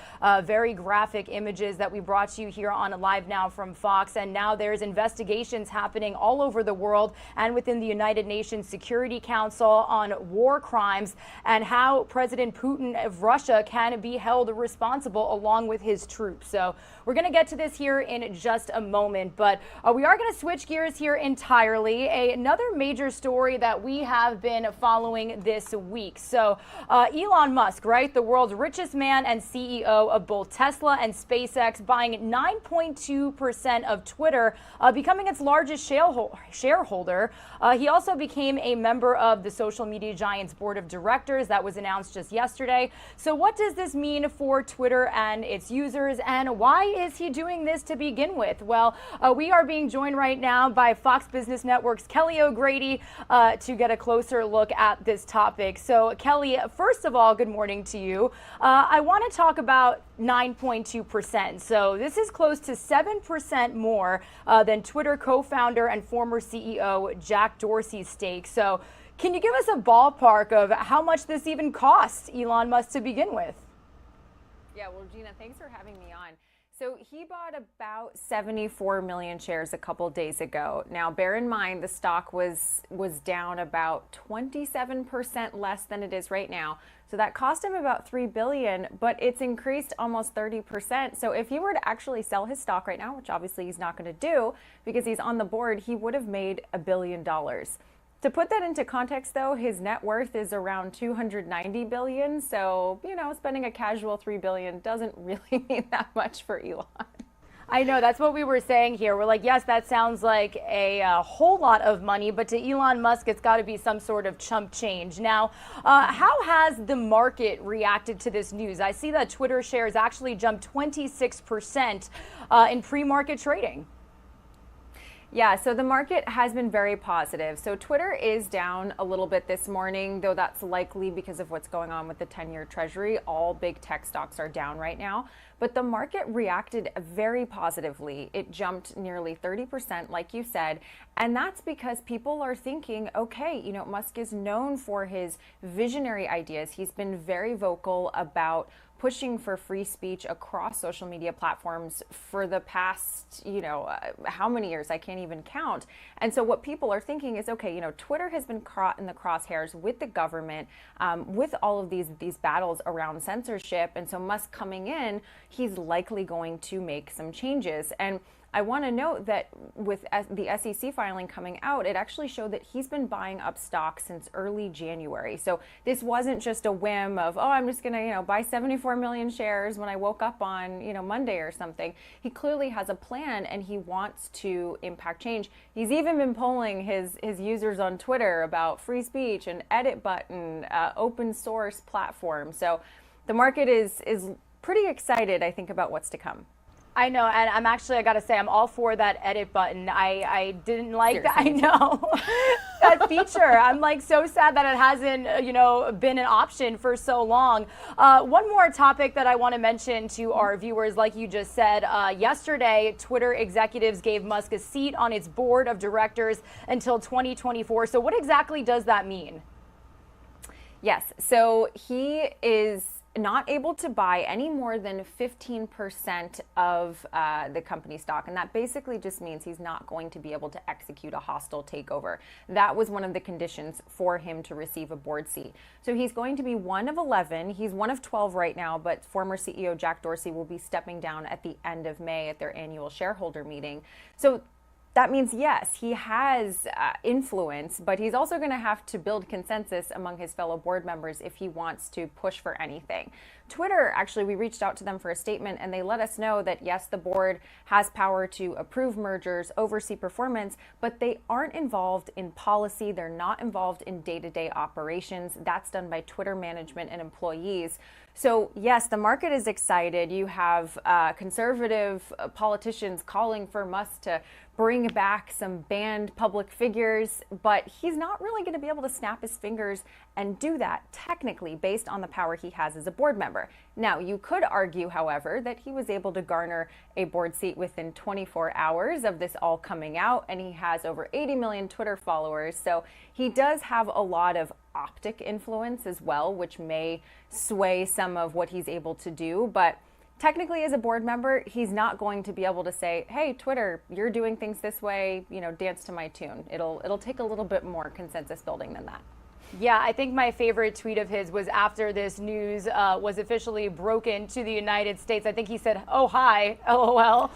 Very graphic images that we brought to you here on Live Now from Fox. And now there's investigations happening all over the world and within the United Nations Security Council on war crimes and how President Putin of Russia can be held responsible along with his troops. So we're going to get to this here in just a moment, but we are going to switch gears here entirely. Another major story that we have been following this week. So Elon Musk, right, the world's richest man and CEO of both Tesla and SpaceX, buying 9.2% of Twitter, becoming its largest shareholder. He also became a member of the social media giant's board of directors. That was announced just yesterday. So what does this mean for Twitter and its users, and why is he doing this to begin with? Well, we are being joined right now by Fox Business Network's Kelly O'Grady to get a closer look at this topic. So, Kelly, first of all, good morning to you. I want to talk about 9.2%. So this is close to 7% more than Twitter co-founder and former CEO Jack Dorsey's stake. So can you give us a ballpark of how much this even costs Elon Musk to begin with? Yeah, well, Gina, thanks for having me on. So he bought about 74 million shares a couple days ago. Now, bear in mind, the stock was down about 27% less than it is right now. So that cost him about $3 billion, but it's increased almost 30%. So if he were to actually sell his stock right now, which obviously he's not going to do because he's on the board, he would have made $1 billion. To put that into context, though, his net worth is around $290 billion. So, you know, spending a casual $3 billion doesn't really mean that much for Elon. I know, that's what we were saying here. We're like, yes, that sounds like a whole lot of money, but to Elon Musk, it's got to be some sort of chump change. Now, how has the market reacted to this news? I see that Twitter shares actually jumped 26% in pre-market trading. Yeah, so the market has been very positive. So Twitter is down a little bit this morning, though that's likely because of what's going on with the 10-year Treasury. All big tech stocks are down right now. But the market reacted very positively. It jumped nearly 30%, like you said. And that's because people are thinking, okay, you know, Musk is known for his visionary ideas. He's been very vocal about pushing for free speech across social media platforms for the past, how many years? I can't even count. And so what people are thinking is, okay, Twitter has been caught in the crosshairs with the government, with all of these battles around censorship. And so Musk coming in, he's likely going to make some changes. And I want to note that with the SEC filing coming out, it actually showed that he's been buying up stocks since early January. So this wasn't just a whim of, oh, I'm just going to, buy 74 million shares when I woke up on, Monday or something. He clearly has a plan and he wants to impact change. He's even been polling his users on Twitter about free speech and edit button, open source platform. So the market is pretty excited, I think, about what's to come. I know, and I got to say, I'm all for that edit button. I didn't like that. I know that feature. I'm like so sad that it hasn't, been an option for so long. One more topic that I want to mention to our viewers, like you just said, yesterday, Twitter executives gave Musk a seat on its board of directors until 2024. So what exactly does that mean? Yes, so he is not able to buy any more than 15% of the company stock. And that basically just means he's not going to be able to execute a hostile takeover. That was one of the conditions for him to receive a board seat. So he's going to be one of 11. He's one of 12 right now, but former CEO Jack Dorsey will be stepping down at the end of May at their annual shareholder meeting. So that means, yes, he has influence, but he's also going to have to build consensus among his fellow board members if he wants to push for anything. Twitter, actually, we reached out to them for a statement, and they let us know that, yes, the board has power to approve mergers, oversee performance, but they aren't involved in policy. They're not involved in day-to-day operations. That's done by Twitter management and employees. So, yes, the market is excited. You have conservative politicians calling for Musk to bring back some banned public figures, but he's not really going to be able to snap his fingers and do that technically based on the power he has as a board member. Now, you could argue, however, that he was able to garner a board seat within 24 hours of this all coming out, and he has over 80 million Twitter followers. So he does have a lot of optic influence as well, which may sway some of what he's able to do. But technically, as a board member, he's not going to be able to say, hey, Twitter, you're doing things this way, dance to my tune. It'll take a little bit more consensus building than that. Yeah, I think my favorite tweet of his was after this news was officially broken to the United States. I think he said, oh, hi, LOL.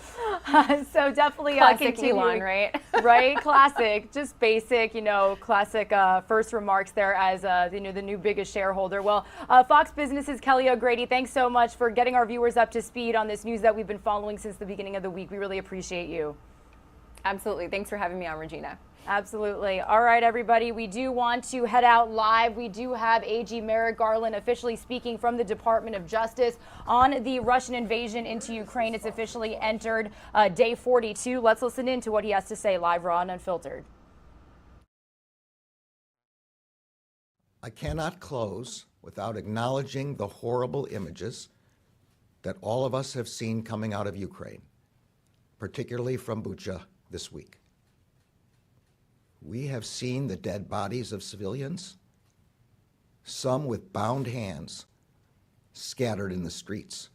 So definitely classic Elon, right? Right, classic, just basic, classic first remarks there as, the new biggest shareholder. Well, Fox Business's Kelly O'Grady, thanks so much for getting our viewers up to speed on this news that we've been following since the beginning of the week. We really appreciate you. Absolutely. Thanks for having me on, Regina. Absolutely. All right, everybody, we do want to head out live. We do have AG Merrick Garland officially speaking from the Department of Justice on the Russian invasion into Ukraine. It's officially entered day 42. Let's listen in to what he has to say live, raw, and unfiltered. I cannot close without acknowledging the horrible images that all of us have seen coming out of Ukraine, particularly from Bucha this week. We have seen the dead bodies of civilians, some with bound hands, scattered in the streets.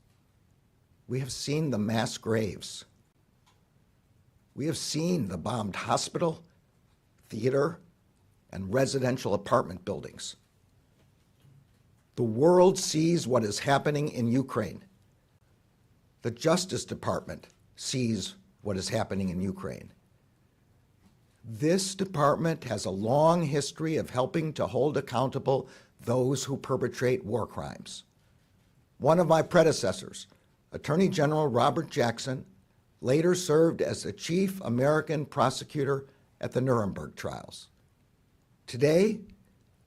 We have seen the mass graves. We have seen the bombed hospital, theater, and residential apartment buildings. The world sees what is happening in Ukraine. The Justice Department sees what is happening in Ukraine. This department has a long history of helping to hold accountable those who perpetrate war crimes. One of my predecessors, Attorney General Robert Jackson, later served as the chief American prosecutor at the Nuremberg trials. Today,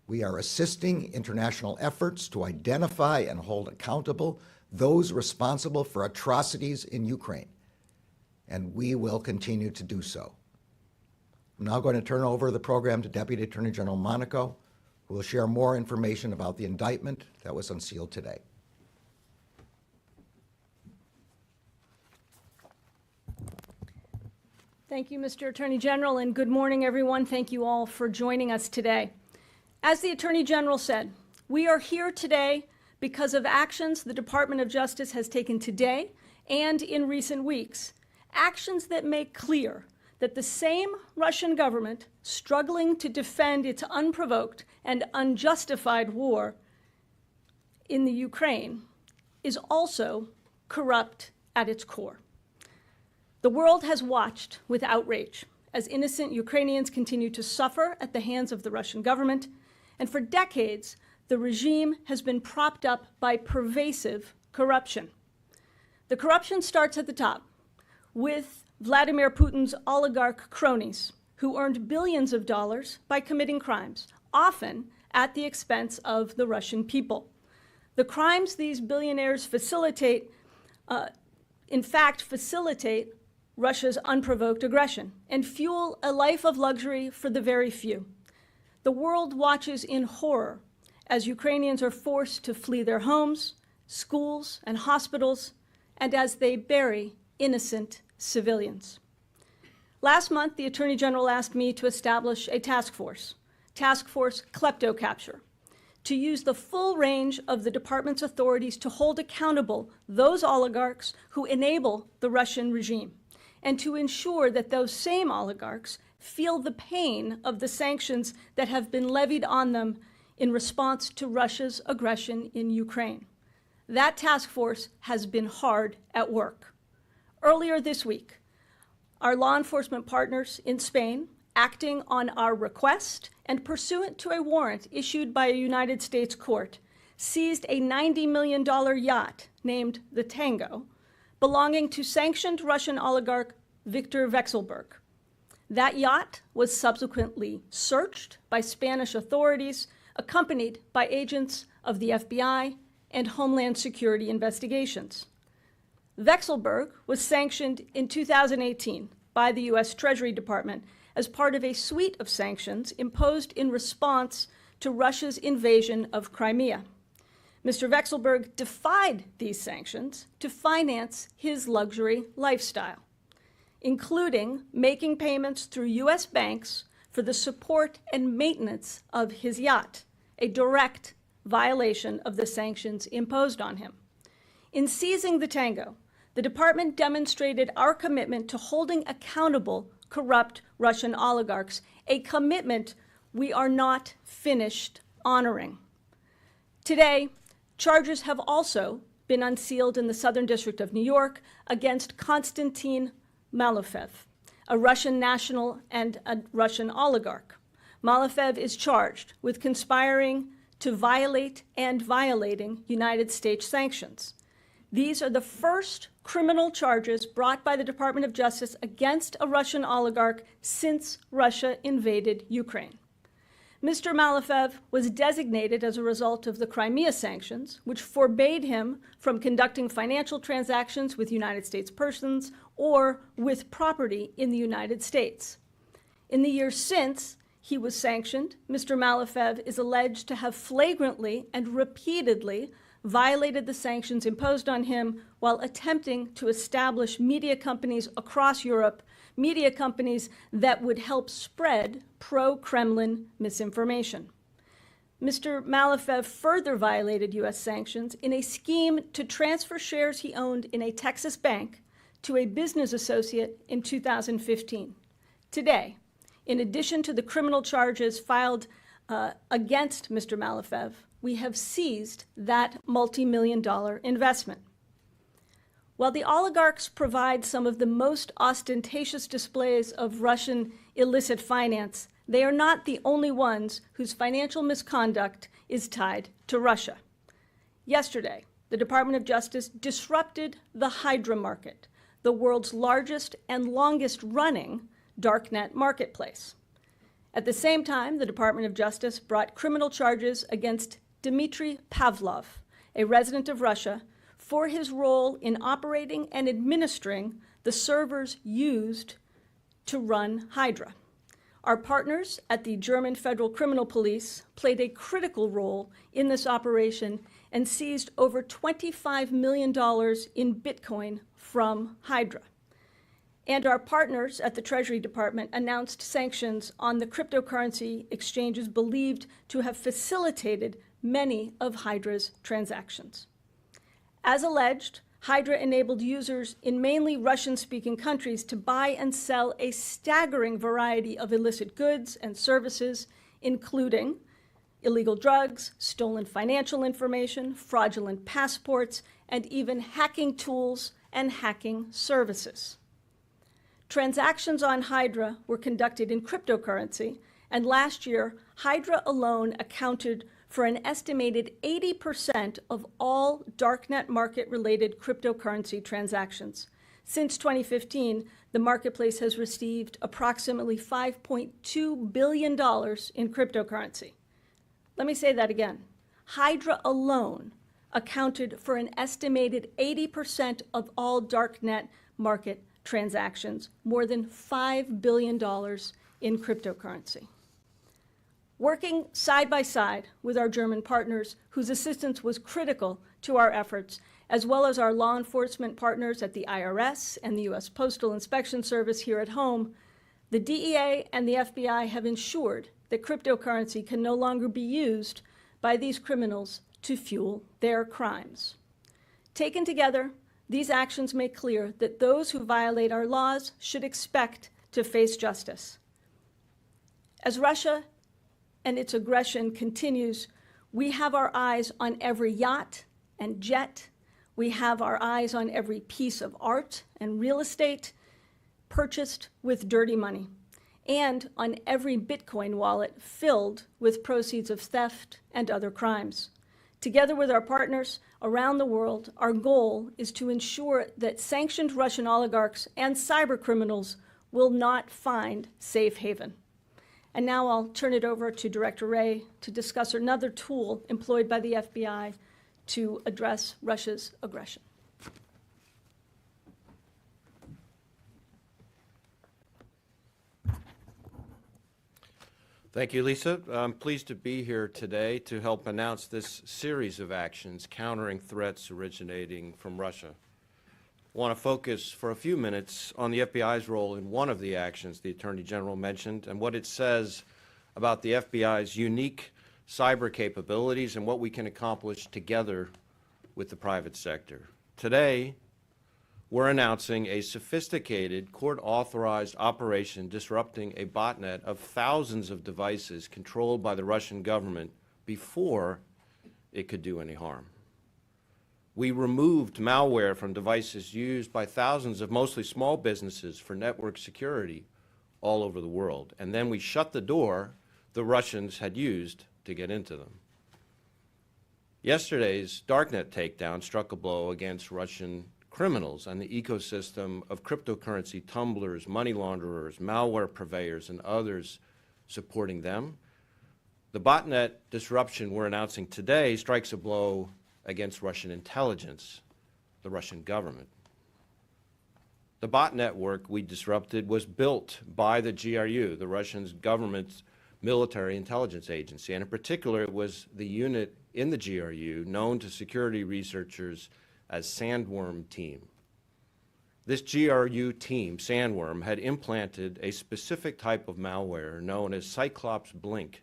we are assisting international efforts to identify and hold accountable those responsible for atrocities in Ukraine, and we will continue to do so. I'm now going to turn over the program to Deputy Attorney General Monaco, who will share more information about the indictment that was unsealed today. Thank you, Mr. Attorney General, and good morning, everyone. Thank you all for joining us today. As the Attorney General said, we are here today because of actions the Department of Justice has taken today and in recent weeks, actions that make clear that the same Russian government struggling to defend its unprovoked and unjustified war in the Ukraine is also corrupt at its core. The world has watched with outrage as innocent Ukrainians continue to suffer at the hands of the Russian government, and for decades, the regime has been propped up by pervasive corruption. The corruption starts at the top with Vladimir Putin's oligarch cronies who earned billions of dollars by committing crimes, often at the expense of the Russian people. The crimes these billionaires facilitate, in fact, facilitate Russia's unprovoked aggression and fuel a life of luxury for the very few. The world watches in horror as Ukrainians are forced to flee their homes, schools, and hospitals, and as they bury innocent civilians. Last month, the Attorney General asked me to establish a task force Kleptocapture, to use the full range of the department's authorities to hold accountable those oligarchs who enable the Russian regime, and to ensure that those same oligarchs feel the pain of the sanctions that have been levied on them in response to Russia's aggression in Ukraine. That task force has been hard at work. Earlier this week, our law enforcement partners in Spain, acting on our request and pursuant to a warrant issued by a United States court, seized a $90 million yacht named the Tango, belonging to sanctioned Russian oligarch Viktor Vekselberg. That yacht was subsequently searched by Spanish authorities, accompanied by agents of the FBI and Homeland Security investigations. Vekselberg was sanctioned in 2018 by the U.S. Treasury Department as part of a suite of sanctions imposed in response to Russia's invasion of Crimea. Mr. Vekselberg defied these sanctions to finance his luxury lifestyle, including making payments through U.S. banks for the support and maintenance of his yacht, a direct violation of the sanctions imposed on him. In seizing the Tango, the department demonstrated our commitment to holding accountable corrupt Russian oligarchs, a commitment we are not finished honoring. Today, charges have also been unsealed in the Southern District of New York against Konstantin Malofev, a Russian national and a Russian oligarch. Malofev is charged with conspiring to violate and violating United States sanctions. These are the first criminal charges brought by the Department of Justice against a Russian oligarch since Russia invaded Ukraine. Mr. Malofev was designated as a result of the Crimea sanctions, which forbade him from conducting financial transactions with United States persons or with property in the United States. In the years since he was sanctioned, Mr. Malofev is alleged to have flagrantly and repeatedly violated the sanctions imposed on him while attempting to establish media companies across Europe, media companies that would help spread pro-Kremlin misinformation. Mr. Malofev further violated U.S. sanctions in a scheme to transfer shares he owned in a Texas bank to a business associate in 2015. Today, in addition to the criminal charges filed against Mr. Malofev, we have seized that multi-million-dollar investment. While the oligarchs provide some of the most ostentatious displays of Russian illicit finance, they are not the only ones whose financial misconduct is tied to Russia. Yesterday, the Department of Justice disrupted the Hydra market, the the world's largest and longest running darknet marketplace. At the same time, the Department of Justice brought criminal charges against Dmitry Pavlov, a resident of Russia, for his role in operating and administering the servers used to run Hydra. Our partners at the German Federal Criminal Police played a critical role in this operation and seized over $25 million in Bitcoin from Hydra. And our partners at the Treasury Department announced sanctions on the cryptocurrency exchanges believed to have facilitated many of Hydra's transactions. As alleged, Hydra enabled users in mainly Russian-speaking countries to buy and sell a staggering variety of illicit goods and services, including illegal drugs, stolen financial information, fraudulent passports, and even hacking tools and hacking services. Transactions on Hydra were conducted in cryptocurrency, and last year, Hydra alone accounted for an estimated 80% of all darknet market-related cryptocurrency transactions. Since 2015, the marketplace has received approximately $5.2 billion in cryptocurrency. Let me say that again. Hydra alone accounted for an estimated 80% of all darknet market transactions, more than $5 billion in cryptocurrency. Working side by side with our German partners, whose assistance was critical to our efforts, as well as our law enforcement partners at the IRS and the U.S. Postal Inspection Service here at home, the DEA and the FBI have ensured that cryptocurrency can no longer be used by these criminals to fuel their crimes. Taken together, these actions make clear that those who violate our laws should expect to face justice. As Russia and its aggression continues, we have our eyes on every yacht and jet. We have our eyes on every piece of art and real estate purchased with dirty money, and on every Bitcoin wallet filled with proceeds of theft and other crimes. Together with our partners around the world, our goal is to ensure that sanctioned Russian oligarchs and cyber criminals will not find safe haven. And now I'll turn it over to Director Wray to discuss another tool employed by the FBI to address Russia's aggression. Thank you, Lisa. I'm pleased to be here today to help announce this series of actions countering threats originating from Russia. I want to focus for a few minutes on the FBI's role in one of the actions the Attorney General mentioned and what it says about the FBI's unique cyber capabilities and what we can accomplish together with the private sector. Today, we're announcing a sophisticated, court-authorized operation disrupting a botnet of thousands of devices controlled by the Russian government before it could do any harm. We removed malware from devices used by thousands of mostly small businesses for network security all over the world, and then we shut the door the Russians had used to get into them. Yesterday's darknet takedown struck a blow against Russian criminals and the ecosystem of cryptocurrency tumblers, money launderers, malware purveyors, and others supporting them. The botnet disruption we're announcing today strikes a blow against Russian intelligence, the Russian government. The bot network we disrupted was built by the GRU, the Russian government's military intelligence agency, and in particular it was the unit in the GRU known to security researchers as Sandworm Team. This GRU team, Sandworm, had implanted a specific type of malware known as Cyclops Blink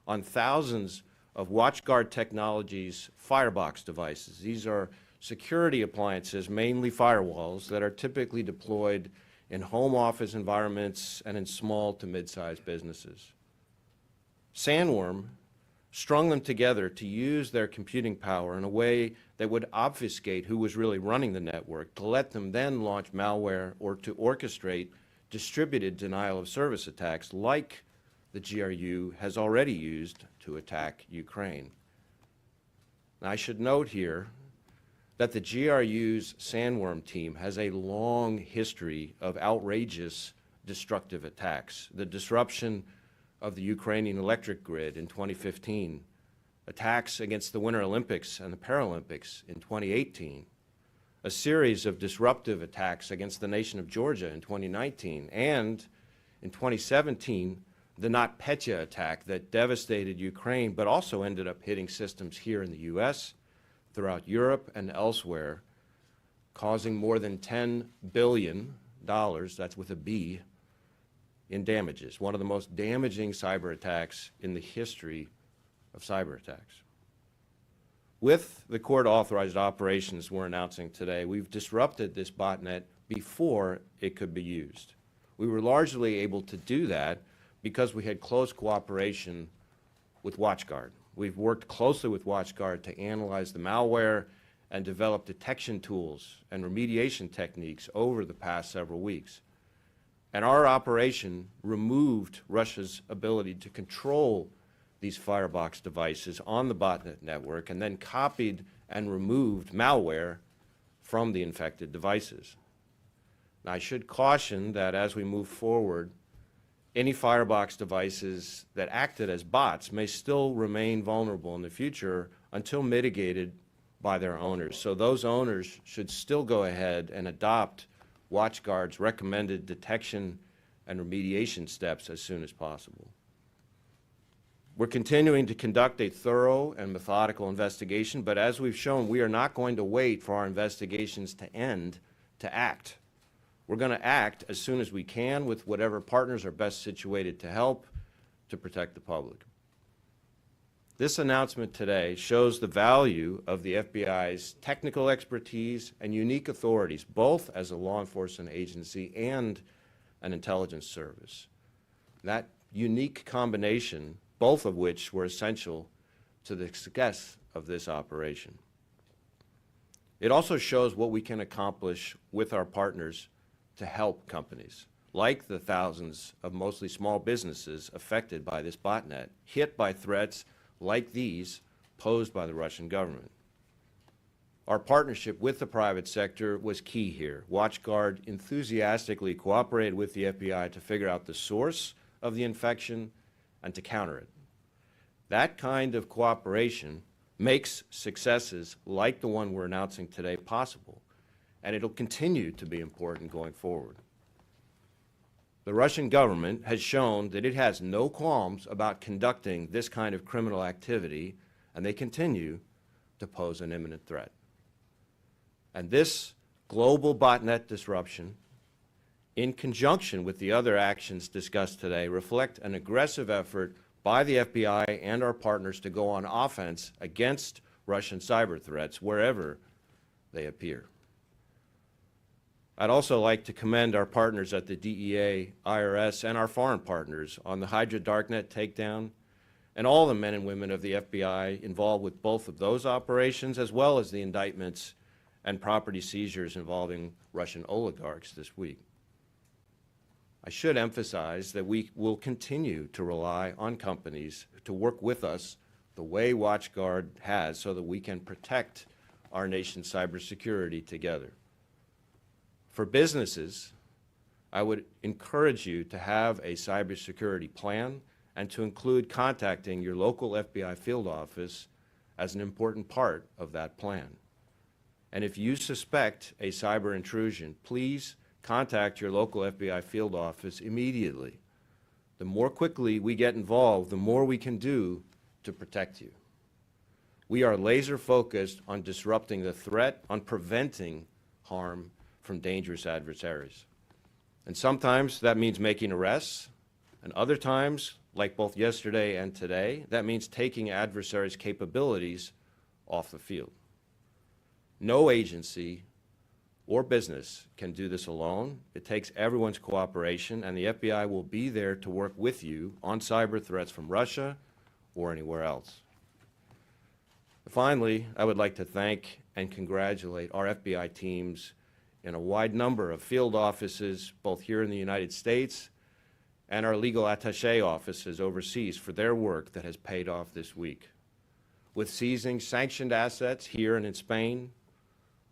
on thousands of WatchGuard Technologies Firebox devices. These are security appliances, mainly firewalls, that are typically deployed in home office environments and in small to mid-sized businesses. Sandworm strung them together to use their computing power in a way that would obfuscate who was really running the network, to let them then launch malware or to orchestrate distributed denial of service attacks like the GRU has already used to attack Ukraine. Now, I should note here that the GRU's sandworm team has a long history of outrageous destructive attacks. The disruption of the Ukrainian electric grid in 2015, attacks against the Winter Olympics and the Paralympics in 2018, a series of disruptive attacks against the nation of Georgia in 2019, and in 2017, the NotPetya attack that devastated Ukraine but also ended up hitting systems here in the U.S., throughout Europe and elsewhere, causing more than $10 billion, that's with a B, in damages, one of the most damaging cyber attacks in the history of cyber attacks. With the court-authorized operations we're announcing today, we've disrupted this botnet before it could be used. We were largely able to do that because we had close cooperation with WatchGuard. We've worked closely with WatchGuard to analyze the malware and develop detection tools and remediation techniques over the past several weeks. And our operation removed Russia's ability to control these firebox devices on the botnet network and then copied and removed malware from the infected devices. Now, I should caution that as we move forward, any firebox devices that acted as bots may still remain vulnerable in the future until mitigated by their owners. So those owners should still go ahead and adopt WatchGuard's recommended detection and remediation steps as soon as possible. We're continuing to conduct a thorough and methodical investigation, but as we've shown, we are not going to wait for our investigations to end to act. We're going to act as soon as we can with whatever partners are best situated to help to protect the public. This announcement today shows the value of the FBI's technical expertise and unique authorities, both as a law enforcement agency and an intelligence service. That unique combination, both of which were essential to the success of this operation. It also shows what we can accomplish with our partners to help companies, like the thousands of mostly small businesses affected by this botnet, hit by threats like these posed by the Russian government. Our partnership with the private sector was key here. WatchGuard enthusiastically cooperated with the FBI to figure out the source of the infection and to counter it. That kind of cooperation makes successes like the one we're announcing today possible, and it'll continue to be important going forward. The Russian government has shown that it has no qualms about conducting this kind of criminal activity, and they continue to pose an imminent threat. And this global botnet disruption, in conjunction with the other actions discussed today, reflect an aggressive effort by the FBI and our partners to go on offense against Russian cyber threats wherever they appear. I'd also like to commend our partners at the DEA, IRS, and our foreign partners on the Hydra Darknet takedown, and all the men and women of the FBI involved with both of those operations, as well as the indictments and property seizures involving Russian oligarchs this week. I should emphasize that we will continue to rely on companies to work with us the way WatchGuard has so that we can protect our nation's cybersecurity together. For businesses, I would encourage you to have a cybersecurity plan and to include contacting your local FBI field office as an important part of that plan. And if you suspect a cyber intrusion, please contact your local FBI field office immediately. The more quickly we get involved, the more we can do to protect you. We are laser focused on disrupting the threat, on preventing harm from dangerous adversaries. And sometimes that means making arrests, and other times, like both yesterday and today, that means taking adversaries' capabilities off the field. No agency or business can do this alone. It takes everyone's cooperation, and the FBI will be there to work with you on cyber threats from Russia or anywhere else. Finally, I would like to thank and congratulate our FBI teams in a wide number of field offices, both here in the United States and our legal attaché offices overseas for their work that has paid off this week. With seizing sanctioned assets here and in Spain,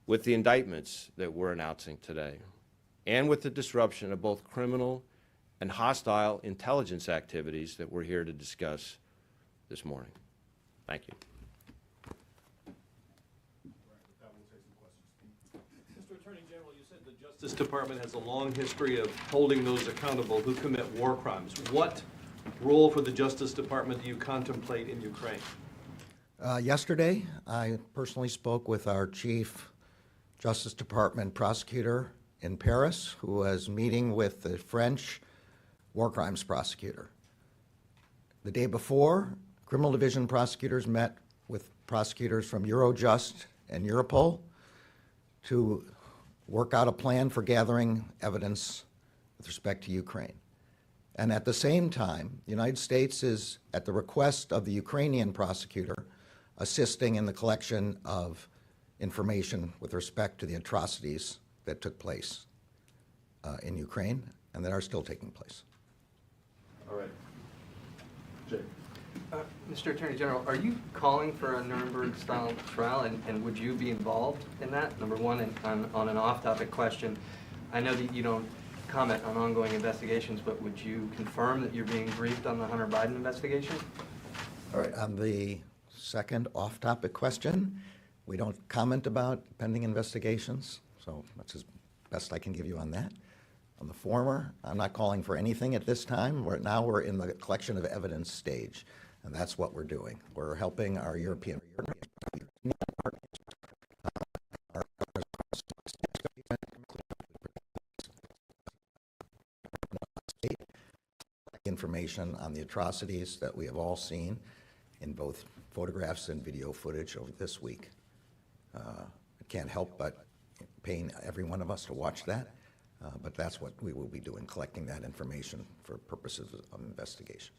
with the indictments that we're announcing today, and with the disruption of both criminal and hostile intelligence activities that we're here to discuss this morning. Thank you. Mr. Attorney General, you said the Justice Department has a long history of holding those accountable who commit war crimes. What role for the Justice Department do you contemplate in Ukraine? Yesterday, I personally spoke with our chief Justice Department prosecutor in Paris, who was meeting with the French war crimes prosecutor. The day before, criminal division prosecutors met with prosecutors from Eurojust and Europol to work out a plan for gathering evidence with respect to Ukraine. And at the same time, the United States is, at the request of the Ukrainian prosecutor, assisting in the collection of information with respect to the atrocities that took place in Ukraine and that are still taking place. All right. Jay. Mr. Attorney General, are you calling for a Nuremberg-style trial, and would you be involved in that? Number one, and on an off-topic question, I know that you don't comment on ongoing investigations, but would you confirm that you're being briefed on the Hunter Biden investigation? All right, on the second off-topic question, we don't comment about pending investigations, so that's as best I can give you on that. On the former, I'm not calling for anything at this time. Now we're in the collection of evidence stage, and that's what we're doing. We're helping our European information on the atrocities that we have all seen in both photographs and video footage over this week. It can't help but pain every one of us to watch that, but that's what we will be doing, collecting that information for purposes of investigation.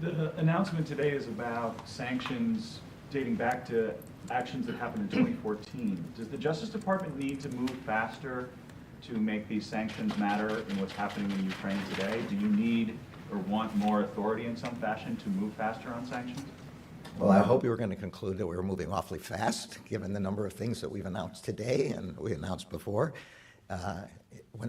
The announcement today is about sanctions dating back to actions that happened in 2014. Does the Justice Department need to move faster to make these sanctions matter in what's happening in Ukraine today? Do you need or want more authority in some fashion to move faster on sanctions? Well, I hope you were going to conclude that we were moving awfully fast, given the number of things that we've announced today and we announced before.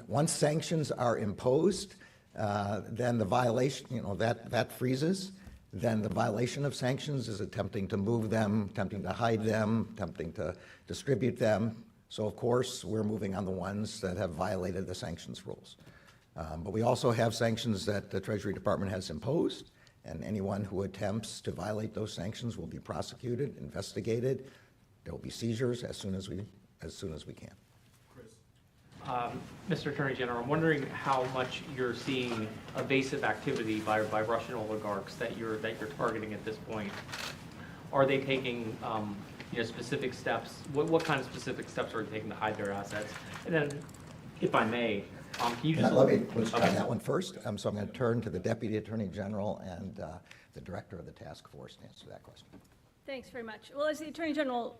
Once sanctions are imposed, then the violation, that freezes. Then the violation of sanctions is attempting to move them, attempting to hide them, attempting to distribute them. So, of course, we're moving on the ones that have violated the sanctions rules. But we also have sanctions that the Treasury Department has imposed, and anyone who attempts to violate those sanctions will be prosecuted, investigated. There will be seizures as soon as we can. Mr. Attorney General, I'm wondering how much you're seeing evasive activity by Russian oligarchs that you're targeting at this point. Are they taking specific steps? What kind of specific steps are they taking to hide their assets? And then, if I may, can you just... Let's try that one first. So I'm going to turn to the Deputy Attorney General and the Director of the Task Force to answer that question. Thanks very much. Well, as the Attorney General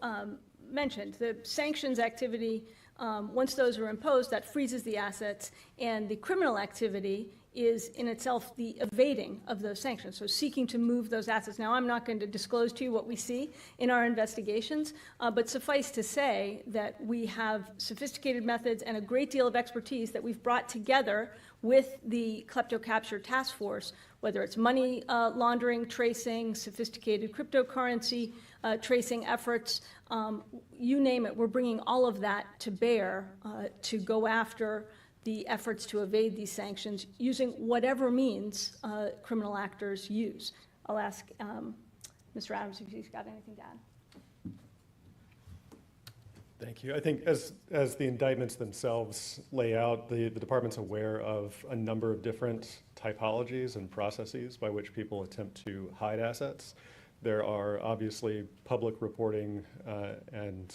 mentioned, the sanctions activity, once those are imposed, that freezes the assets, and the criminal activity is in itself the evading of those sanctions, so seeking to move those assets. Now, I'm not going to disclose to you what we see in our investigations, but suffice to say that we have sophisticated methods and a great deal of expertise that we've brought together with the Klepto-Capture Task Force, whether it's money laundering, tracing, sophisticated cryptocurrency tracing efforts, you name it, we're bringing all of that to bear to go after the efforts to evade these sanctions using whatever means criminal actors use. I'll ask Mr. Adams if he's got anything to add. Thank you. I think as the indictments themselves lay out, the department's aware of a number of different typologies and processes by which people attempt to hide assets. There are obviously public reporting and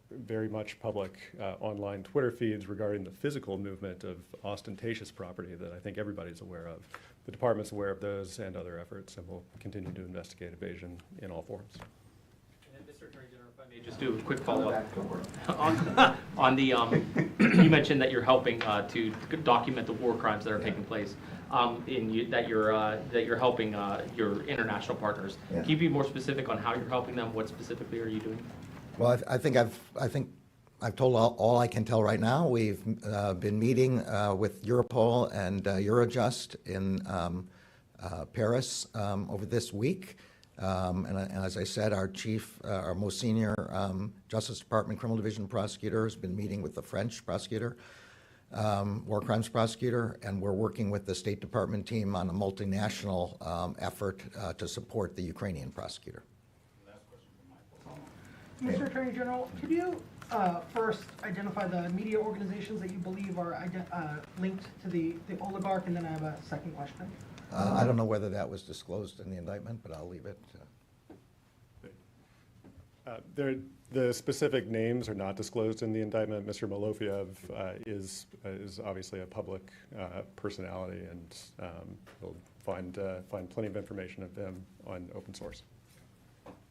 very much public online Twitter feeds regarding the physical movement of ostentatious property that I think everybody's aware of. The department's aware of those and other efforts, and will continue to investigate evasion in all forms. And Mr. Attorney General, if I may just do a quick follow-up on the, you mentioned that you're helping to document the war crimes that are taking place. that you're helping your international partners. Yeah. Can you be more specific on how you're helping them? What specifically are you doing? Well, I think I've told all I can tell right now. We've been meeting with Europol and Eurojust in Paris over this week. And as I said, our most senior Justice Department Criminal Division prosecutor has been meeting with the French prosecutor, war crimes prosecutor, and we're working with the State Department team on a multinational effort to support the Ukrainian prosecutor. Mr. Attorney General, could you first identify the media organizations that you believe are linked to the oligarch, and then I have a second question. I don't know whether that was disclosed in the indictment, but I'll leave it. The specific names are not disclosed in the indictment. Mr. Malofiev is obviously a public personality, and we'll find plenty of information of him on open source.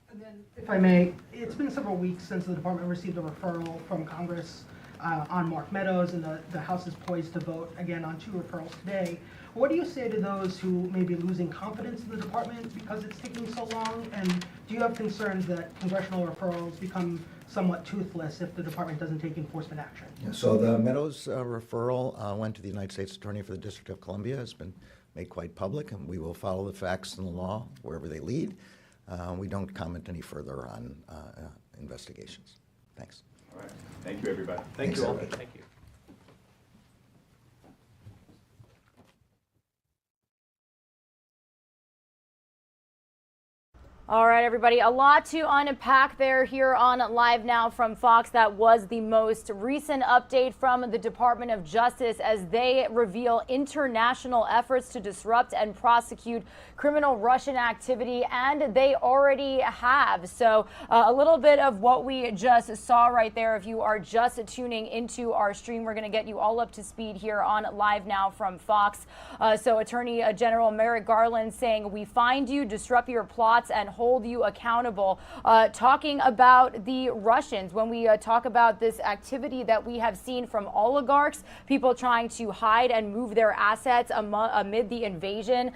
And then, if I may, it's been several weeks since the department received a referral from Congress on Mark Meadows, and the House is poised to vote again on 2 referrals today. What do you say to those who may be losing confidence in the department because it's taking so long? And do you have concerns that congressional referrals become somewhat toothless if the department doesn't take enforcement action? Yeah, so the Meadows referral went to the United States Attorney for the District of Columbia. Has been made quite public, and we will follow the facts and the law wherever they lead. We don't comment any further on investigations. Thanks. All right. Thank you, everybody. Thank you all. Thank you. All right, everybody, a lot to unpack there here on Live Now from Fox. That was the most recent update from the Department of Justice as they reveal international efforts to disrupt and prosecute criminal Russian activity, and they already have. So a little bit of what we just saw right there. If you are just tuning into our stream, we're going to get you all up to speed here on Live Now from Fox. So Attorney General Merrick Garland saying, "We find you, disrupt your plots, and hold you accountable," talking about the Russians. When we talk about this activity that we have seen from oligarchs, people trying to hide and move their assets amid the invasion,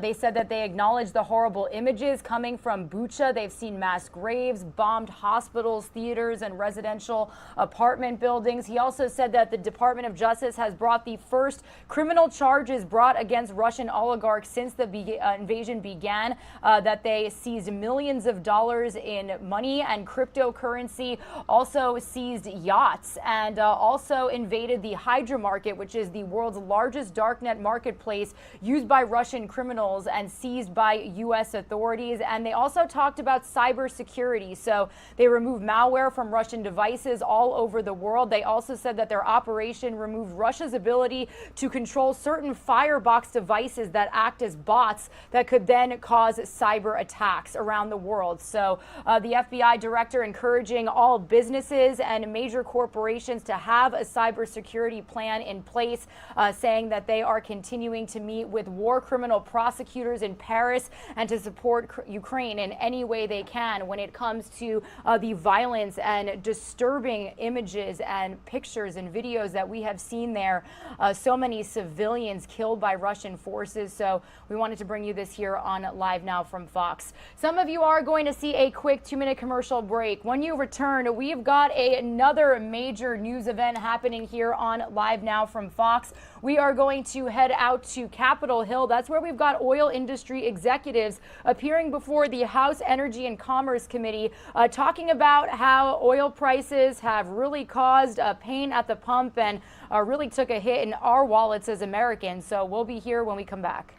they said that they acknowledge the horrible images coming from Bucha. They've seen mass graves, bombed hospitals, theaters, and residential apartment buildings. He also said that the Department of Justice has brought the first criminal charges brought against Russian oligarchs since the invasion began, that they seized millions of dollars in money and cryptocurrency, also seized yachts, and also invaded the Hydra market, which is the world's largest darknet marketplace used by Russian criminals and seized by U.S. authorities. And they also talked about cybersecurity. So they removed malware from Russian devices all over the world. They also said that their operation removed Russia's ability to control certain firebox devices that act as bots that could then cause cyber attacks around the world. So the FBI director encouraging all businesses and major corporations to have a cybersecurity plan in place, saying that they are continuing to meet with war criminal prosecutors in Paris and to support Ukraine in any way they can when it comes to the violence and disturbing images and pictures and videos that we have seen there. So many civilians killed by Russian forces. So we wanted to bring you this here on Live Now from Fox. Some of you are going to see a quick 2-minute commercial break. When you return, we've got another major news event happening here on Live Now from Fox. We are going to head out to Capitol Hill. That's where we've got oil industry executives appearing before the House Energy and Commerce Committee, talking about how oil prices have really caused pain at the pump and really took a hit in our wallets as Americans. So we'll be here when we come back.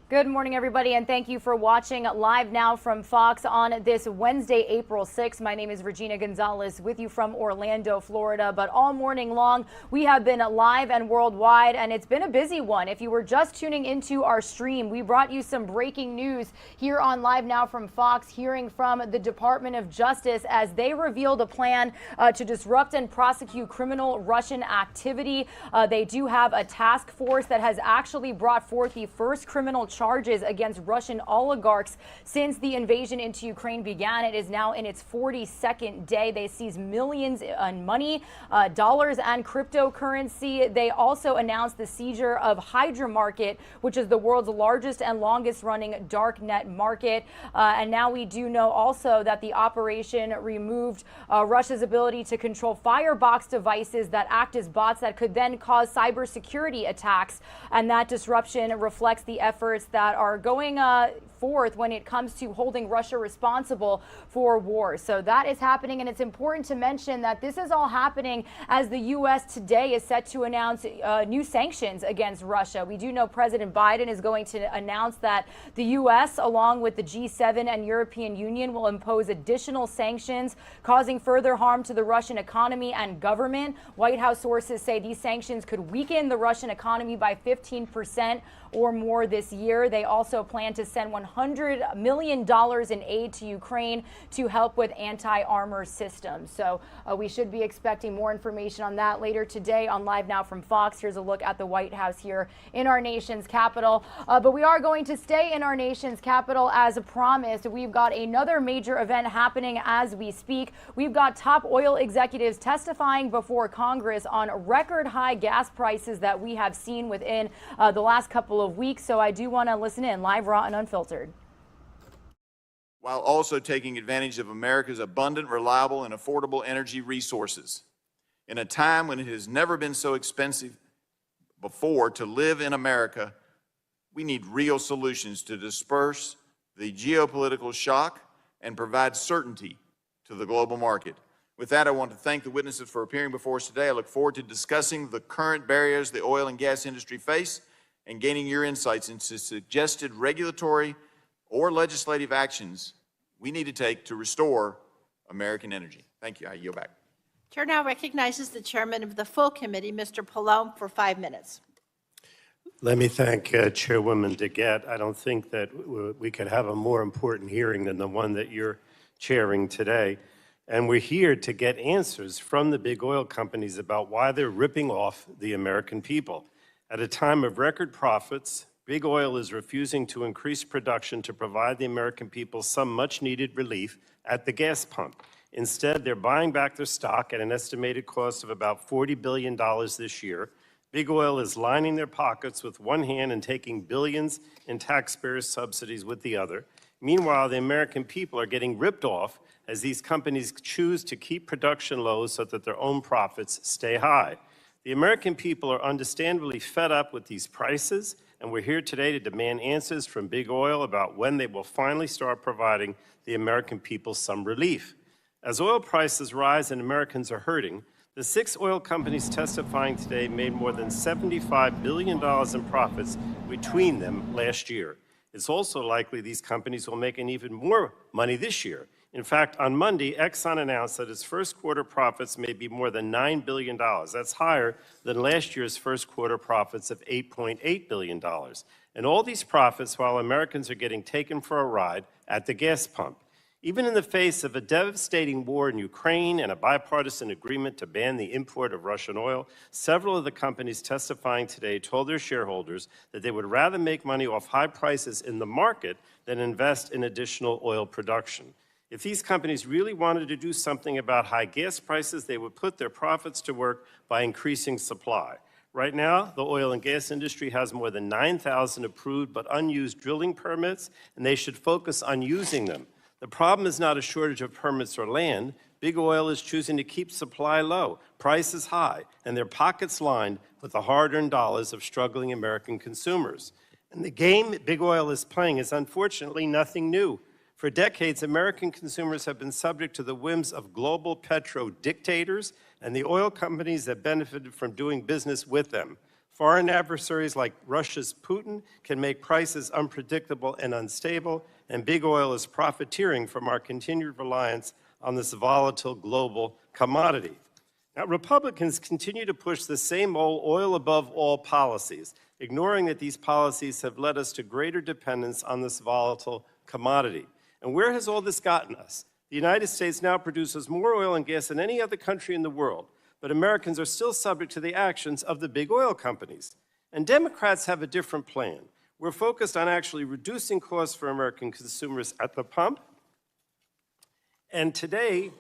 Good morning, everybody, and thank you for watching Live Now from Fox on this Wednesday, April 6th. My name is Regina Gonzalez with you from Orlando, Florida. But all morning long, we have been live and worldwide, and it's been a busy one. If you were just tuning into our stream, we brought you some breaking news here on Live Now from Fox, hearing from the Department of Justice as they revealed a plan to disrupt and prosecute criminal Russian activity. They do have a task force that has actually brought forth the first criminal charges against Russian oligarchs since the invasion into Ukraine began. It is now in its 42nd day. They seized millions in money, dollars, and cryptocurrency. They also announced the seizure of Hydra Market, which is the world's largest and longest running darknet market. And now we do know also that the operation removed Russia's ability to control firebox devices that act as bots that could then cause cybersecurity attacks. And that disruption reflects the efforts that are going forth when it comes to holding Russia responsible for war. So that is happening, and it's important to mention that this is all happening as the U.S. today is set to announce new sanctions against Russia. We do know President Biden is going to announce that the U.S., along with the G7 and European Union, will impose additional sanctions, causing further harm to the Russian economy and government. White House sources say these sanctions could weaken the Russian economy by 15% or more this year. They also plan to send $100 million in aid to Ukraine to help with anti-armor systems. So we should be expecting more information on that later today on Live Now from Fox. Here's a look at the White House here in our nation's capital. But we are going to stay in our nation's capital as promised. We've got another major event happening as we speak. We've got top oil executives testifying before Congress on record high gas prices that we have seen within the last couple of weeks. So I do want to listen in live, raw, and unfiltered. While also taking advantage of America's abundant, reliable, and affordable energy resources. In a time when it has never been so expensive before to live in America, we need real solutions to disperse the geopolitical shock and provide certainty to the global market. With that, I want to thank the witnesses for appearing before us today. I look forward to discussing the current barriers the oil and gas industry face and gaining your insights into suggested regulatory or legislative actions we need to take to restore American energy. Thank you. I yield back. Chair now recognizes the chairman of the full committee, Mr. Pallone, for 5 minutes. Let me thank Chairwoman DeGette. I don't think that we could have a more important hearing than the one that you're chairing today. And we're here to get answers from the big oil companies about why they're ripping off the American people. At a time of record profits, big oil is refusing to increase production to provide the American people some much-needed relief at the gas pump. Instead, they're buying back their stock at an estimated cost of about $40 billion this year. Big oil is lining their pockets with one hand and taking billions in taxpayer subsidies with the other. Meanwhile, the American people are getting ripped off as these companies choose to keep production low so that their own profits stay high. The American people are understandably fed up with these prices, and we're here today to demand answers from big oil about when they will finally start providing the American people some relief. As oil prices rise and Americans are hurting, the 6 oil companies testifying today made more than $75 billion in profits between them last year. It's also likely these companies will make even more money this year. In fact, on Monday, Exxon announced that its first quarter profits may be more than $9 billion. That's higher than last year's first quarter profits of $8.8 billion. And all these profits while Americans are getting taken for a ride at the gas pump. Even in the face of a devastating war in Ukraine and a bipartisan agreement to ban the import of Russian oil, several of the companies testifying today told their shareholders that they would rather make money off high prices in the market than invest in additional oil production. If these companies really wanted to do something about high gas prices, they would put their profits to work by increasing supply. Right now, the oil and gas industry has more than 9,000 approved but unused drilling permits, and they should focus on using them. The problem is not a shortage of permits or land. Big oil is choosing to keep supply low, prices high, and their pockets lined with the hard-earned dollars of struggling American consumers. And the game big oil is playing is unfortunately nothing new. For decades, American consumers have been subject to the whims of global petro dictators and the oil companies that benefited from doing business with them. Foreign adversaries like Russia's Putin can make prices unpredictable and unstable, and big oil is profiteering from our continued reliance on this volatile global commodity. Now, Republicans continue to push the same old oil above all policies, ignoring that these policies have led us to greater dependence on this volatile commodity. And where has all this gotten us? The United States now produces more oil and gas than any other country in the world, but Americans are still subject to the actions of the big oil companies. And Democrats have a different plan. We're focused on actually reducing costs for American consumers at the pump. And today,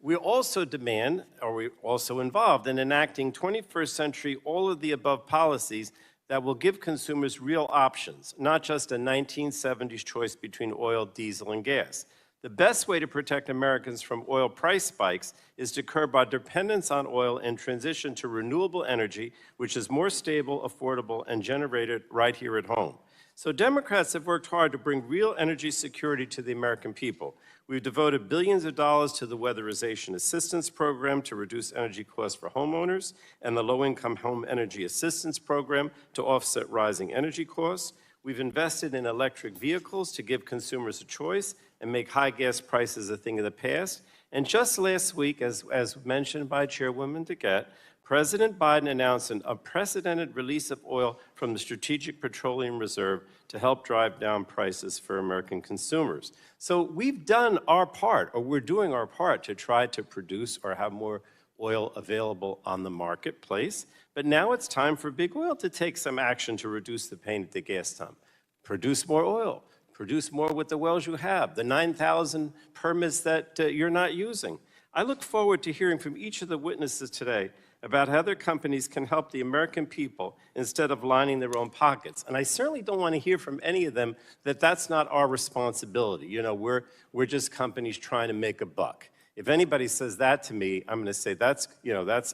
we also demand, or we're also involved in enacting 21st century all of the above policies that will give consumers real options, not just a 1970s choice between oil, diesel, and gas. The best way to protect Americans from oil price spikes is to curb our dependence on oil and transition to renewable energy, which is more stable, affordable, and generated right here at home. So Democrats have worked hard to bring real energy security to the American people. We've devoted billions of dollars to the Weatherization Assistance Program to reduce energy costs for homeowners, and the Low-Income Home Energy Assistance Program to offset rising energy costs. We've invested in electric vehicles to give consumers a choice and make high gas prices a thing of the past. And just last week, as mentioned by Chairwoman DeGette, President Biden announced an unprecedented release of oil from the Strategic Petroleum Reserve to help drive down prices for American consumers. So we've done our part, or we're doing our part, to try to produce or have more oil available on the marketplace. But now it's time for big oil to take some action to reduce the pain at the gas pump. Produce more oil. Produce more with the wells you have, the 9,000 permits that you're not using. I look forward to hearing from each of the witnesses today about how their companies can help the American people instead of lining their own pockets. And I certainly don't want to hear from any of them that that's not our responsibility. You know, we're just companies trying to make a buck. If anybody says that to me, I'm going to say that's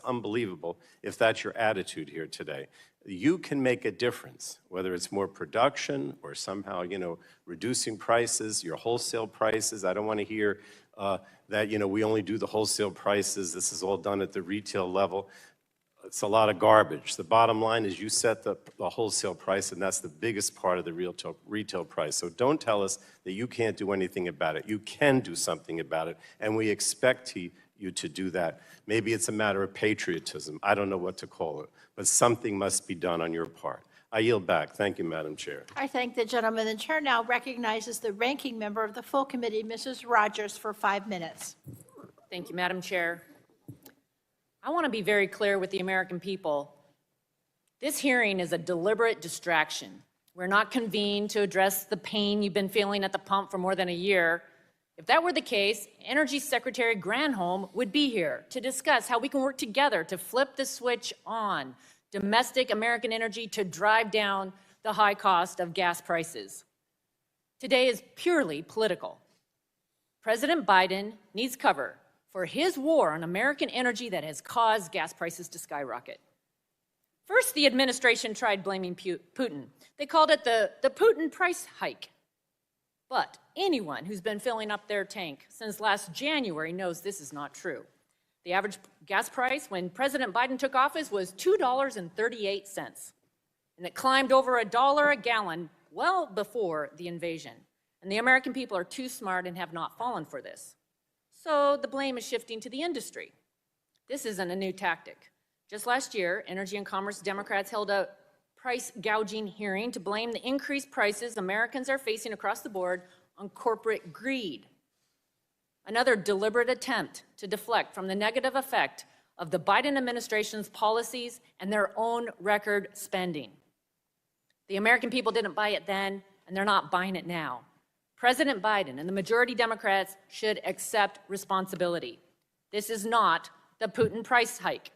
unbelievable if that's your attitude here today. You can make a difference, whether it's more production or somehow, reducing prices, your wholesale prices. I don't want to hear that, we only do the wholesale prices. This is all done at the retail level. It's a lot of garbage. The bottom line is you set the wholesale price, and that's the biggest part of the retail price. So don't tell us that you can't do anything about it. You can do something about it, and we expect you to do that. Maybe it's a matter of patriotism. I don't know what to call it, but something must be done on your part. I yield back. Thank you, Madam Chair. I thank the gentleman. The chair now recognizes the ranking member of the full committee, Mrs. Rogers, for 5 minutes. Thank you, Madam Chair. I want to be very clear with the American people. This hearing is a deliberate distraction. We're not convened to address the pain you've been feeling at the pump for more than a year. If that were the case, Energy Secretary Granholm would be here to discuss how we can work together to flip the switch on domestic American energy to drive down the high cost of gas prices. Today is purely political. President Biden needs cover for his war on American energy that has caused gas prices to skyrocket. First, the administration tried blaming Putin. They called it the Putin price hike. But anyone who's been filling up their tank since last January knows this is not true. The average gas price when President Biden took office was $2.38, and it climbed over $1 a gallon well before the invasion. And the American people are too smart and have not fallen for this. So the blame is shifting to the industry. This isn't a new tactic. Just last year, Energy and Commerce Democrats held a price gouging hearing to blame the increased prices Americans are facing across the board on corporate greed. Another deliberate attempt to deflect from the negative effect of the Biden administration's policies and their own record spending. The American people didn't buy it then, and they're not buying it now. President Biden and the majority Democrats should accept responsibility. This is not the Putin price hike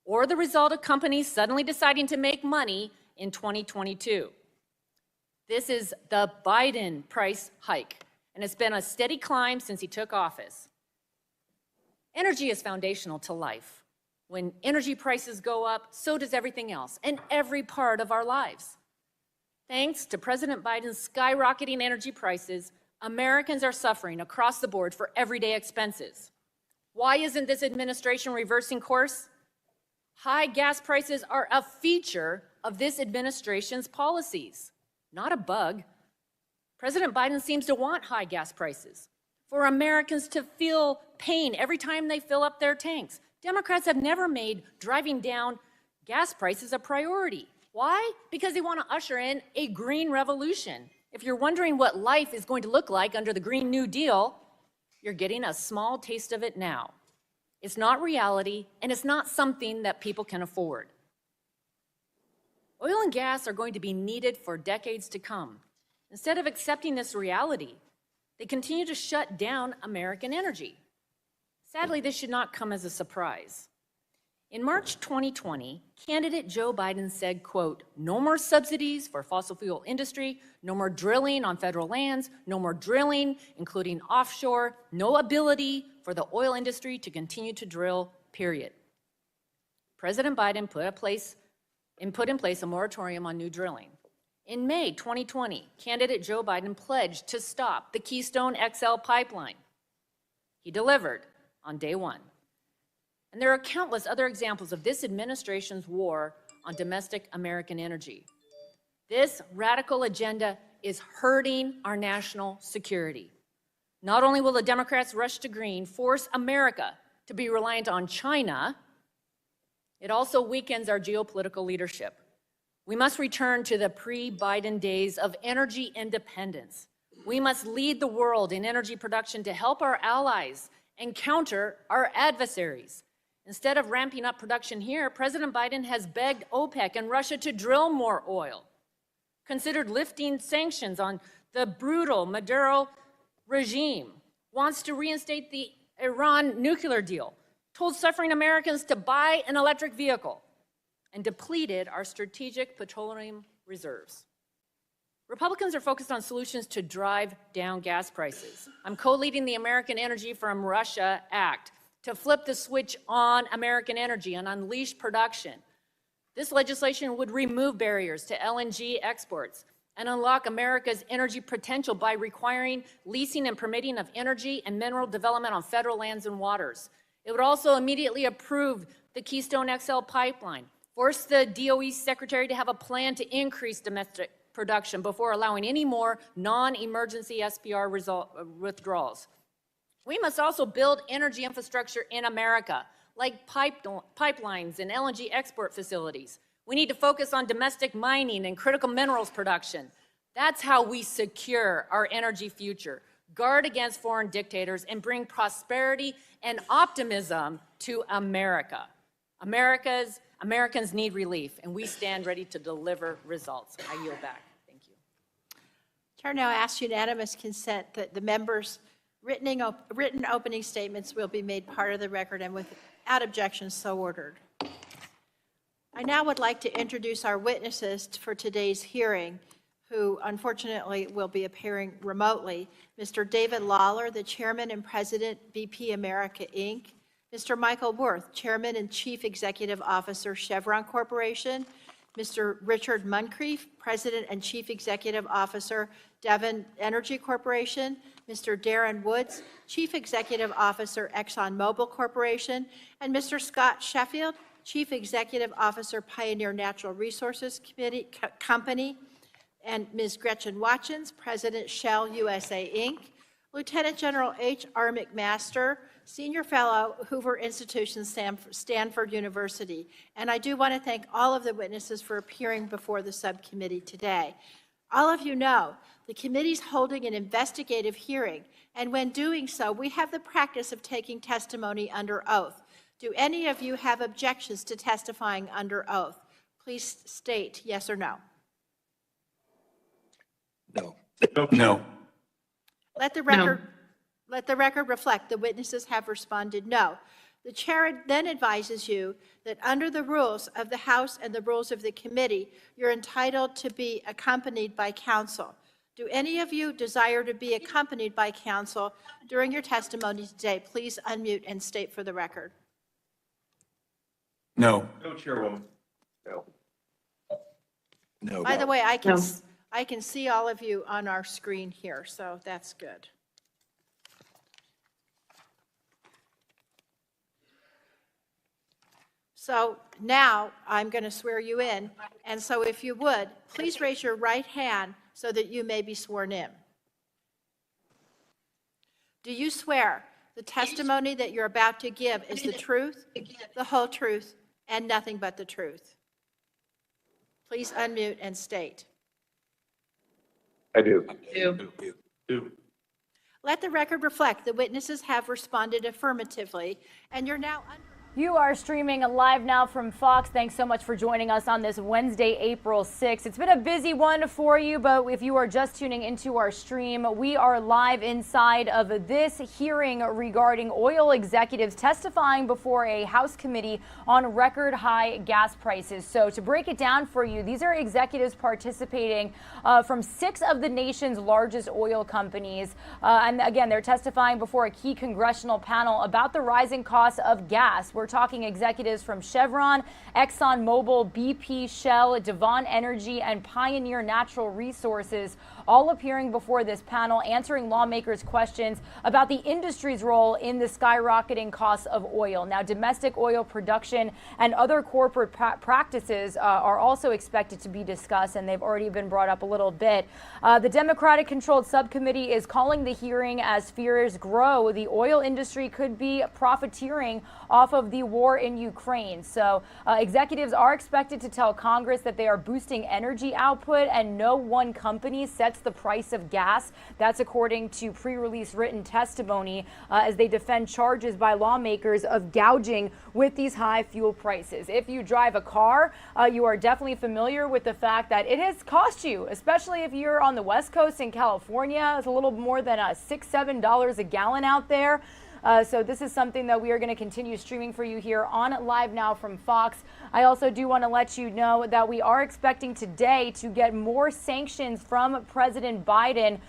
or the result of companies suddenly deciding to make money in 2022. This is the Biden price hike, and it's been a steady climb since he took office. Energy is foundational to life. When energy prices go up, so does everything else and every part of our lives. Thanks to President Biden's skyrocketing energy prices, Americans are suffering across the board for everyday expenses. Why isn't this administration reversing course? High gas prices are a feature of this administration's policies, not a bug. President Biden seems to want high gas prices for Americans to feel pain every time they fill up their tanks. Democrats have never made driving down gas prices a priority. Why? Because they want to usher in a green revolution. If you're wondering what life is going to look like under the Green New Deal, you're getting a small taste of it now. It's not reality, and it's not something that people can afford. Oil and gas are going to be needed for decades to come. Instead of accepting this reality, they continue to shut down American energy. Sadly, this should not come as a surprise. In March 2020, candidate Joe Biden said, quote, "No more subsidies for fossil fuel industry, no more drilling on federal lands, no more drilling, including offshore, no ability for the oil industry to continue to drill, period." President Biden put in place a moratorium on new drilling. In May 2020, candidate Joe Biden pledged to stop the Keystone XL pipeline. He delivered on day one. And there are countless other examples of this administration's war on domestic American energy. This radical agenda is hurting our national security. Not only will the Democrats rush to green force America to be reliant on China, it also weakens our geopolitical leadership. We must return to the pre-Biden days of energy independence. We must lead the world in energy production to help our allies and counter our adversaries. Instead of ramping up production here, President Biden has begged OPEC and Russia to drill more oil, considered lifting sanctions on the brutal Maduro regime, wants to reinstate the Iran nuclear deal, told suffering Americans to buy an electric vehicle, and depleted our strategic petroleum reserves. Republicans are focused on solutions to drive down gas prices. I'm co-leading the American Energy from Russia Act to flip the switch on American energy and unleash production. This legislation would remove barriers to LNG exports and unlock America's energy potential by requiring leasing and permitting of energy and mineral development on federal lands and waters. It would also immediately approve the Keystone XL pipeline, force the DOE secretary to have a plan to increase domestic production before allowing any more non-emergency SPR withdrawals. We must also build energy infrastructure in America, like pipelines and LNG export facilities. We need to focus on domestic mining and critical minerals production. That's how we secure our energy future, guard against foreign dictators, and bring prosperity and optimism to America. Americans need relief, and we stand ready to deliver results. I yield back. Thank you. Chair now asks unanimous consent that the members' written opening statements will be made part of the record and without objection so ordered. I now would like to introduce our witnesses for today's hearing, who unfortunately will be appearing remotely. Mr. David Lawler, the Chairman and President, BP America, Inc., Mr. Michael Worth, Chairman and Chief Executive Officer, Chevron Corporation, Mr. Richard Muncrief, President and Chief Executive Officer, Devon Energy Corporation, Mr. Darren Woods, Chief Executive Officer, ExxonMobil Corporation, and Mr. Scott Sheffield, Chief Executive Officer, Pioneer Natural Resources Company, and Ms. Gretchen Watkins, President, Shell USA, Inc., Lieutenant General H.R. McMaster, Senior Fellow, Hoover Institution, Stanford University. And I do want to thank all of the witnesses for appearing before the subcommittee today. All of you know the committee's holding an investigative hearing, and when doing so, we have the practice of taking testimony under oath. Do any of you have objections to testifying under oath? Please state yes or no. No. No. Let the record reflect the witnesses have responded no. The chair then advises you that under the rules of the House and the rules of the committee, you're entitled to be accompanied by counsel. Do any of you desire to be accompanied by counsel during your testimony today? Please unmute and state for the record. No. No, Chairwoman. No. No. By the way, I can see all of you on our screen here, so that's good. So now I'm going to swear you in. And so if you would, please raise your right hand so that you may be sworn in. Do you swear the testimony that you're about to give is the truth, the whole truth, and nothing but the truth? Please unmute and state. I do. Let the record reflect the witnesses have responded affirmatively, and you're now under. You are streaming live now from Fox. Thanks so much for joining us on this Wednesday, April 6th. It's been a busy one for you, but if you are just tuning into our stream, we are live inside of this hearing regarding oil executives testifying before a House committee on record high gas prices. So to break it down for you, these are executives participating from 6 of the nation's largest oil companies. And again, they're testifying before a key congressional panel about the rising costs of gas. We're talking executives from Chevron, ExxonMobil, BP, Shell, Devon Energy, and Pioneer Natural Resources, all appearing before this panel, answering lawmakers' questions about the industry's role in the skyrocketing costs of oil. Now, domestic oil production and other corporate practices are also expected to be discussed, and they've already been brought up a little bit. The Democratic-controlled subcommittee is calling the hearing as fears grow. The oil industry could be profiteering off of the war in Ukraine. So executives are expected to tell Congress that they are boosting energy output, and no one company sets the price of gas. That's according to pre-release written testimony as they defend charges by lawmakers of gouging with these high fuel prices. If you drive a car, you are definitely familiar with the fact that it has cost you, especially if you're on the West Coast in California. It's a little more than $6-7 a gallon out there. So this is something that we are going to continue streaming for you here on Live Now from Fox. I also do want to let you know that we are expecting today to get more sanctions from President Biden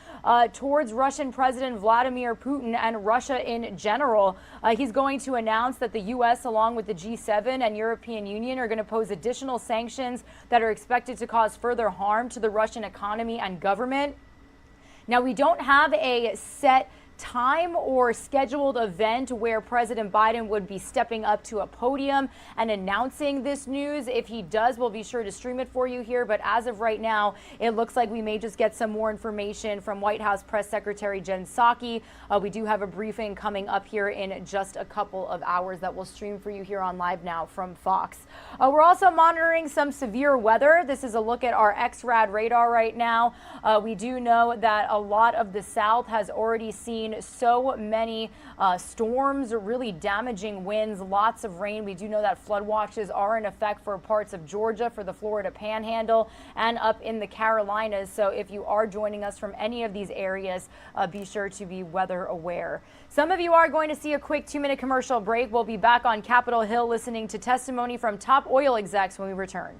towards Russian President Vladimir Putin and Russia in general. He's going to announce that the U.S. along with the G7 and European Union are going to pose additional sanctions that are expected to cause further harm to the Russian economy and government. Now, we don't have a set time or scheduled event where President Biden would be stepping up to a podium and announcing this news. If he does, we'll be sure to stream it for you here. But as of right now, it looks like we may just get some more information from White House Press Secretary Jen Psaki. We do have a briefing coming up here in just a couple of hours that we'll stream for you here on Live Now from Fox. We're also monitoring some severe weather. This is a look at our XRAD radar right now. We do know that a lot of the South has already seen so many storms, really damaging winds, lots of rain. We do know that flood watches are in effect for parts of Georgia, for the Florida Panhandle, and up in the Carolinas. So if you are joining us from any of these areas, be sure to be weather aware. Some of you are going to see a quick 2-minute commercial break. We'll be back on Capitol Hill listening to testimony from top oil execs when we return.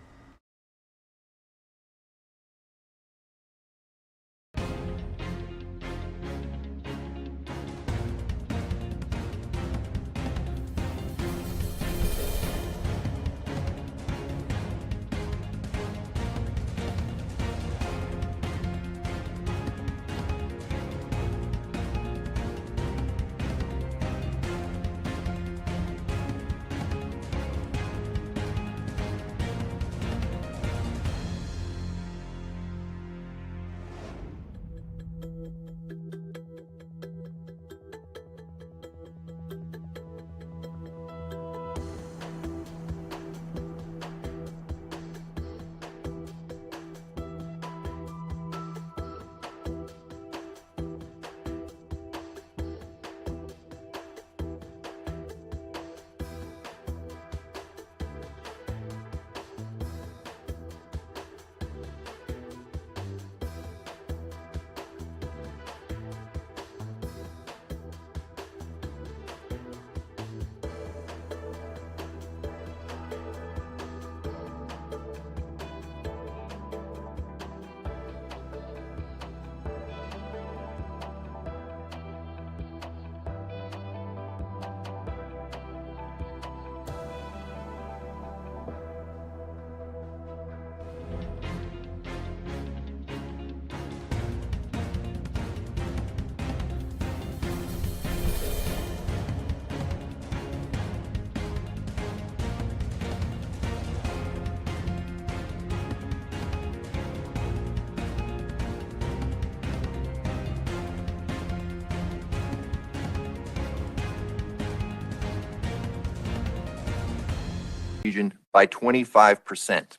region by 25%.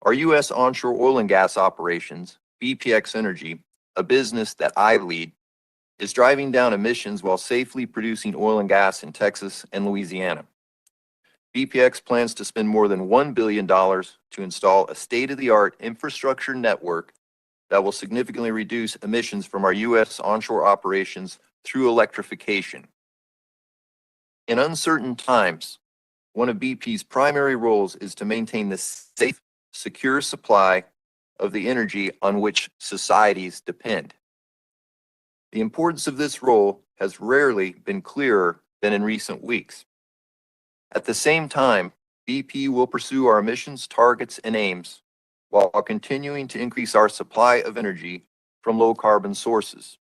Our U.S. onshore oil and gas operations, BPX Energy, a business that I lead, is driving down emissions while safely producing oil and gas in Texas and Louisiana. BPX plans to spend more than $1 billion to install a state-of-the-art infrastructure network that will significantly reduce emissions from our U.S. onshore operations through electrification. In uncertain times, one of BP's primary roles is to maintain the safe, secure supply of the energy on which societies depend. The importance of this role has rarely been clearer than in recent weeks. At the same time, BP will pursue our emissions targets and aims while continuing to increase our supply of energy from low-carbon sources.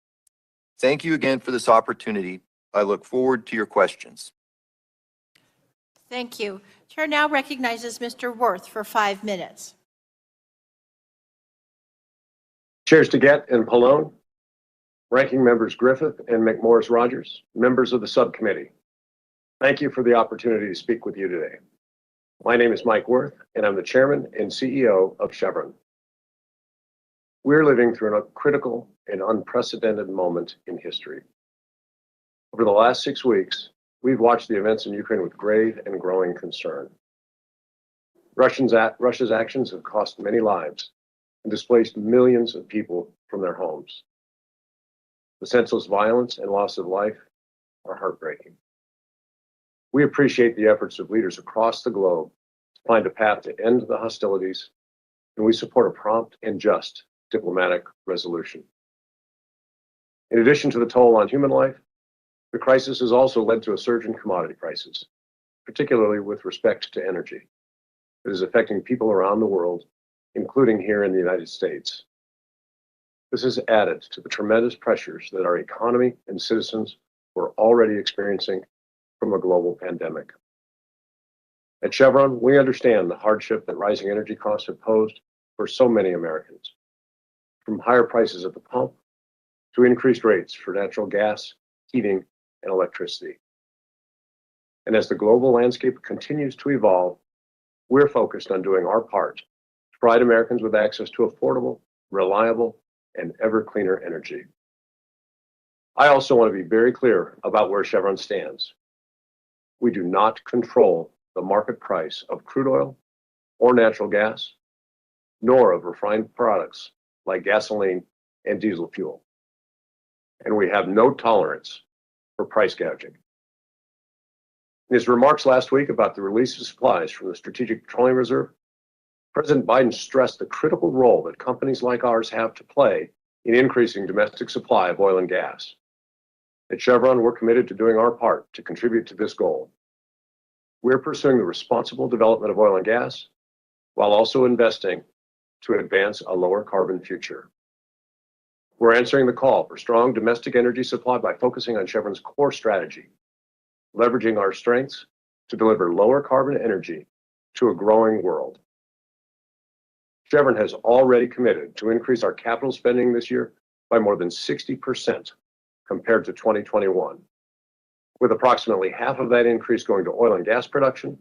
Thank you again for this opportunity. I look forward to your questions. Thank you. Chair now recognizes Mr. Worth for 5 minutes. Chairs DeGette and Pallone, Ranking Members Griffith and McMorris-Rogers, members of the subcommittee, thank you for the opportunity to speak with you today. My name is Mike Worth, and I'm the Chairman and CEO of Chevron. We're living through a critical and unprecedented moment in history. Over the last 6 weeks, we've watched the events in Ukraine with grave and growing concern. Russia's actions have cost many lives and displaced millions of people from their homes. The senseless violence and loss of life are heartbreaking. We appreciate the efforts of leaders across the globe to find a path to end the hostilities, and we support a prompt and just diplomatic resolution. In addition to the toll on human life, the crisis has also led to a surge in commodity prices, particularly with respect to energy. It is affecting people around the world, including here in the United States. This has added to the tremendous pressures that our economy and citizens were already experiencing from a global pandemic. At Chevron, we understand the hardship that rising energy costs have posed for so many Americans, from higher prices at the pump to increased rates for natural gas, heating, and electricity. And as the global landscape continues to evolve, we're focused on doing our part to provide Americans with access to affordable, reliable, and ever cleaner energy. I also want to be very clear about where Chevron stands. We do not control the market price of crude oil or natural gas, nor of refined products like gasoline and diesel fuel. And we have no tolerance for price gouging. In his remarks last week about the release of supplies from the Strategic Petroleum Reserve, President Biden stressed the critical role that companies like ours have to play in increasing domestic supply of oil and gas. At Chevron, we're committed to doing our part to contribute to this goal. We're pursuing the responsible development of oil and gas while also investing to advance a lower carbon future. We're answering the call for strong domestic energy supply by focusing on Chevron's core strategy, leveraging our strengths to deliver lower carbon energy to a growing world. Chevron has already committed to increase our capital spending this year by more than 60% compared to 2021, with approximately half of that increase going to oil and gas production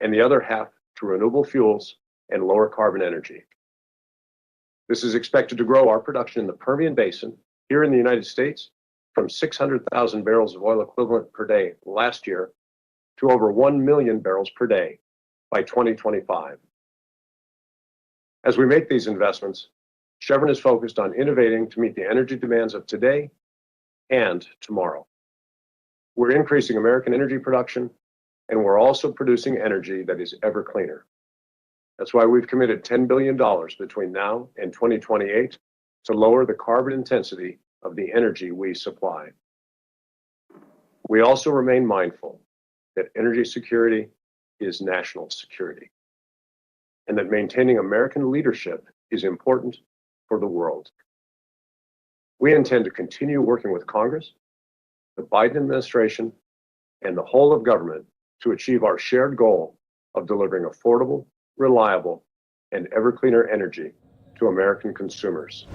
and the other half to renewable fuels and lower carbon energy. This is expected to grow our production in the Permian Basin here in the United States from 600,000 barrels of oil equivalent per day last year to over 1 million barrels per day by 2025. As we make these investments, Chevron is focused on innovating to meet the energy demands of today and tomorrow. We're increasing American energy production, and we're also producing energy that is ever cleaner. That's why we've committed $10 billion between now and 2028 to lower the carbon intensity of the energy we supply. We also remain mindful that energy security is national security, and that maintaining American leadership is important for the world. We intend to continue working with Congress, the Biden administration, and the whole of government to achieve our shared goal of delivering affordable, reliable, and ever cleaner energy to American consumers.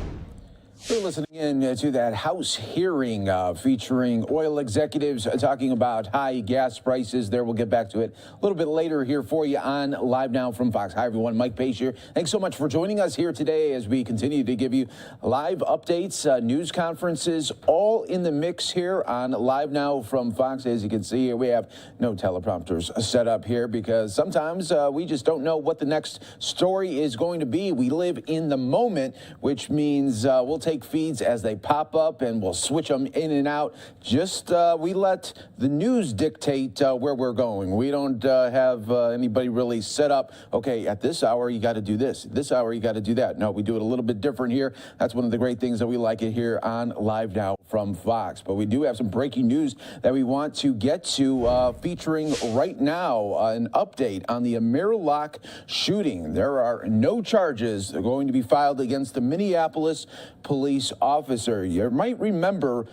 We're listening in to that House hearing featuring oil executives talking about high gas prices. There, we'll get back to it a little bit later here for you on Live Now from Fox. Hi, everyone. Mike Pace here. Thanks so much for joining us here today as we continue to give you live updates, news conferences, all in the mix here on Live Now from Fox. As you can see here, we have no teleprompters set up here because sometimes we just don't know what the next story is going to be. We live in the moment, which means we'll take feeds as they pop up and we'll switch them in and out. Just we let the news dictate where we're going. We don't have anybody really set up, okay, at this hour you got to do this hour you got to do that. No, we do it a little bit different here. That's one of the great things that we like it here on Live Now from Fox. But we do have some breaking news that we want to get to featuring right now an update on the Amir Locke shooting. There are no charges going to be filed against the Minneapolis police officer. You might remember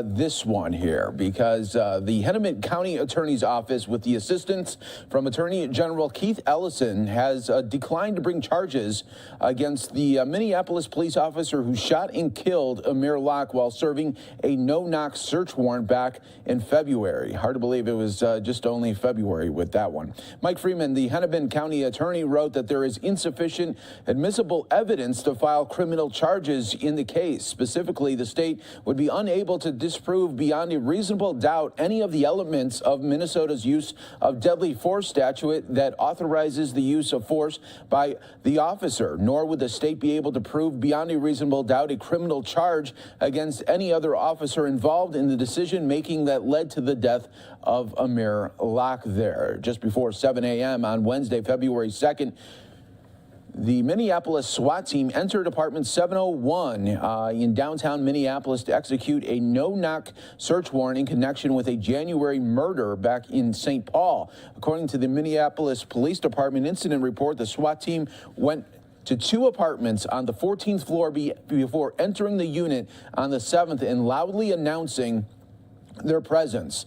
this one here because the Hennepin County Attorney's Office, with the assistance from Attorney General Keith Ellison, has declined to bring charges against the Minneapolis police officer who shot and killed Amir Locke while serving a no-knock search warrant back in February. Hard to believe it was just only February with that one. Mike Freeman, the Hennepin County attorney, wrote that there is insufficient admissible evidence to file criminal charges in the case. Specifically, the state would be unable to disprove beyond a reasonable doubt any of the elements of Minnesota's use of deadly force statute that authorizes the use of force by the officer, nor would the state be able to prove beyond a reasonable doubt a criminal charge against any other officer involved in the decision making that led to the death of Amir Locke there. Just before 7 a.m. on Wednesday, February 2nd, the Minneapolis SWAT team entered apartment 701 in downtown Minneapolis to execute a no-knock search warrant in connection with a January murder back in St. Paul. According to the Minneapolis Police Department incident report, the SWAT team went to two apartments on the 14th floor before entering the unit on the 7th and loudly announcing their presence.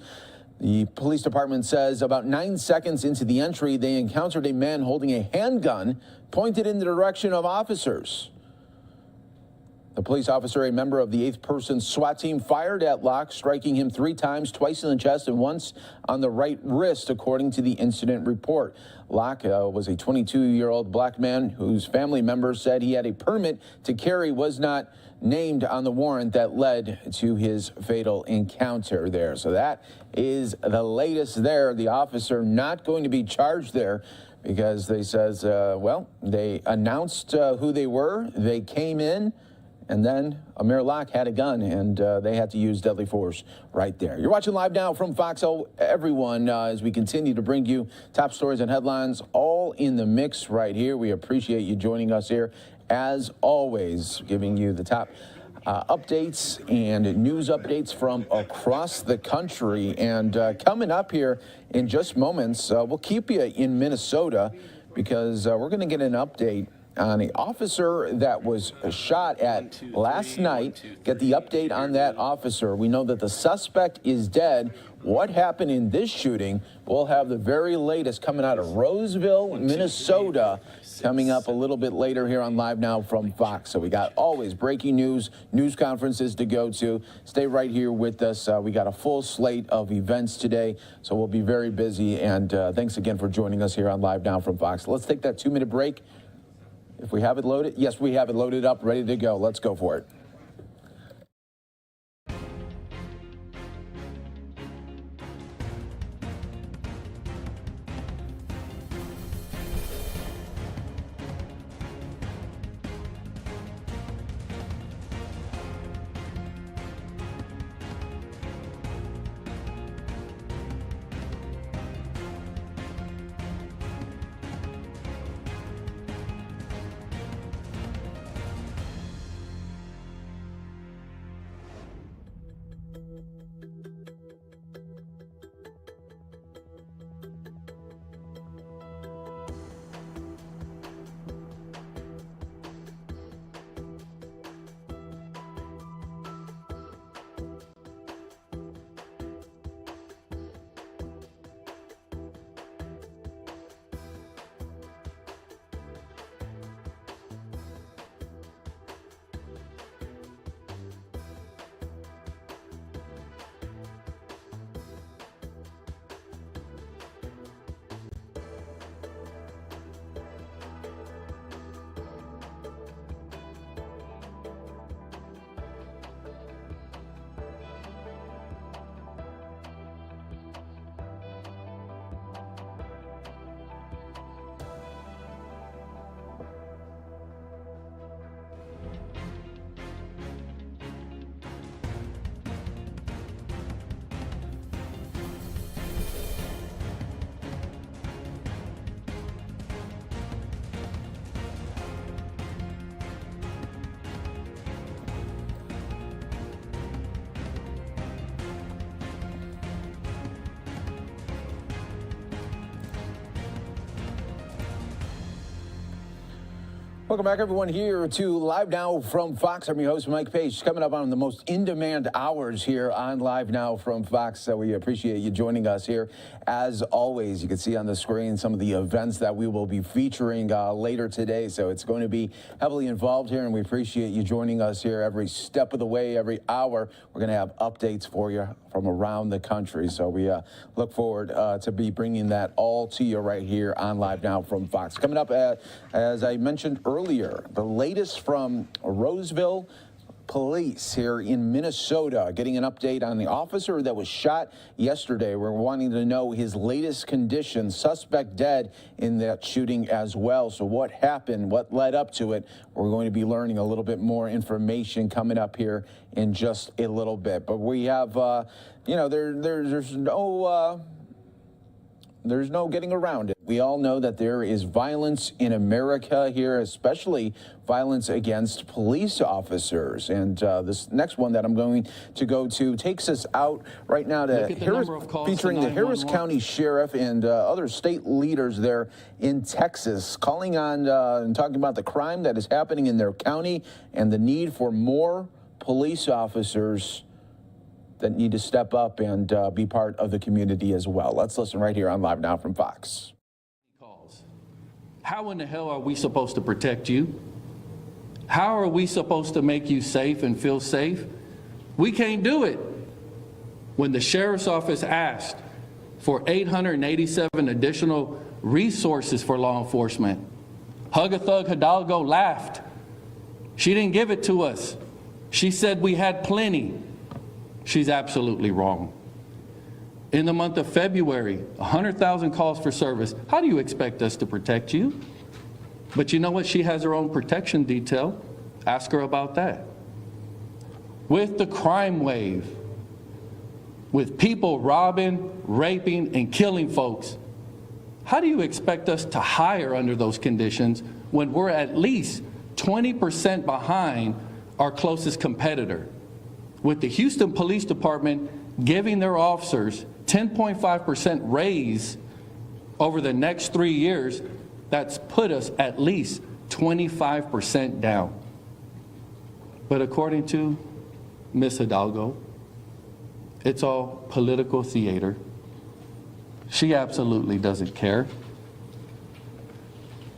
The police department says about 9 seconds into the entry, they encountered a man holding a handgun pointed in the direction of officers. The police officer, a member of the 8th person SWAT team, fired at Locke, striking him 3 times, twice in the chest and once on the right wrist, according to the incident report. Locke was a 22-year-old black man whose family members said he had a permit to carry, was not named on the warrant that led to his fatal encounter there. So that is the latest there. The officer not going to be charged there because they says, well, they announced who they were. They came in, and then Amir Locke had a gun, and they had to use deadly force right there. You're watching Live Now from Fox, everyone, as we continue to bring you top stories and headlines all in the mix right here. We appreciate you joining us here, as always, giving you the top updates and news updates from across the country. And coming up here in just moments, we'll keep you in Minnesota because we're going to get an update on an officer that was shot at last night. Get the update on that officer. We know that the suspect is dead. What happened in this shooting? We'll have the very latest coming out of Roseville, Minnesota, coming up a little bit later here on Live Now from Fox. So we got always breaking news, news conferences to go to. Stay right here with us. We got a full slate of events today, so we'll be very busy. And thanks again for joining us here on Live Now from Fox. Let's take that 2-minute break. If we have it loaded, yes, we have it loaded up, ready to go. Let's go for it. Welcome back, everyone, here to Live Now from Fox. I'm your host, Mike Page. Coming up on the most in-demand hours here on Live Now from Fox. So we appreciate you joining us here. As always, you can see on the screen some of the events that we will be featuring later today. So it's going to be heavily involved here, and we appreciate you joining us here every step of the way, every hour. We're going to have updates for you from around the country. So we look forward to be bringing that all to you right here on Live Now from Fox. Coming up, as I mentioned earlier, the latest from Roseville Police here in Minnesota, getting an update on the officer that was shot yesterday. We're wanting to know his latest condition. Suspect dead in that shooting as well. So what happened? What led up to it? We're going to be learning a little bit more information coming up here in just a little bit. But we have, there's no getting around it. We all know that there is violence in America here, especially violence against police officers. And this next one that I'm going to go to takes us out right now to Harris, featuring the Harris County Sheriff and other state leaders there in Texas, calling on and talking about the crime that is happening in their county and the need for more police officers that need to step up and be part of the community as well. Let's listen right here on Live Now from Fox. How in the hell are we supposed to protect you? How are we supposed to make you safe and feel safe? We can't do it. When the sheriff's office asked for 887 additional resources for law enforcement, Hug-a-Thug Hidalgo laughed. She didn't give it to us. She said we had plenty. She's absolutely wrong. In the month of February, 100,000 calls for service. How do you expect us to protect you? But you know what? She has her own protection detail. Ask her about that. With the crime wave, with people robbing, raping, and killing folks, how do you expect us to hire under those conditions when we're at least 20% behind our closest competitor? With the Houston Police Department giving their officers 10.5% raise over the next 3 years, that's put us at least 25% down. But according to Ms. Hidalgo, it's all political theater. She absolutely doesn't care.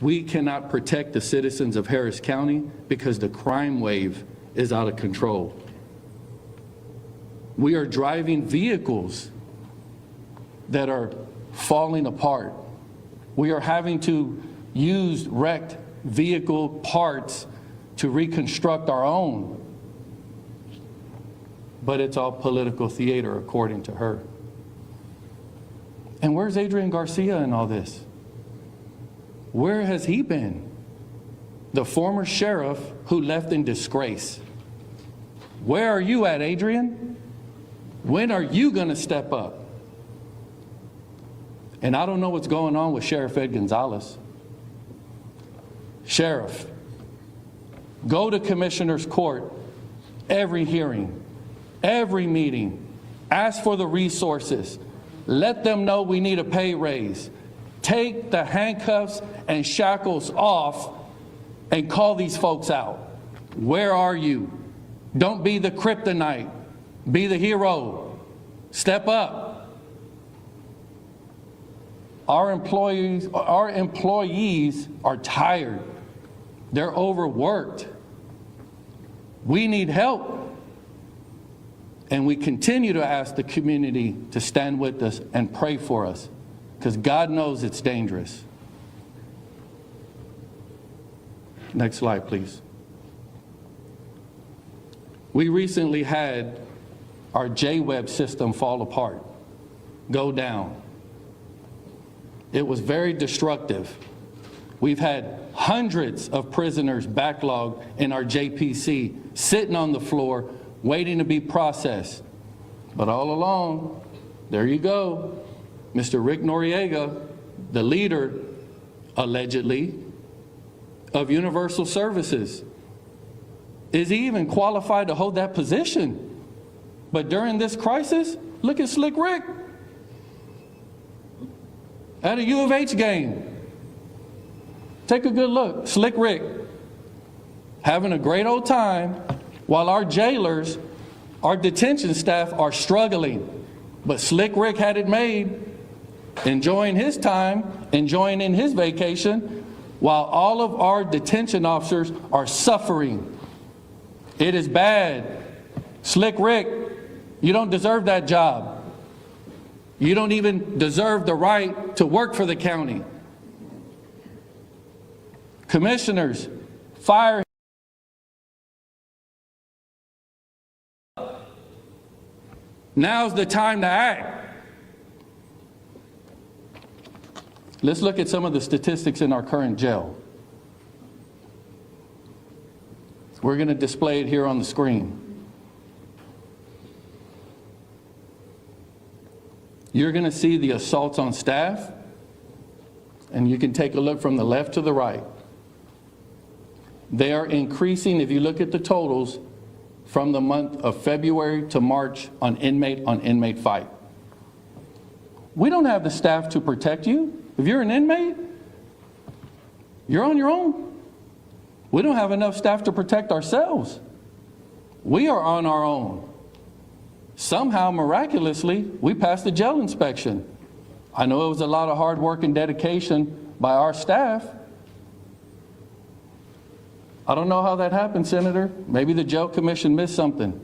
We cannot protect the citizens of Harris County because the crime wave is out of control. We are driving vehicles that are falling apart. We are having to use wrecked vehicle parts to reconstruct our own. But it's all political theater, according to her. And where's Adrian Garcia in all this? Where has he been? The former sheriff who left in disgrace. Where are you at, Adrian? When are you going to step up? And I don't know what's going on with Sheriff Ed Gonzalez. Sheriff, go to Commissioner's Court every hearing, every meeting. Ask for the resources. Let them know we need a pay raise. Take the handcuffs and shackles off and call these folks out. Where are you? Don't be the kryptonite. Be the hero. Step up. Our employees are tired. They're overworked. We need help. And we continue to ask the community to stand with us and pray for us, because God knows it's dangerous. Next slide, please. We recently had our J-Web system fall apart, go down. It was very destructive. We've had hundreds of prisoners backlogged in our JPC, sitting on the floor, waiting to be processed. But all along, there you go, Mr. Rick Noriega, the leader, allegedly, of Universal Services. Is he even qualified to hold that position? But during this crisis, look at Slick Rick at a U of H game. Take a good look. Slick Rick having a great old time, while our jailers, our detention staff are struggling. But Slick Rick had it made, enjoying his time, enjoying in his vacation, while all of our detention officers are suffering. It is bad. Slick Rick, you don't deserve that job. You don't even deserve the right to work for the county. Commissioners, fire him. Now's the time to act. Let's look at some of the statistics in our current jail. We're going to display it here on the screen. You're going to see the assaults on staff, and you can take a look from the left to the right. They are increasing, if you look at the totals, from the month of February to March on inmate fight. We don't have the staff to protect you. If you're an inmate, you're on your own. We don't have enough staff to protect ourselves. We are on our own. Somehow, miraculously, we passed the jail inspection. I know it was a lot of hard work and dedication by our staff. I don't know how that happened, Senator. Maybe the jail commission missed something.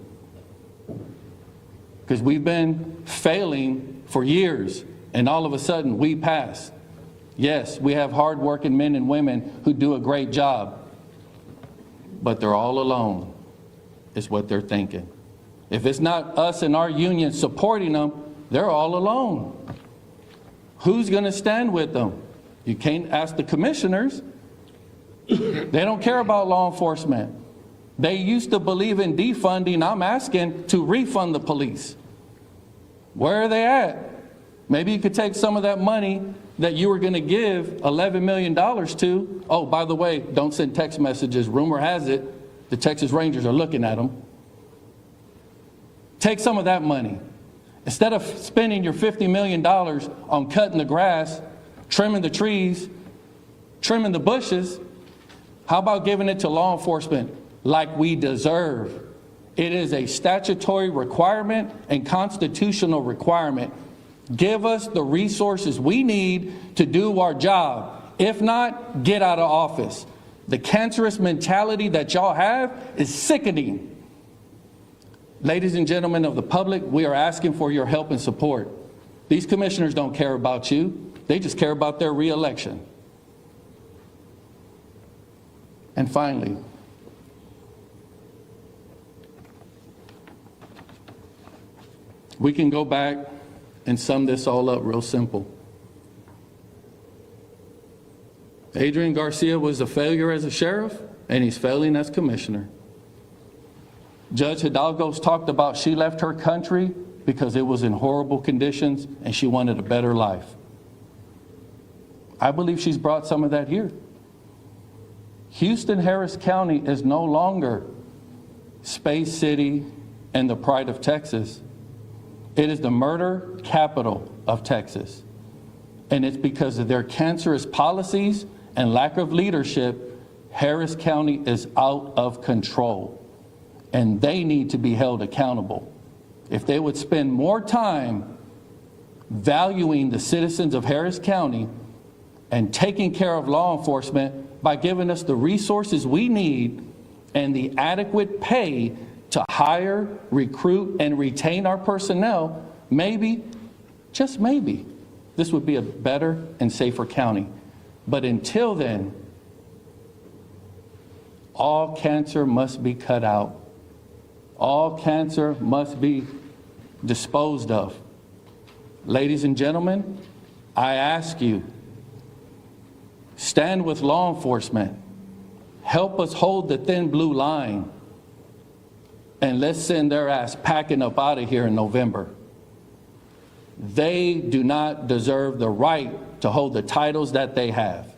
Because we've been failing for years, and all of a sudden we passed. Yes, we have hard-working men and women who do a great job, but they're all alone, is what they're thinking. If it's not us and our union supporting them, they're all alone. Who's going to stand with them? You can't ask the commissioners. They don't care about law enforcement. They used to believe in defunding. I'm asking to refund the police. Where are they at? Maybe you could take some of that money that you were going to give $11 million to. Oh, by the way, don't send text messages. Rumor has it the Texas Rangers are looking at them. Take some of that money. Instead of spending your $50 million on cutting the grass, trimming the trees, trimming the bushes, how about giving it to law enforcement like we deserve? It is a statutory requirement and constitutional requirement. Give us the resources we need to do our job. If not, get out of office. The cancerous mentality that y'all have is sickening. Ladies and gentlemen of the public, we are asking for your help and support. These commissioners don't care about you. They just care about their re-election. And finally, we can go back and sum this all up real simple. Adrian Garcia was a failure as a sheriff, and he's failing as commissioner. Judge Hidalgo's talked about she left her country because it was in horrible conditions and she wanted a better life. I believe she's brought some of that here. Houston Harris County is no longer Space City and the pride of Texas. It is the murder capital of Texas. And it's because of their cancerous policies and lack of leadership, Harris County is out of control. And they need to be held accountable. If they would spend more time valuing the citizens of Harris County and taking care of law enforcement by giving us the resources we need and the adequate pay to hire, recruit, and retain our personnel, maybe, just maybe, this would be a better and safer county. But until then, all cancer must be cut out. All cancer must be disposed of. Ladies and gentlemen, I ask you, stand with law enforcement. Help us hold the thin blue line. And let's send their ass packing up out of here in November. They do not deserve the right to hold the titles that they have.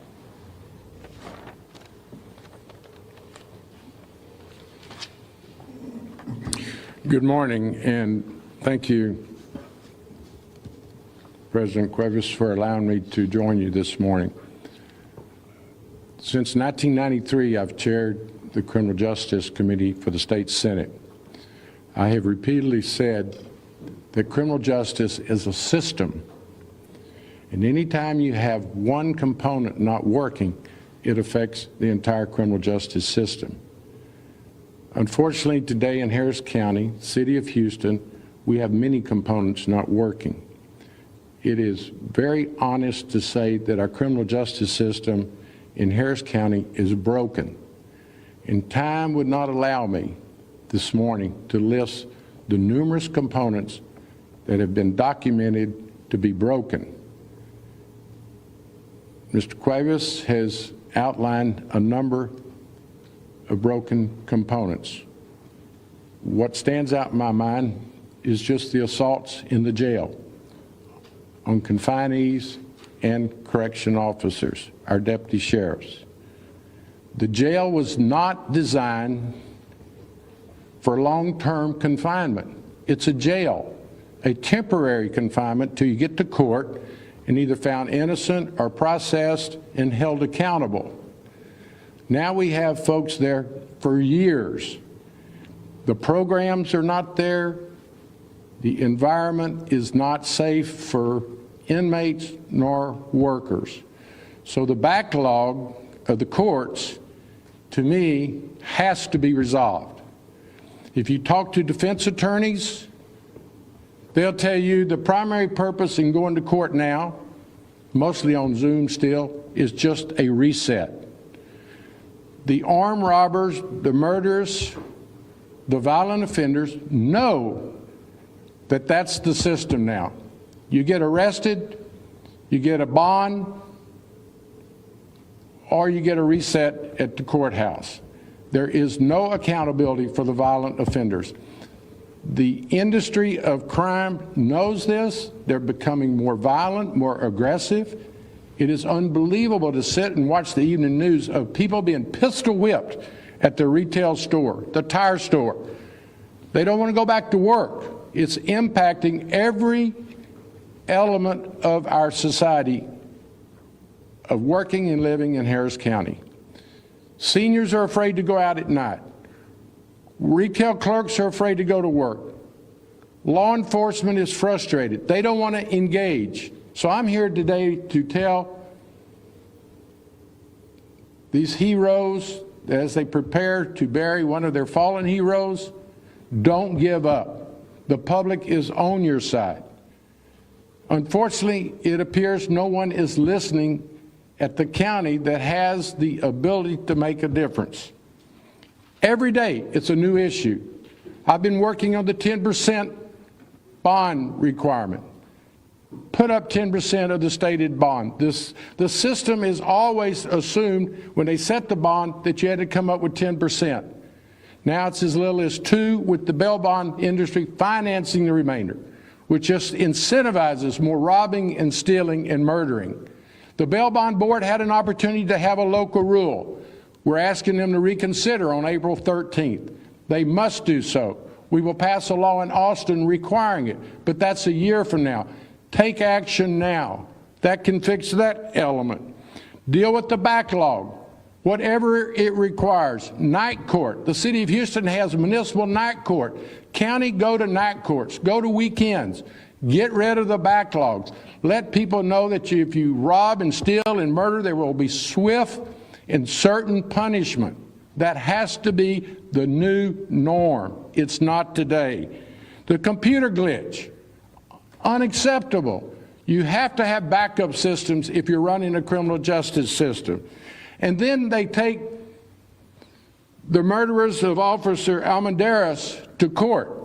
Good morning, and thank you, President Cuevas, for allowing me to join you this morning. Since 1993, I've chaired the Criminal Justice Committee for the State Senate. I have repeatedly said that criminal justice is a system, and anytime you have one component not working, it affects the entire criminal justice system. Unfortunately, today in Harris County, City of Houston, we have many components not working. It is very honest to say that our criminal justice system in Harris County is broken. And time would not allow me this morning to list the numerous components that have been documented to be broken. Mr. Cuevas has outlined a number of broken components. What stands out in my mind is just the assaults in the jail on confinees and correction officers, our deputy sheriffs. The jail was not designed for long-term confinement. It's a jail, a temporary confinement till you get to court and either found innocent or processed and held accountable. Now we have folks there for years. The programs are not there. The environment is not safe for inmates nor workers. So the backlog of the courts, to me, has to be resolved. If you talk to defense attorneys, they'll tell you the primary purpose in going to court now, mostly on Zoom still, is just a reset. The armed robbers, the murderers, the violent offenders know that that's the system now. You get arrested, you get a bond, or you get a reset at the courthouse. There is no accountability for the violent offenders. The industry of crime knows this. They're becoming more violent, more aggressive. It is unbelievable to sit and watch the evening news of people being pistol whipped at the retail store, the tire store. They don't want to go back to work. It's impacting every element of our society of working and living in Harris County. Seniors are afraid to go out at night. Retail clerks are afraid to go to work. Law enforcement is frustrated. They don't want to engage. So I'm here today to tell these heroes, as they prepare to bury one of their fallen heroes, don't give up. The public is on your side. Unfortunately, it appears no one is listening at the county that has the ability to make a difference. Every day, it's a new issue. I've been working on the 10% bond requirement. Put up 10% of the stated bond. The system is always assumed when they set the bond that you had to come up with 10%. Now it's as little as 2%, with the bail bond industry financing the remainder, which just incentivizes more robbing and stealing and murdering. The bail bond board had an opportunity to have a local rule. We're asking them to reconsider on April 13th. They must do so. We will pass a law in Austin requiring it, but that's a year from now. Take action now. That can fix that element. Deal with the backlog, whatever it requires. Night court. The city of Houston has a municipal night court. County, go to night courts. Go to weekends. Get rid of the backlogs. Let people know that if you rob and steal and murder, there will be swift and certain punishment. That has to be the new norm. It's not today. The computer glitch, unacceptable. You have to have backup systems if you're running a criminal justice system. And then they take the murderers of Officer Almendarez to court.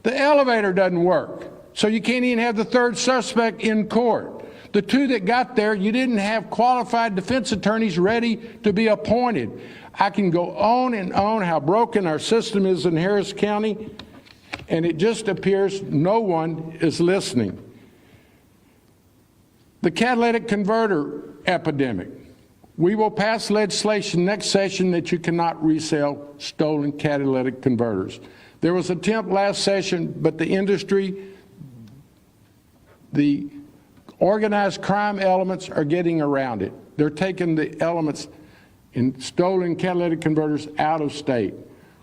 The elevator doesn't work, so you can't even have the third suspect in court. The two that got there, you didn't have qualified defense attorneys ready to be appointed. I can go on and on how broken our system is in Harris County, and it just appears no one is listening. The catalytic converter epidemic. We will pass legislation next session that you cannot resell stolen catalytic converters. There was an attempt last session, but the industry, the Organized crime elements are getting around it. They're taking the elements in stolen catalytic converters out of state.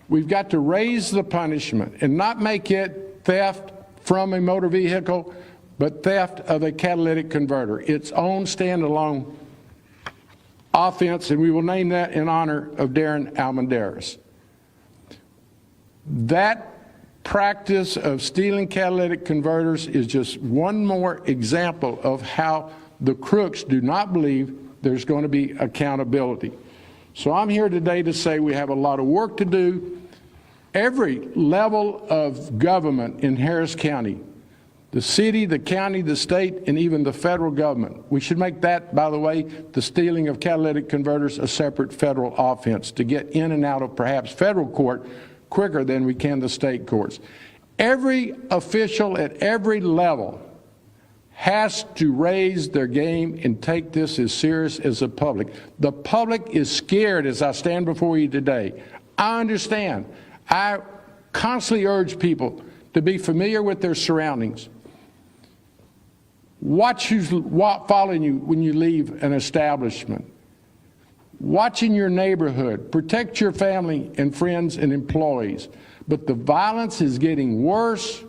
We've got to raise the punishment and not make it theft from a motor vehicle, but theft of a catalytic converter, its own standalone offense, and we will name that in honor of Darren Almendarez. That practice of stealing catalytic converters is just one more example of how the crooks do not believe there's going to be accountability. So I'm here today to say we have a lot of work to do. Every level of government in Harris County, the city, the county, the state, and even the federal government. We should make that, by the way, the stealing of catalytic converters, a separate federal offense to get in and out of perhaps federal court quicker than we can the state courts. Every official at every level has to raise their game and take this as serious as the public. The public is scared as I stand before you today. I understand. I constantly urge people to be familiar with their surroundings. Watch who's following you when you leave an establishment. Watch in your neighborhood. Protect your family and friends and employees. But the violence is getting worse.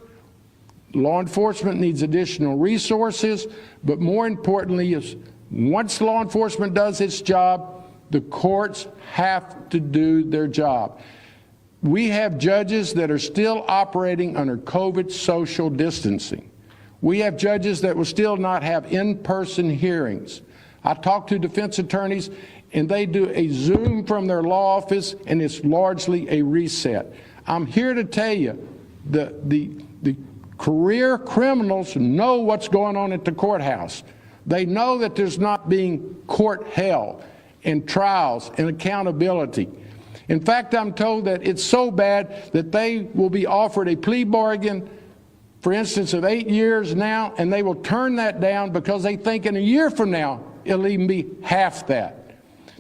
Law enforcement needs additional resources, but more importantly is once law enforcement does its job, the courts have to do their job. We have judges that are still operating under COVID social distancing. We have judges that will still not have in-person hearings. I talk to defense attorneys and they do a Zoom from their law office and it's largely a reset. I'm here to tell you the career criminals know what's going on at the courthouse. They know that there's not being court held and trials and accountability. In fact, I'm told that it's so bad that they will be offered a plea bargain, for instance, of 8 years now, and they will turn that down because they think in a year from now it'll even be half that.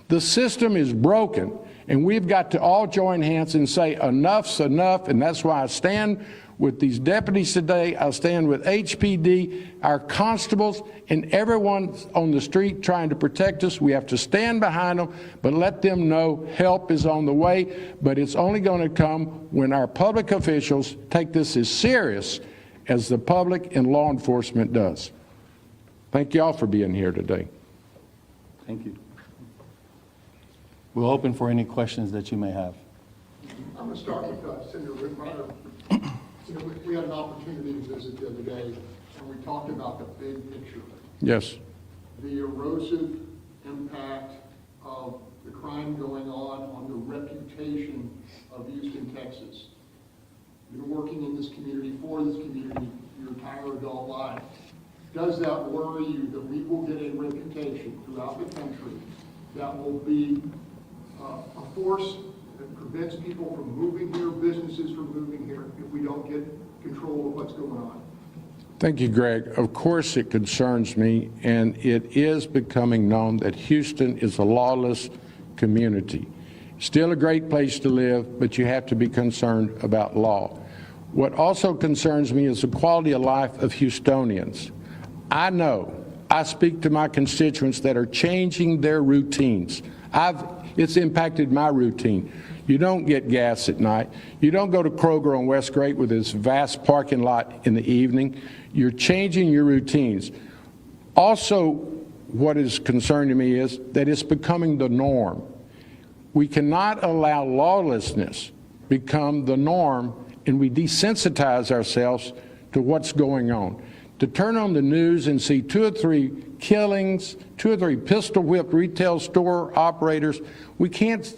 The system is broken, and we've got to all join hands and say enough's enough, and that's why I stand with these deputies today. I stand with HPD, our constables, and everyone on the street trying to protect us. We have to stand behind them, but let them know help is on the way, but it's only going to come when our public officials take this as serious as the public and law enforcement does. Thank you all for being here today. Thank you. We'll open for any questions that you may have. I'm going to start with Senator Whitmire. We had an opportunity to visit the other day, and we talked about the big picture. Yes. The erosive impact of the crime going on the reputation of Houston, Texas. You've been working in this community, for this community, your entire adult life. Does that worry you that we will get a reputation throughout the country that will be a force that prevents people from moving here, businesses from moving here, if we don't get control of what's going on? Thank you, Greg. Of course it concerns me, and it is becoming known that Houston is a lawless community. Still a great place to live, but you have to be concerned about law. What also concerns me is the quality of life of Houstonians. I know, I speak to my constituents that are changing their routines. It's impacted my routine. You don't get gas at night. You don't go to Kroger on West Great with its vast parking lot in the evening. You're changing your routines. Also, what is concerning me is that it's becoming the norm. We cannot allow lawlessness become the norm, and we desensitize ourselves to what's going on. To turn on the news and see 2 or 3 killings, 2 or 3 pistol-whipped retail store operators, we can't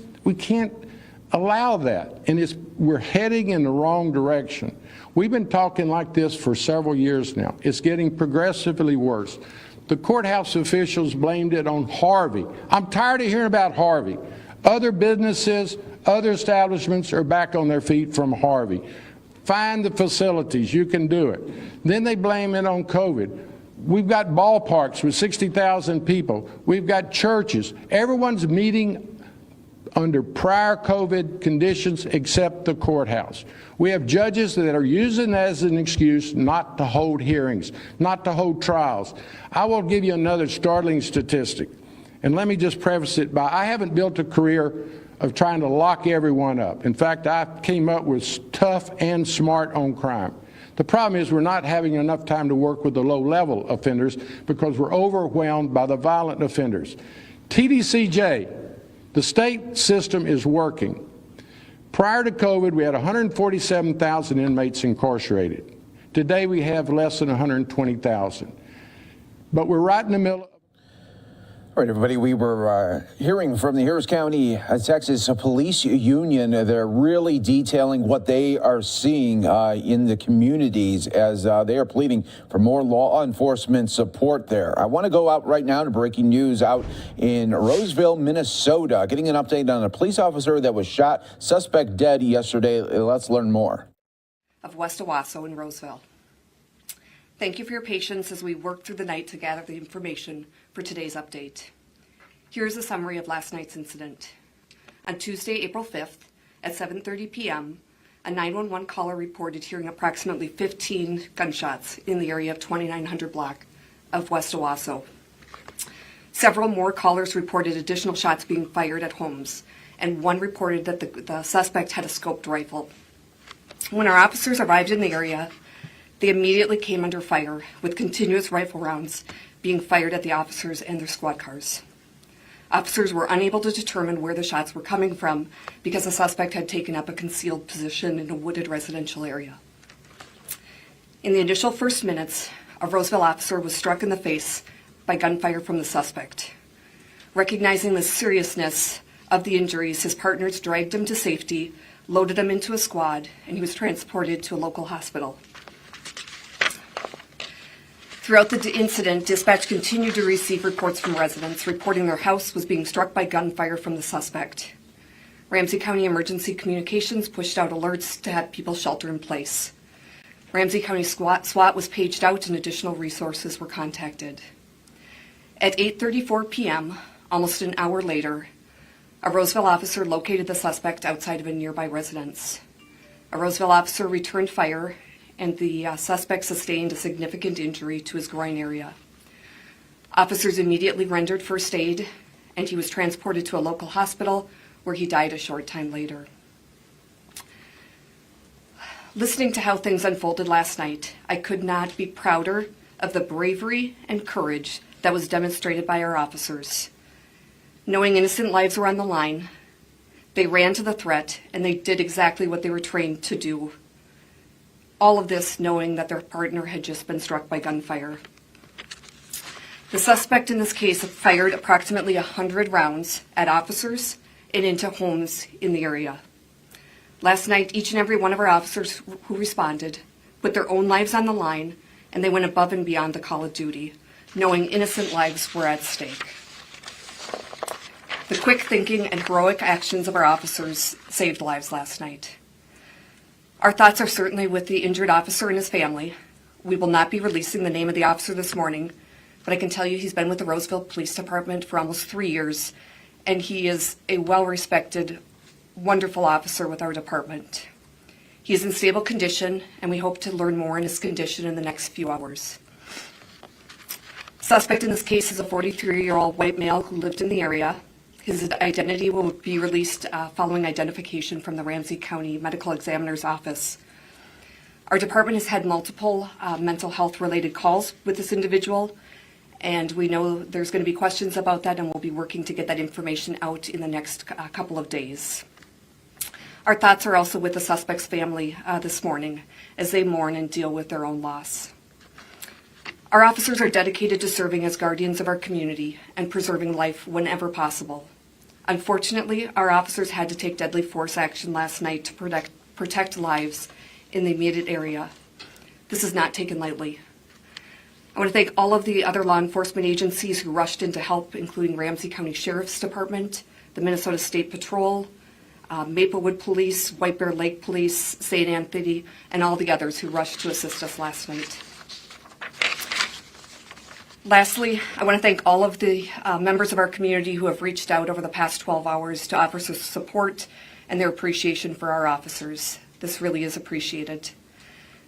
allow that, and we're heading in the wrong direction. We've been talking like this for several years now. It's getting progressively worse. The courthouse officials blamed it on Harvey. I'm tired of hearing about Harvey. Other businesses, other establishments are back on their feet from Harvey. Find the facilities, you can do it. Then they blame it on COVID. We've got ballparks with 60,000 people. We've got churches. Everyone's meeting under prior COVID conditions except the courthouse. We have judges that are using that as an excuse not to hold hearings, not to hold trials. I will give you another startling statistic, and let me just preface it by I haven't built a career of trying to lock everyone up. In fact, I came up with tough and smart on crime. The problem is we're not having enough time to work with the low-level offenders because we're overwhelmed by the violent offenders. TDCJ, the state system is working. Prior to COVID, we had 147,000 inmates incarcerated. Today, we have less than 120,000. But we're right in the middle. All right, everybody, we were hearing from the Harris County, Texas Police Union. They're really detailing what they are seeing in the communities as they are pleading for more law enforcement support there. I want to go out right now to breaking news out in Roseville, Minnesota, getting an update on a police officer that was shot, suspect dead yesterday. Let's learn more. Of West Owasso in Roseville. Thank you for your patience as we worked through the night to gather the information for today's update. Here's a summary of last night's incident. On Tuesday, April 5th, at 7:30 p.m., a 911 caller reported hearing approximately 15 gunshots in the area of 2900 block of West Owasso. Several more callers reported additional shots being fired at homes, and one reported that the suspect had a scoped rifle. When our officers arrived in the area, they immediately came under fire, with continuous rifle rounds being fired at the officers and their squad cars. Officers were unable to determine where the shots were coming from because the suspect had taken up a concealed position in a wooded residential area. In the initial first minutes, a Roseville officer was struck in the face by gunfire from the suspect. Recognizing the seriousness of the injuries, his partners dragged him to safety, loaded him into a squad, and he was transported to a local hospital. Throughout the incident, dispatch continued to receive reports from residents reporting their house was being struck by gunfire from the suspect. Ramsey County Emergency Communications pushed out alerts to have people shelter in place. Ramsey County SWAT was paged out and additional resources were contacted. At 8:34 p.m., almost an hour later, a Roseville officer located the suspect outside of a nearby residence. A Roseville officer returned fire, and the suspect sustained a significant injury to his groin area. Officers immediately rendered first aid, and he was transported to a local hospital where he died a short time later. Listening to how things unfolded last night, I could not be prouder of the bravery and courage that was demonstrated by our officers. Knowing innocent lives were on the line, they ran to the threat and they did exactly what they were trained to do. All of this knowing that their partner had just been struck by gunfire. The suspect in this case fired approximately 100 rounds at officers and into homes in the area. Last night, each and every one of our officers who responded put their own lives on the line, and they went above and beyond the call of duty, knowing innocent lives were at stake. The quick thinking and heroic actions of our officers saved lives last night. Our thoughts are certainly with the injured officer and his family. We will not be releasing the name of the officer this morning, but I can tell you he's been with the Roseville Police Department for almost 3 years, and he is a well-respected, wonderful officer with our department. He is in stable condition, and we hope to learn more on his condition in the next few hours. Suspect in this case is a 43-year-old white male who lived in the area. His identity will be released following identification from the Ramsey County Medical Examiner's Office. Our department has had multiple mental health related calls with this individual, and we know there's going to be questions about that, and we'll be working to get that information out in the next couple of days. Our thoughts are also with the suspect's family this morning as they mourn and deal with their own loss. Our officers are dedicated to serving as guardians of our community and preserving life whenever possible. Unfortunately, our officers had to take deadly force action last night to protect lives in the immediate area. This is not taken lightly. I want to thank all of the other law enforcement agencies who rushed in to help, including Ramsey County Sheriff's Department, the Minnesota State Patrol, Maplewood Police, White Bear Lake Police, St. Anthony, and all the others who rushed to assist us last night. Lastly, I want to thank all of the members of our community who have reached out over the past 12 hours to offer support and their appreciation for our officers. This really is appreciated.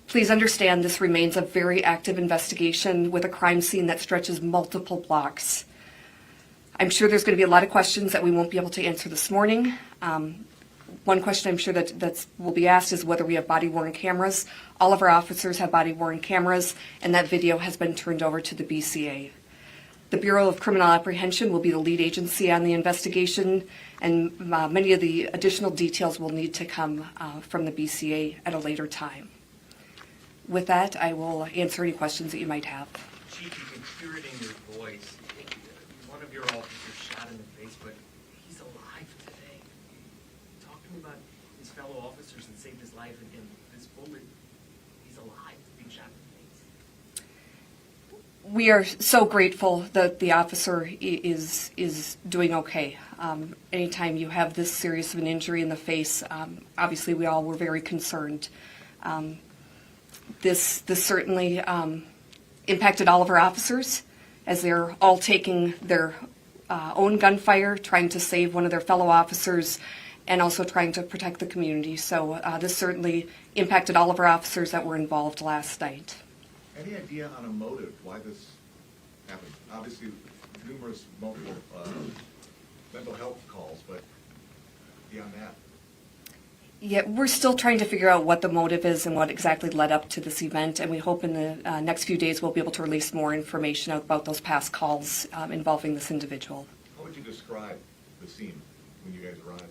Please understand this remains a very active investigation with a crime scene that stretches multiple blocks. I'm sure there's going to be a lot of questions that we won't be able to answer this morning. One question I'm sure that will be asked is whether we have body-worn cameras. All of our officers have body-worn cameras, and that video has been turned over to the BCA. The Bureau of Criminal Apprehension will be the lead agency on the investigation, and many of the additional details will need to come from the BCA at a later time. With that, I will answer any questions that you might have. Chief, you can hear it in your voice. One of your officers shot in the face, but he's alive today. Talk to me about his fellow officers that saved his life, and this bullet, he's alive, being shot in the face. We are so grateful that the officer is doing okay. Anytime you have this serious of an injury in the face, obviously we all were very concerned. This certainly impacted all of our officers as they're all taking their own gunfire, trying to save one of their fellow officers, and also trying to protect the community. So this certainly impacted all of our officers that were involved last night. Any idea on a motive why this happened? Obviously, numerous multiple mental health calls, but beyond that. Yeah, we're still trying to figure out what the motive is and what exactly led up to this event, and we hope in the next few days we'll be able to release more information about those past calls involving this individual. How would you describe the scene when you guys arrived?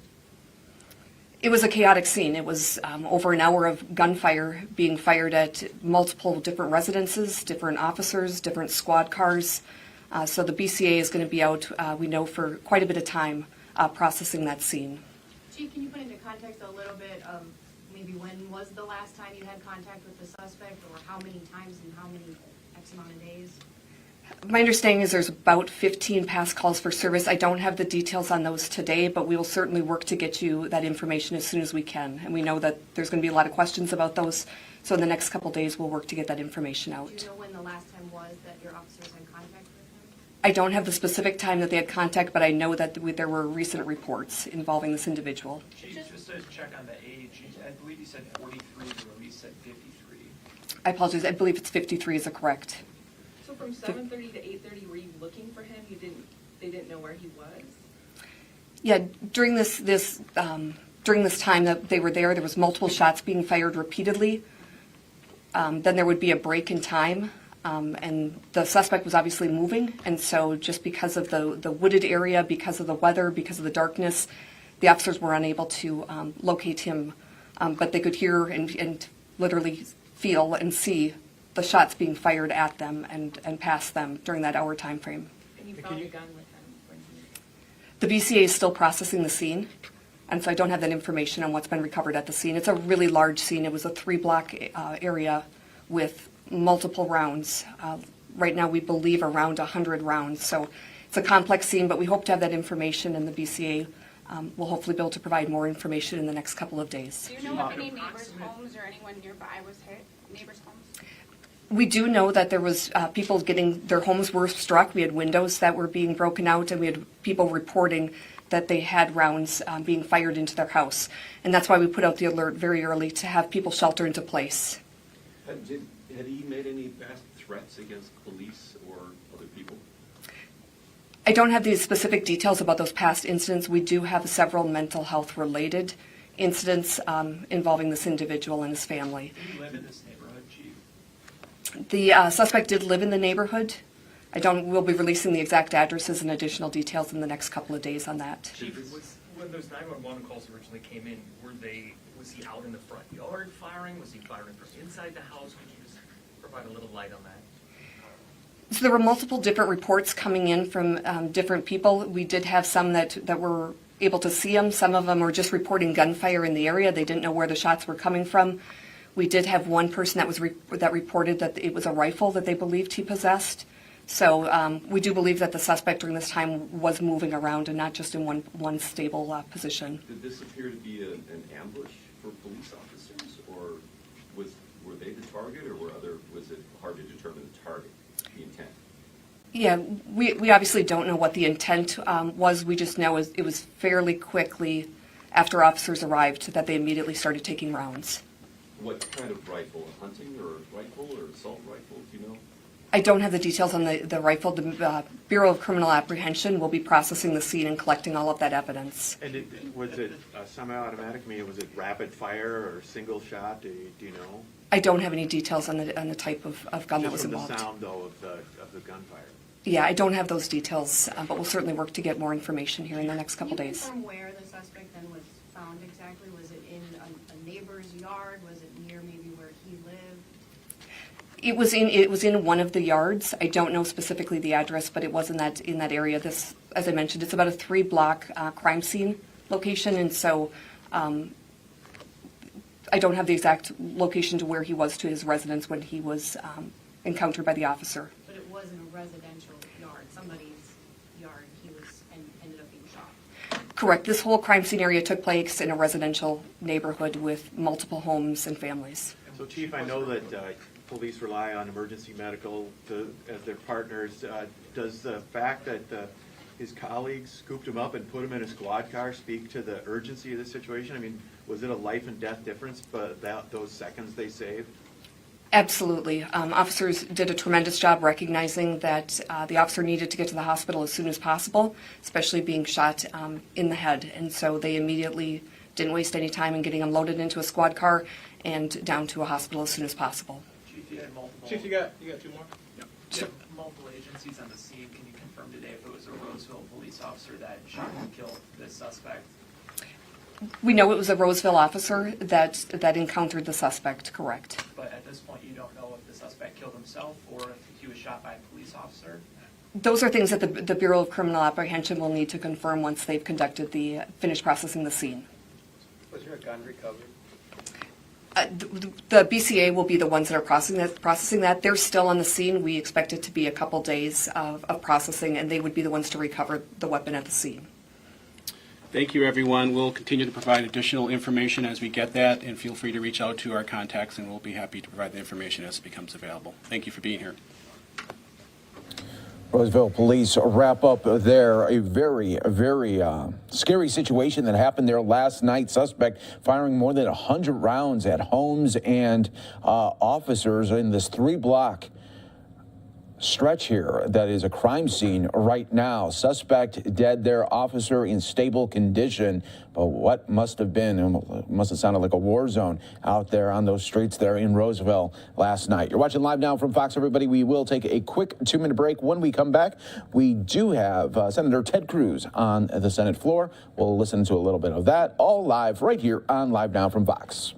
It was a chaotic scene. It was over an hour of gunfire being fired at multiple different residences, different officers, different squad cars. So the BCA is going to be out, we know, for quite a bit of time processing that scene. Chief, can you put into context a little bit of maybe when was the last time you had contact with the suspect, or how many times and how many X amount of days? My understanding is there's about 15 past calls for service. I don't have the details on those today, but we will certainly work to get you that information as soon as we can. And we know that there's going to be a lot of questions about those, so in the next couple days we'll work to get that information out. Do you know when the last time was that your officers had contact with him? I don't have the specific time that they had contact, but I know that there were recent reports involving this individual. Chief, just to check on the age, I believe you said 43, the release said 53. I apologize, I believe it's 53 is correct. So from 7:30 to 8:30, were you looking for him? They didn't know where he was? Yeah, during this time that they were there was multiple shots being fired repeatedly. Then there would be a break in time. And the suspect was obviously moving, and so just because of the wooded area, because of the weather, because of the darkness, the officers were unable to locate him, but they could hear and literally feel and see the shots being fired at them and past them during that hour time frame. And you found a gun with him when he... The BCA is still processing the scene, and so I don't have that information on what's been recovered at the scene. It's a really large scene. It was a 3-block area with multiple rounds. Right now we believe around 100 rounds. So it's a complex scene, but we hope to have that information, and the BCA will hopefully be able to provide more information in the next couple of days. Do you know if any neighbors' homes or anyone nearby was hit? Neighbors' homes? We do know that there was people getting, their homes were struck. We had windows that were being broken out, and we had people reporting that they had rounds being fired into their house. And that's why we put out the alert very early to have people shelter into place. Had he made any past threats against police or other people? I don't have the specific details about those past incidents. We do have several mental health related incidents involving this individual and his family. Do you live in this neighborhood, Chief? The suspect did live in the neighborhood. We'll be releasing the exact addresses and additional details in the next couple of days on that. Chief, when those 911 calls originally came in, was he out in the front yard firing? Was he firing from inside the house? Could you just provide a little light on that? So there were multiple different reports coming in from different people. We did have some that were able to see him. Some of them were just reporting gunfire in the area. They didn't know where the shots were coming from. We did have one person that reported that it was a rifle that they believed he possessed. So we do believe that the suspect during this time was moving around and not just in one stable position. Did this appear to be an ambush for police officers, or were they the target, or was it hard to determine the target, the intent? Yeah, we obviously don't know what the intent was. We just know it was fairly quickly after officers arrived that they immediately started taking rounds. What kind of rifle? A hunting or a rifle or assault rifle? Do you know? I don't have the details on the rifle. The Bureau of Criminal Apprehension will be processing the scene and collecting all of that evidence. And was it semi-automatic? I mean, was it rapid fire or single shot? Do you know? I don't have any details on the type of gun that was Just from involved. the sound, though, of the gunfire. Yeah, I don't have those details, but we'll certainly work to get more information here in the next couple days. Can you confirm where the suspect then was found exactly? Was it in a neighbor's yard? Was it near maybe where he lived? It was in one of the yards. I don't know specifically the address, but it was in that area. This, as I mentioned, it's about a 3-block crime scene location, and so I don't have the exact location to where he was to his residence when he was encountered by the officer. But it was in a residential yard, somebody's yard. He was and ended up being shot. Correct. This whole crime scene area took place in a residential neighborhood with multiple homes and families. So, Chief, I know that police rely on emergency medical as their partners. Does the fact that his colleagues scooped him up and put him in a squad car speak to the urgency of the situation? I mean, was it a life and death difference, but those seconds they saved? Absolutely. Officers did a tremendous job recognizing that the officer needed to get to the hospital as soon as possible, especially being shot in the head. And so they immediately didn't waste any time in getting him loaded into a squad car and down to a hospital as soon as possible. Chief, you had multiple. Chief, you got 2 more? Yep. You had multiple agencies on the scene. Can you confirm today if it was a Roseville police officer that shot and killed this suspect? We know it was a Roseville officer that encountered the suspect, correct. But at this point, you don't know if the suspect killed himself or if he was shot by a police officer? Those are things that the Bureau of Criminal Apprehension will need to confirm once they've finished processing the scene. Was there a gun recovered? The BCA will be the ones that are processing that. They're still on the scene. We expect it to be a couple days of processing, and they would be the ones to recover the weapon at the scene. Thank you, everyone. We'll continue to provide additional information as we get that, and feel free to reach out to our contacts, and we'll be happy to provide the information as it becomes available. Thank you for being here. Roseville police wrap up there a very, very scary situation that happened there last night. Suspect firing more than 100 rounds at homes and officers in this 3-block stretch here that is a crime scene right now. Suspect dead there, officer in stable condition. But what must have sounded like a war zone out there on those streets there in Roseville last night. You're watching Live Now from Fox, everybody. We will take a quick 2-minute break. When we come back, we do have Senator Ted Cruz on the Senate floor. We'll listen to a little bit of that, all live right here on Live Now from Fox.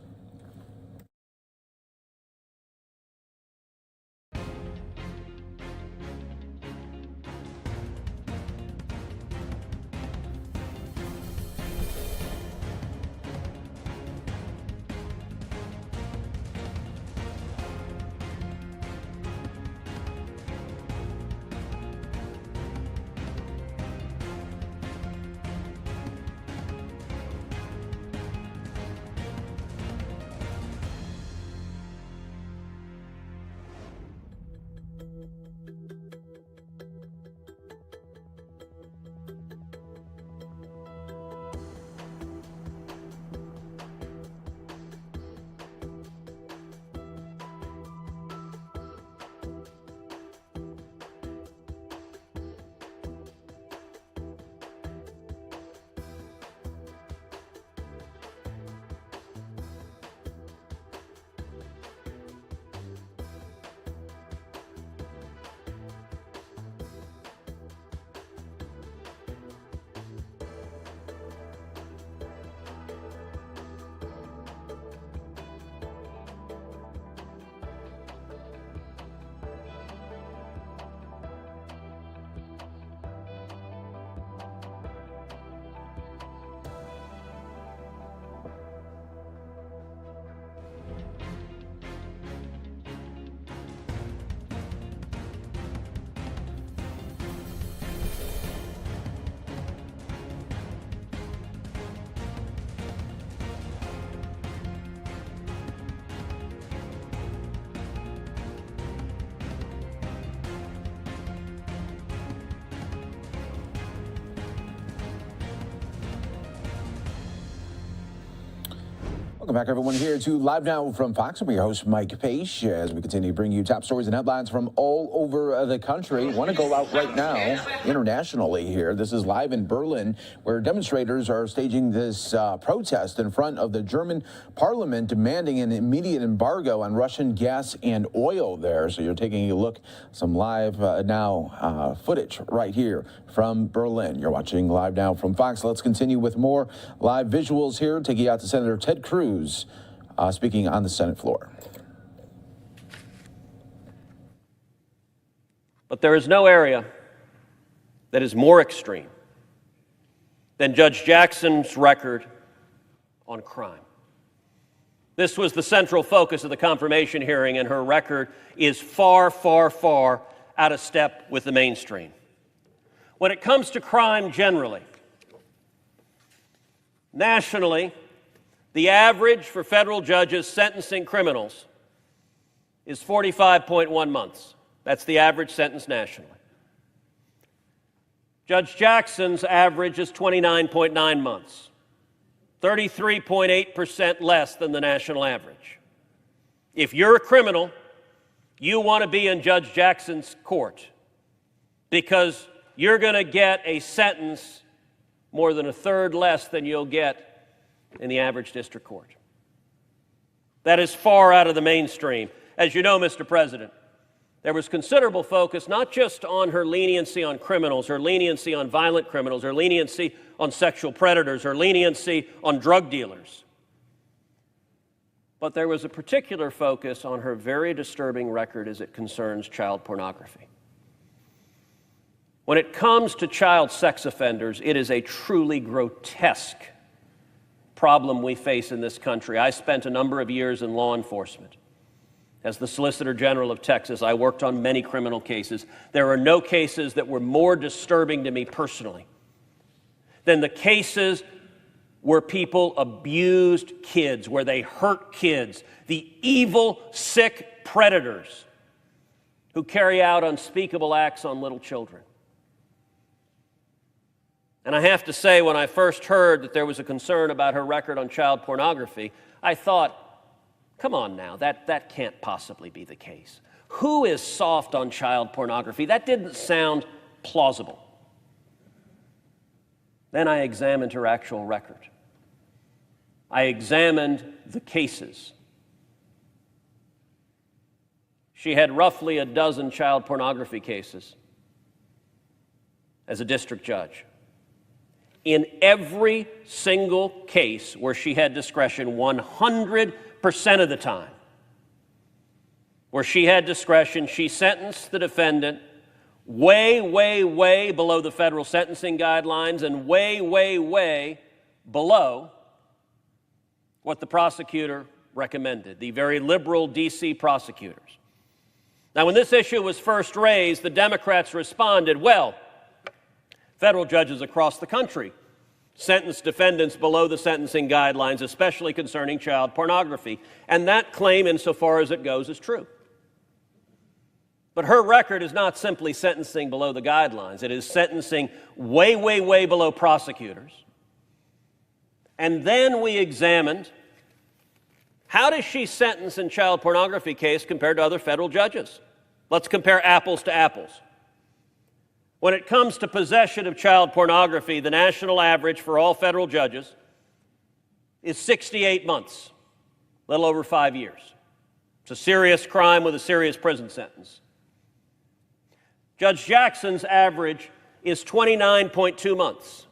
Welcome back, everyone, here to Live Now from Fox. I'm your host, Mike Page, as we continue to bring you top stories and headlines from all over the country. Want to go out right now internationally here. This is live in Berlin, where demonstrators are staging this protest in front of the German parliament, demanding an immediate embargo on Russian gas and oil there. So you're taking a look, some live now footage right here from Berlin. You're watching Live Now from Fox. Let's continue with more live visuals here, taking out to Senator Ted Cruz speaking on the Senate floor. But there is no area that is more extreme than Judge Jackson's record on crime. This was the central focus of the confirmation hearing, and her record is far, far, far out of step with the mainstream. When it comes to crime generally, nationally, the average for federal judges sentencing criminals is 45.1 months. That's the average sentence nationally. Judge Jackson's average is 29.9 months, 33.8% less than the national average. If you're a criminal, you want to be in Judge Jackson's court because you're going to get a sentence more than a third less than you'll get in the average district court. That is far out of the mainstream. As you know, Mr. President, there was considerable focus not just on her leniency on criminals, her leniency on violent criminals, her leniency on sexual predators, her leniency on drug dealers, but there was a particular focus on her very disturbing record as it concerns child pornography. When it comes to child sex offenders, it is a truly grotesque problem we face in this country. I spent a number of years in law enforcement. As the Solicitor General of Texas, I worked on many criminal cases. There are no cases that were more disturbing to me personally than the cases where people abused kids, where they hurt kids, the evil, sick predators who carry out unspeakable acts on little children. And I have to say, when I first heard that there was a concern about her record on child pornography, I thought, come on now, that can't possibly be the case. Who is soft on child pornography? That didn't sound plausible. Then I examined her actual record. I examined the cases. She had roughly a dozen child pornography cases as a district judge. In every single case where she had discretion, 100% of the time, where she had discretion, she sentenced the defendant way, way, way below the federal sentencing guidelines and way, way, way below what the prosecutor recommended, the very liberal D.C. prosecutors. Now, when this issue was first raised, the Democrats responded, well, federal judges across the country sentence defendants below the sentencing guidelines, especially concerning child pornography. And that claim, insofar as it goes, is true. But her record is not simply sentencing below the guidelines. It is sentencing way, way, way below prosecutors. And then we examined, how does she sentence in child pornography case compared to other federal judges? Let's compare apples to apples. When it comes to possession of child pornography, the national average for all federal judges is 68 months, a little over 5 years. It's a serious crime with a serious prison sentence. Judge Jackson's average is 29.2 months.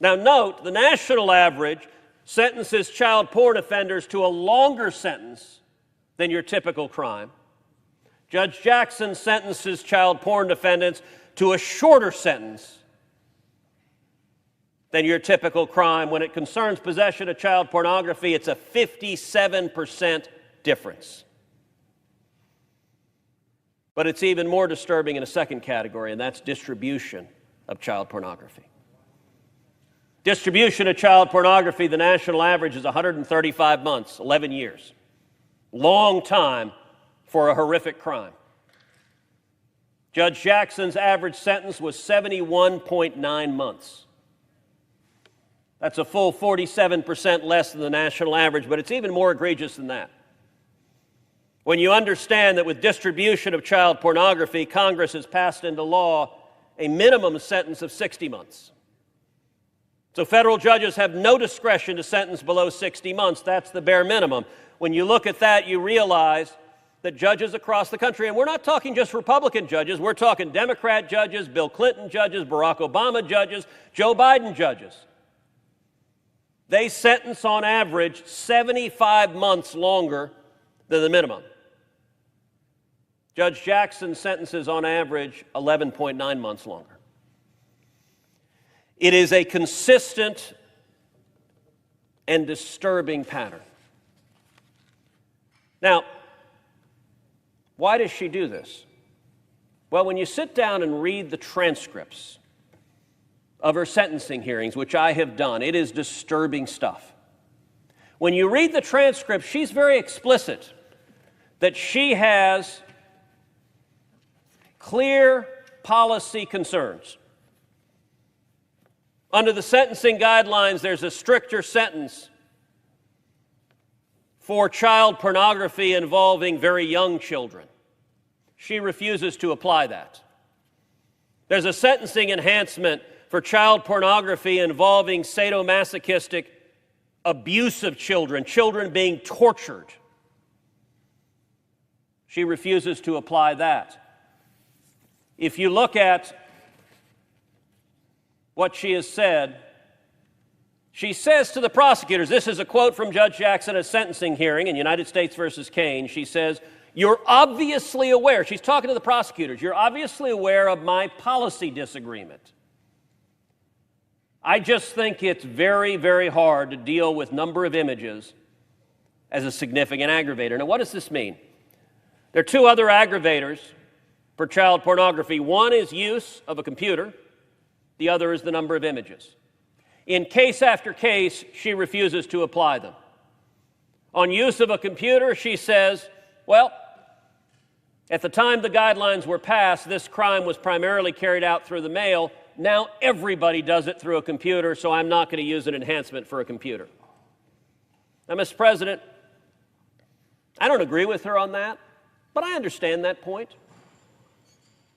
Now note, the national average sentences child porn offenders to a longer sentence than your typical crime. Judge Jackson sentences child porn defendants to a shorter sentence than your typical crime. When it concerns possession of child pornography, it's a 57% difference. But it's even more disturbing in a second category, and that's distribution of child pornography. Distribution of child pornography, the national average is 135 months, 11 years. Long time for a horrific crime. Judge Jackson's average sentence was 71.9 months. That's a full 47% less than the national average, but it's even more egregious than that. When you understand that with distribution of child pornography, Congress has passed into law a minimum sentence of 60 months. So federal judges have no discretion to sentence below 60 months. That's the bare minimum. When you look at that, you realize that judges across the country, and we're not talking just Republican judges, we're talking Democrat judges, Bill Clinton judges, Barack Obama judges, Joe Biden judges. They sentence on average 75 months longer than the minimum. Judge Jackson sentences on average 11.9 months longer. It is a consistent and disturbing pattern. Now, why does she do this? Well, when you sit down and read the transcripts of her sentencing hearings, which I have done, it is disturbing stuff. When you read the transcript, she's very explicit that she has clear policy concerns. Under the sentencing guidelines, there's a stricter sentence for child pornography involving very young children. She refuses to apply that. There's a sentencing enhancement for child pornography involving sadomasochistic abuse of children, children being tortured. She refuses to apply that. If you look at what she has said, she says to the prosecutors, this is a quote from Judge Jackson at a sentencing hearing in United States versus Kane. She says, "You're obviously aware," she's talking to the prosecutors, "you're obviously aware of my policy disagreement. I just think it's very, very hard to deal with number of images as a significant aggravator." Now, what does this mean? There are two other aggravators for child pornography. One is use of a computer. The other is the number of images. In case after case, she refuses to apply them. On use of a computer, she says, well, at the time the guidelines were passed, this crime was primarily carried out through the mail. Now everybody does it through a computer, so I'm not going to use an enhancement for a computer. Now, Mr. President, I don't agree with her on that, but I understand that point.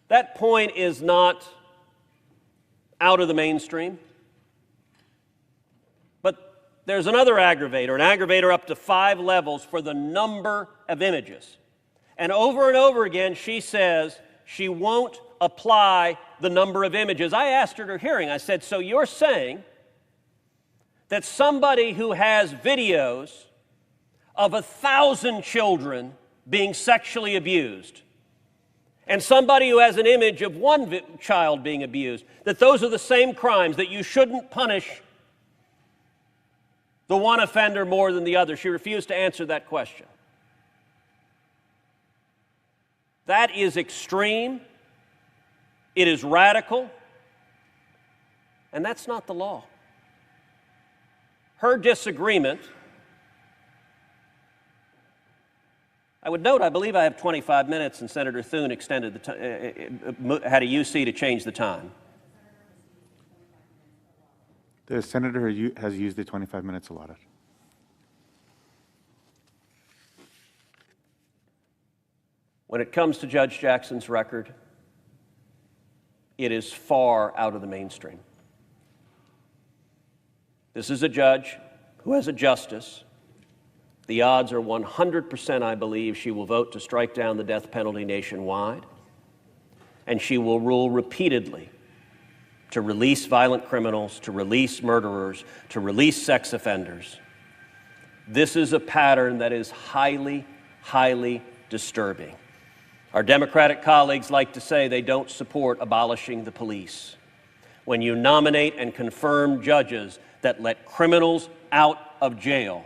That point is not out of the mainstream. But there's another aggravator, an aggravator up to 5 levels for the number of images. And over again, she says she won't apply the number of images. I asked her at her hearing, I said, so you're saying that somebody who has videos of 1,000 children being sexually abused and somebody who has an image of one child being abused, that those are the same crimes, that you shouldn't punish the one offender more than the other? She refused to answer that question. That is extreme. It is radical. And that's not the law. Her disagreement, I would note, I believe I have 25 minutes, and Senator Thune extended the had a UC to change the time. The senator has used the 25 minutes allotted. When it comes to Judge Jackson's record, it is far out of the mainstream. This is a judge who has a justice. The odds are 100%, I believe, she will vote to strike down the death penalty nationwide, and she will rule repeatedly to release violent criminals, to release murderers, to release sex offenders. This is a pattern that is highly, highly disturbing. Our Democratic colleagues like to say they don't support abolishing the police. When you nominate and confirm judges that let criminals out of jail,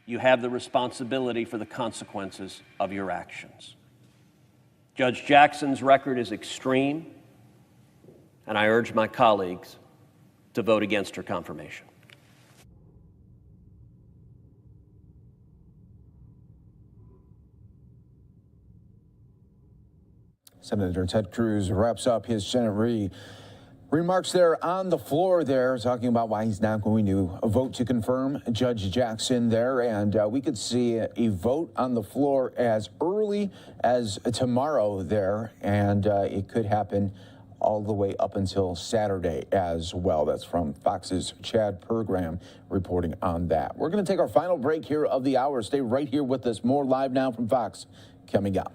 you have the responsibility for the consequences of your actions. Judge Jackson's record is extreme, and I urge my colleagues to vote against her confirmation. Senator Ted Cruz wraps up his Senate Remarks there on the floor there, talking about why he's not going to vote to confirm Judge Jackson there. And we could see a vote on the floor as early as tomorrow there. And it could happen all the way up until Saturday as well. That's from Fox's Chad program reporting on that. We're going to take our final break here of the hour. Stay right here with us. More Live Now from Fox coming up.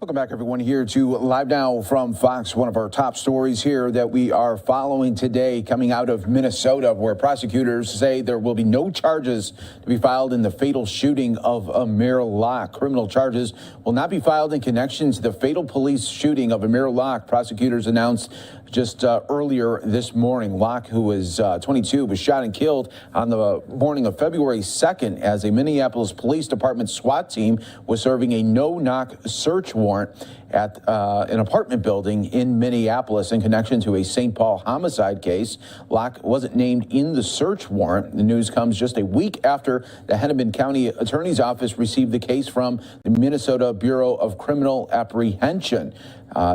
Welcome back, everyone, here to Live Now from Fox. One of our top stories here that we are following today coming out of Minnesota, where prosecutors say there will be no charges to be filed in the fatal shooting of Amir Locke. Criminal charges will not be filed in connection to the fatal police shooting of Amir Locke. Prosecutors announced just earlier this morning. Locke, who was 22, was shot and killed on the morning of February 2nd as a Minneapolis Police Department SWAT team was serving a no-knock search warrant at an apartment building in Minneapolis in connection to a St. Paul homicide case. Locke wasn't named in the search warrant. The news comes just a week after the Hennepin County Attorney's Office received the case from the Minnesota Bureau of Criminal Apprehension.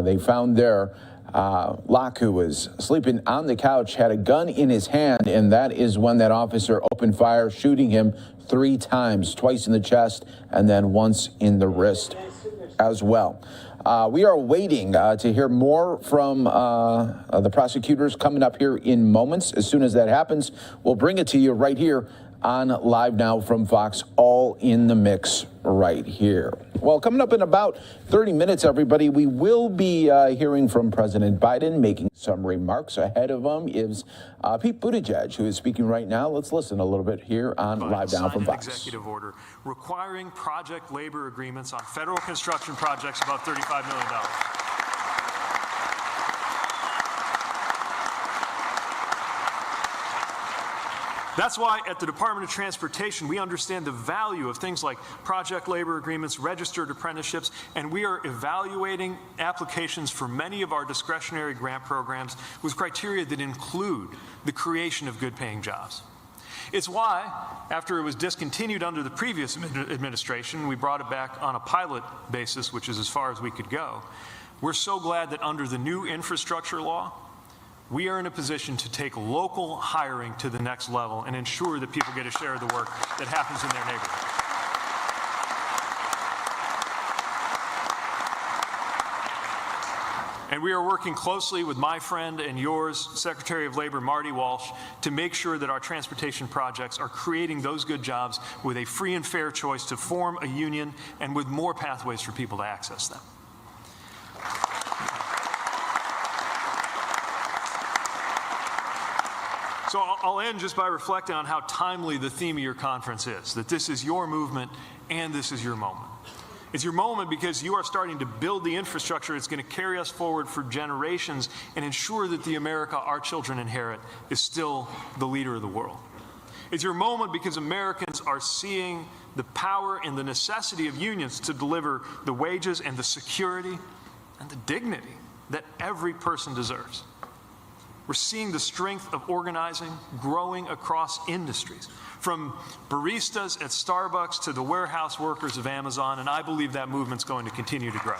They found there Locke, who was sleeping on the couch, had a gun in his hand, and that is when that officer opened fire, shooting him 3 times, twice in the chest and then once in the wrist as well. We are waiting to hear more from the prosecutors coming up here in moments. As soon as that happens, we'll bring it to you right here on Live Now from Fox, all in the mix right here. Well, coming up in about 30 minutes, everybody, we will be hearing from President Biden. Making some remarks ahead of him is Pete Buttigieg, who is speaking right now. Let's listen a little bit here on Live Now from Fox. Executive order requiring project labor agreements on federal construction projects above $35 million. That's why at the Department of Transportation, we understand the value of things like project labor agreements, registered apprenticeships, and we are evaluating applications for many of our discretionary grant programs with criteria that include the creation of good-paying jobs. It's why, after it was discontinued under the previous administration, we brought it back on a pilot basis, which is as far as we could go. We're so glad that under the new infrastructure law, we are in a position to take local hiring to the next level and ensure that people get a share of the work that happens in their neighborhood. And we are working closely with my friend and yours, Secretary of Labor Marty Walsh, to make sure that our transportation projects are creating those good jobs with a free and fair choice to form a union and with more pathways for people to access them. So I'll end just by reflecting on how timely the theme of your conference is, that this is your movement and this is your moment. It's your moment because you are starting to build the infrastructure that's going to carry us forward for generations and ensure that the America our children inherit is still the leader of the world. It's your moment because Americans are seeing the power and the necessity of unions to deliver the wages and the security and the dignity that every person deserves. We're seeing the strength of organizing growing across industries, from baristas at Starbucks to the warehouse workers of Amazon, and I believe that movement's going to continue to grow.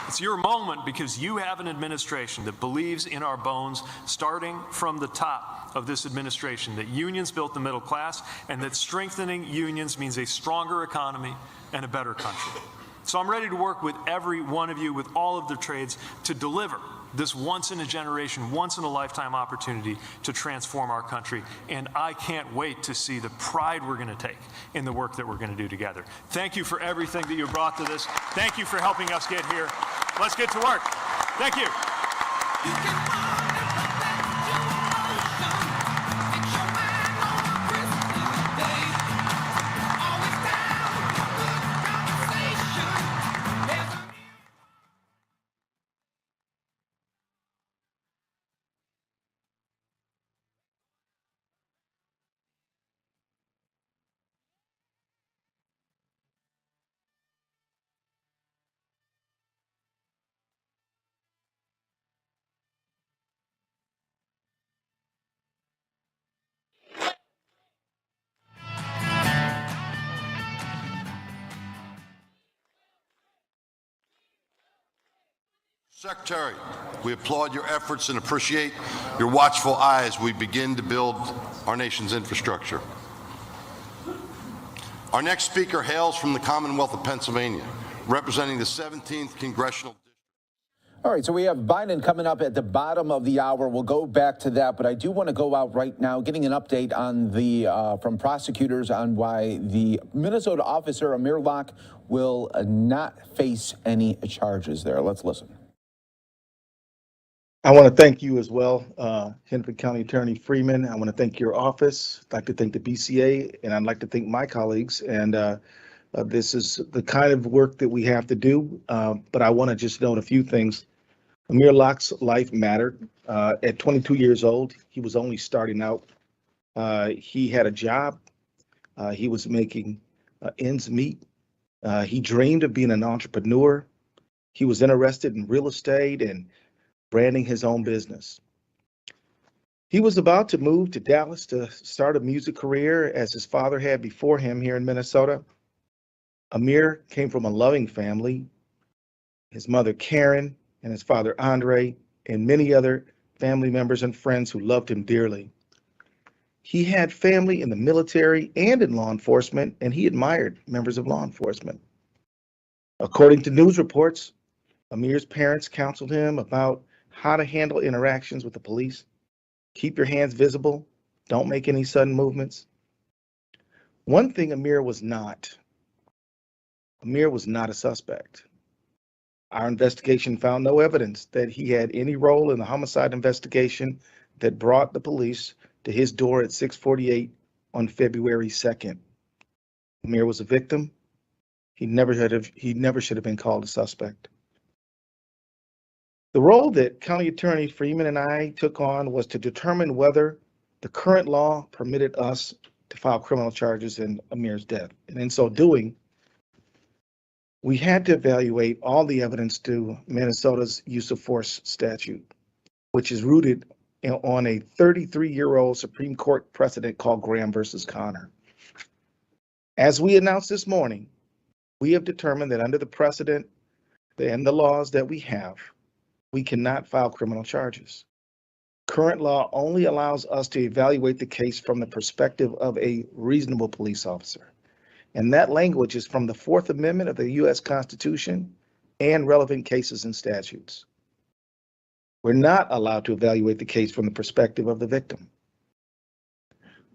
It's your moment because you have an administration that believes in our bones, starting from the top of this administration, that unions built the middle class and that strengthening unions means a stronger economy and a better country. So I'm ready to work with every one of you, with all of the trades, to deliver this once-in-a-generation, once-in-a-lifetime opportunity to transform our country. And I can't wait to see the pride we're going to take in the work that we're going to do together. Thank you for everything that you brought to this. Thank you for helping us get here. Let's get to work. Thank you. Secretary, we applaud your efforts and appreciate your watchful eye as we begin to build our nation's infrastructure. Our next speaker hails from the Commonwealth of Pennsylvania, representing the 17th Congressional District. All right, so we have Biden coming up at the bottom of the hour. We'll go back to that, but I do want to go out right now, getting an update on the from prosecutors on why the Minnesota officer Amir Locke will not face any charges there. Let's listen. I want to thank you as well, Hennepin County Attorney Freeman. I want to thank your office. I'd like to thank the BCA, and I'd like to thank my colleagues. And this is the kind of work that we have to do. But I want to just note a few things. Amir Locke's life mattered. At 22 years old, he was only starting out. He had a job. He was making ends meet. He dreamed of being an entrepreneur. He was interested in real estate and branding his own business. He was about to move to Dallas to start a music career as his father had before him here in Minnesota. Amir came from a loving family. His mother, Karen, and his father, Andre, and many other family members and friends who loved him dearly. He had family in the military and in law enforcement, and he admired members of law enforcement. According to news reports, Amir's parents counseled him about how to handle interactions with the police. Keep your hands visible. Don't make any sudden movements. One thing Amir was not a suspect. Our investigation found no evidence that he had any role in the homicide investigation that brought the police to his door at 6:48 on February 2nd. Amir was a victim. He never should have been called a suspect. The role that County Attorney Freeman and I took on was to determine whether the current law permitted us to file criminal charges in Amir's death. And in so doing, we had to evaluate all the evidence to Minnesota's use of force statute, which is rooted on a 33-year-old Supreme Court precedent called Graham versus Connor. As we announced this morning, we have determined that under the precedent and the laws that we have, we cannot file criminal charges. Current law only allows us to evaluate the case from the perspective of a reasonable police officer. And that language is from the Fourth Amendment of the U.S. Constitution and relevant cases and statutes. We're not allowed to evaluate the case from the perspective of the victim.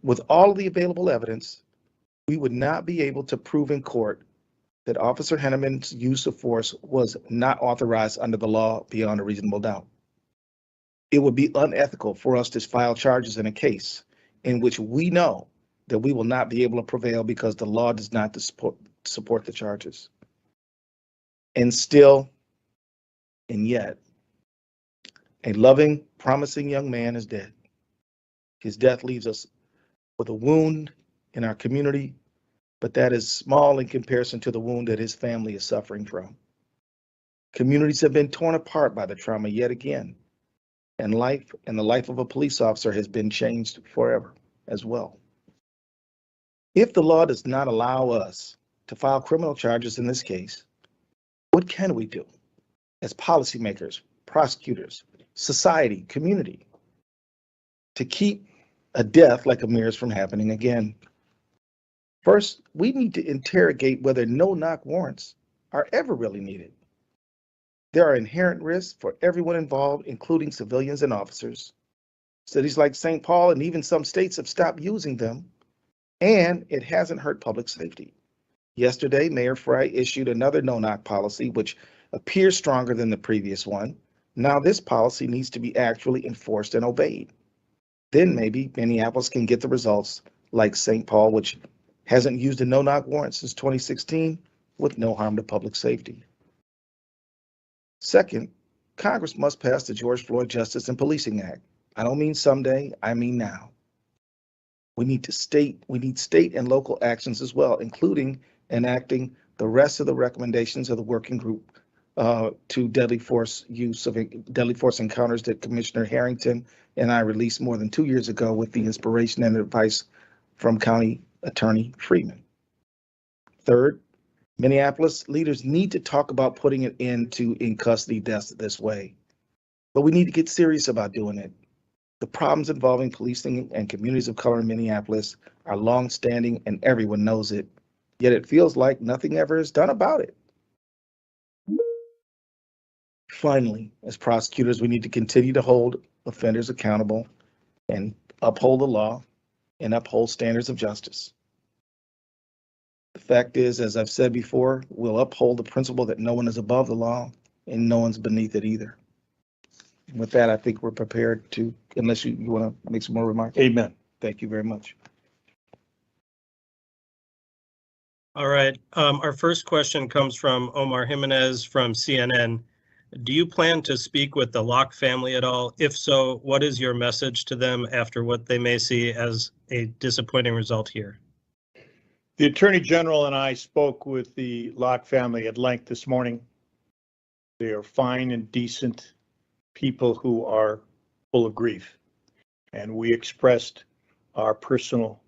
With all of the available evidence, we would not be able to prove in court that Officer Henneman's use of force was not authorized under the law beyond a reasonable doubt. It would be unethical for us to file charges in a case in which we know that we will not be able to prevail because the law does not support the charges. And still, and yet, a loving, promising young man is dead. His death leaves us with a wound in our community, but that is small in comparison to the wound that his family is suffering from. Communities have been torn apart by the trauma yet again, and the life of a police officer has been changed forever as well. If the law does not allow us to file criminal charges in this case, what can we do as policymakers, prosecutors, society, community, to keep a death like Amir's from happening again? First, we need to interrogate whether no-knock warrants are ever really needed. There are inherent risks for everyone involved, including civilians and officers. Cities like St. Paul and even some states have stopped using them, and it hasn't hurt public safety. Yesterday, Mayor Frey issued another no-knock policy, which appears stronger than the previous one. Now this policy needs to be actually enforced and obeyed. Then maybe Minneapolis can get the results like St. Paul, which hasn't used a no-knock warrant since 2016 with no harm to public safety. Second, Congress must pass the George Floyd Justice and Policing Act. I don't mean someday, I mean now. We need state and local actions as well, including enacting the rest of the recommendations of the working group to deadly force encounters that Commissioner Harrington and I released more than 2 years ago with the inspiration and advice from County Attorney Freeman. Third, Minneapolis leaders need to talk about putting an end to in-custody deaths this way, but we need to get serious about doing it. The problems involving policing and communities of color in Minneapolis are long-standing and everyone knows it, yet it feels like nothing ever is done about it. Finally, as prosecutors, we need to continue to hold offenders accountable and uphold the law and uphold standards of justice. The fact is, as I've said before, we'll uphold the principle that no one is above the law and no one's beneath it either. And with that, I think we're prepared to, unless you want to make some more remarks. Amen. Thank you very much. All right. Our first question comes from Omar Jimenez from CNN. Do you plan to speak with the Locke family at all? If so, what is your message to them after what they may see as a disappointing result here? The Attorney General and I spoke with the Locke family at length this morning. They are fine and decent people who are full of grief. And we expressed our personal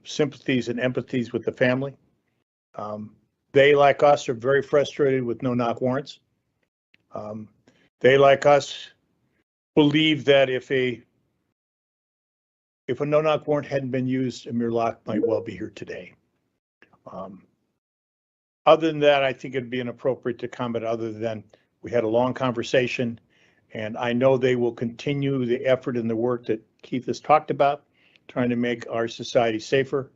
sympathies and empathies with the family. They, like us, are very frustrated with no-knock warrants. They, like us, believe that if a no-knock warrant hadn't been used, Amir Locke might well be here today. Other than that, I think it'd be inappropriate to comment other than we had a long conversation, and I know they will continue the effort and the work that Keith has talked about, trying to make our society safer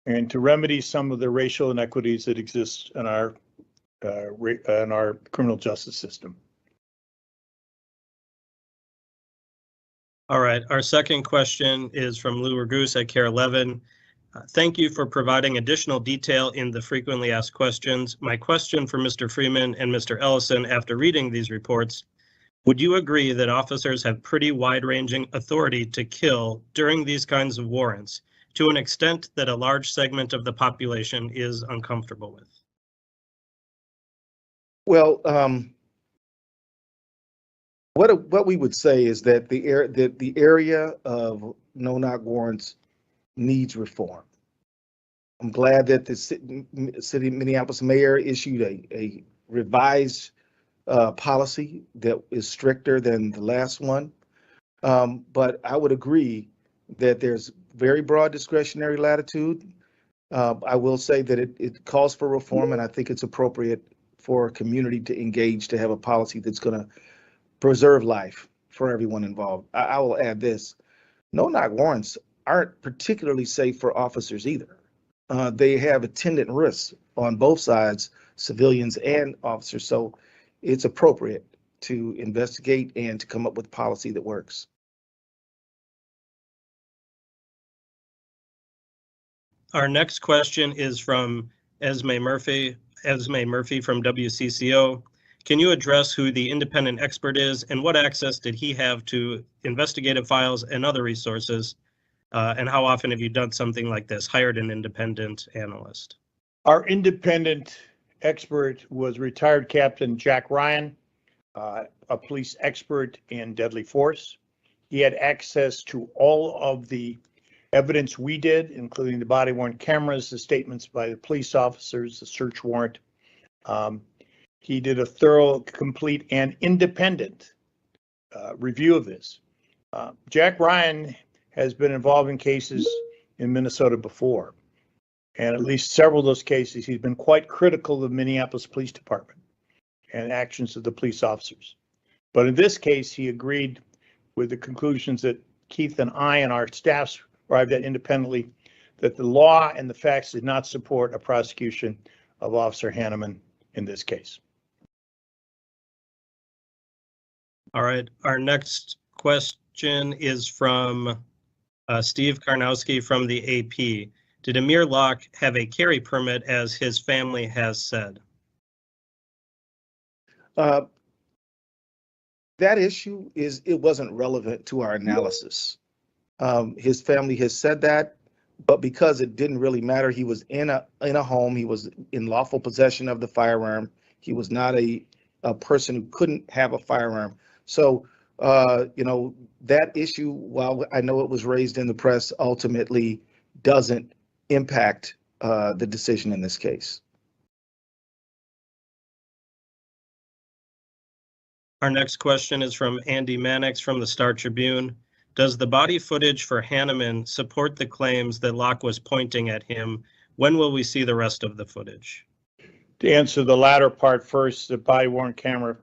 and to remedy some of the racial inequities that exist in our criminal justice system. All right. Our second question is from Lou Ragoose at KARE 11. Thank you for providing additional detail in the frequently asked questions. My question for Mr. Freeman and Mr. Ellison after reading these reports, would you agree that officers have pretty wide-ranging authority to kill during these kinds of warrants to an extent that a large segment of the population is uncomfortable with? Well, what we would say is that the area of no-knock warrants needs reform. I'm glad that the city of Minneapolis mayor issued a revised policy that is stricter than the last one. But I would agree that there's very broad discretionary latitude. I will say that it calls for reform, and I think it's appropriate for a community to engage to have a policy that's going to preserve life for everyone involved. I will add this. No-knock warrants aren't particularly safe for officers either. they have attendant risks on both sides, civilians and officers. So it's appropriate to investigate and to come up with policy that works. Our next question is from Esme Murphy from WCCO. Can you address who the independent expert is and what access did he have to investigative files and other resources? And how often have you done something like this, hired an independent analyst? Our independent expert was retired Captain Jack Ryan, a police expert in deadly force. He had access to all of the evidence we did, including the body-worn cameras, the statements by the police officers, the search warrant. He did a thorough, complete, and independent review of this. Jack Ryan has been involved in cases in Minnesota before, and at least several of those cases, he's been quite critical of the Minneapolis Police Department and actions of the police officers. But in this case, he agreed with the conclusions that Keith and I and our staffs arrived at independently, that the law and the facts did not support a prosecution of Officer Hanneman in this case. All right, our next question is from Steve Karnowski from the AP. Did Amir Locke have a carry permit as his family has said? That issue it wasn't relevant to our analysis. His family has said that, but because it didn't really matter, he was in a home, he was in lawful possession of the firearm. He was not a person who couldn't have a firearm. So, that issue, while I know it was raised in the press, ultimately doesn't impact the decision in this case. Our next question is from Andy Mannix from the Star Tribune. Does the body footage for Hanneman support the claims that Locke was pointing at him? When will we see the rest of the footage? To answer the latter part first, the body-worn camera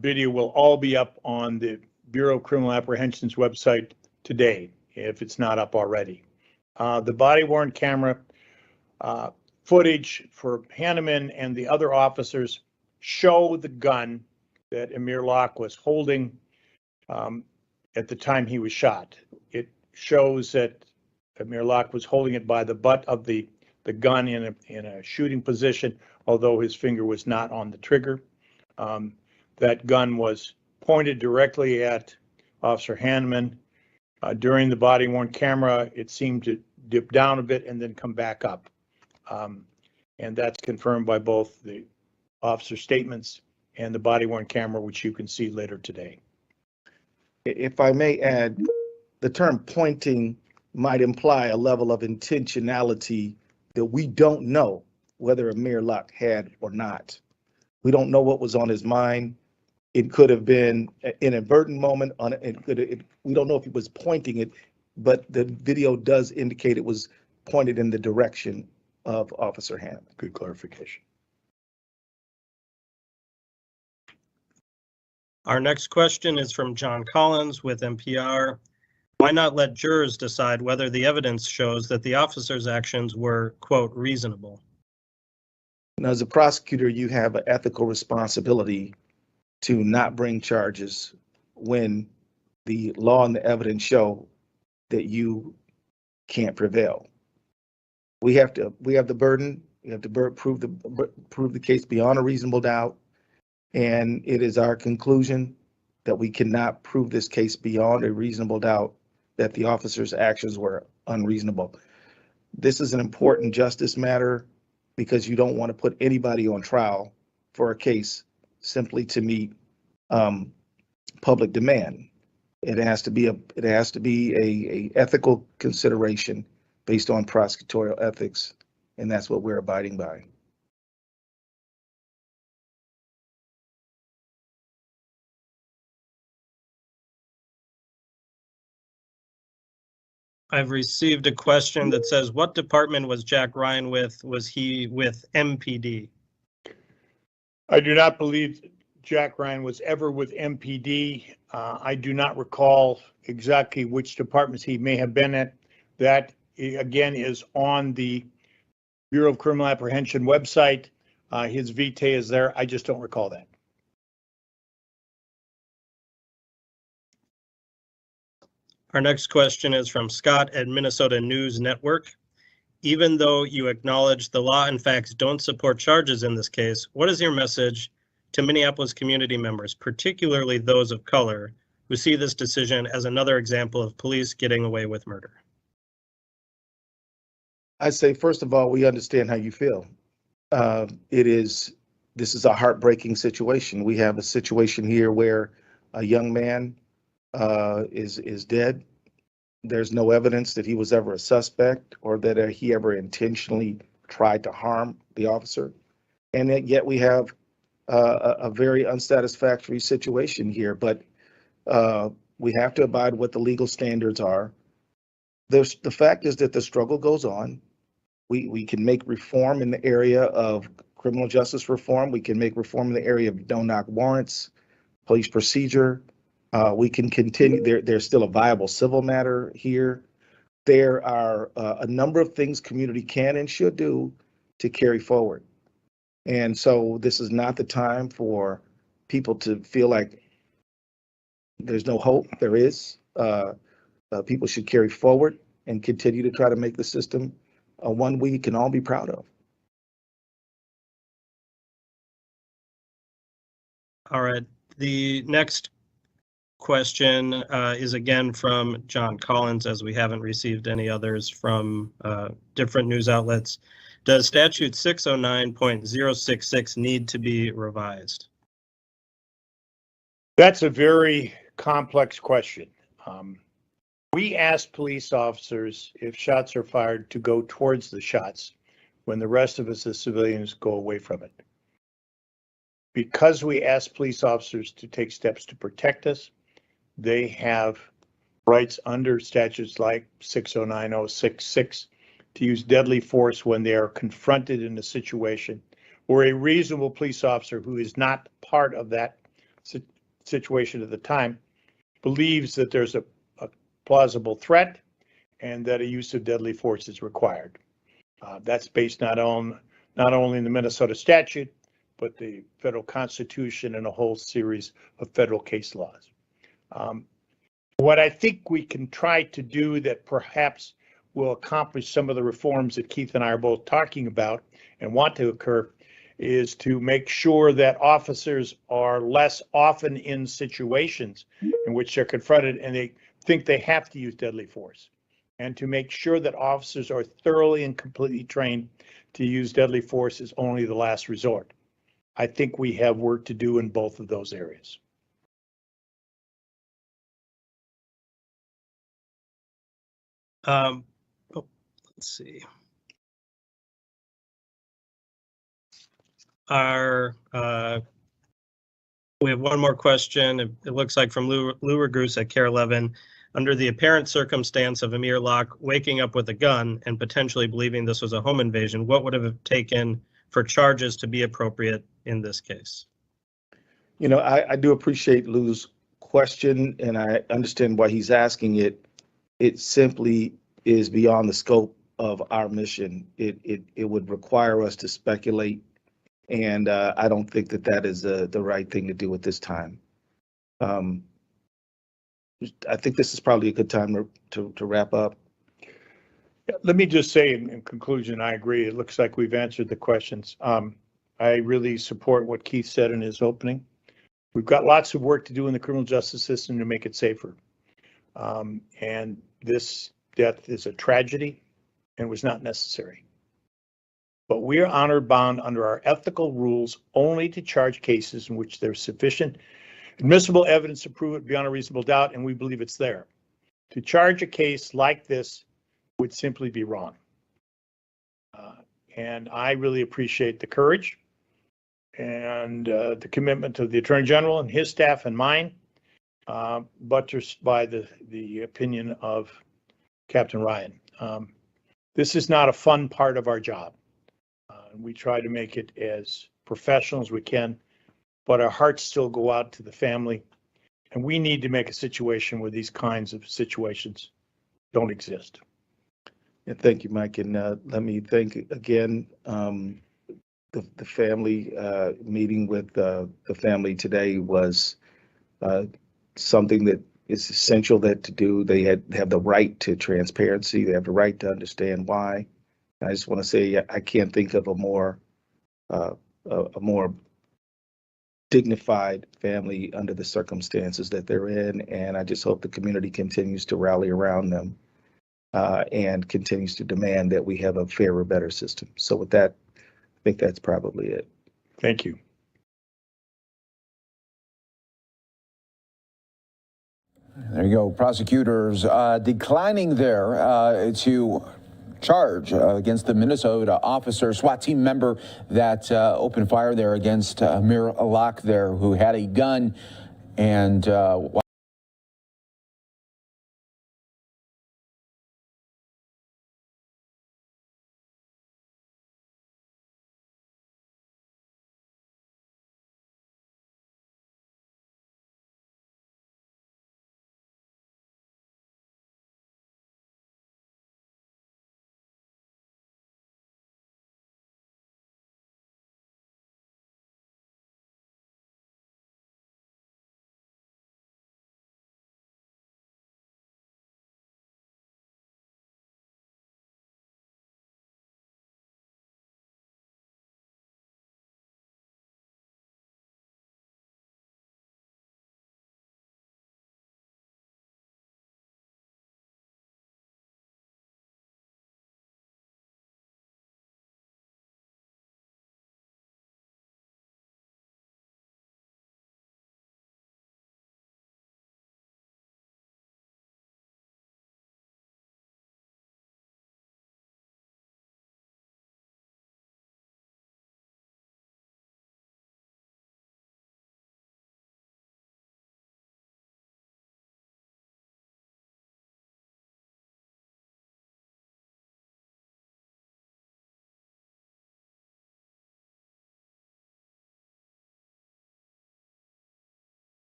video will all be up on the Bureau of Criminal Apprehension's website today, if it's not up already. The body-worn camera footage for Hanneman and the other officers show the gun that Amir Locke was holding at the time he was shot. It shows that Amir Locke was holding it by the butt of the gun in a shooting position, although his finger was not on the trigger. That gun was pointed directly at Officer Hanneman. During the body-worn camera, it seemed to dip down a bit and then come back up. And that's confirmed by both the officer statements and the body-worn camera, which you can see later today. If I may add, the term pointing might imply a level of intentionality that we don't know whether Amir Locke had or not. We don't know what was on his mind. It could have been an inadvertent moment. We don't know if he was pointing it, but the video does indicate it was pointed in the direction of Officer Hanneman. Good clarification. Our next question is from John Collins with NPR. Why not let jurors decide whether the evidence shows that the officer's actions were, quote, reasonable? Now, as a prosecutor, you have an ethical responsibility to not bring charges when the law and the evidence show that you can't prevail. We have the burden. We have to prove the case beyond a reasonable doubt. And it is our conclusion that we cannot prove this case beyond a reasonable doubt that the officer's actions were unreasonable. This is an important justice matter because you don't want to put anybody on trial for a case simply to meet public demand. It has to be a ethical consideration based on prosecutorial ethics, and that's what we're abiding by. I've received a question that says, what department was Jack Ryan with? Was he with MPD? I do not believe Jack Ryan was ever with MPD. I do not recall exactly which departments he may have been at. That, again, is on the Bureau of Criminal Apprehension website. His vitae is there. I just don't recall that. Our next question is from Scott at Minnesota News Network. Even though you acknowledge the law and facts don't support charges in this case, what is your message to Minneapolis community members, particularly those of color, who see this decision as another example of police getting away with murder? I say, first of all, we understand how you feel. This is a heartbreaking situation. We have a situation here where a young man is dead. There's no evidence that he was ever a suspect or that he ever intentionally tried to harm the officer. And yet we have a very unsatisfactory situation here, but we have to abide what the legal standards are. The fact is that the struggle goes on. We can make reform in the area of criminal justice reform. We can make reform in the area of no-knock warrants, police procedure. We can continue. There's still a viable civil matter here. There are a number of things community can and should do to carry forward. And so this is not the time for people to feel like there's no hope. There is. People should carry forward and continue to try to make the system one we can all be proud of. All right. The next question is again from John Collins, as we haven't received any others from different news outlets. Does statute 609.066 need to be revised? That's a very complex question. We ask police officers if shots are fired to go towards the shots when the rest of us as civilians go away from it. Because we ask police officers to take steps to protect us, they have rights under statutes like 609.066 to use deadly force when they are confronted in a situation where a reasonable police officer who is not part of that situation at the time believes that there's a plausible threat and that a use of deadly force is required. That's based not only in the Minnesota statute, but the federal constitution and a whole series of federal case laws. What I think we can try to do that perhaps will accomplish some of the reforms that Keith and I are both talking about and want to occur is to make sure that officers are less often in situations in which they're confronted and they think they have to use deadly force, and to make sure that officers are thoroughly and completely trained to use deadly force as only the last resort. I think we have work to do in both of those areas. Let's see. We have one more question. It looks like from Lou Regrus at Care 11. Under the apparent circumstance of Amir Locke waking up with a gun and potentially believing this was a home invasion, what would have taken for charges to be appropriate in this case? You know, I do appreciate Lou's question, and I understand why he's asking it. It simply is beyond the scope of our mission. It would require us to speculate, and I don't think that that is the right thing to do at this time. I think this is probably a good time to wrap up. Let me just say in conclusion, I agree. It looks like we've answered the questions. I really support what Keith said in his opening. We've got lots of work to do in the criminal justice system to make it safer. And this death is a tragedy and was not necessary. But we are honor bound under our ethical rules only to charge cases in which there's sufficient admissible evidence to prove it beyond a reasonable doubt, and we believe it's there. To charge a case like this would simply be wrong. And I really appreciate the courage and the commitment of the Attorney General and his staff and mine, buttressed by the opinion of Captain Ryan. This is not a fun part of our job. We try to make it as professional as we can, but our hearts still go out to the family, and we need to make a situation where these kinds of situations don't exist. Yeah, thank you, Mike. And let me thank again the family meeting with the family today was something that is essential that to do. They have the right to transparency. They have the right to understand why. And I just want to say I can't think of a more dignified family under the circumstances that they're in, and I just hope the community continues to rally around them and continues to demand that we have a fairer, better system. So with that, I think that's probably it. Thank you. There you go. Prosecutors declining there to charge against the Minnesota officer, SWAT team member that opened fire there against Amir Alak there, who had a gun and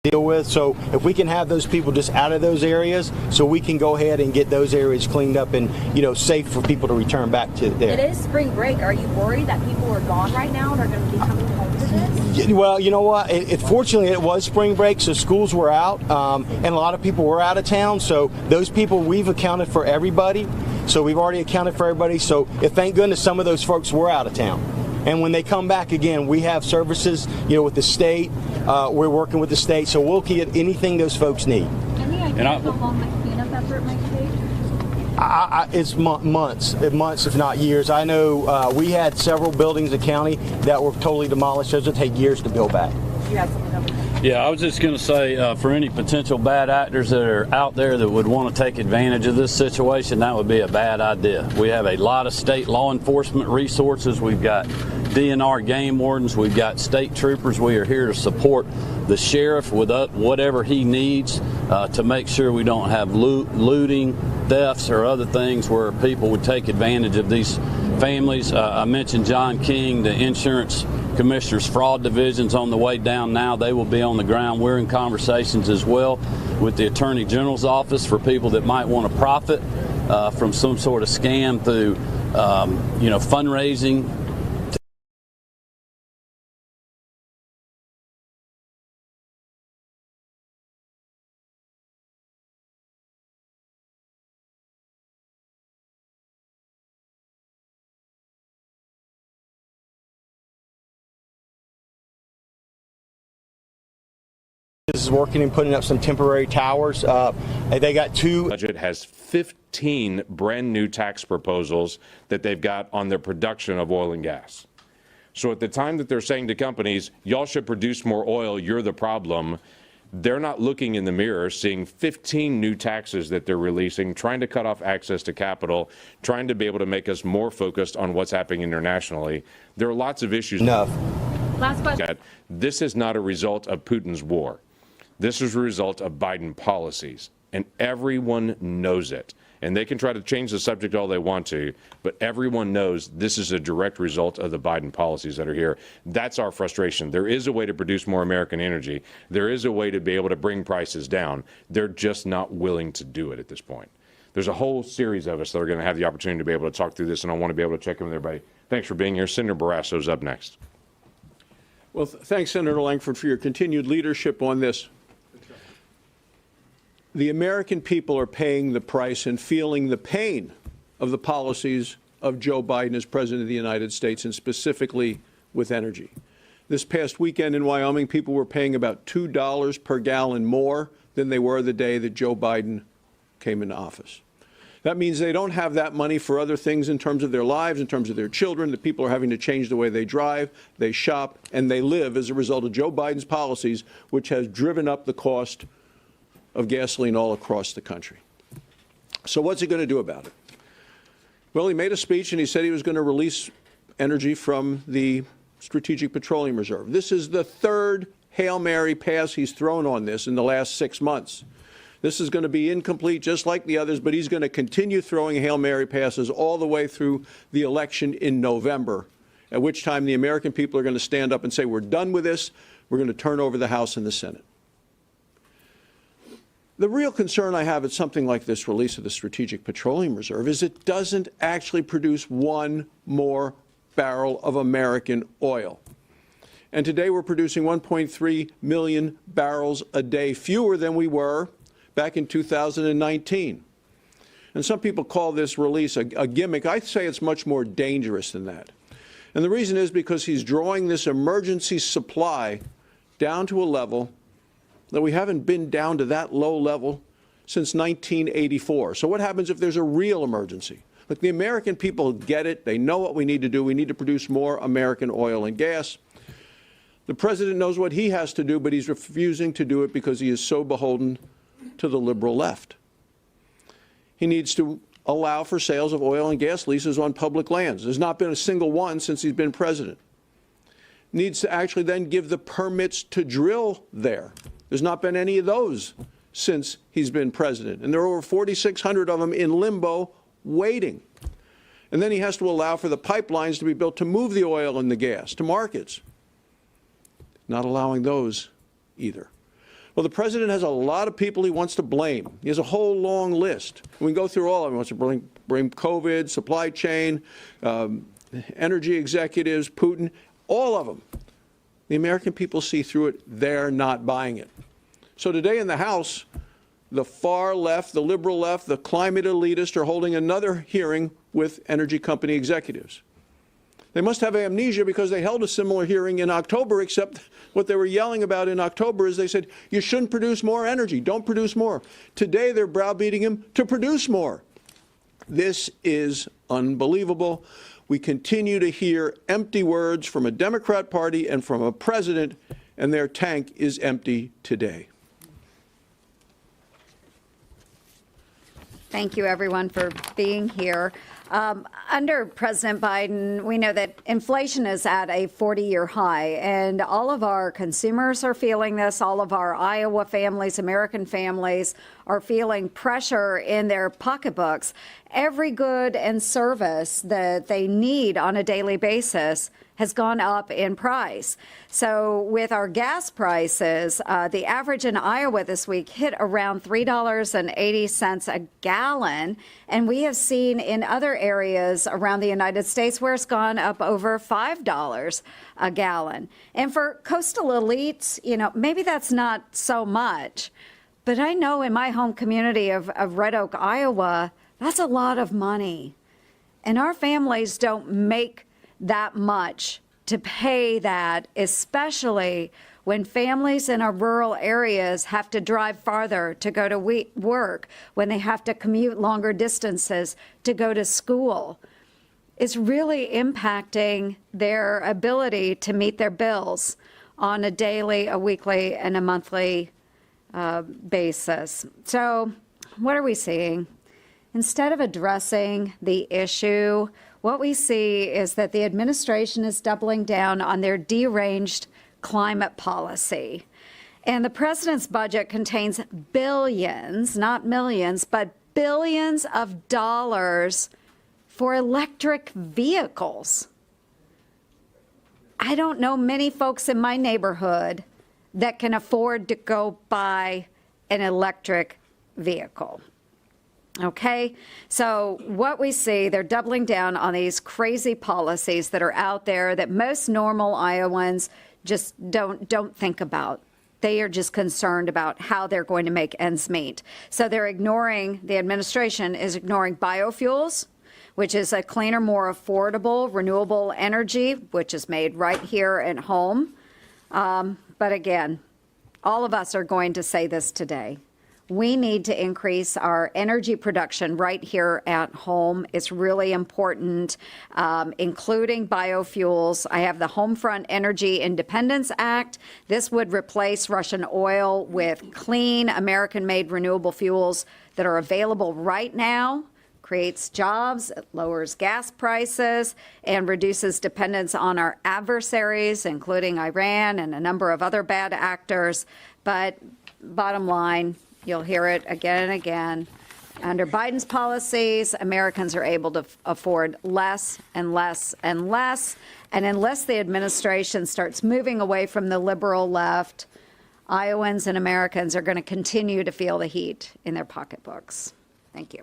deal with. So if we can have those people just out of those areas, so we can go ahead and get those areas cleaned up and, you know, safe for people to return back to there. It is spring break. Are you worried that people are gone right now and are going to be coming home to this? Well, you know what? Fortunately, it was spring break, so schools were out, and a lot of people were out of town. So those people, we've accounted for everybody. So we've already accounted for everybody. So thank goodness some of those folks were out of town. And when they come back again, we have services, you know, with the state. We're working with the state, so we'll get anything those folks need. Any idea how long the cleanup effort might take? It's months, if not years. I know we had several buildings in the county that were totally demolished. Those would take years to build back. You have something over there? Yeah, I was just going to say, for any potential bad actors that are out there that would want to take advantage of this situation, that would be a bad idea. We have a lot of state law enforcement resources. We've got DNR game wardens. We've got state troopers. We are here to support the sheriff with whatever he needs to make sure we don't have looting, thefts, or other things where people would take advantage of these families. I mentioned John King, the insurance commissioner's fraud division's on the way down now. They will be on the ground. We're in conversations as well with the Attorney General's office for people that might want to profit from some sort of scam through, fundraising. Is working and putting up some temporary towers. They got two. Budget has 15 brand new tax proposals that they've got on their production of oil and gas. So at the time that they're saying to companies, y'all should produce more oil, you're the problem, they're not looking in the mirror, seeing 15 new taxes that they're releasing, trying to cut off access to capital, trying to be able to make us more focused on what's happening internationally. There are lots of issues. Enough. Last question. This is not a result of Putin's war. This is a result of Biden policies, and everyone knows it. And they can try to change the subject all they want to, but everyone knows this is a direct result of the Biden policies that are here. That's our frustration. There is a way to produce more American energy. There is a way to be able to bring prices down. They're just not willing to do it at this point. There's a whole series of us that are going to have the opportunity to be able to talk through this, and I want to be able to check in with everybody. Thanks for being here. Senator Barrasso's up next. Well, thanks, Senator Langford, for your continued leadership on this. The American people are paying the price and feeling the pain of the policies of Joe Biden as President of the United States, and specifically with energy. This past weekend in Wyoming, people were paying about $2 per gallon more than they were the day that Joe Biden came into office. That means they don't have that money for other things in terms of their lives, in terms of their children. The people are having to change the way they drive, they shop, and they live as a result of Joe Biden's policies, which has driven up the cost of gasoline all across the country. So what's he going to do about it? Well, he made a speech and he said he was going to release energy from the Strategic Petroleum Reserve. This is the third Hail Mary pass he's thrown on this in the last 6 months. This is going to be incomplete just like the others, but he's going to continue throwing Hail Mary passes all the way through the election in November, at which time the American people are going to stand up and say, we're done with this. We're going to turn over the House and the Senate. The real concern I have at something like this release of the Strategic Petroleum Reserve is it doesn't actually produce one more barrel of American oil. And today we're producing 1.3 million barrels a day, fewer than we were back in 2019. And some people call this release a gimmick. I say it's much more dangerous than that. And the reason is because he's drawing this emergency supply down to a level that we haven't been down to that low level since 1984. So what happens if there's a real emergency? Look, the American people get it. They know what we need to do. We need to produce more American oil and gas. The president knows what he has to do, but he's refusing to do it because he is so beholden to the liberal left. He needs to allow for sales of oil and gas leases on public lands. There's not been a single one since he's been president. Needs to actually then give the permits to drill there. There's not been any of those since he's been president. And there are over 4,600 of them in limbo waiting. And then he has to allow for the pipelines to be built to move the oil and the gas to markets. Not allowing those either. Well, the president has a lot of people he wants to blame. He has a whole long list. We can go through all of them. He wants to blame COVID, supply chain, energy executives, Putin, all of them. The American people see through it. They're not buying it. So today in the House, the far left, the liberal left, the climate elitists are holding another hearing with energy company executives. They must have amnesia because they held a similar hearing in October, except what they were yelling about in October is they said, you shouldn't produce more energy, don't produce more. Today they're browbeating him to produce more. This is unbelievable. We continue to hear empty words from a Democrat Party and from a president, and their tank is empty today. Thank you, everyone, for being here. Under President Biden, we know that inflation is at a 40-year high, and all of our consumers are feeling this. All of our Iowa families, American families, are feeling pressure in their pocketbooks. Every good and service that they need on a daily basis has gone up in price. So with our gas prices, the average in Iowa this week hit around $3.80 a gallon. And we have seen in other areas around the United States where it's gone up over $5 a gallon. And for coastal elites, you know, maybe that's not so much. But I know in my home community of Red Oak, Iowa, that's a lot of money. And our families don't make that much to pay that, especially when families in our rural areas have to drive farther to go to work, when they have to commute longer distances to go to school. It's really impacting their ability to meet their bills on a daily, a weekly, and a monthly basis. So what are we seeing? Instead of addressing the issue, what we see is that the administration is doubling down on their deranged climate policy. And the president's budget contains billions, not millions, but billions of dollars for electric vehicles. I don't know many folks in my neighborhood that can afford to go buy an electric vehicle. Okay, so what we see, they're doubling down on these crazy policies that are out there that most normal Iowans just don't think about. They are just concerned about how they're going to make ends meet. So they're ignoring, the administration is ignoring biofuels, which is a cleaner, more affordable, renewable energy, which is made right here at home. But again, all of us are going to say this today. We need to increase our energy production right here at home. It's really important, including biofuels. I have the Homefront Energy Independence Act. This would replace Russian oil with clean American-made renewable fuels that are available right now, creates jobs, it lowers gas prices, and reduces dependence on our adversaries, including Iran and a number of other bad actors. But bottom line, you'll hear it again and again. Under Biden's policies, Americans are able to afford less and less and less. And unless the administration starts moving away from the liberal left, Iowans and Americans are going to continue to feel the heat in their pocketbooks. Thank you.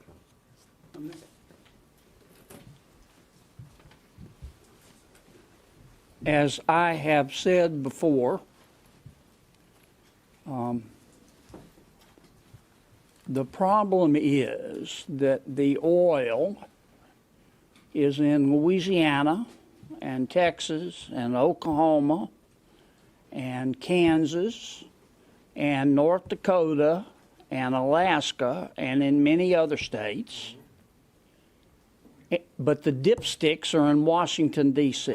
As I have said before, the problem is that the oil is in Louisiana and Texas and Oklahoma and Kansas and North Dakota and Alaska and in many other states. But the dipsticks are in Washington, D.C.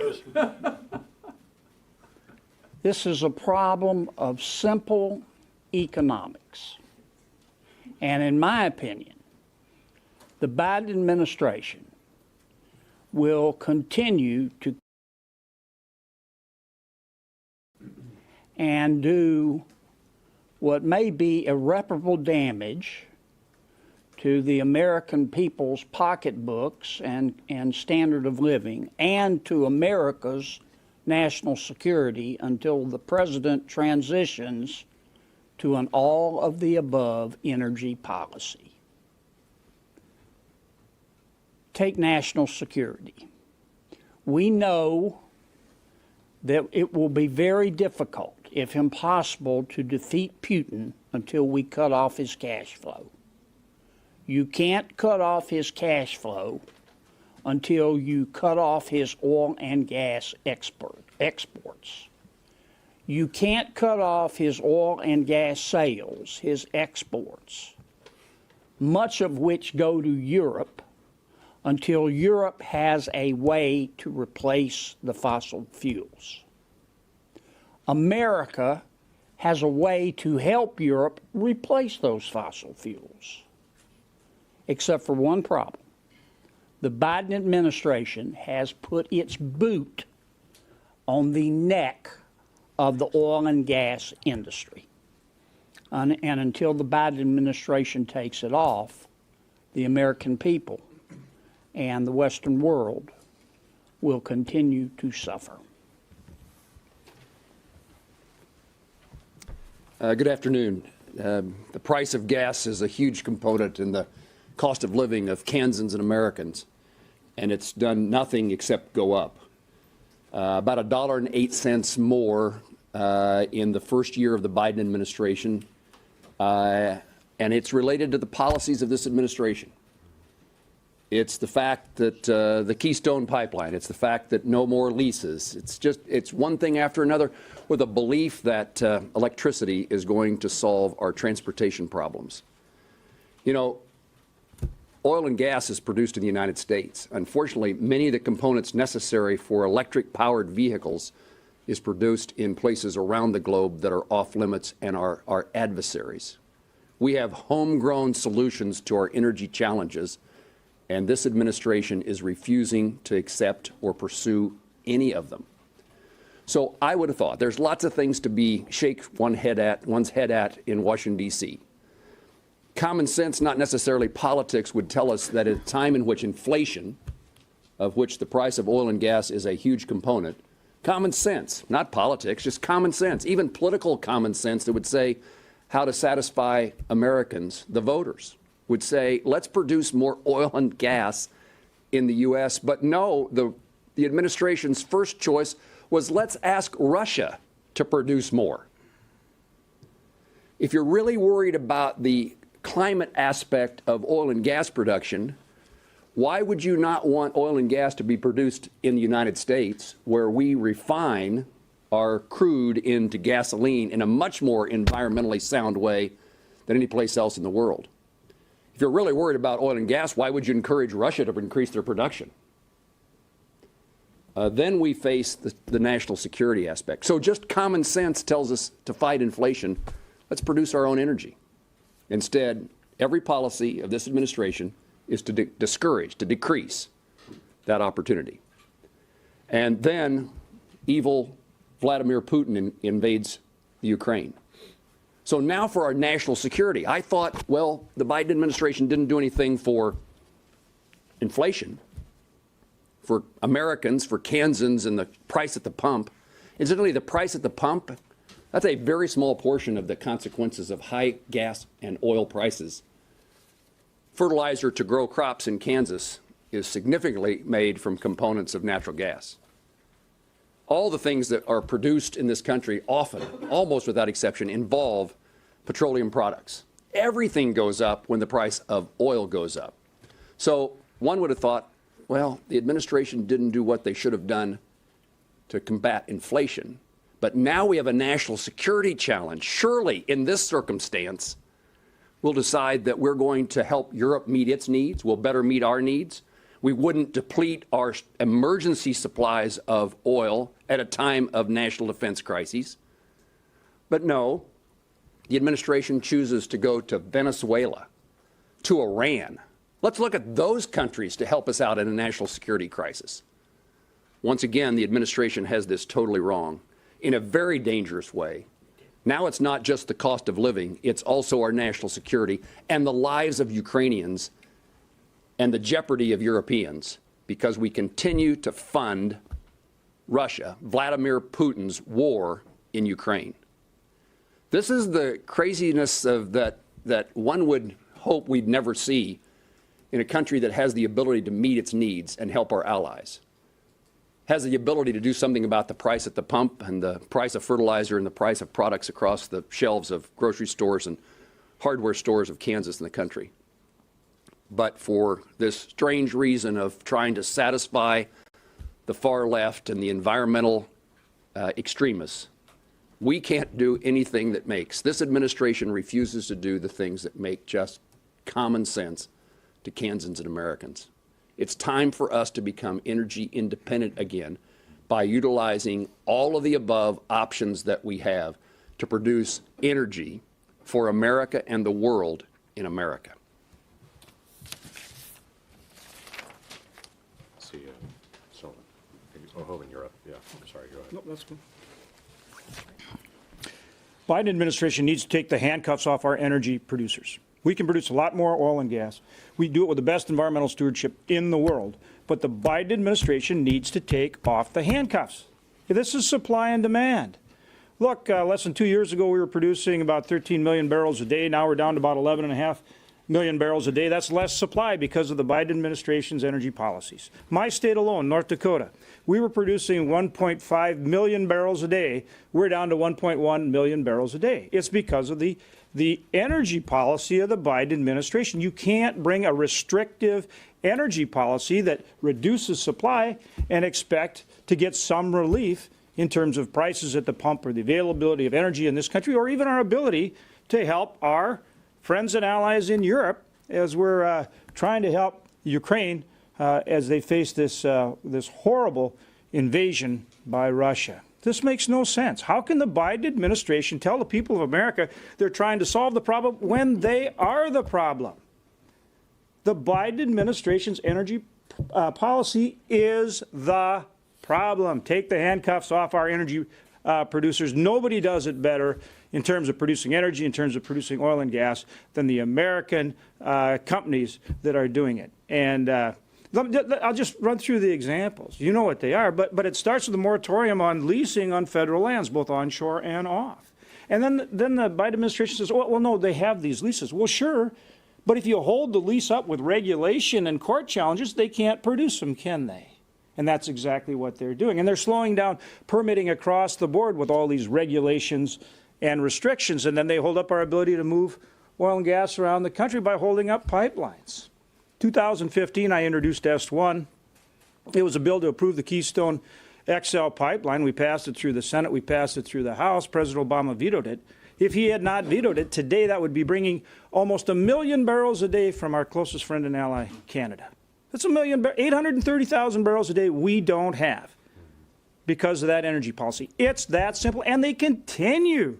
This is a problem of simple economics. And in my opinion, the Biden administration will continue to and do what may be irreparable damage to the American people's pocketbooks and standard of living and to America's national security until the president transitions to an all-of-the-above energy policy. Take national security. We know that it will be very difficult, if impossible, to defeat Putin until we cut off his cash flow. You can't cut off his cash flow until you cut off his oil and gas exports. You can't cut off his oil and gas sales, his exports, much of which go to Europe, until Europe has a way to replace the fossil fuels. America has a way to help Europe replace those fossil fuels, except for one problem. The Biden administration has put its boot on the neck of the oil and gas industry. And until the Biden administration takes it off, the American people and the Western world will continue to suffer. Good afternoon. The price of gas is a huge component in the cost of living of Kansans and Americans, and it's done nothing except go up. About $1.08 more in the first year of the Biden administration, and it's related to the policies of this administration. It's the fact that the Keystone Pipeline, it's the fact that no more leases. It's one thing after another with a belief that electricity is going to solve our transportation problems. You know, oil and gas is produced in the United States. Unfortunately, many of the components necessary for electric-powered vehicles is produced in places around the globe that are off limits and are our adversaries. We have homegrown solutions to our energy challenges, and this administration is refusing to accept or pursue any of them. So I would have thought there's lots of things to shake one's head at in Washington, D.C. Common sense, not necessarily politics, would tell us that at a time in which inflation, of which the price of oil and gas is a huge component, common sense, not politics, just common sense, even political common sense that would say how to satisfy Americans, the voters, would say, let's produce more oil and gas in the U.S. But no, the administration's first choice was let's ask Russia to produce more. If you're really worried about the climate aspect of oil and gas production, why would you not want oil and gas to be produced in the United States, where we refine our crude into gasoline in a much more environmentally sound way than any place else in the world? If you're really worried about oil and gas, why would you encourage Russia to increase their production? Then we face the national security aspect. So just common sense tells us to fight inflation, let's produce our own energy. Instead, every policy of this administration is to discourage, to decrease that opportunity. And then evil Vladimir Putin invades the Ukraine. So now for our national security. I thought, well, the Biden administration didn't do anything for inflation, for Americans, for Kansans, and the price at the pump. Incidentally, the price at the pump, that's a very small portion of the consequences of high gas and oil prices. Fertilizer to grow crops in Kansas is significantly made from components of natural gas. All the things that are produced in this country often, almost without exception, involve petroleum products. Everything goes up when the price of oil goes up. So one would have thought, well, the administration didn't do what they should have done to combat inflation. But now we have a national security challenge. Surely, in this circumstance, we'll decide that we're going to help Europe meet its needs. We'll better meet our needs. We wouldn't deplete our emergency supplies of oil at a time of national defense crises. But no, the administration chooses to go to Venezuela, to Iran. Let's look at those countries to help us out in a national security crisis. Once again, the administration has this totally wrong in a very dangerous way. Now it's not just the cost of living, it's also our national security and the lives of Ukrainians and the jeopardy of Europeans, because we continue to fund Russia, Vladimir Putin's war in Ukraine. This is the craziness of that one would hope we'd never see in a country that has the ability to meet its needs and help our allies, has the ability to do something about the price at the pump and the price of fertilizer and the price of products across the shelves of grocery stores and hardware stores of Kansas and the country. But for this strange reason of trying to satisfy the far left and the environmental extremists, we can't do anything that makes. This administration refuses to do the things that make just common sense to Kansans and Americans. It's time for us to become energy independent again, by utilizing all of the above options that we have to produce energy for America and the world in America. See, Hoven, you're up. Yeah, sorry, go ahead. No, that's good. Biden administration needs to take the handcuffs off our energy producers. We can produce a lot more oil and gas. We do it with the best environmental stewardship in the world. But the Biden administration needs to take off the handcuffs. This is supply and demand. Look, less than 2 years ago, we were producing about 13 million barrels a day. Now we're down to about 11.5 million barrels a day. That's less supply because of the Biden administration's energy policies. My state alone, North Dakota, we were producing 1.5 million barrels a day. We're down to 1.1 million barrels a day. It's because of the energy policy of the Biden administration. You can't bring a restrictive energy policy that reduces supply and expect to get some relief in terms of prices at the pump or the availability of energy in this country, or even our ability to help our friends and allies in Europe as we're trying to help Ukraine as they face this horrible invasion by Russia. This makes no sense. How can the Biden administration tell the people of America they're trying to solve the problem when they are the problem? The Biden administration's energy policy is the problem. Take the handcuffs off our energy producers. Nobody does it better in terms of producing energy, in terms of producing oil and gas, than the American companies that are doing it. And I'll just run through the examples. You know what they are, but it starts with a moratorium on leasing on federal lands, both onshore and off. And then the Biden administration says, oh, well, no, they have these leases. Well, sure, but if you hold the lease up with regulation and court challenges, they can't produce them, can they? And that's exactly what they're doing. And they're slowing down permitting across the board with all these regulations and restrictions. And then they hold up our ability to move oil and gas around the country by holding up pipelines. 2015, I introduced S1. It was a bill to approve the Keystone XL pipeline. We passed it through the Senate. We passed it through the House. President Obama vetoed it. If he had not vetoed it, today that would be bringing almost 1 million barrels a day from our closest friend and ally, Canada. That's 830,000 barrels a day we don't have because of that energy policy. It's that simple, and they continue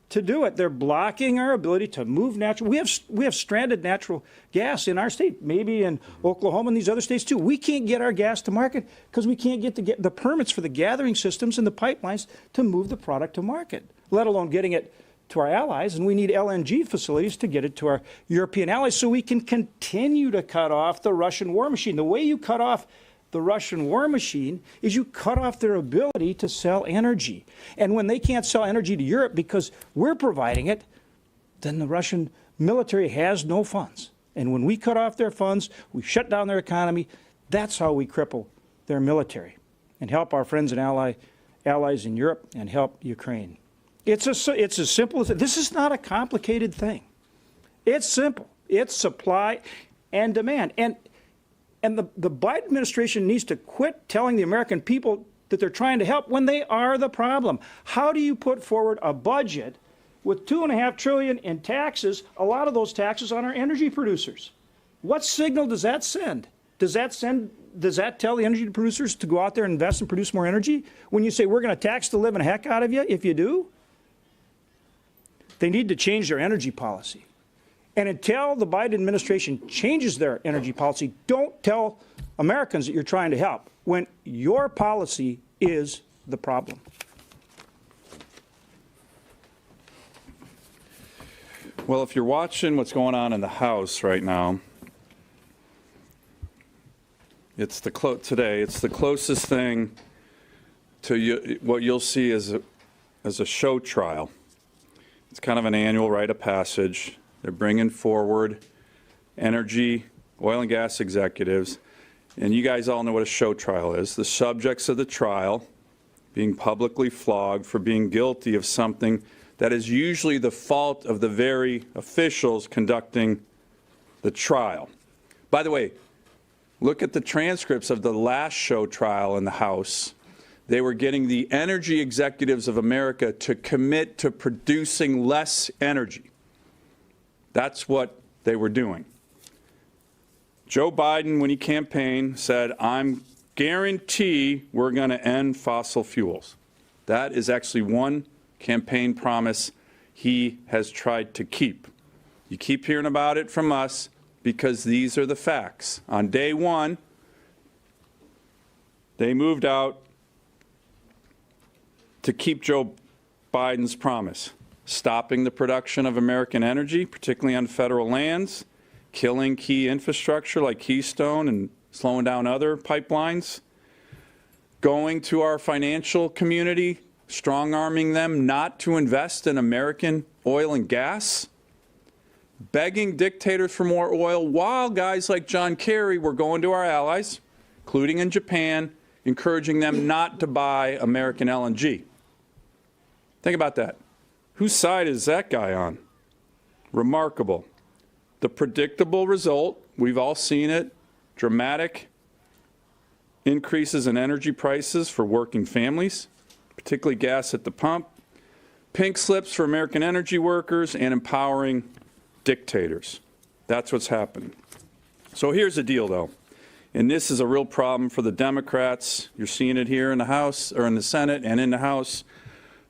to do it. They're blocking our ability to move natural. We have stranded natural gas in our state, maybe in Oklahoma and these other states too. We can't get our gas to market because we can't get the permits for the gathering systems and the pipelines to move the product to market, let alone getting it to our allies. And we need LNG facilities to get it to our European allies so we can continue to cut off the Russian war machine. The way you cut off the Russian war machine is you cut off their ability to sell energy. And when they can't sell energy to Europe because we're providing it, then the Russian military has no funds. And when we cut off their funds, we shut down their economy. That's how we cripple their military and help our friends and allies in Europe and help Ukraine. It's as simple as that. This is not a complicated thing. It's simple. It's supply and demand. And the Biden administration needs to quit telling the American people that they're trying to help when they are the problem. How do you put forward a budget with $2.5 trillion in taxes, a lot of those taxes on our energy producers? What signal does that send? Does that tell the energy producers to go out there and invest and produce more energy? When you say we're going to tax the living heck out of you if you do? They need to change their energy policy. And until the Biden administration changes their energy policy, don't tell Americans that you're trying to help when your policy is the problem. Well, if you're watching what's going on in the House right now, it's the closest thing to what you'll see as a show trial. It's kind of an annual rite of passage. They're bringing forward energy, oil and gas executives, and you guys all know what a show trial is. The subjects of the trial being publicly flogged for being guilty of something that is usually the fault of the very officials conducting the trial. By the way, look at the transcripts of the last show trial in the House. They were getting the energy executives of America to commit to producing less energy. That's what they were doing. Joe Biden, when he campaigned, said, I'm guarantee we're going to end fossil fuels. That is actually one campaign promise he has tried to keep. You keep hearing about it from us because these are the facts. On day one, they moved out to keep Joe Biden's promise, stopping the production of American energy, particularly on federal lands, killing key infrastructure like Keystone and slowing down other pipelines, going to our financial community, strong-arming them not to invest in American oil and gas, begging dictators for more oil, while guys like John Kerry were going to our allies, including in Japan, encouraging them not to buy American LNG. Think about that. Whose side is that guy on? Remarkable. The predictable result, we've all seen it, dramatic increases in energy prices for working families, particularly gas at the pump, pink slips for American energy workers, and empowering dictators. That's what's happening. So here's the deal, though, and this is a real problem for the Democrats. You're seeing it here in the House, or in the Senate and in the House.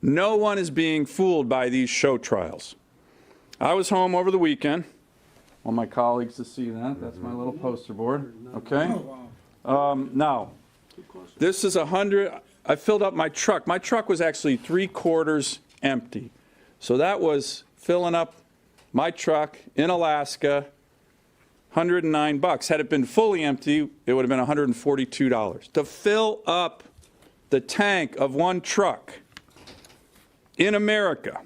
No one is being fooled by these show trials. I was home over the weekend. Want my colleagues to see that. That's my little poster board. Okay. Now, this is 100. I filled up my truck. My truck was actually 3/4 empty. So that was filling up my truck in Alaska, $109. Had it been fully empty, it would have been $142. To fill up the tank of one truck in America,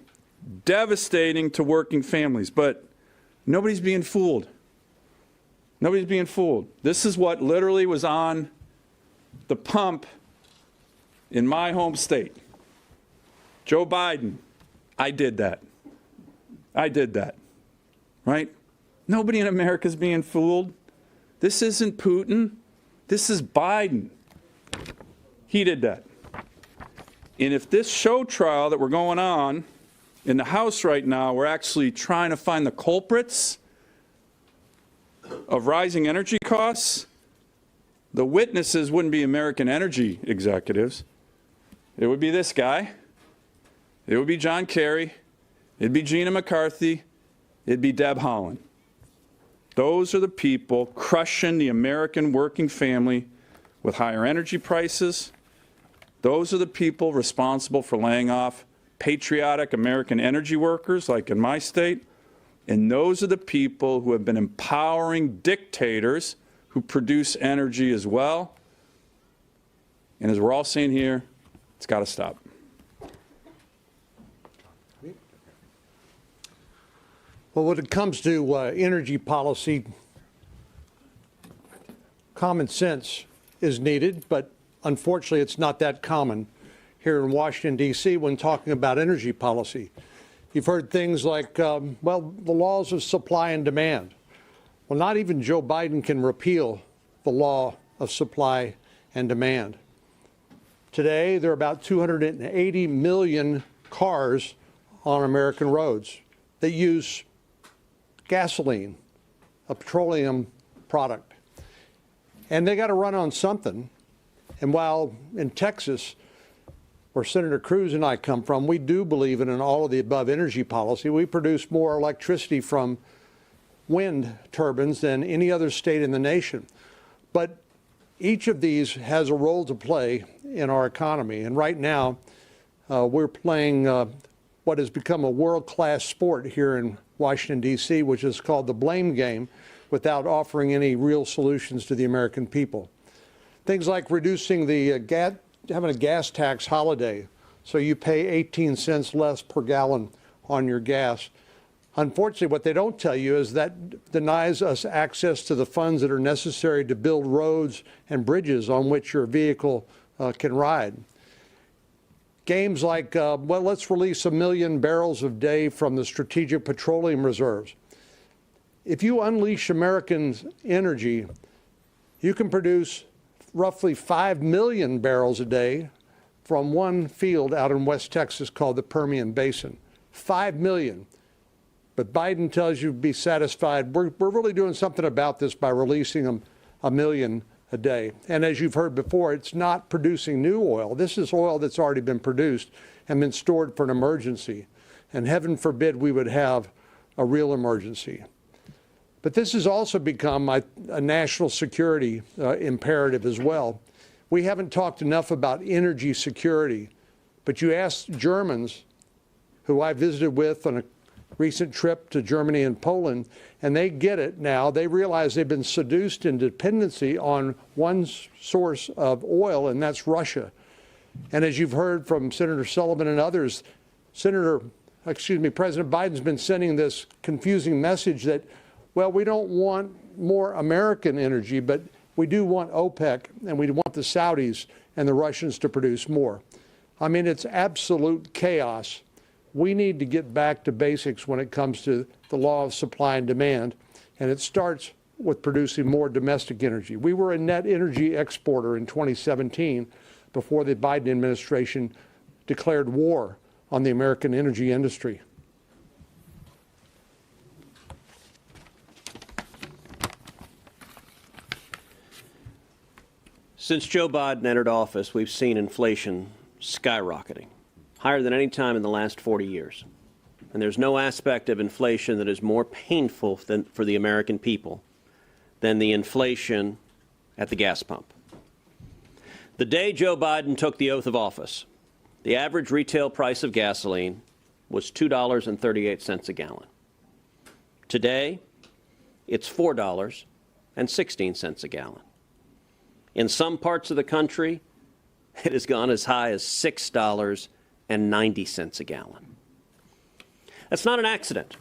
devastating to working families. But nobody's being fooled. Nobody's being fooled. This is what literally was on the pump in my home state. Joe Biden, I did that. I did that. Right? Nobody in America is being fooled. This isn't Putin. This is Biden. He did that. And if this show trial that we're going on in the House right now, we're actually trying to find the culprits of rising energy costs, the witnesses wouldn't be American energy executives. It would be this guy. It would be John Kerry. It'd be Gina McCarthy. It'd be Deb Haaland. Those are the people crushing the American working family with higher energy prices. Those are the people responsible for laying off patriotic American energy workers, like in my state. And those are the people who have been empowering dictators who produce energy as well. And as we're all seeing here, it's got to stop. Well, when it comes to energy policy, common sense is needed, but unfortunately, it's not that common here in Washington, D.C. when talking about energy policy. You've heard things like, well, the laws of supply and demand. Well, not even Joe Biden can repeal the law of supply and demand. Today, there are about 280 million cars on American roads that use gasoline, a petroleum product. And they got to run on something. And while in Texas, where Senator Cruz and I come from, we do believe in an all-of-the-above energy policy. We produce more electricity from wind turbines than any other state in the nation. But each of these has a role to play in our economy. And right now, we're playing what has become a world-class sport here in Washington, D.C., which is called the blame game, without offering any real solutions to the American people. Things like reducing the having a gas tax holiday, so you pay 18 cents less per gallon on your gas. Unfortunately, what they don't tell you is that denies us access to the funds that are necessary to build roads and bridges on which your vehicle can ride. Games like, well, let's release 1 million barrels a day from the strategic petroleum reserves. If you unleash American energy, you can produce roughly 5 million barrels a day from one field out in West Texas called the Permian Basin. 5 million. But Biden tells you to be satisfied. We're really doing something about this by releasing 1 million a day. And as you've heard before, it's not producing new oil. This is oil that's already been produced and been stored for an emergency. And heaven forbid we would have a real emergency. But this has also become a national security imperative as well. We haven't talked enough about energy security, but you ask Germans, who I visited with on a recent trip to Germany and Poland, and they get it now. They realize they've been seduced into dependency on one source of oil, and that's Russia. And as you've heard from Senator Sullivan and others, President Biden's been sending this confusing message that, well, we don't want more American energy, but we do want OPEC, and we want the Saudis and the Russians to produce more. I mean, it's absolute chaos. We need to get back to basics when it comes to the law of supply and demand, and it starts with producing more domestic energy. We were a net energy exporter in 2017 before the Biden administration declared war on the American energy industry. Since Joe Biden entered office, we've seen inflation skyrocketing, higher than any time in the last 40 years. And there's no aspect of inflation that is more painful for the American people than the inflation at the gas pump. The day Joe Biden took the oath of office, the average retail price of gasoline was $2.38 a gallon. Today, it's $4.16 a gallon. In some parts of the country, it has gone as high as $6.90 a gallon. That's not an accident.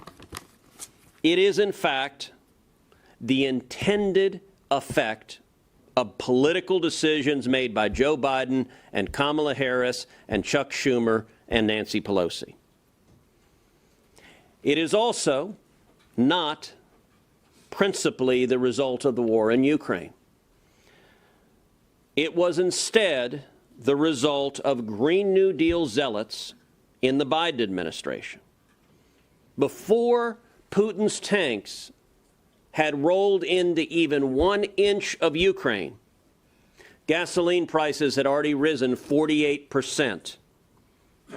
It is, in fact, the intended effect of political decisions made by Joe Biden and Kamala Harris and Chuck Schumer and Nancy Pelosi. It is also not principally the result of the war in Ukraine. It was instead the result of Green New Deal zealots in the Biden administration. Before Putin's tanks had rolled into even 1 inch of Ukraine, gasoline prices had already risen 48%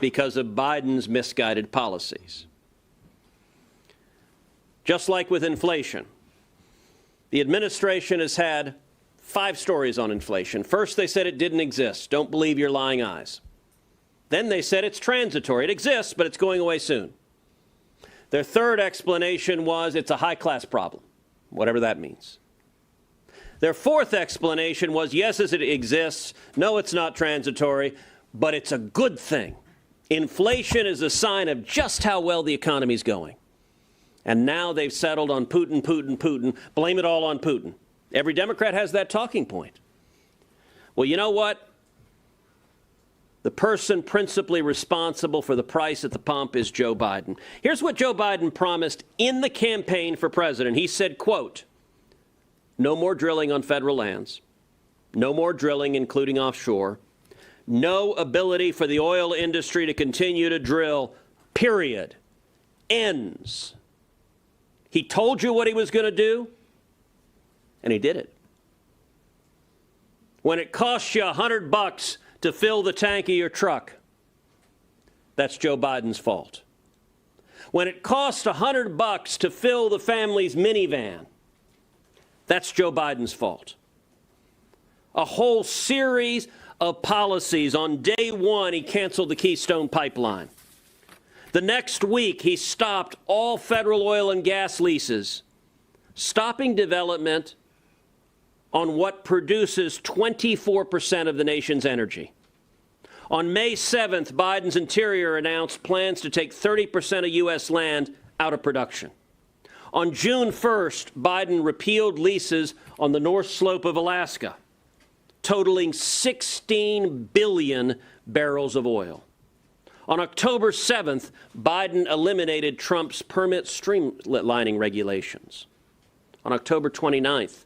because of Biden's misguided policies. Just like with inflation, the administration has had 5 stories on inflation. First, they said it didn't exist. Don't believe your lying eyes. Then they said it's transitory. It exists, but it's going away soon. Their third explanation was it's a high-class problem, whatever that means. Their fourth explanation was, yes, it exists. No, it's not transitory, but it's a good thing. Inflation is a sign of just how well the economy's going. And now they've settled on Putin, Putin, Putin. Blame it all on Putin. Every Democrat has that talking point. Well, you know what? The person principally responsible for the price at the pump is Joe Biden. Here's what Joe Biden promised in the campaign for president. He said, quote, no more drilling on federal lands, no more drilling, including offshore, no ability for the oil industry to continue to drill, period. Ends. He told you what he was going to do, and he did it. When it costs you $100 to fill the tank of your truck, that's Joe Biden's fault. When it costs $100 to fill the family's minivan, that's Joe Biden's fault. A whole series of policies. On day one, he canceled the Keystone Pipeline. The next week, he stopped all federal oil and gas leases, stopping development on what produces 24% of the nation's energy. On May 7th, Biden's Interior announced plans to take 30% of U.S. land out of production. On June 1st, Biden repealed leases on the North Slope of Alaska, totaling 16 billion barrels of oil. On October 7th, Biden eliminated Trump's permit streamlining regulations. On October 29th,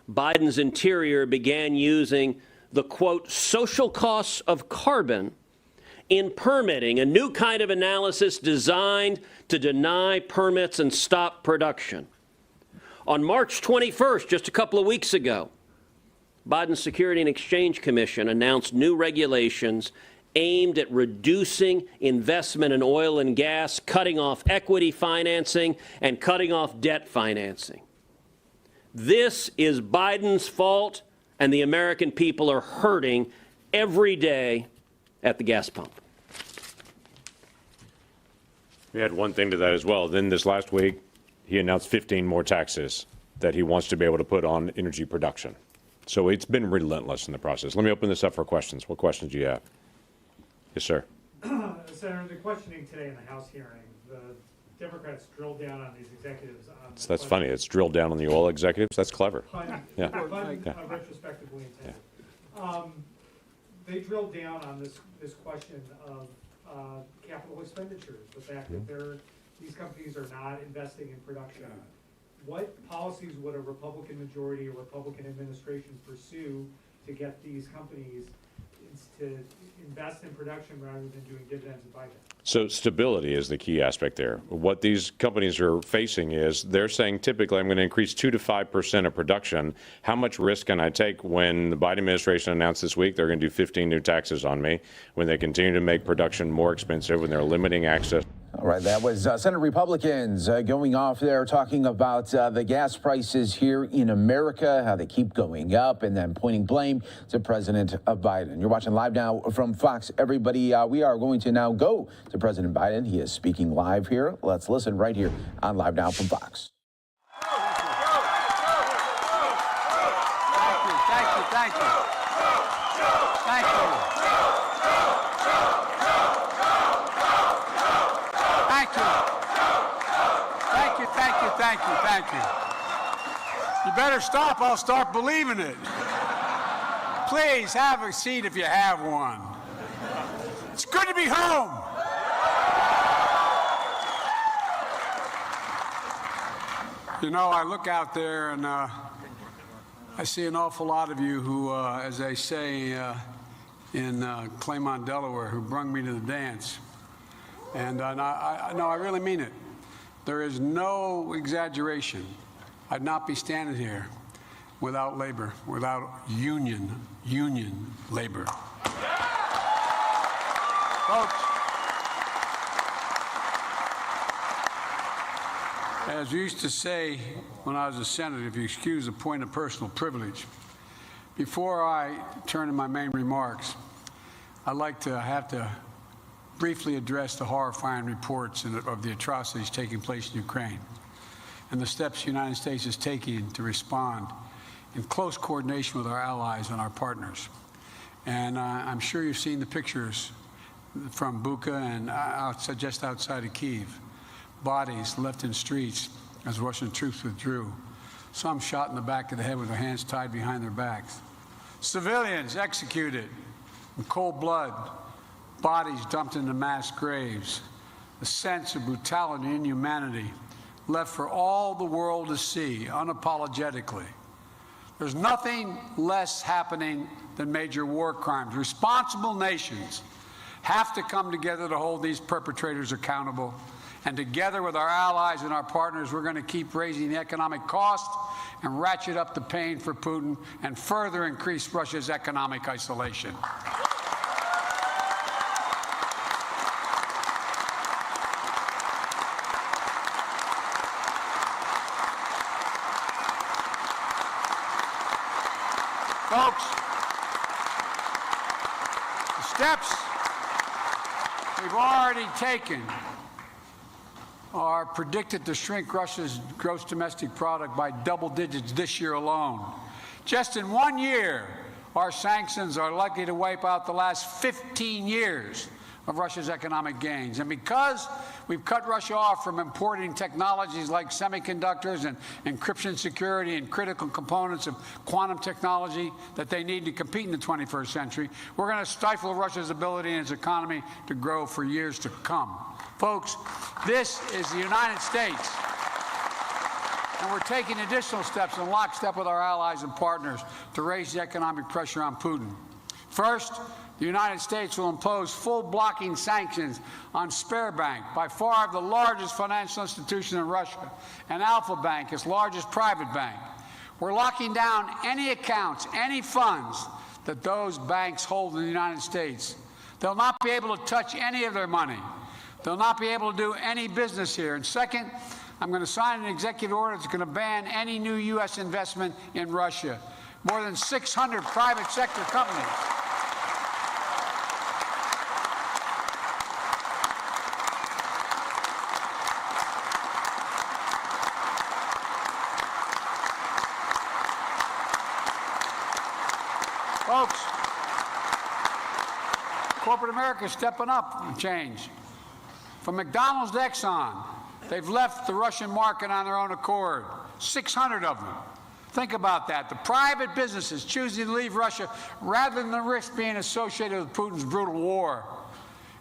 Biden's Interior began using the, quote, social costs of carbon in permitting, a new kind of analysis designed to deny permits and stop production. On March 21st, just a couple of weeks ago, Biden's Security and Exchange Commission announced new regulations aimed at reducing investment in oil and gas, cutting off equity financing, and cutting off debt financing. This is Biden's fault, and the American people are hurting every day at the gas pump. We had one thing to that as well. Then this last week, he announced 15 more taxes that he wants to be able to put on energy production. So it's been relentless in the process. Let me open this up for questions. What questions do you have? Yes, sir. Senator, the questioning today in the House hearing, the Democrats drilled down on these executives. So that's funny. It's drilled down on the oil executives. That's clever. Yeah. Retrospectively intended. They drilled down on this question of capital expenditures, the fact that these companies are not investing in production. What policies would a Republican majority or Republican administration pursue to get these companies to invest in production rather than doing dividends and buybacks? So stability is the key aspect there. What these companies are facing is they're saying typically I'm going to increase 2 to 5% of production. How much risk can I take when the Biden administration announced this week they're going to do 15 new taxes on me, when they continue to make production more expensive, when they're limiting access? All right, that was Senate Republicans going off there talking about the gas prices here in America, how they keep going up, and then pointing blame to President Biden. You're watching Live Now from Fox. Everybody, we are going to now go to President Biden. He is speaking live here. Let's listen right here on Live Now from Fox. Thank you. You better stop, I'll start believing it. Please have a seat if you have one. It's good to be home. You know, I look out there and I see an awful lot of you who, as they say in Claymont, Delaware, who brung me to the dance. And I really mean it. There is no exaggeration. I'd not be standing here without labor, without union labor. Folks, as we used to say when I was a senator, if you excuse a point of personal privilege, before I turn to my main remarks, I'd like to have to briefly address the horrifying reports of the atrocities taking place in Ukraine and the steps the United States is taking to respond in close coordination with our allies and our partners. And I'm sure you've seen the pictures from Bucha and just outside of Kyiv. Bodies left in streets as Russian troops withdrew. Some shot in the back of the head with their hands tied behind their backs. Civilians executed in cold blood. Bodies dumped into mass graves. A sense of brutality and inhumanity left for all the world to see unapologetically. There's nothing less happening than major war crimes. Responsible nations have to come together to hold these perpetrators accountable. And together with our allies and our partners, we're going to keep raising the economic cost and ratchet up the pain for Putin and further increase Russia's economic isolation. Folks, the steps we've already taken are predicted to shrink Russia's gross domestic product by double digits this year alone. Just in 1 year, our sanctions are likely to wipe out the last 15 years of Russia's economic gains. And because we've cut Russia off from importing technologies like semiconductors and encryption security and critical components of quantum technology that they need to compete in the 21st century, we're going to stifle Russia's ability and its economy to grow for years to come. Folks, this is the United States. And we're taking additional steps in lockstep with our allies and partners to raise the economic pressure on Putin. First, the United States will impose full blocking sanctions on Sberbank, by far the largest financial institution in Russia, and Alfa Bank, its largest private bank. We're locking down any accounts, any funds that those banks hold in the United States. They'll not be able to touch any of their money. They'll not be able to do any business here. And second, I'm going to sign an executive order that's going to ban any new U.S. investment in Russia. More than 600 private sector companies. Folks, corporate America is stepping up and change. From McDonald's to Exxon, they've left the Russian market on their own accord. 600 of them. Think about that. The private businesses choosing to leave Russia rather than the risk being associated with Putin's brutal war.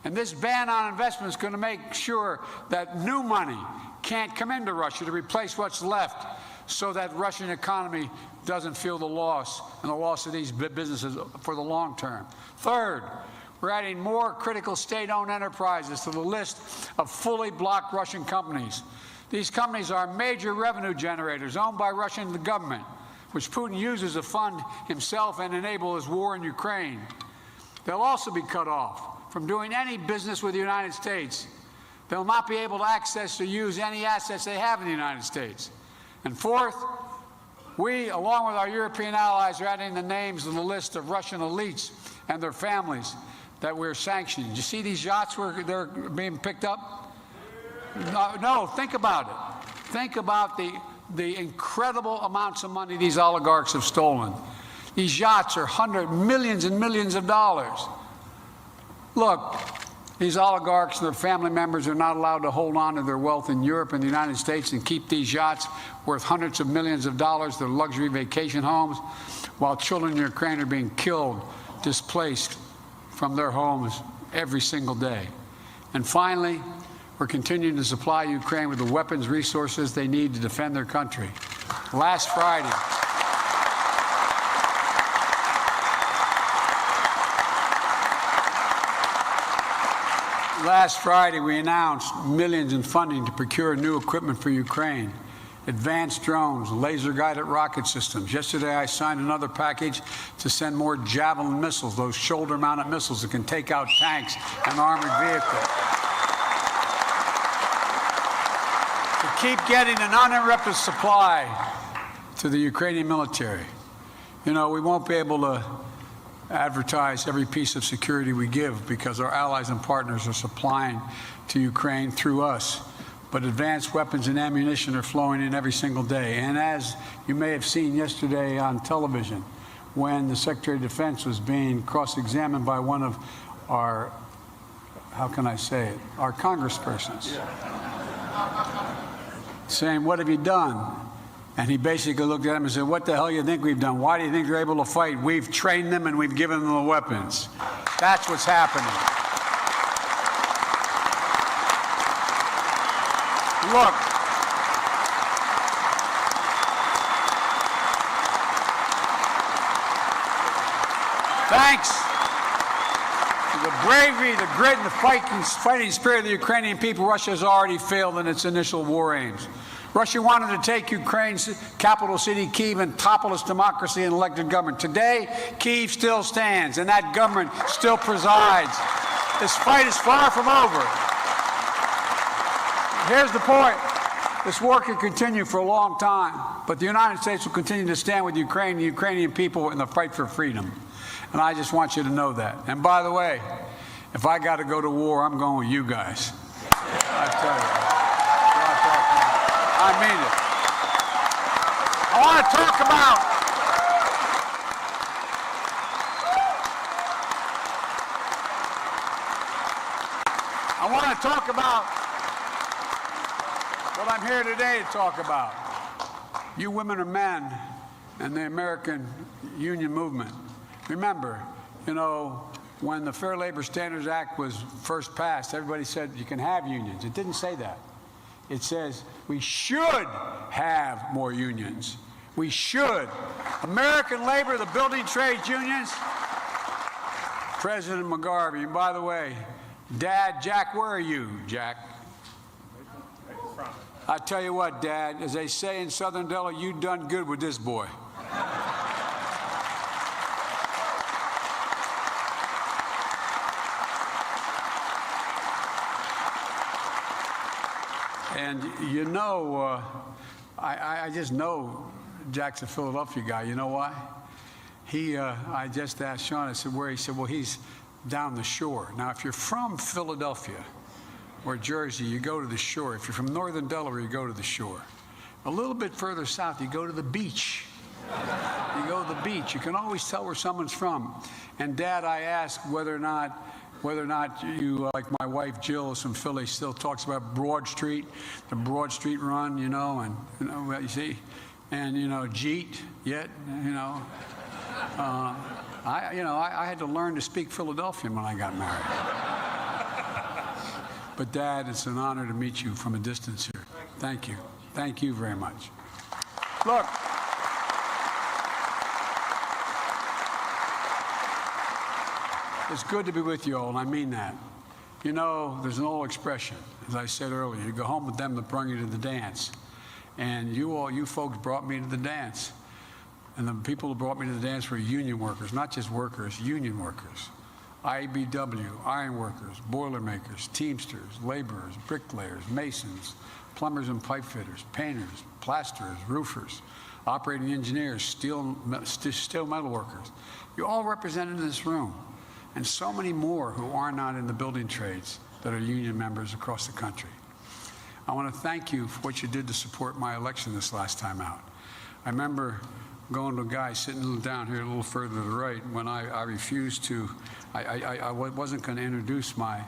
And this ban on investment is going to make sure that new money can't come into Russia to replace what's left, so that Russian economy doesn't feel the loss and the loss of these businesses for the long term. Third, we're adding more critical state-owned enterprises to the list of fully blocked Russian companies. These companies are major revenue generators owned by Russian government, which Putin uses to fund himself and enable his war in Ukraine. They'll also be cut off from doing any business with the United States. They'll not be able to access or use any assets they have in the United States. And fourth, we, along with our European allies, are adding the names of the list of Russian elites and their families that we're sanctioning. You see these yachts where they're being picked up? No, think about it. Think about the incredible amounts of money these oligarchs have stolen. These yachts are millions and millions of dollars. Look, these oligarchs and their family members are not allowed to hold on to their wealth in Europe and the United States and keep these yachts worth hundreds of millions of dollars, their luxury vacation homes, while children in Ukraine are being killed, displaced from their homes every single day. And finally, we're continuing to supply Ukraine with the weapons, resources they need to defend their country. Last Friday, we announced millions in funding to procure new equipment for Ukraine. Advanced drones, laser-guided rocket systems. Yesterday, I signed another package to send more Javelin missiles, those shoulder-mounted missiles that can take out tanks and armored vehicles. To keep getting an uninterrupted supply to the Ukrainian military. You know, we won't be able to advertise every piece of security we give because our allies and partners are supplying to Ukraine through us. But advanced weapons and ammunition are flowing in every single day. And as you may have seen yesterday on television, when the Secretary of Defense was being cross-examined by one of our, how can I say it, our congresspersons, saying, "What have you done?" And he basically looked at him and said, "What the hell do you think we've done? Why do you think they're able to fight? We've trained them and we've given them the weapons." That's what's happening. Look, thanks to the bravery, the grit, and the fighting spirit of the Ukrainian people, Russia has already failed in its initial war aims. Russia wanted to take Ukraine's capital city, Kyiv, and topple its democracy and elected government. Today, Kyiv still stands, and that government still presides. This fight is far from over. Here's the point. This war can continue for a long time, but the United States will continue to stand with Ukraine and the Ukrainian people in the fight for freedom. And I just want you to know that. And by the way, if I got to go to war, I'm going with you guys. I tell you. I mean it. I want to talk about what I'm here today to talk about. You women and men and the American union movement. Remember, you know, when the Fair Labor Standards Act was first passed, everybody said you can have unions. It didn't say that. It says we should have more unions. We should. American labor, the building trades unions, President McGarvey, and by the way, Dad, Jack, where are you, Jack? I tell you what, Dad, as they say in Southern Delaware, you done good with this boy. And you know, I just know Jack's a Philadelphia guy. You know why? I just asked Sean, I said, where? He said, well, he's down the shore. Now, if you're from Philadelphia or Jersey, you go to the shore. If you're from northern Delaware, you go to the shore. A little bit further south, you go to the beach. You go to the beach. You can always tell where someone's from. And Dad, I asked whether or not you, like my wife Jill is from Philly, still talks about Broad Street, the Broad Street run, you know, and you see, and Jeet, yet, I had to learn to speak Philadelphian when I got married. But Dad, it's an honor to meet you from a distance here. Thank you. Thank you very much. Look. It's good to be with you all, and I mean that. You know, there's an old expression, as I said earlier, you go home with them that brought you to the dance. And you folks brought me to the dance. And the people who brought me to the dance were union workers, not just workers, union workers. IBW, iron workers, boilermakers, teamsters, laborers, bricklayers, masons, plumbers and pipe fitters, painters, plasterers, roofers, operating engineers, steel metal workers. You're all represented in this room. And so many more who are not in the building trades that are union members across the country. I want to thank you for what you did to support my election this last time out. I remember going to a guy sitting down here a little further to the right when I refused to, I wasn't going to introduce my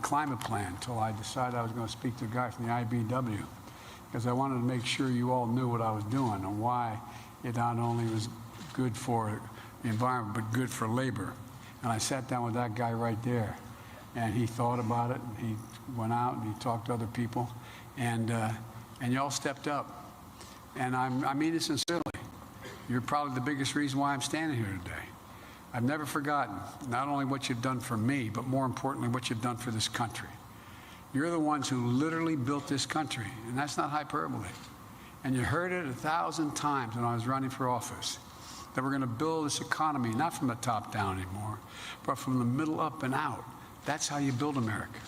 climate plan until I decided I was going to speak to a guy from the IBW, because I wanted to make sure you all knew what I was doing and why it not only was good for the environment, but good for labor. And I sat down with that guy right there, and he thought about it, and he went out and he talked to other people, and you all stepped up. And I mean it sincerely. You're probably the biggest reason why I'm standing here today. I've never forgotten not only what you've done for me, but more importantly, what you've done for this country. You're the ones who literally built this country, and that's not hyperbole. And you heard it 1,000 times when I was running for office, that we're going to build this economy, not from the top down anymore, but from the middle up and out. That's how you build America.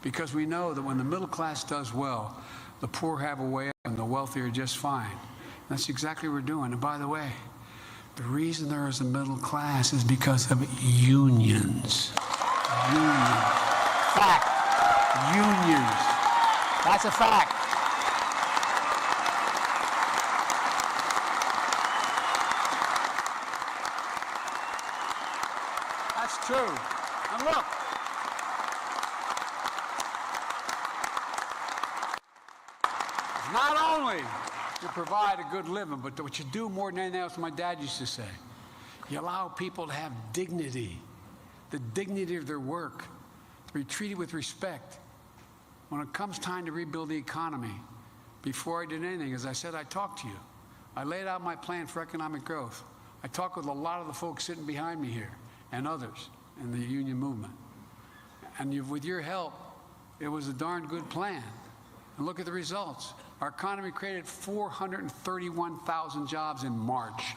Because we know that when the middle class does well, the poor have a way up and the wealthy are just fine. And that's exactly what we're doing. And by the way, the reason there is a middle class is because of unions. Unions. Fact. Unions. That's a fact. That's true. And look, not only you provide a good living, but what you do more than anything else, my dad used to say, you allow people to have dignity, the dignity of their work, to be treated with respect. When it comes time to rebuild the economy, before I did anything, as I said, I talked to you. I laid out my plan for economic growth. I talked with a lot of the folks sitting behind me here and others in the union movement. And with your help, it was a darn good plan. And look at the results. Our economy created 431,000 jobs in March.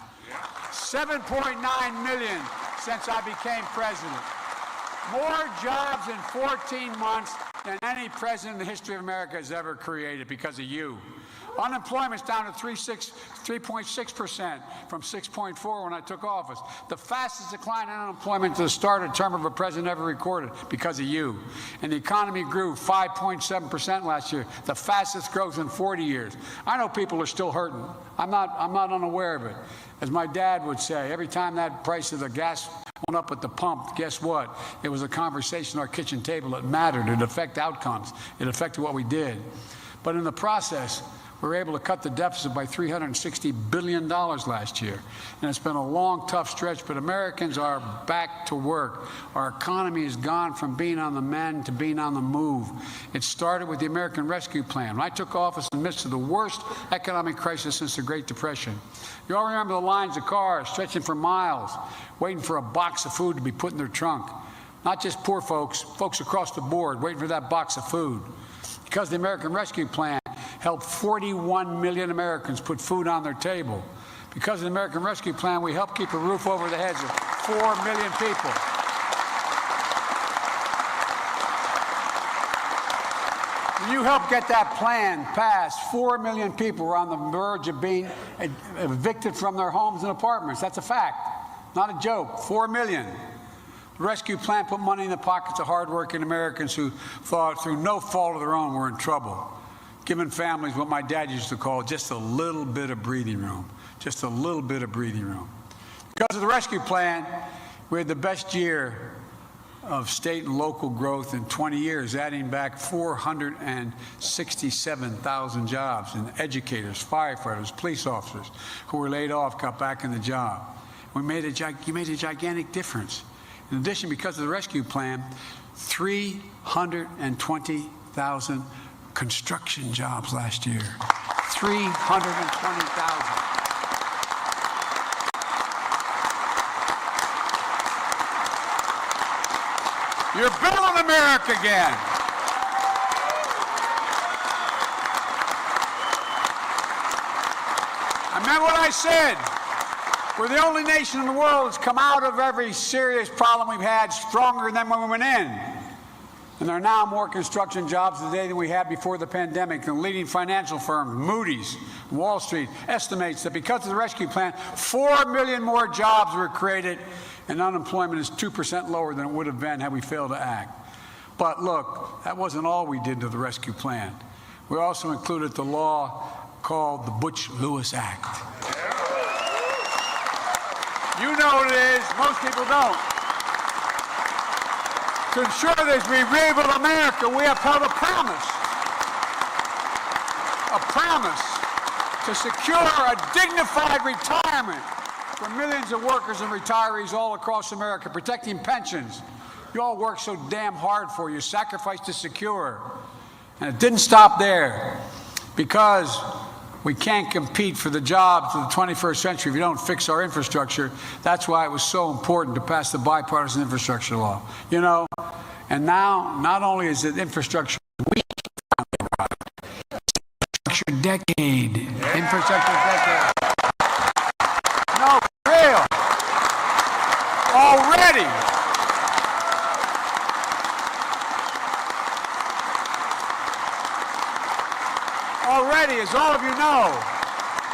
7.9 million since I became president. More jobs in 14 months than any president in the history of America has ever created because of you. Unemployment's down to 3.6% from 6.4 when I took office. The fastest decline in unemployment to the start of the term of a president ever recorded because of you. And the economy grew 5.7% last year, the fastest growth in 40 years. I know people are still hurting. I'm not unaware of it. As my dad would say, every time that price of the gas went up at the pump, guess what? It was a conversation at our kitchen table. It mattered. It affected outcomes. It affected what we did. But in the process, we were able to cut the deficit by $360 billion last year. And it's been a long, tough stretch, but Americans are back to work. Our economy has gone from being on the mend to being on the move. It started with the American Rescue Plan. When I took office in the midst of the worst economic crisis since the Great Depression, you all remember the lines of cars stretching for miles, waiting for a box of food to be put in their trunk. Not just poor folks, folks across the board waiting for that box of food. Because the American Rescue Plan helped 41 million Americans put food on their table. Because of the American Rescue Plan, we helped keep a roof over the heads of 4 million people. When you helped get that plan passed, 4 million people were on the verge of being evicted from their homes and apartments. That's a fact, not a joke. 4 million. The rescue plan put money in the pockets of hardworking Americans who thought, through no fault of their own, were in trouble, giving families what my dad used to call just a little bit of breathing room. Just a little bit of breathing room. Because of the rescue plan, we had the best year of state and local growth in 20 years, adding back 467,000 jobs, and educators, firefighters, police officers who were laid off got back in the job. You made a gigantic difference. In addition, because of the rescue plan, 320,000 construction jobs last year. 320,000. You're building America again. I meant what I said. We're the only nation in the world that's come out of every serious problem we've had stronger than when we went in. And there are now more construction jobs today than we had before the pandemic. The leading financial firm, Moody's, Wall Street, estimates that because of the rescue plan, 4 million more jobs were created, and unemployment is 2% lower than it would have been had we failed to act. But look, that wasn't all we did to the rescue plan. We also included the law called the Butch-Lewis Act. You know what it is, most people don't. To ensure that we rebuild America, we upheld a promise to secure a dignified retirement for millions of workers and retirees all across America, protecting pensions. You all worked so damn hard for, you sacrificed to secure. And it didn't stop there, because we can't compete for the jobs of the 21st century if you don't fix our infrastructure. That's why it was so important to pass the bipartisan infrastructure law. You know, and now not only is it infrastructure week, infrastructure decade. Infrastructure decade. No, for real. Already, as all of you know,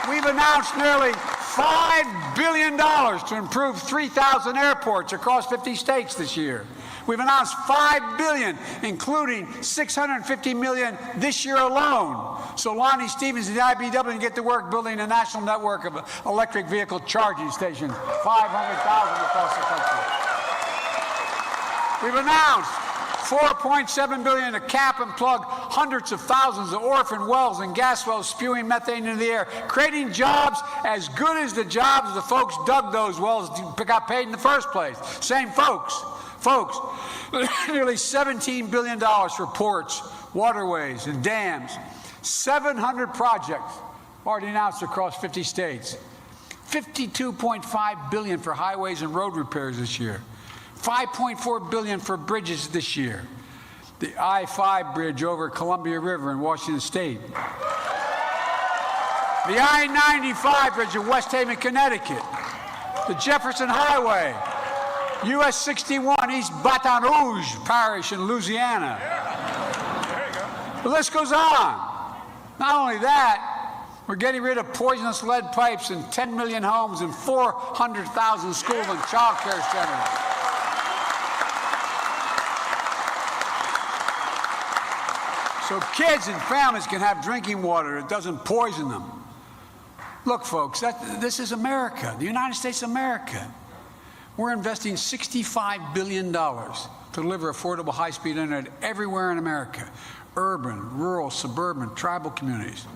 we've announced nearly $5 billion to improve 3,000 airports across 50 states this year. We've announced $5 billion, including $650 million this year alone, so Lonnie Stevens and the IBW can get to work building a national network of electric vehicle charging stations, 500,000 across the country. We've announced $4.7 billion to cap and plug hundreds of thousands of orphan wells and gas wells spewing methane into the air, creating jobs as good as the jobs of the folks dug those wells got paid in the first place. Same folks. Nearly $17 billion for ports, waterways, and dams. 700 projects already announced across 50 states. $52.5 billion for highways and road repairs this year. $5.4 billion for bridges this year. The I-5 bridge over Columbia River in Washington State. The I-95 bridge in West Haven, Connecticut. The Jefferson Highway. US 61 East Baton Rouge Parish in Louisiana. There you go. The list goes on. Not only that, we're getting rid of poisonous lead pipes in 10 million homes and 400,000 school and child care centers. So kids and families can have drinking water that doesn't poison them. Look, folks, this is America, the United States of America. We're investing $65 billion to deliver affordable high-speed internet everywhere in America, urban, rural, suburban, tribal communities.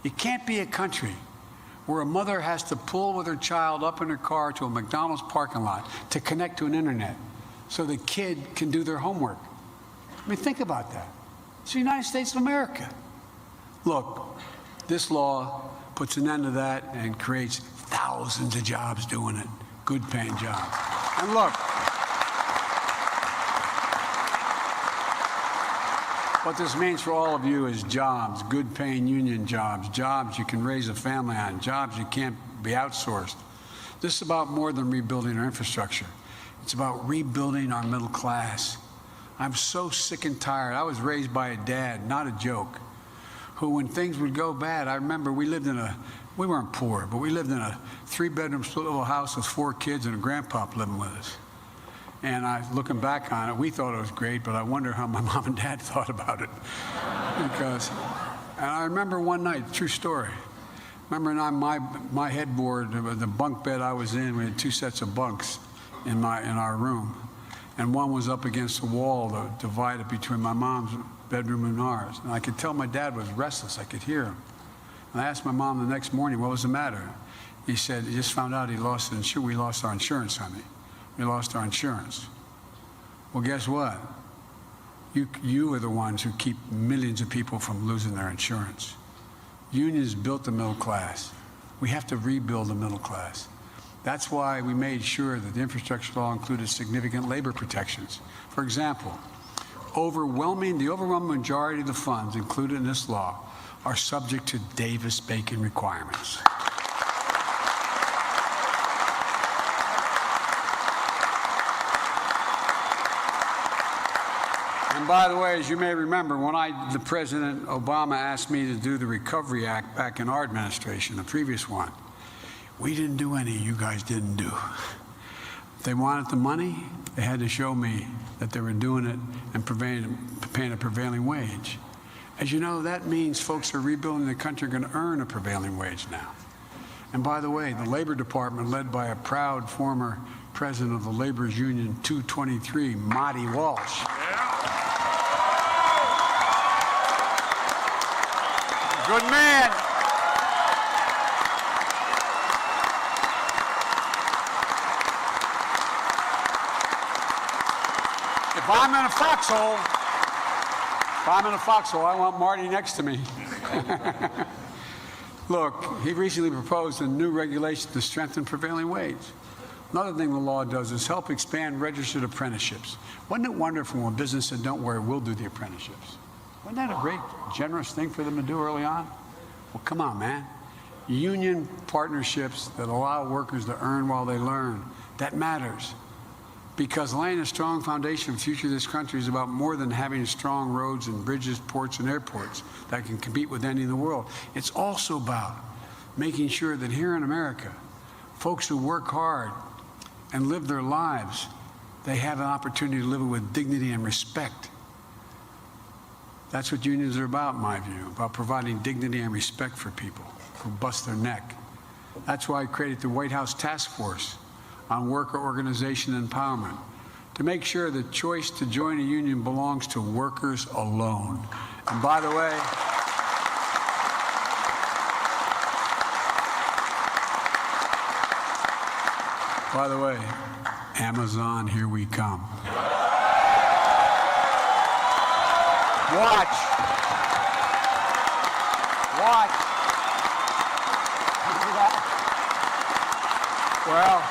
You can't be a country where a mother has to pull with her child up in her car to a McDonald's parking lot to connect to an internet so the kid can do their homework. I mean, think about that. It's the United States of America. Look, this law puts an end to that and creates thousands of jobs doing it, good-paying jobs. And look, What this means for all of you is jobs, good paying union jobs, jobs you can raise a family on, jobs you can't be outsourced. This is about more than rebuilding our infrastructure. It's about rebuilding our middle class. I'm so sick and tired. I was raised by a dad, not a joke, who when things would go bad, I remember we weren't poor, but we lived in a 3-bedroom split level house with 4 kids and a grandpa living with us. And looking back on it, we thought it was great, but I wonder how my mom and dad thought about it. And I remember one night, true story. Remember on my headboard, the bunk bed I was in, we had 2 sets of bunks in our room. And one was up against the wall that divided between my mom's bedroom and ours. And I could tell my dad was restless. I could hear him. And I asked my mom the next morning, what was the matter? He said, he just found out we lost our insurance, honey. We lost our insurance. Well, guess what? You are the ones who keep millions of people from losing their insurance. Unions built the middle class. We have to rebuild the middle class. That's why we made sure that the infrastructure law included significant labor protections. For example, the overwhelming majority of the funds included in this law are subject to Davis-Bacon requirements. And by the way, as you may remember, when the President Obama asked me to do the Recovery Act back in our administration, the previous one, we didn't do any you guys didn't do. If they wanted the money, they had to show me that they were doing it and paying a prevailing wage. As you know, that means folks who are rebuilding the country are going to earn a prevailing wage now. And by the way, the Labor Department, led by a proud former president of the Labor's Union 223, Marty Walsh. Good man. If I'm in a foxhole, I want Marty next to me. Look, he recently proposed a new regulation to strengthen prevailing wage. Another thing the law does is help expand registered apprenticeships. Wasn't it wonderful when business said, don't worry, we'll do the apprenticeships? Wasn't that a great, generous thing for them to do early on? Well, come on, man. Union partnerships that allow workers to earn while they learn, that matters. Because laying a strong foundation for the future of this country is about more than having strong roads and bridges, ports and airports that can compete with any in the world. It's also about making sure that here in America, folks who work hard and live their lives, they have an opportunity to live it with dignity and respect. That's what unions are about, in my view, about providing dignity and respect for people who bust their neck. That's why I created the White House Task Force on Worker Organization and Empowerment, to make sure the choice to join a union belongs to workers alone. And by the way, Amazon, here we come. Watch. Well,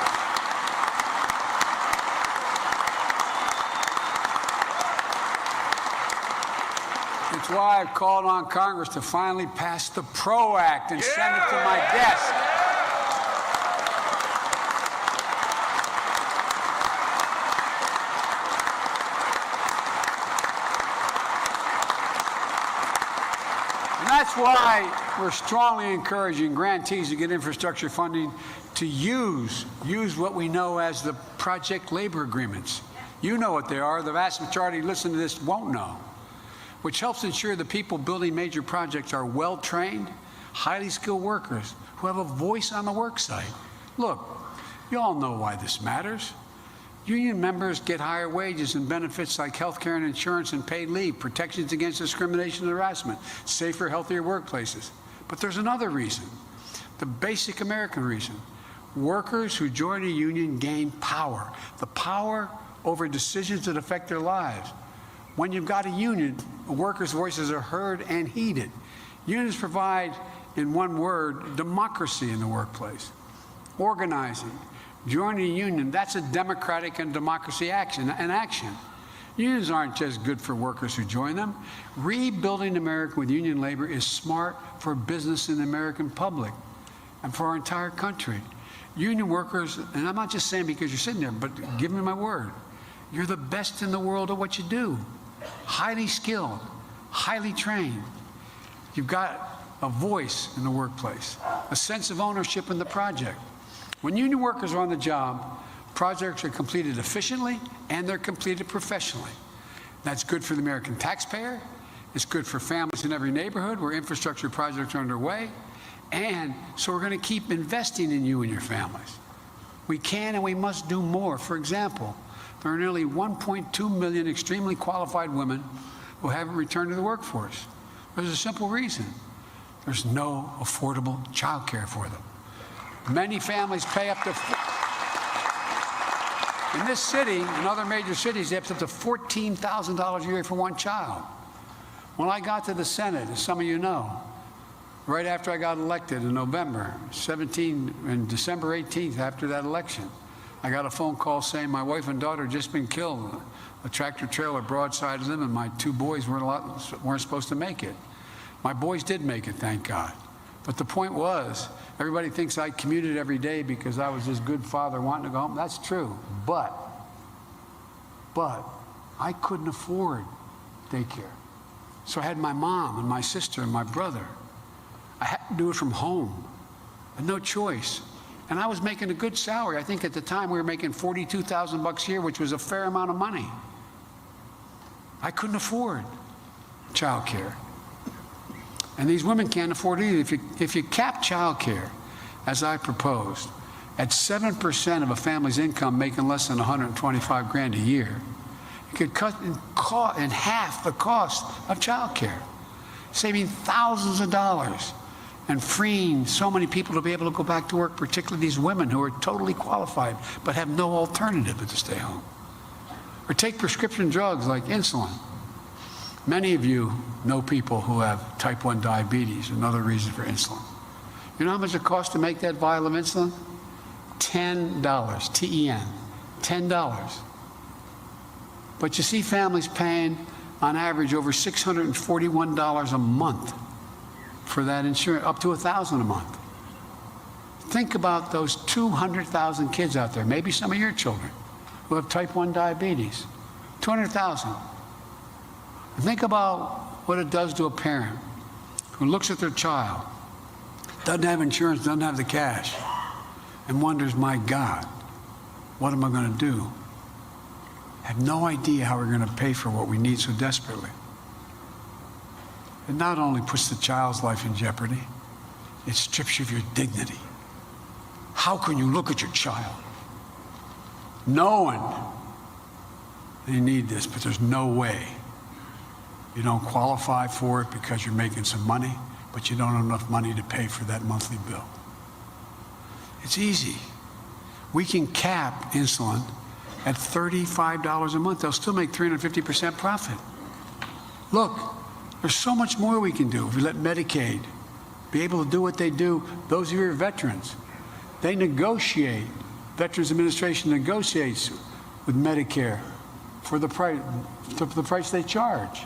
it's why I've called on Congress to finally pass the PRO Act and send it to my desk. That's why we're strongly encouraging grantees to get infrastructure funding to use what we know as the project labor agreements. You know what they are. The vast majority listening to this won't know, which helps ensure the people building major projects are well-trained, highly skilled workers who have a voice on the work site. Look, you all know why this matters. Union members get higher wages and benefits like health care and insurance and paid leave, protections against discrimination and harassment, safer, healthier workplaces. But there's another reason, the basic American reason. Workers who join a union gain power, the power over decisions that affect their lives. When you've got a union, workers' voices are heard and heeded. Unions provide, in one word, democracy in the workplace. Organizing. Joining a union, that's a democratic and democracy action. Unions aren't just good for workers who join them. Rebuilding America with union labor is smart for business and the American public and for our entire country. Union workers, and I'm not just saying because you're sitting there, but give me my word, you're the best in the world at what you do. Highly skilled, highly trained. You've got a voice in the workplace, a sense of ownership in the project. When union workers are on the job, projects are completed efficiently and they're completed professionally. That's good for the American taxpayer. It's good for families in every neighborhood where infrastructure projects are underway. And so we're going to keep investing in you and your families. We can and we must do more. For example, there are nearly 1.2 million extremely qualified women who haven't returned to the workforce. There's a simple reason. There's no affordable child care for them. Many families pay up to, in this city and other major cities, they have up to $14,000 a year for one child. When I got to the Senate, as some of you know, right after I got elected in November 17 and December 18th after that election, I got a phone call saying my wife and daughter had just been killed. A tractor trailer broadsided them, and my two boys weren't supposed to make it. My boys did make it, thank God. But the point was, everybody thinks I commuted every day because I was this good father wanting to go home. That's true. But I couldn't afford daycare. So I had my mom and my sister and my brother. I had to do it from home. I had no choice. And I was making a good salary. I think at the time we were making $42,000 a year, which was a fair amount of money. I couldn't afford child care. And these women can't afford it either. If you cap child care, as I proposed, at 7% of a family's income making less than $125 grand a year, you could cut in half the cost of child care, saving thousands of dollars and freeing so many people to be able to go back to work, particularly these women who are totally qualified but have no alternative but to stay home. Or take prescription drugs like insulin. Many of you know people who have type 1 diabetes, another reason for insulin. You know how much it costs to make that vial of insulin? $10, T-E-N, $10. But you see families paying, on average, over $641 a month for that insurance, up to $1,000 a month. Think about those 200,000 kids out there, maybe some of your children, who have type 1 diabetes. 200,000. Think about what it does to a parent who looks at their child, doesn't have insurance, doesn't have the cash, and wonders, my God, what am I going to do? Have no idea how we're going to pay for what we need so desperately. It not only puts the child's life in jeopardy, it strips you of your dignity. How can you look at your child knowing they need this, but there's no way? You don't qualify for it because you're making some money, but you don't have enough money to pay for that monthly bill. It's easy. We can cap insulin at $35 a month. They'll still make 350% profit. Look, there's so much more we can do if we let Medicaid be able to do what they do. Those of you who are veterans, they negotiate. Veterans Administration negotiates with Medicare for the price they charge.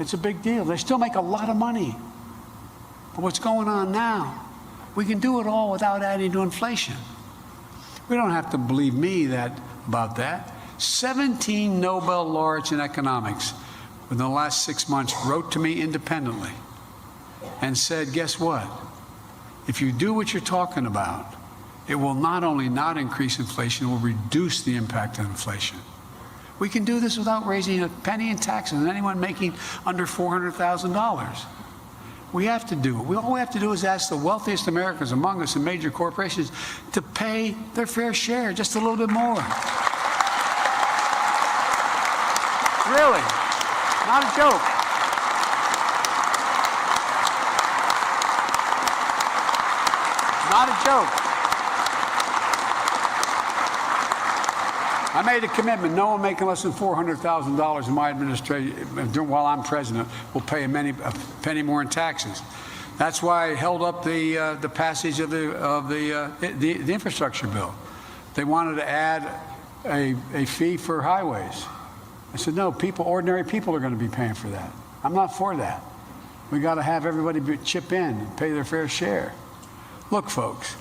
It's a big deal. They still make a lot of money. But what's going on now, we can do it all without adding to inflation. We don't have to believe me about that. 17 Nobel laureates in economics within the last 6 months wrote to me independently and said, guess what? If you do what you're talking about, it will not only not increase inflation, it will reduce the impact of inflation. We can do this without raising a penny in taxes on anyone making under $400,000. We have to do it. All we have to do is ask the wealthiest Americans among us and major corporations to pay their fair share, just a little bit more. Really, not a joke. Not a joke. I made a commitment. No one making less than $400,000 in my administration while I'm president will pay a penny more in taxes. That's why I held up the passage of the infrastructure bill. They wanted to add a fee for highways. I said, no, ordinary people are going to be paying for that. I'm not for that. We got to have everybody chip in and pay their fair share. Look, folks,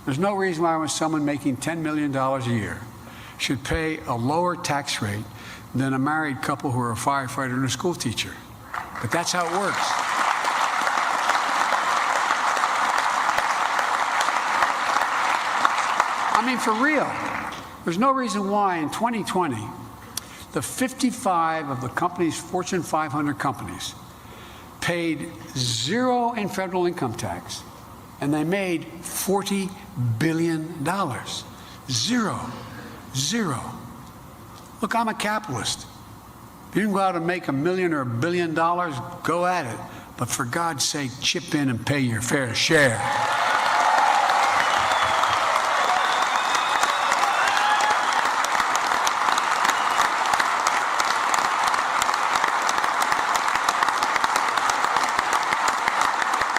there's no reason why someone making $10 million a year should pay a lower tax rate than a married couple who are a firefighter and a school teacher. But that's how it works. I mean, for real, there's no reason why in 2020, the 55 of the companies, Fortune 500 companies, paid zero in federal income tax, and they made $40 billion. Zero. Look, I'm a capitalist. If you can go out and make $1 million or $1 billion, go at it. But for God's sake, chip in and pay your fair share.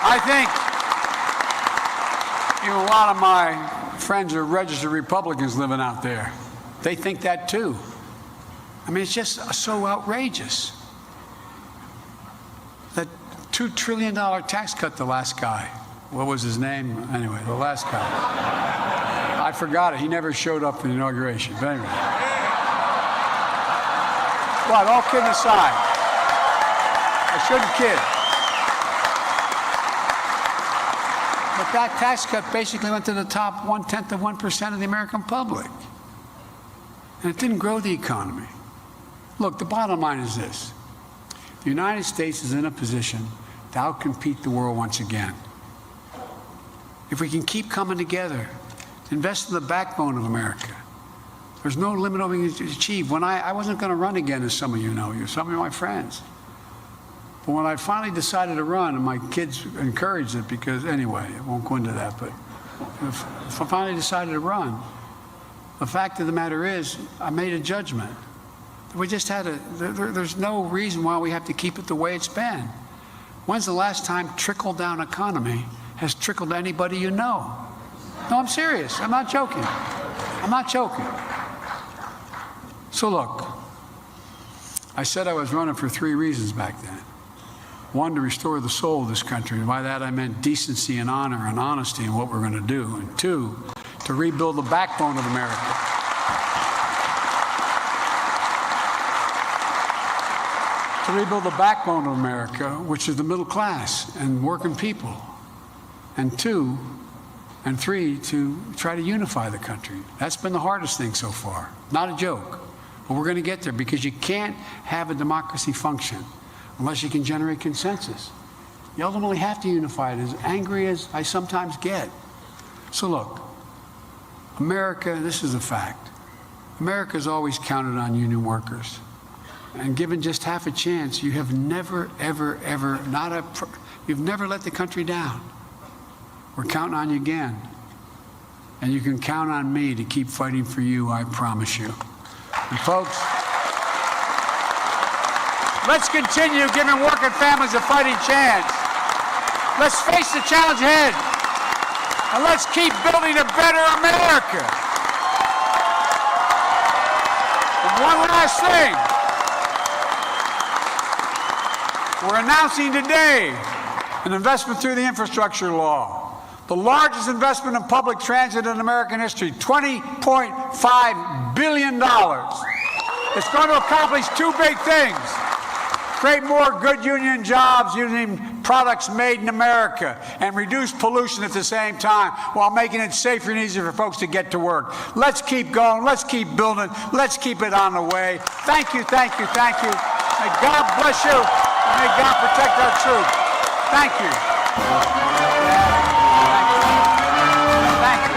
I think a lot of my friends are registered Republicans living out there. They think that too. I mean, it's just so outrageous. That $2 trillion tax cut, the last guy. What was his name? Anyway, the last guy. I forgot it. He never showed up for the inauguration. But anyway. But all kidding aside, I shouldn't kid. But that tax cut basically went to the top 0.1% of the American public. And it didn't grow the economy. Look, the bottom line is this. The United States is in a position to outcompete the world once again. If we can keep coming together, invest in the backbone of America, there's no limit of what we can achieve. When I wasn't going to run again, as some of you know, some of my friends. But when I finally decided to run, and my kids encouraged it because, anyway, I won't go into that, but if I finally decided to run, the fact of the matter is, I made a judgment. We just had there's no reason why we have to keep it the way it's been. When's the last time trickle-down economy has trickled to anybody you know? No, I'm serious. I'm not joking. I'm not joking. So look, I said I was running for 3 reasons back then. 1, to restore the soul of this country. And by that I meant decency and honor and honesty in what we're going to do. And 2, to rebuild the backbone of America. To rebuild the backbone of America, which is the middle class and working people. And 2 and 3, to try to unify the country. That's been the hardest thing so far. Not a joke. But we're going to get there because you can't have a democracy function unless you can generate consensus. You ultimately have to unify it, as angry as I sometimes get. So look, America, this is a fact. America's always counted on union workers. And given just half a chance, you have never, ever, ever, you've never let the country down. We're counting on you again. And you can count on me to keep fighting for you, I promise you. And folks, let's continue giving working families a fighting chance. Let's face the challenge ahead. And let's keep building a better America. And one last thing. We're announcing today an investment through the infrastructure law. The largest investment in public transit in American history, $20.5 billion. It's going to accomplish 2 big things. Create more good union jobs using products made in America and reduce pollution at the same time while making it safer and easier for folks to get to work. Let's keep going. Let's keep building. Let's keep it on the way. Thank you, thank you, thank you. May God bless you. And may God protect our troops. Thank you. Thank you.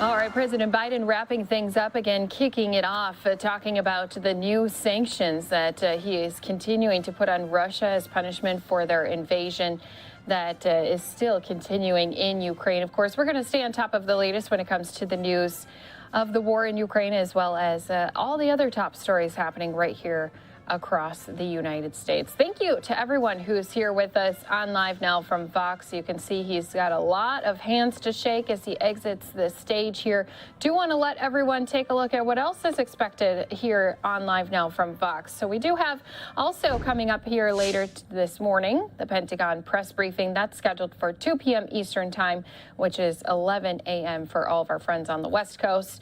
All right, President Biden wrapping things up again, kicking it off, talking about the new sanctions that he is continuing to put on Russia as punishment for their invasion that is still continuing in Ukraine. Of course, we're going to stay on top of the latest when it comes to the news of the war in Ukraine, as well as all the other top stories happening right here across the United States. Thank you to everyone who's here with us on Live Now from Fox. You can see he's got a lot of hands to shake as he exits the stage here. Do want to let everyone take a look at what else is expected here on Live Now from Fox. So we do have also coming up here later this morning, the Pentagon press briefing. That's scheduled for 2 p.m. Eastern time, which is 11 a.m. for all of our friends on the West Coast.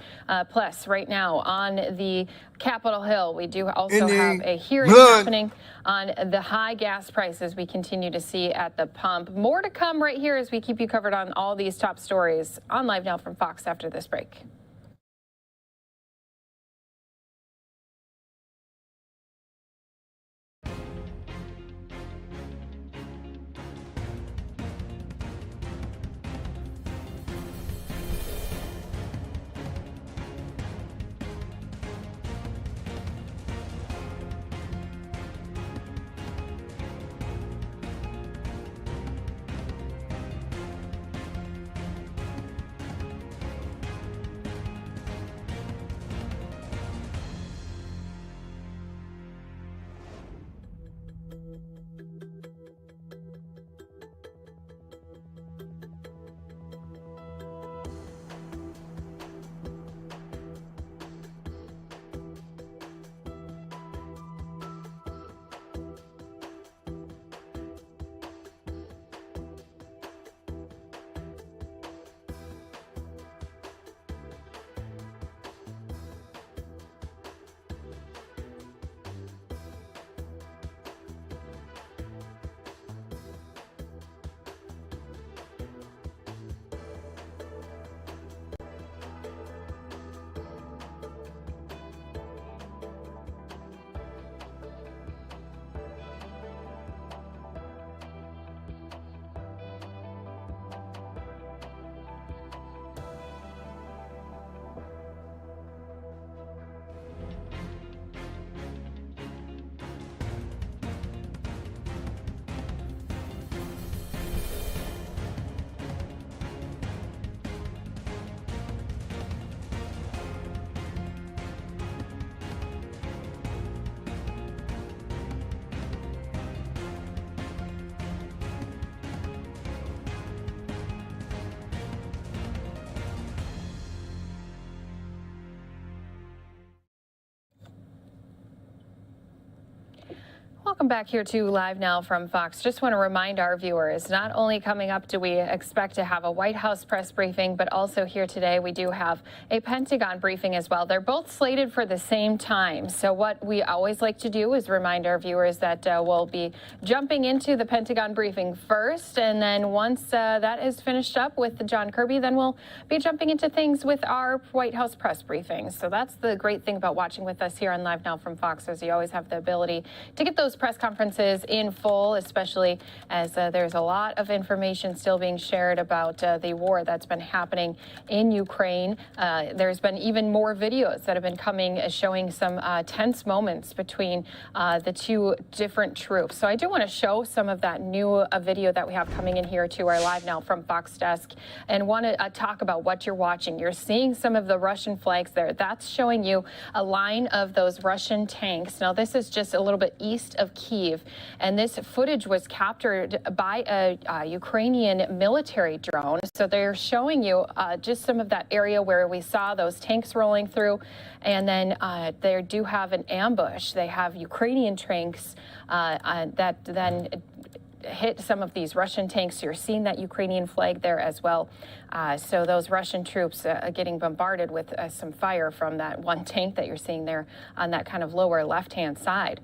Plus, right now on the Capitol Hill, we do also have a hearing happening on the high gas prices we continue to see at the pump. More to come right here as we keep you covered on all these top stories on Live Now from Fox after this break. Welcome back here to Live Now from Fox. Just want to remind our viewers, not only coming up do we expect to have a White House press briefing, but also here today we do have a Pentagon briefing as well. They're both slated for the same time. So what we always like to do is remind our viewers that we'll be jumping into the Pentagon briefing first. And then once that is finished up with John Kirby, then we'll be jumping into things with our White House press briefings. So that's the great thing about watching with us here on Live Now from Fox, is you always have the ability to get those press conferences in full, especially as there's a lot of information still being shared about the war that's been happening in Ukraine. There's been even more videos that have been coming showing some tense moments between the two different troops. So I do want to show some of that new video that we have coming in here to our Live Now from Fox desk, and want to talk about what you're watching. You're seeing some of the Russian flags there. That's showing you a line of those Russian tanks. Now, this is just a little bit east of Kyiv, and this footage was captured by a Ukrainian military drone. So they're showing you just some of that area where we saw those tanks rolling through, and then they do have an ambush. They have Ukrainian tanks that then hit some of these Russian tanks. You're seeing that Ukrainian flag there as well. So those Russian troops getting bombarded with some fire from that one tank that you're seeing there on that kind of lower left-hand side.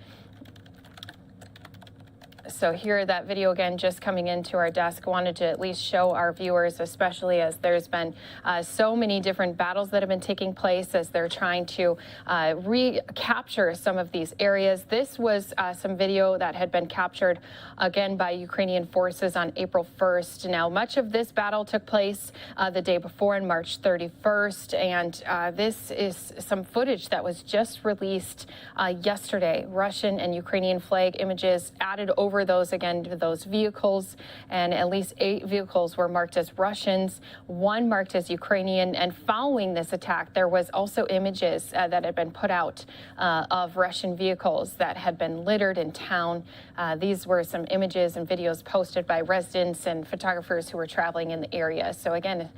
So here, that video again just coming into our desk. Wanted to at least show our viewers, especially as there's been so many different battles that have been taking place as they're trying to recapture some of these areas. This was some video that had been captured again by Ukrainian forces on April 1st. Now, much of this battle took place the day before on March 31st, and this is some footage that was just released yesterday. Russian and Ukrainian flag images added over over those vehicles, and at least 8 vehicles were marked as Russians, 1 marked as Ukrainian. And following this attack, there was also images that had been put out of Russian vehicles that had been littered in town. These were some images and videos posted by residents and photographers who were traveling in the area. So again,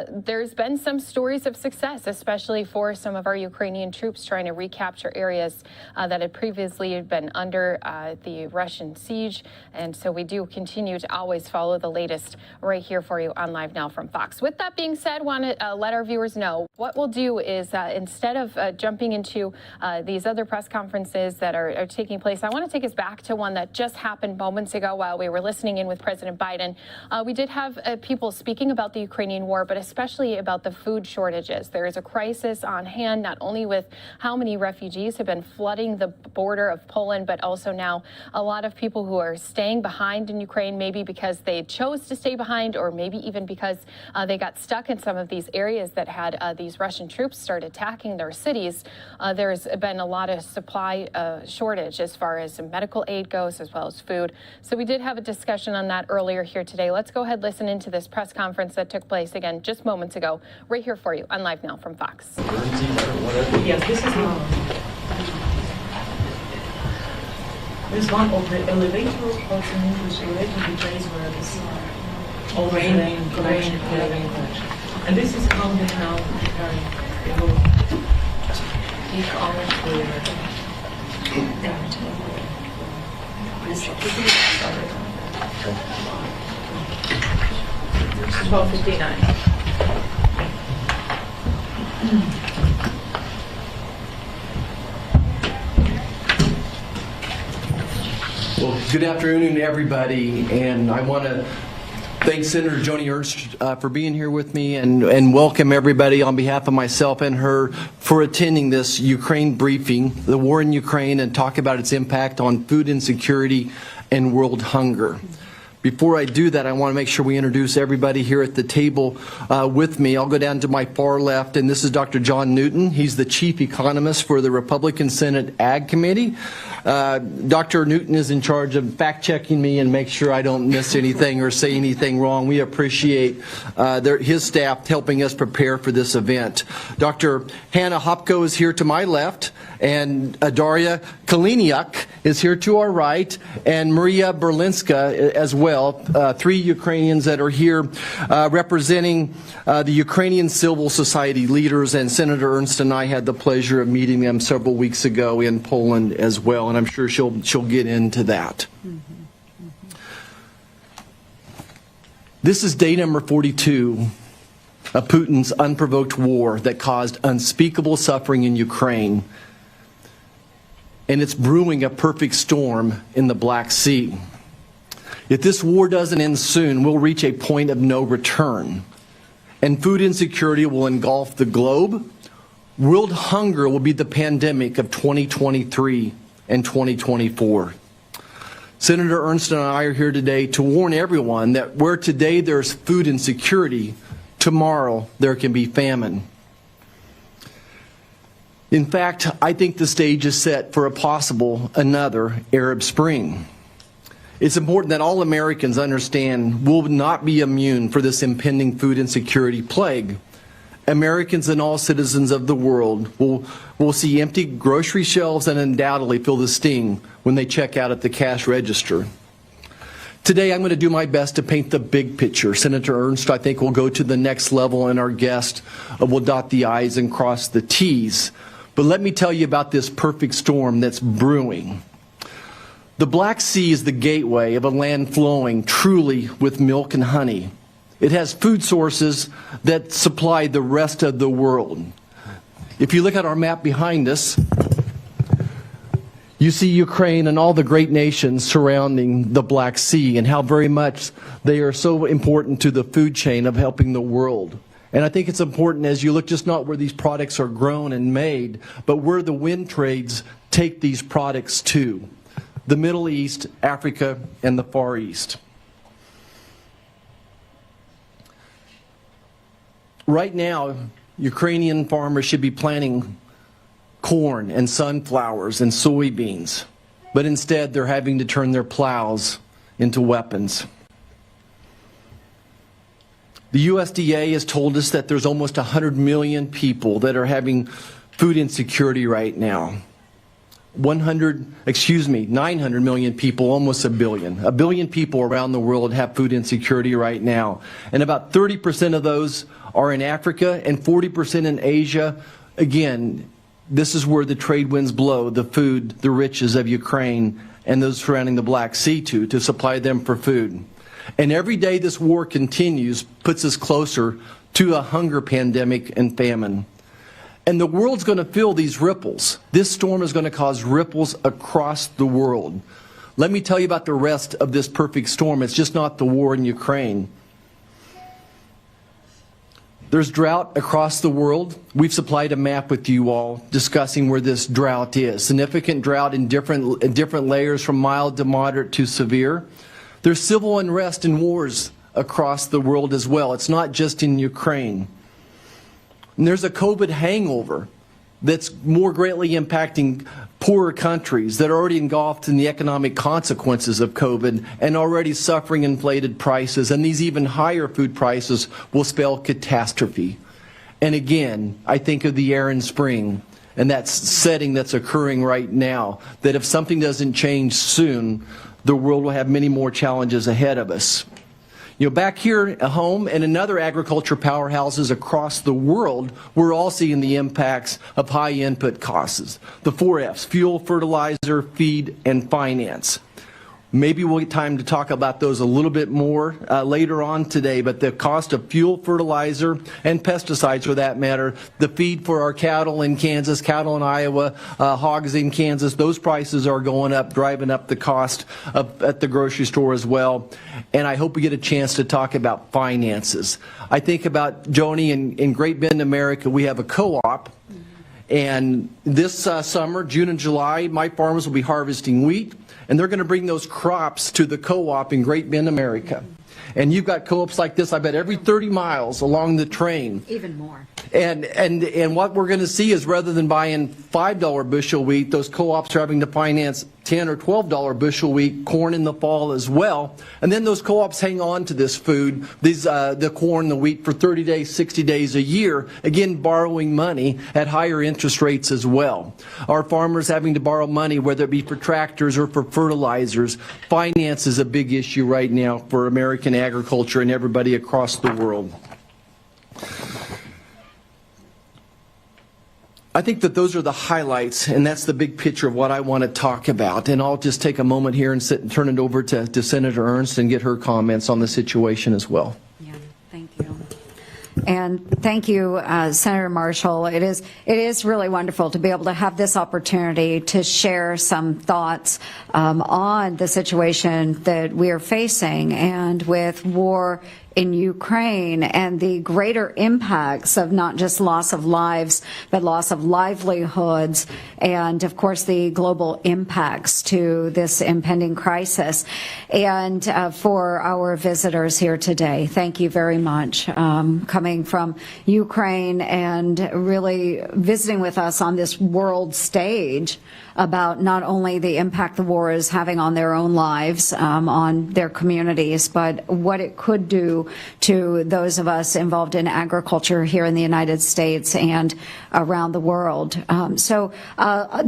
there's been some stories of success, especially for some of our Ukrainian troops trying to recapture areas that had previously been under the Russian siege. And so we do continue to always follow the latest right here for you on Live Now from Fox. With that being said, want to let our viewers know what we'll do is instead of jumping into these other press conferences that are taking place, I want to take us back to one that just happened moments ago while we were listening in with President Biden. We did have people speaking about the Ukrainian war, but especially about the food shortages. There is a crisis on hand, not only with how many refugees have been flooding the border of Poland, but also now a lot of people who are staying behind in Ukraine, maybe because they chose to stay behind, or maybe even because they got stuck in some of these areas that had these Russian troops start attacking their cities. There's been a lot of supply shortage as far as medical aid goes, as well as food. So we did have a discussion on that earlier here today. Let's go ahead, listen into this press conference that took place again just moments ago, right here for you on Live Now from Fox. Yes, this is there's one of the elevators also in English, elevator the place where this grain collection. And this is how they now they will take out This is 12:59. Well, good afternoon, everybody, and I want to thank Senator Joni Ernst for being here with me and welcome everybody on behalf of myself and her for attending this Ukraine briefing, the war in Ukraine, and talk about its impact on food insecurity and world hunger. Before I do that, I want to make sure we introduce everybody here at the table with me. I'll go down to my far left, and this is Dr. John Newton. He's the chief economist for the Republican Senate Ag Committee. Dr. Newton is in charge of fact-checking me and make sure I don't miss anything or say anything wrong. We appreciate his staff helping us prepare for this event. Dr. Hannah Hopko is here to my left, and Daria Kaliniuk is here to our right, and Maria Berlinska as well. 3 Ukrainians that are here representing the Ukrainian civil society leaders, and Senator Ernst and I had the pleasure of meeting them several weeks ago in Poland as well, and I'm sure she'll get into that. This is day number 42 of Putin's unprovoked war that caused unspeakable suffering in Ukraine, and it's brewing a perfect storm in the Black Sea. If this war doesn't end soon, we'll reach a point of no return, and food insecurity will engulf the globe. World hunger will be the pandemic of 2023 and 2024. Senator Ernst and I are here today to warn everyone that where today there's food insecurity, tomorrow there can be famine. In fact, I think the stage is set for a possible another Arab Spring. It's important that all Americans understand we'll not be immune for this impending food insecurity plague. Americans and all citizens of the world will see empty grocery shelves and undoubtedly feel the sting when they check out at the cash register. Today, I'm going to do my best to paint the big picture. Senator Ernst, I think, will go to the next level, and our guest will dot the I's and cross the T's. But let me tell you about this perfect storm that's brewing. The Black Sea is the gateway of a land flowing truly with milk and honey. It has food sources that supply the rest of the world. If you look at our map behind us, you see Ukraine and all the great nations surrounding the Black Sea and how very much they are so important to the food chain of helping the world. And I think it's important as you look just not where these products are grown and made, but where the wind trades take these products to. The Middle East, Africa, and the Far East. Right now, Ukrainian farmers should be planting corn and sunflowers and soybeans. but instead they're having to turn their plows into weapons. The USDA has told us that there's almost 100 million people that are having food insecurity right now. 900 million people, almost a billion. A billion people around the world have food insecurity right now. And about 30% of those are in Africa and 40% in Asia. Again, this is where the trade winds blow, the food, the riches of Ukraine and those surrounding the Black Sea to supply them for food. And every day this war continues puts us closer to a hunger pandemic and famine. And the world's going to feel these ripples. This storm is going to cause ripples across the world. Let me tell you about the rest of this perfect storm. It's just not the war in Ukraine. There's drought across the world. We've supplied a map with you all discussing where this drought is. Significant drought in different layers from mild to moderate to severe. There's civil unrest and wars across the world as well. It's not just in Ukraine. And there's a COVID hangover that's more greatly impacting poorer countries that are already engulfed in the economic consequences of COVID and already suffering inflated prices. And these even higher food prices will spell catastrophe. And again, I think of the Aryan Spring and that setting that's occurring right now, that if something doesn't change soon, the world will have many more challenges ahead of us. You know, back here at home and in other agriculture powerhouses across the world, we're all seeing the impacts of high input costs. The 4 F's, fuel, fertilizer, feed, and finance. Maybe we'll get time to talk about those a little bit more later on today, but the cost of fuel, fertilizer, and pesticides for that matter, the feed for our cattle in Kansas, cattle in Iowa, hogs in Kansas, those prices are going up, driving up the cost at the grocery store as well. And I hope we get a chance to talk about finances. I think about, Joni, in Great Bend, America, we have a co-op. And this summer, June and July, my farmers will be harvesting wheat, and they're going to bring those crops to the co-op in Great Bend, America. And you've got co-ops like this, I bet, every 30 miles along the train. Even more. And what we're going to see is rather than buying $5 bushel wheat, those co-ops are having to finance $10 or $12 bushel wheat, corn in the fall as well. And then those co-ops hang on to this food, the corn, the wheat, for 30 days, 60 days a year, again borrowing money at higher interest rates as well. Our farmers having to borrow money, whether it be for tractors or for fertilizers. Finance is a big issue right now for American agriculture and everybody across the world. I think that those are the highlights, and that's the big picture of what I want to talk about. And I'll just take a moment here and sit and turn it over to Senator Ernst and get her comments on the situation as well. Yeah, thank you. And thank you, Senator Marshall. It is really wonderful to be able to have this opportunity to share some thoughts on the situation that we are facing, and with war in Ukraine and the greater impacts of not just loss of lives, but loss of livelihoods, and of course the global impacts to this impending crisis. And for our visitors here today, thank you very much, coming from Ukraine and really visiting with us on this world stage about not only the impact the war is having on their own lives, on their communities, but what it could do to those of us involved in agriculture here in the United States and around the world. So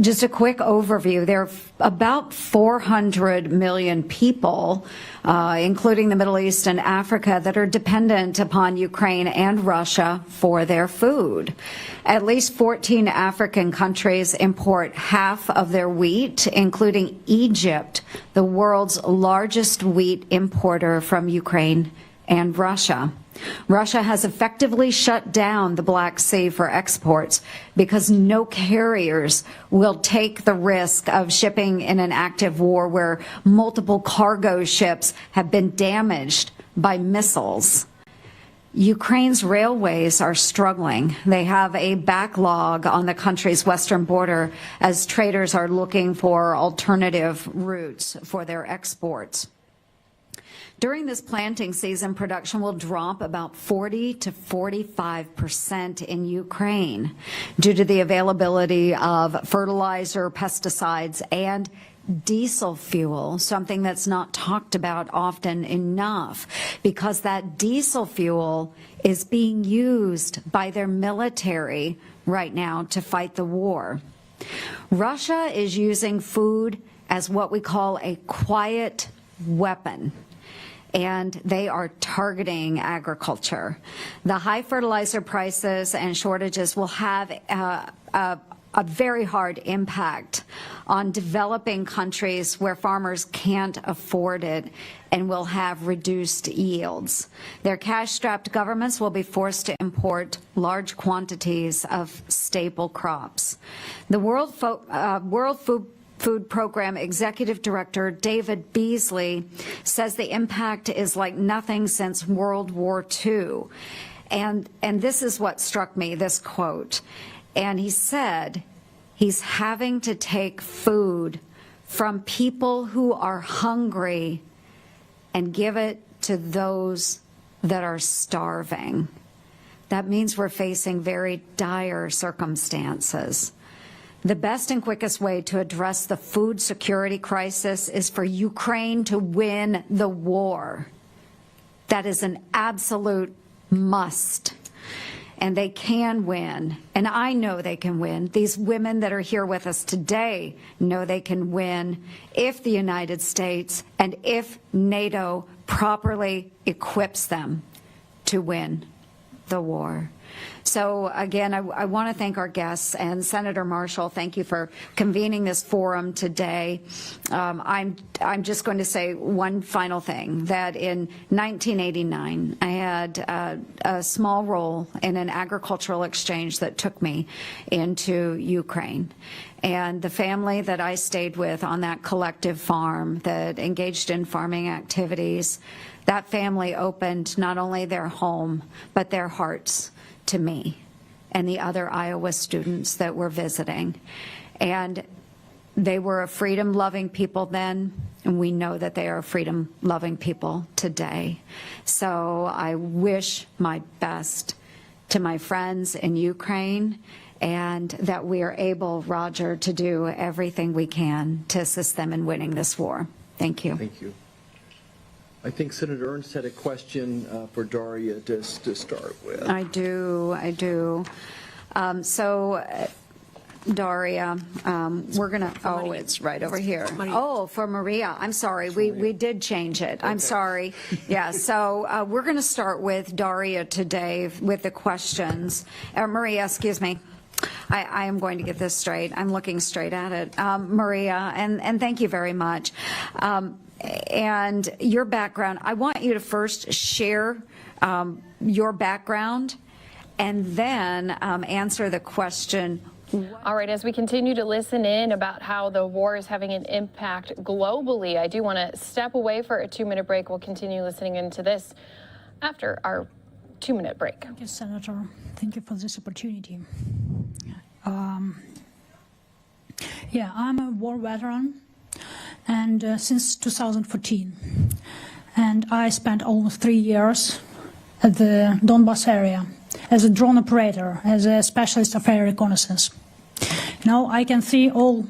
just a quick overview. There are about 400 million people, including the Middle East and Africa, that are dependent upon Ukraine and Russia for their food. At least 14 African countries import half of their wheat, including Egypt, the world's largest wheat importer from Ukraine and Russia. Russia has effectively shut down the Black Sea for exports because no carriers will take the risk of shipping in an active war where multiple cargo ships have been damaged by missiles. Ukraine's railways are struggling. They have a backlog on the country's western border as traders are looking for alternative routes for their exports. During this planting season, production will drop about 40 to 45% in Ukraine due to the availability of fertilizer, pesticides, and diesel fuel, something that's not talked about often enough, because that diesel fuel is being used by their military right now to fight the war. Russia is using food as what we call a quiet weapon, and they are targeting agriculture. The high fertilizer prices and shortages will have a very hard impact on developing countries where farmers can't afford it and will have reduced yields. Their cash-strapped governments will be forced to import large quantities of staple crops. The World Food Program Executive Director David Beasley says the impact is like nothing since World War II. And this is what struck me, this quote. And he said he's having to take food from people who are hungry and give it to those that are starving. That means we're facing very dire circumstances. The best and quickest way to address the food security crisis is for Ukraine to win the war. That is an absolute must. And they can win. And I know they can win. These women that are here with us today know they can win if the United States and if NATO properly equips them to win the war. So again, I want to thank our guests, and Senator Marshall, thank you for convening this forum today. I'm just going to say one final thing, that in 1989, I had a small role in an agricultural exchange that took me into Ukraine. And the family that I stayed with on that collective farm that engaged in farming activities, that family opened not only their home, but their hearts to me and the other Iowa students that were visiting. And they were a freedom-loving people then, and we know that they are freedom-loving people today. So I wish my best to my friends in Ukraine, and that we are able, Roger, to do everything we can to assist them in winning this war. Thank you. Thank you. I think Senator Ernst had a question for Daria to start with. I do. Daria, we're going to, oh, it's right over here. Oh, for Maria. I'm sorry. We did change it. I'm sorry. Yeah, so we're going to start with Daria today with the questions. Maria, excuse me. I am going to get this straight. I'm looking straight at it. Maria, and thank you very much. And your background, I want you to first share your background and then answer the question. All right, as we continue to listen in about how the war is having an impact globally, I do want to step away for a 2-minute break. We'll continue listening into this after our 2-minute break. Thank you, Senator. Thank you for this opportunity. Yeah, I'm a war veteran, and since 2014, and I spent almost 3 years at the Donbas area as a drone operator, as a specialist of air reconnaissance. Now I can see all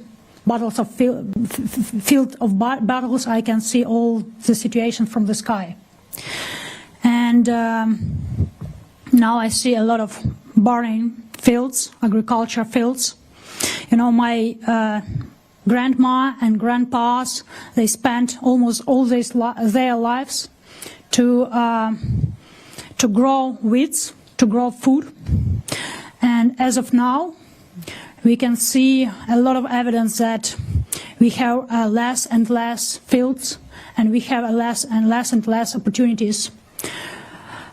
battles of field of battles. I can see all the situation from the sky, and now I see a lot of burning fields, agriculture fields. You know, my grandma and grandpas, they spent almost all their lives to grow wheats, to grow food. And as of now, we can see a lot of evidence that we have less and less fields, and we have less and less opportunities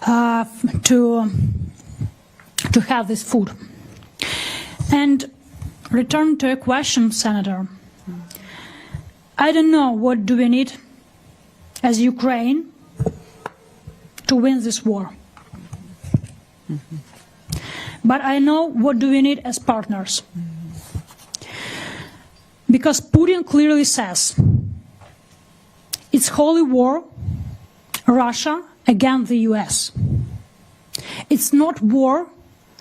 to have this food. And return to a question, Senator. I don't know what do we need as Ukraine to win this war. But I know what do we need as partners. Because Putin clearly says it's holy war, Russia against the US. It's not war,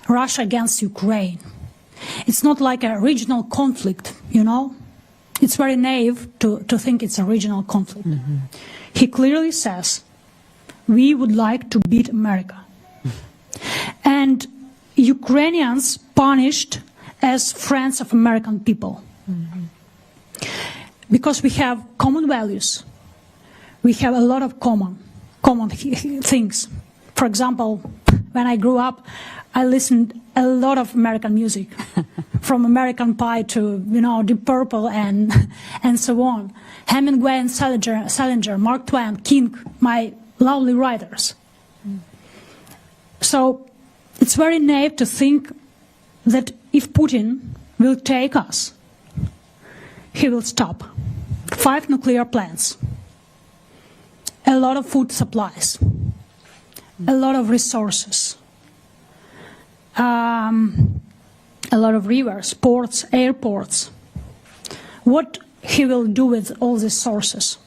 Russia against Ukraine. It's not like a regional conflict, you know. it's very naive to think it's a regional conflict. He clearly says, we would like to beat America. And Ukrainians punished as friends of American people. Because we have common values. We have a lot of common things. For example, when I grew up, I listened a lot of American music, from American Pie to, Deep Purple and so on. Hemingway and Salinger, Mark Twain, King, my lovely writers. So it's very naive to think that if Putin will take us, he will stop 5 nuclear plants, a lot of food supplies, a lot of resources, a lot of rivers, ports, airports. What he will do with all these sources?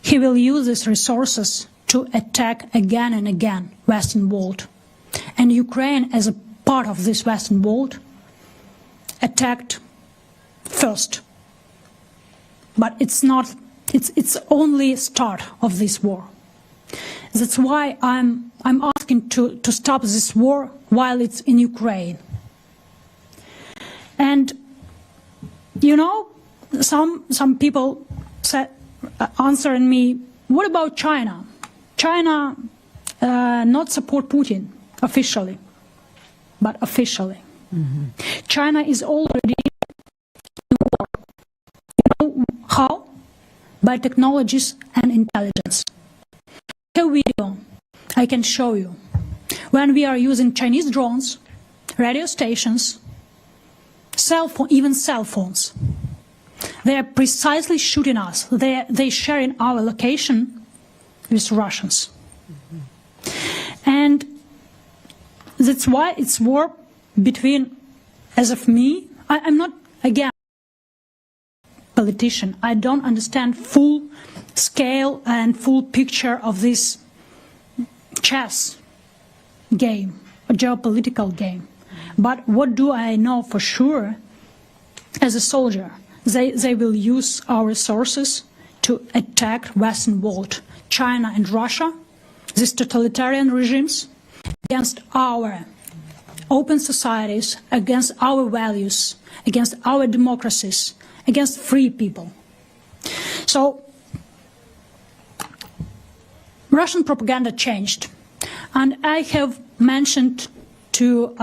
He will use these resources to attack again and again Western world. And Ukraine, as a part of this Western world, attacked first. But it's not, it's only start of this war. That's why I'm asking to stop this war while it's in Ukraine. And, some people said, answering me, what about China? China not support Putin officially, but officially. China is already in war. How? By technologies and intelligence. A video I can show you. When we are using Chinese drones, radio stations, even cell phones, they are precisely shooting us. They sharing our location with Russians. And that's why it's war between, as of me, I'm not, again, politician. I don't understand full scale and full picture of this chess game, a geopolitical game. But what do I know for sure? As a soldier, they will use our resources to attack Western world, China and Russia, these totalitarian regimes, against our open societies, against our values, against our democracies, against free people. So, Russian propaganda changed. And I have mentioned to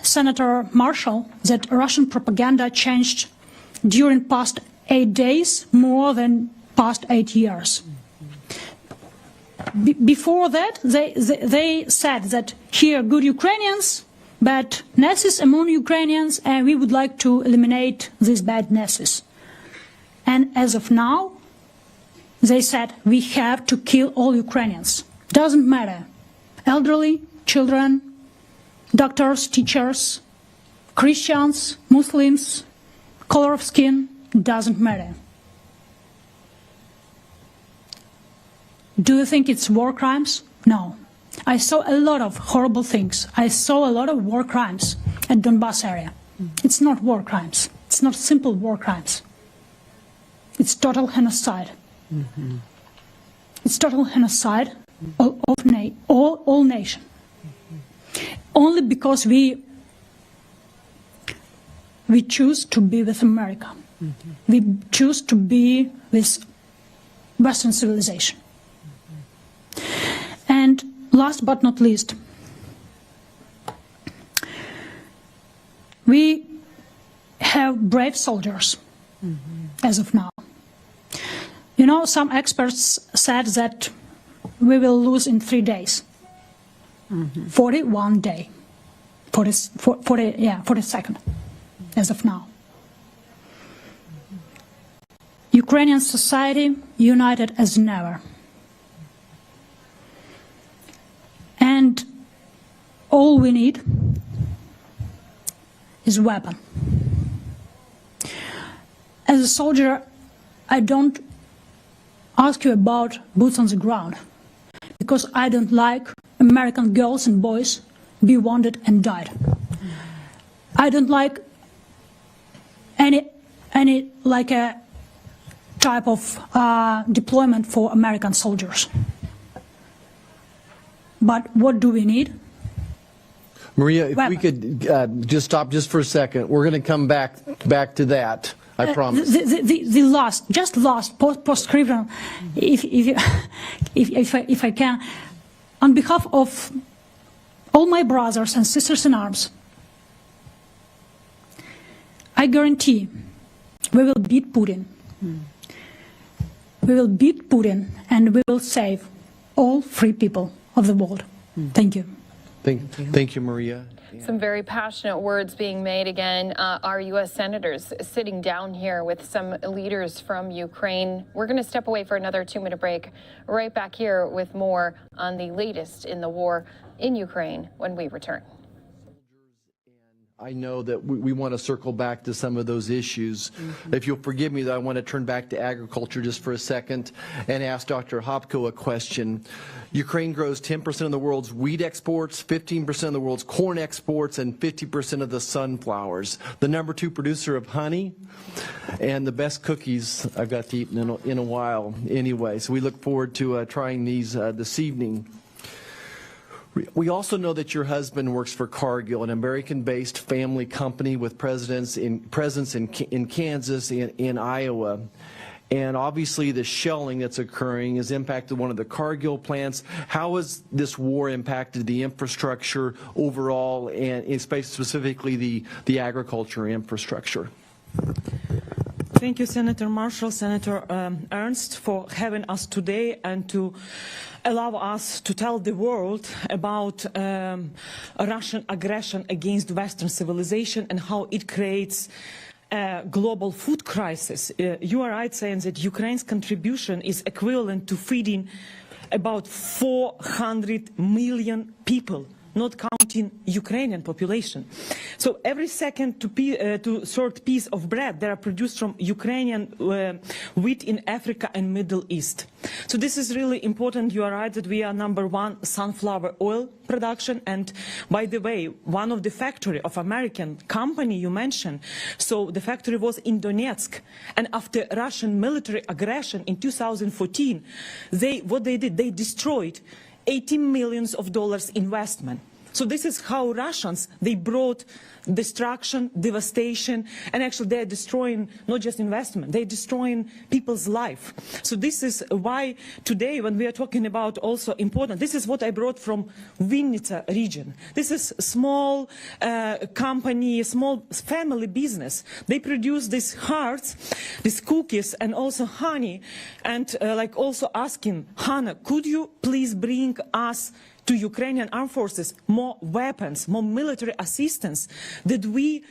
Senator Marshall that Russian propaganda changed during past 8 days more than past 8 years. Before that, they said that here good Ukrainians, but Nazis among Ukrainians, and we would like to eliminate these bad Nazis. And as of now, they said we have to kill all Ukrainians. Doesn't matter. Elderly, children, doctors, teachers, Christians, Muslims, color of skin, doesn't matter. Do you think it's war crimes? No. I saw a lot of horrible things. I saw a lot of war crimes at Donbas area. It's not war crimes. It's not simple war crimes. It's total genocide. It's total genocide of all nation. Only because we choose to be with America. We choose to be with Western civilization. And last but not least, we have brave soldiers as of now. You know, some experts said that we will lose in 3 days. 41 day. 42nd, as of now. Ukrainian society united as never. And all we need is weapon. As a soldier, I don't ask you about boots on the ground, because I don't like American girls and boys be wounded and died. I don't like any like a type of deployment for American soldiers. But what do we need? Maria, if we could just stop just for a second. We're going to come back to that. I promise. The last postscriptum, if I can, on behalf of all my brothers and sisters in arms, I guarantee we will beat Putin. We will beat Putin, and we will save all free people of the world. Thank you. Thank you, Maria. Some very passionate words being made again. Our U.S. senators sitting down here with some leaders from Ukraine. We're going to step away for another 2-minute break. Right back here with more on the latest in the war in Ukraine when we return. I know that we want to circle back to some of those issues. If you'll forgive me, though, I want to turn back to agriculture just for a second and ask Dr. Hopko a question. Ukraine grows 10% of the world's wheat exports, 15% of the world's corn exports, and 50% of the sunflowers. The #2 producer of honey and the best cookies I've got to eat in a while anyway. So we look forward to trying these this evening. We also know that your husband works for Cargill, an American-based family company with presence in Kansas and in Iowa. And obviously the shelling that's occurring has impacted one of the Cargill plants. How has this war impacted the infrastructure overall, and specifically the agriculture infrastructure? Thank you, Senator Marshall, Senator Ernst, for having us today and to allow us to tell the world about Russian aggression against Western civilization and how it creates a global food crisis. You are right saying that Ukraine's contribution is equivalent to feeding about 400 million people, not counting Ukrainian population. So every second to third piece of bread that are produced from Ukrainian wheat in Africa and Middle East. So this is really important. You are right that we are #1 sunflower oil production. And by the way, one of the factory of American company you mentioned, so the factory was in Donetsk. And after Russian military aggression in 2014, what they did, they destroyed $80 million investment. So this is how Russians, they brought destruction, devastation, and actually they're destroying not just investment, they're destroying people's life. So this is why today when we are talking about also important, this is what I brought from Vinnytsia region. This is small company, small family business. They produce these hearts, these cookies, and also honey, and like also asking, Hannah, could you please bring us to Ukrainian armed forces more weapons, more military assistance that we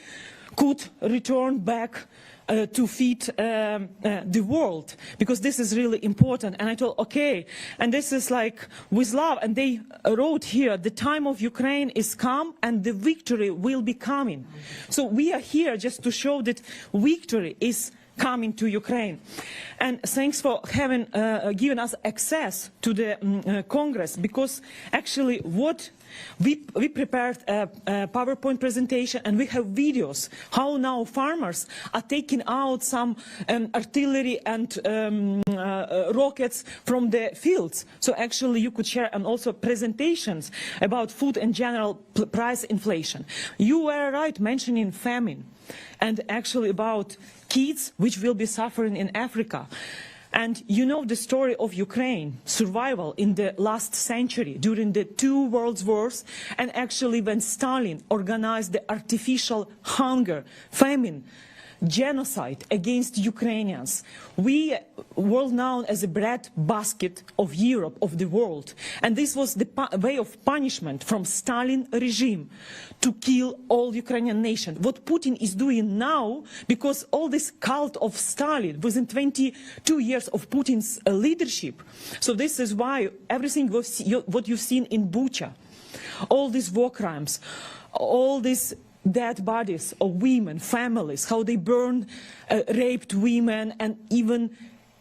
could return back to feed the world, because this is really important. And I told, okay, and this is like with love, and they wrote here, the time of Ukraine is come and the victory will be coming. So we are here just to show that victory is coming to Ukraine. And thanks for having given us access to the Congress, because actually what we prepared a PowerPoint presentation and we have videos how now farmers are taking out some artillery and rockets from the fields. So actually you could share, and also presentations about food and general price inflation. You were right mentioning famine, and actually about kids which will be suffering in Africa. And you know the story of Ukraine, survival in the last century during the 2 world wars, and actually when Stalin organized the artificial hunger, famine, genocide against Ukrainians. We were known as a bread basket of Europe, of the world. And this was the way of punishment from Stalin regime to kill all Ukrainian nation. What Putin is doing now, because all this cult of Stalin within 22 years of Putin's leadership. So this is why everything what you've seen in Bucha, all these war crimes, all these dead bodies of women, families, how they burn raped women, and even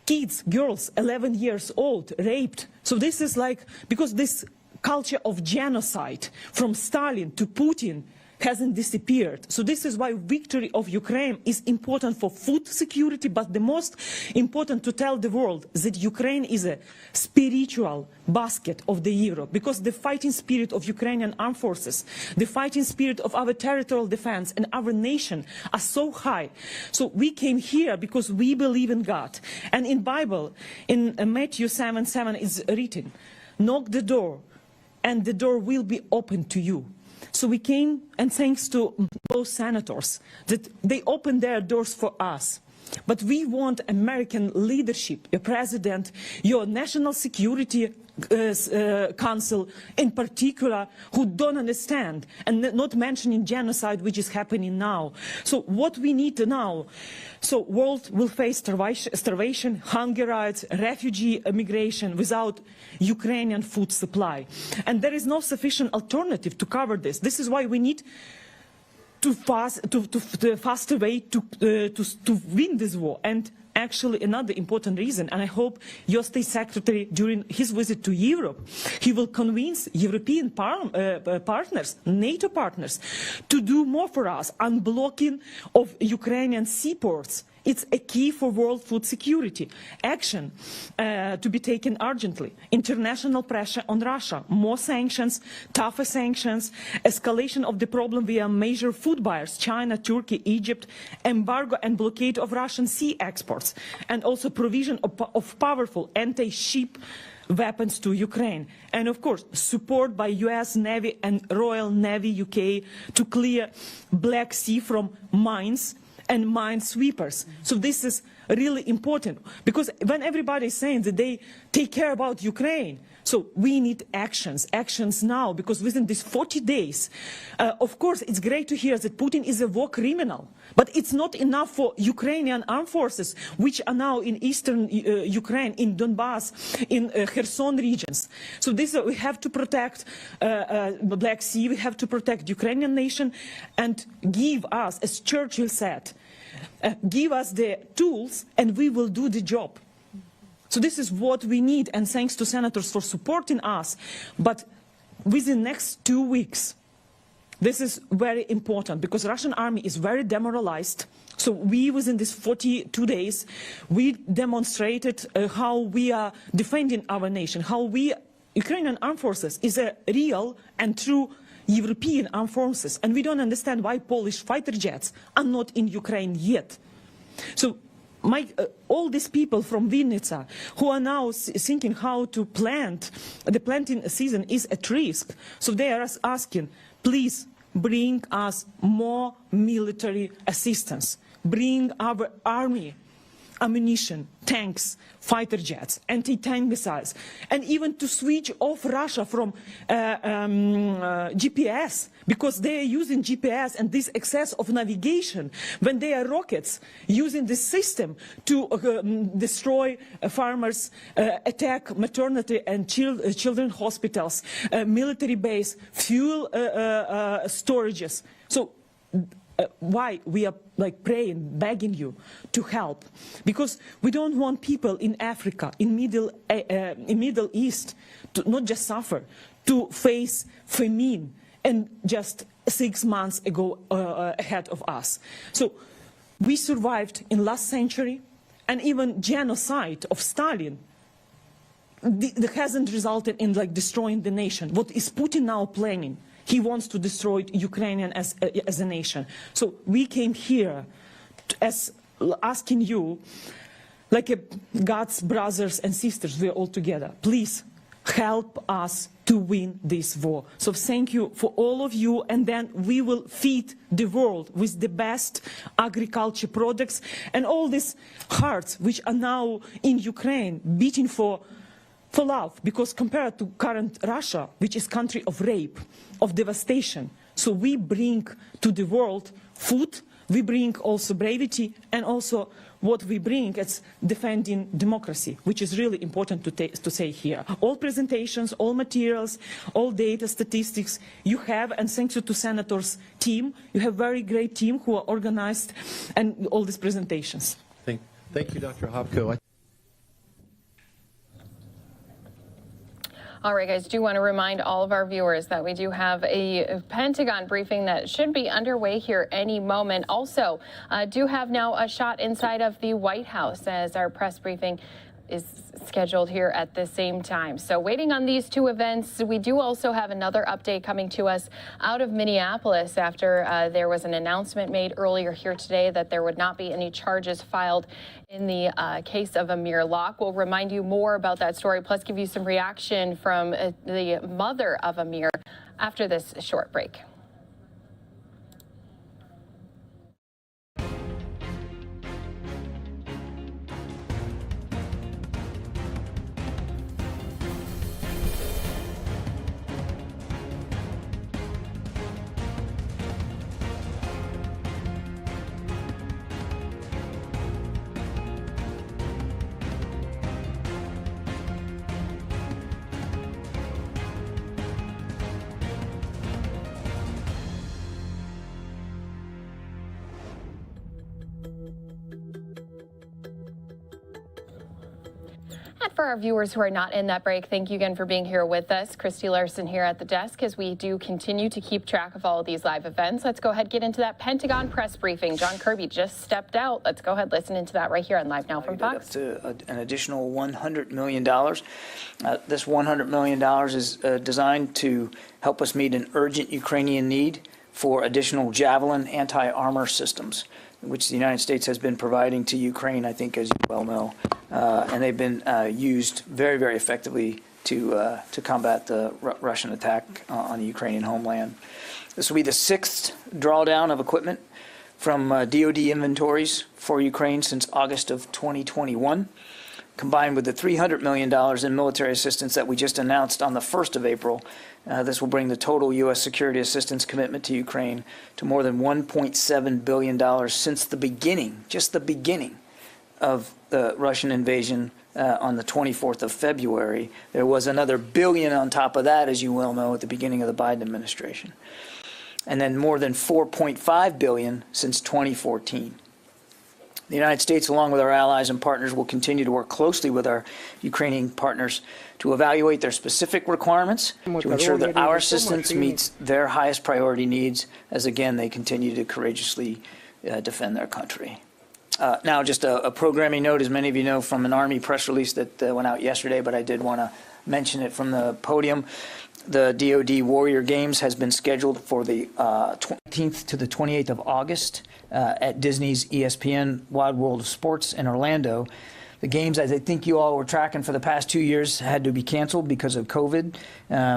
kids, girls, 11 years old, raped. So this is like, because this culture of genocide from Stalin to Putin hasn't disappeared. So this is why victory of Ukraine is important for food security, but the most important to tell the world that Ukraine is a spiritual basket of the Europe, because the fighting spirit of Ukrainian armed forces, the fighting spirit of our territorial defense and our nation are so high. So we came here because we believe in God. And in Bible, in Matthew 7:7 is written, knock the door and the door will be opened to you. So we came, and thanks to both senators, that they opened their doors for us. But we want American leadership, your president, your national security council in particular, who don't understand, and not mentioning genocide, which is happening now. So what we need now, so world will face starvation, hunger riots, refugee migration without Ukrainian food supply. And there is no sufficient alternative to cover this. This is why we need to faster way to win this war. And actually another important reason, and I hope your State Secretary during his visit to Europe, he will convince European partners, NATO partners, to do more for us, unblocking of Ukrainian seaports. It's a key for world food security. Action to be taken urgently. International pressure on Russia. More sanctions, tougher sanctions, escalation of the problem via major food buyers, China, Turkey, Egypt, embargo and blockade of Russian sea exports, and also provision of powerful anti-ship weapons to Ukraine. And of course, support by US Navy and Royal Navy UK to clear Black Sea from mines and minesweepers. So this is really important, because when everybody is saying that they take care about Ukraine, so we need actions now, because within these 40 days, of course, it's great to hear that Putin is a war criminal, but it's not enough for Ukrainian armed forces, which are now in eastern Ukraine, in Donbass, in Kherson regions. So this we have to protect the Black Sea, we have to protect Ukrainian nation, and give us, as Churchill said, give us the tools and we will do the job. So this is what we need, and thanks to senators for supporting us. But within the next 2 weeks, this is very important, because Russian army is very demoralized. So we, within these 42 days, we demonstrated how we are defending our nation, how we, Ukrainian armed forces, is a real and true European armed forces. And we don't understand why Polish fighter jets are not in Ukraine yet. So all these people from Vinnytsia who are now thinking how to plant, the planting season is at risk. So they are asking, please bring us more military assistance. Bring our army ammunition, tanks, fighter jets, anti-tank missiles, and even to switch off Russia from GPS, because they are using GPS and this excess of navigation when they are rockets, using this system to destroy farmers, attack maternity and children hospitals, military base, fuel storages. So why we are praying, begging you to help, because we don't want people in Africa, in Middle East, to not just suffer, to face famine, and just 6 months ago ahead of us. So we survived in last century, and even genocide of Stalin that hasn't resulted in destroying the nation. What is Putin now planning? He wants to destroy Ukraine as a nation. So we came here as asking you, like God's brothers and sisters, we're all together. Please help us to win this war. So thank you for all of you, and then we will feed the world with the best agriculture products, and all these hearts which are now in Ukraine beating for love, because compared to current Russia, which is country of rape, of devastation, so we bring to the world food, we bring also bravery, and also what we bring is defending democracy, which is really important to say here. All presentations, all materials, all data, statistics you have, and thanks to Senator's team, you have very great team who are organized and all these presentations. Thank you, Dr. Hopko. All right, guys, do want to remind all of our viewers that we do have a Pentagon briefing that should be underway here any moment. Also, do have now a shot inside of the White House as our press briefing is scheduled here at the same time. So waiting on these two events, we do also have another update coming to us out of Minneapolis after there was an announcement made earlier here today that there would not be any charges filed in the case of Amir Locke. We'll remind you more about that story, plus give you some reaction from the mother of Amir after this short break. And for our viewers who are not in that break, thank you again for being here with us. Christy Larson here at the desk as we do continue to keep track of all of these live events. Let's go ahead and get into that Pentagon press briefing. John Kirby just stepped out. Let's go ahead and listen into that right here on Live Now from Fox. Up to an additional $100 million. This $100 million is designed to help us meet an urgent Ukrainian need for additional Javelin anti-armor systems, which the United States has been providing to Ukraine, I think, as you well know. And they've been used very, very effectively to combat the Russian attack on the Ukrainian homeland. This will be the 6th drawdown of equipment from DoD inventories for Ukraine since August of 2021. Combined with the $300 million in military assistance that we just announced on the 1st of April, this will bring the total U.S. security assistance commitment to Ukraine to more than $1.7 billion since the beginning, just the beginning of the Russian invasion on the 24th of February. There was another billion on top of that, as you well know, at the beginning of the Biden administration. And then more than $4.5 billion since 2014. The United States, along with our allies and partners, will continue to work closely with our Ukrainian partners to evaluate their specific requirements to ensure that our assistance meets their highest priority needs as, again, they continue to courageously defend their country. Now, just a programming note, as many of you know from an Army press release that went out yesterday, but I did want to mention it from the podium. The DoD Warrior Games has been scheduled for the 20th to the 28th of August at Disney's ESPN Wide World of Sports in Orlando. The games, as I think you all were tracking for the past 2 years, had to be canceled because of COVID.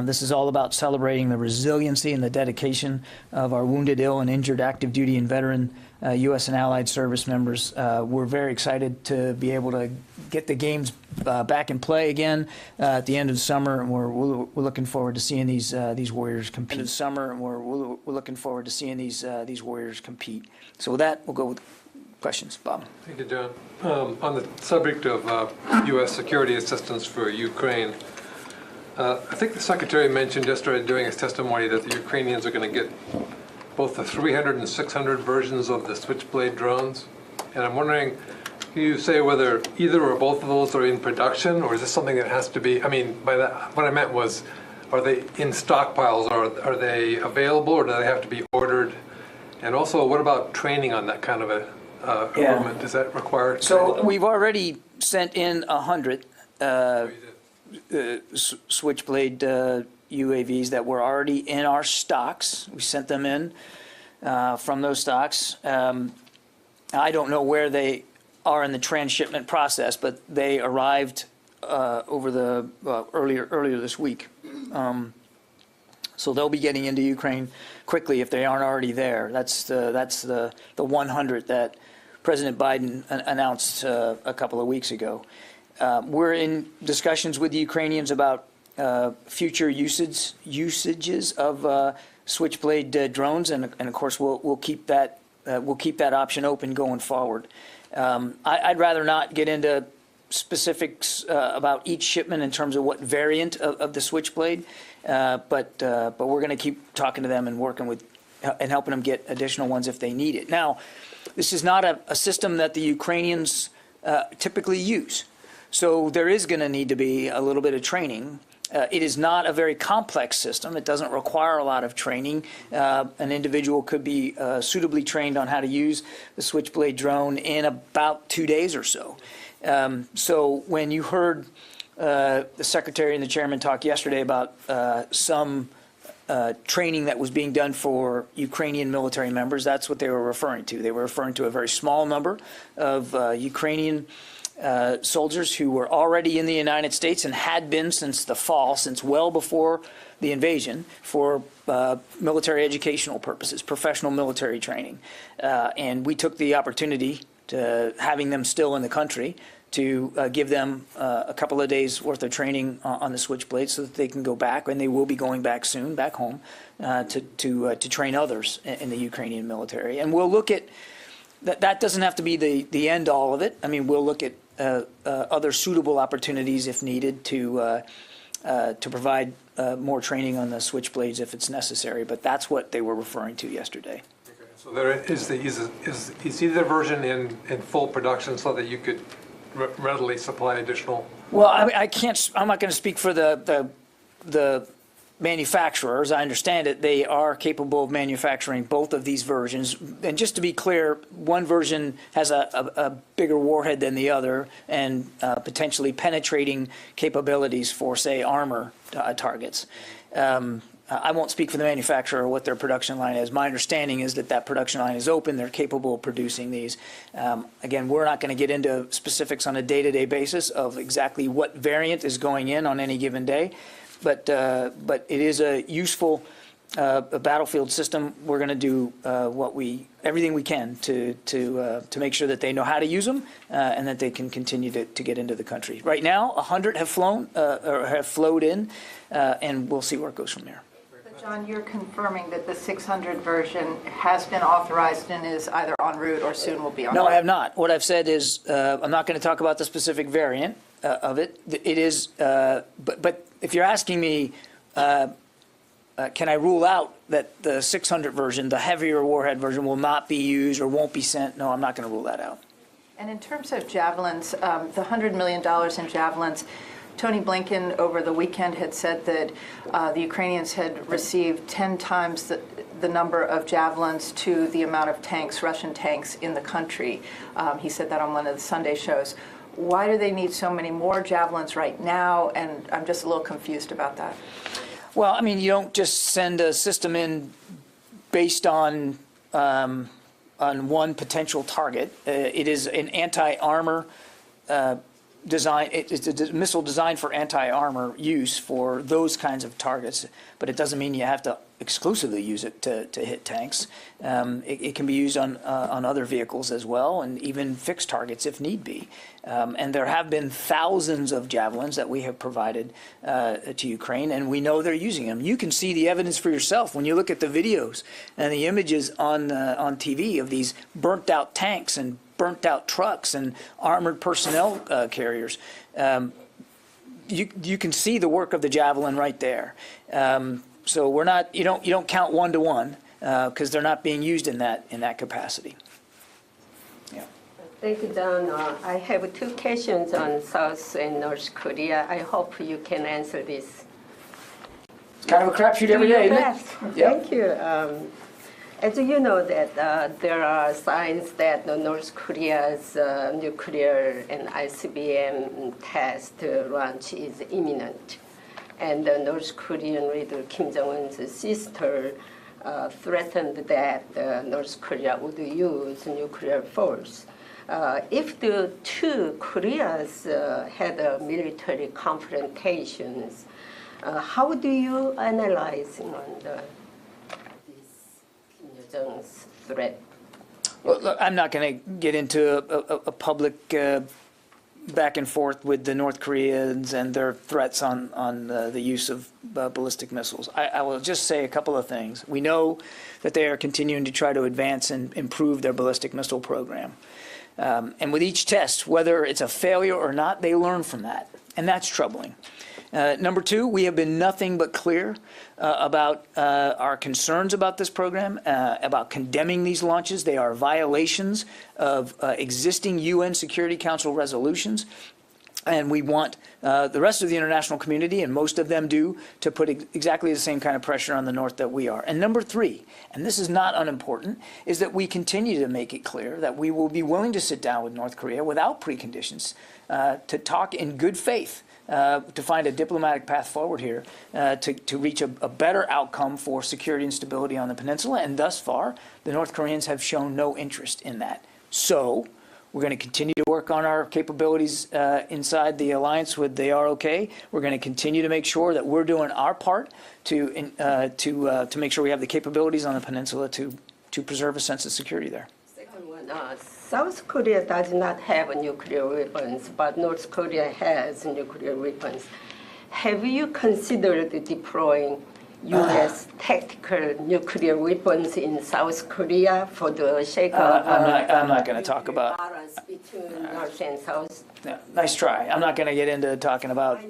This is all about celebrating the resiliency and the dedication of our wounded, ill, and injured active duty and veteran U.S. and allied service members. We're very excited to be able to get the games back in play again at the end of the summer, and we're looking forward to seeing these Warriors compete. End of the summer, and we're looking forward to seeing these Warriors compete. So with that, we'll go with questions. Bob. Thank you, John. On the subject of U.S. security assistance for Ukraine, I think the Secretary mentioned yesterday during his testimony that the Ukrainians are going to get both the 300 and 600 versions of the Switchblade drones. And I'm wondering, can you say whether either or both of those are in production, or is this something that has to be, I mean, by that, what I meant was, are they in stockpiles, or are they available, or do they have to be ordered? And also, what about training on that kind of a equipment? Does that require training? So we've already sent in 100 Switchblade UAVs that were already in our stocks. We sent them in from those stocks. I don't know where they are in the transshipment process, but they arrived over the earlier this week. So they'll be getting into Ukraine quickly if they aren't already there. That's the 100 that President Biden announced a couple of weeks ago. We're in discussions with the Ukrainians about future usages of Switchblade drones, and of course we'll keep that option open going forward. I'd rather not get into specifics about each shipment in terms of what variant of the Switchblade, but we're going to keep talking to them and working with and helping them get additional ones if they need it. Now, this is not a system that the Ukrainians typically use, so there is going to need to be a little bit of training It is not a very complex system. It doesn't require a lot of training. An individual could be suitably trained on how to use the Switchblade drone in about 2 days or so. So when you heard the Secretary and the Chairman talk yesterday about some training that was being done for Ukrainian military members, that's what they were referring to. They were referring to a very small number of Ukrainian soldiers who were already in the United States and had been since the fall, since well before the invasion, for military educational purposes, professional military training. And we took the opportunity to having them still in the country to give them a couple of days worth of training on the Switchblade so that they can go back, and they will be going back soon, back home, to train others in the Ukrainian military. And we'll look at, that doesn't have to be the end all of it. I mean, we'll look at other suitable opportunities if needed to provide more training on the Switchblades if it's necessary. But that's what they were referring to yesterday. Okay. So there is either version in full production so that you could readily supply additional? Well, I can't. I'm not going to speak for the manufacturers. I understand it. They are capable of manufacturing both of these versions. And just to be clear, one version has a bigger warhead than the other and potentially penetrating capabilities for, say, armor targets. I won't speak for the manufacturer or what their production line is. My understanding is that production line is open. They're capable of producing these. Again, we're not going to get into specifics on a day-to-day basis of exactly what variant is going in on any given day. But it is a useful battlefield system. We're going to do everything we can to make sure that they know how to use them and that they can continue to get into the country. Right now, 100 have flown or have flowed in, and we'll see where it goes from there. John, you're confirming that the 600 version has been authorized and is either en route or soon will be en route? No, I have not. What I've said is I'm not going to talk about the specific variant of it. It is, but if you're asking me, can I rule out that the 600 version, the heavier warhead version, will not be used or won't be sent? No, I'm not going to rule that out. And in terms of javelins, the $100 million in javelins, Tony Blinken over the weekend had said that the Ukrainians had received 10 times the number of javelins to the amount of tanks, Russian tanks, in the country. He said that on one of the Sunday shows. Why do they need so many more javelins right now? And I'm just a little confused about that. Well, I mean, you don't just send a system in based on one potential target. It is an anti-armor design. It's a missile designed for anti-armor use for those kinds of targets, but it doesn't mean you have to exclusively use it to hit tanks. It can be used on other vehicles as well, and even fixed targets if need be. And there have been thousands of javelins that we have provided to Ukraine, and we know they're using them. You can see the evidence for yourself when you look at the videos and the images on TV of these burnt out tanks and burnt out trucks and armored personnel carriers. You can see the work of the javelin right there. So we're not. You don't count one to one because they're not being used in that capacity. Yeah. Thank you, John. I have two questions on South and North Korea. I hope you can answer this. It's kind of a crapshoot every day, isn't it? Thank you. As you know that there are signs that North Korea's nuclear and ICBM test launch is imminent. And the North Korean leader Kim Jong-un's sister threatened that North Korea would use nuclear force. If the two Koreas had military confrontations, how do you analyze Jong's threat? Well, look, I'm not going to get into a public back and forth with the North Koreans and their threats on the use of ballistic missiles. I will just say a couple of things. We know that they are continuing to try to advance and improve their ballistic missile program. And with each test, whether it's a failure or not, they learn from that. And that's troubling. Number two, we have been nothing but clear about our concerns about this program, about condemning these launches. They are violations of existing UN Security Council resolutions. And we want the rest of the international community, and most of them do, to put exactly the same kind of pressure on the North that we are. And number three, and this is not unimportant, is that we continue to make it clear that we will be willing to sit down with North Korea without preconditions to talk in good faith, to find a diplomatic path forward here, to reach a better outcome for security and stability on the peninsula. And thus far, the North Koreans have shown no interest in that. So we're going to continue to work on our capabilities inside the alliance with the ROK. We're going to continue to make sure that we're doing our part to make sure we have the capabilities on the peninsula to preserve a sense of security there. Second one, South Korea does not have nuclear weapons, but North Korea has nuclear weapons. Have you considered deploying U.S. tactical nuclear weapons in South Korea for the sake of I'm not going to talk about balance between North and South? Yeah, nice try. I'm not going to get into talking about.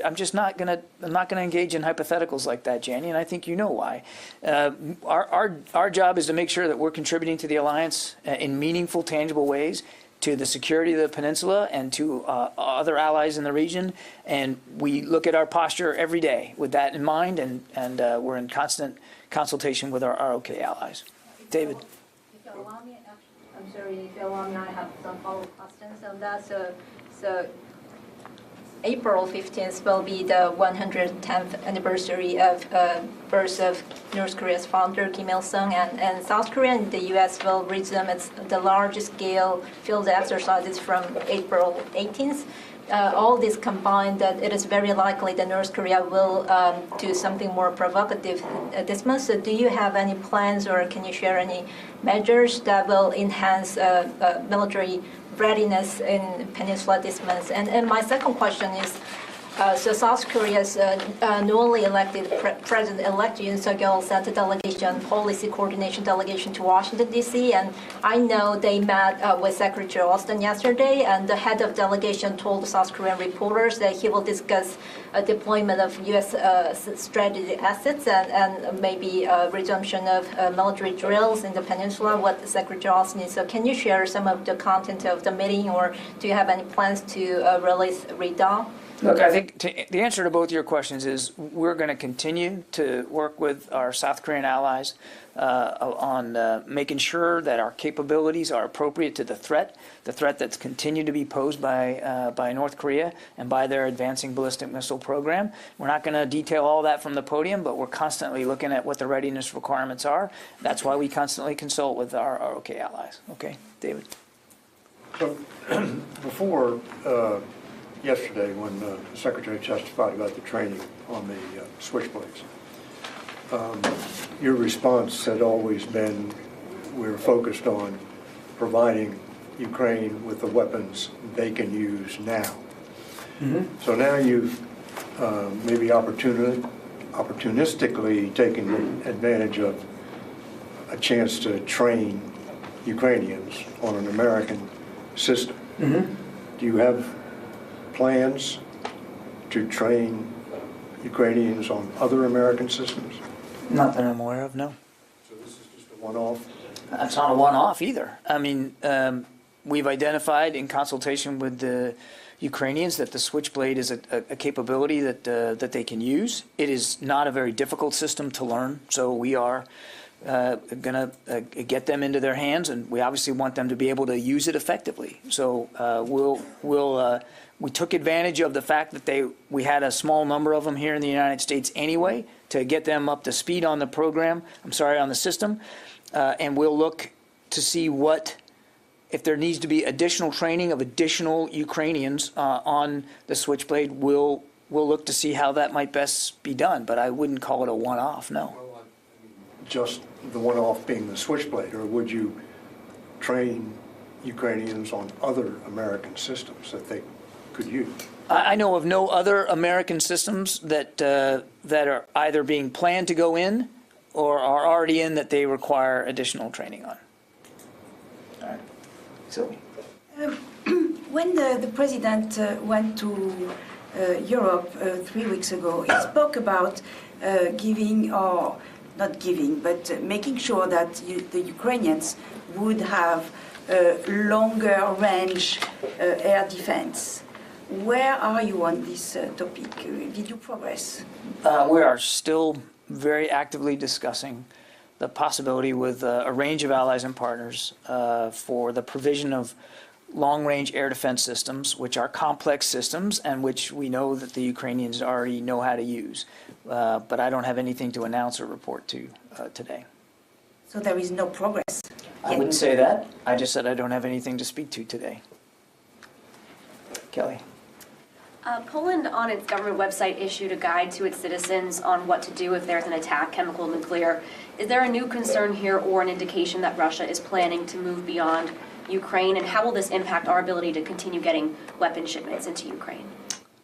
I'm just not going to. I'm not going to engage in hypotheticals like that, Janie, and I think you know why. Our job is to make sure that we're contributing to the alliance in meaningful, tangible ways to the security of the peninsula and to other allies in the region. And we look at our posture every day with that in mind, and we're in constant consultation with our ROK allies. David. If you allow me, I'm sorry, if you allow me, I have some follow-up questions on that. So April 15th will be the 110th anniversary of birth of North Korea's founder, Kim Il-sung, and South Korea and the U.S. will resume the large-scale field exercises from April 18th. All this combined, that it is very likely that North Korea will do something more provocative this month. So do you have any plans, or can you share any measures that will enhance military readiness in Peninsula this month? And my second question is, so South Korea's newly elected President-elect Yoon Suk-yeol sent a delegation, policy coordination delegation to Washington, D.C., and I know they met with Secretary Austin yesterday, and the head of delegation told South Korean reporters that he will discuss a deployment of U.S. strategic assets and maybe resumption of military drills in the peninsula, what Secretary Austin is. So can you share some of the content of the meeting, or do you have any plans to release read-down? Look, I think the answer to both your questions is we're going to continue to work with our South Korean allies on making sure that our capabilities are appropriate to the threat that's continued to be posed by North Korea and by their advancing ballistic missile program. We're not going to detail all that from the podium, but we're constantly looking at what the readiness requirements are. That's why we constantly consult with our ROK allies. Okay, David. So before yesterday, when the Secretary testified about the training on the switchblades, your response had always been, we're focused on providing Ukraine with the weapons they can use now. Mm-hmm. So now you've maybe opportunistically taken advantage of a chance to train Ukrainians on an American system. Mm-hmm. Do you have plans to train Ukrainians on other American systems? Not that I'm aware of, no. So this is just a one-off? It's not a one-off either. I mean, we've identified in consultation with the Ukrainians that the Switchblade is a capability that they can use. It is not a very difficult system to learn, so we are going to get them into their hands, and we obviously want them to be able to use it effectively. So we took advantage of the fact that we had a small number of them here in the United States anyway to get them up to speed on the program. on the system, and we'll look to see if there needs to be additional training of additional Ukrainians on the Switchblade. We'll look to see how that might best be done, but I wouldn't call it a one-off. No. Just the one-off being the Switchblade, or would you train Ukrainians on other American systems that they could use? I know of no other American systems that are either being planned to go in or are already in that they require additional training on. All right. Sylvie. When the president went to Europe 3 weeks ago, he spoke about making sure that the Ukrainians would have longer range air defense. Where are you on this topic? Did you progress? We are still very actively discussing the possibility with a range of allies and partners for the provision of long-range air defense systems, which are complex systems and which we know that the Ukrainians already know how to use. But I don't have anything to announce or report to today. So there is no progress? I wouldn't say that. I just said I don't have anything to speak to today. Kelly. Poland, on its government website, issued a guide to its citizens on what to do if there's an attack, chemical, nuclear. Is there a new concern here or an indication that Russia is planning to move beyond Ukraine? And how will this impact our ability to continue getting weapon shipments into Ukraine?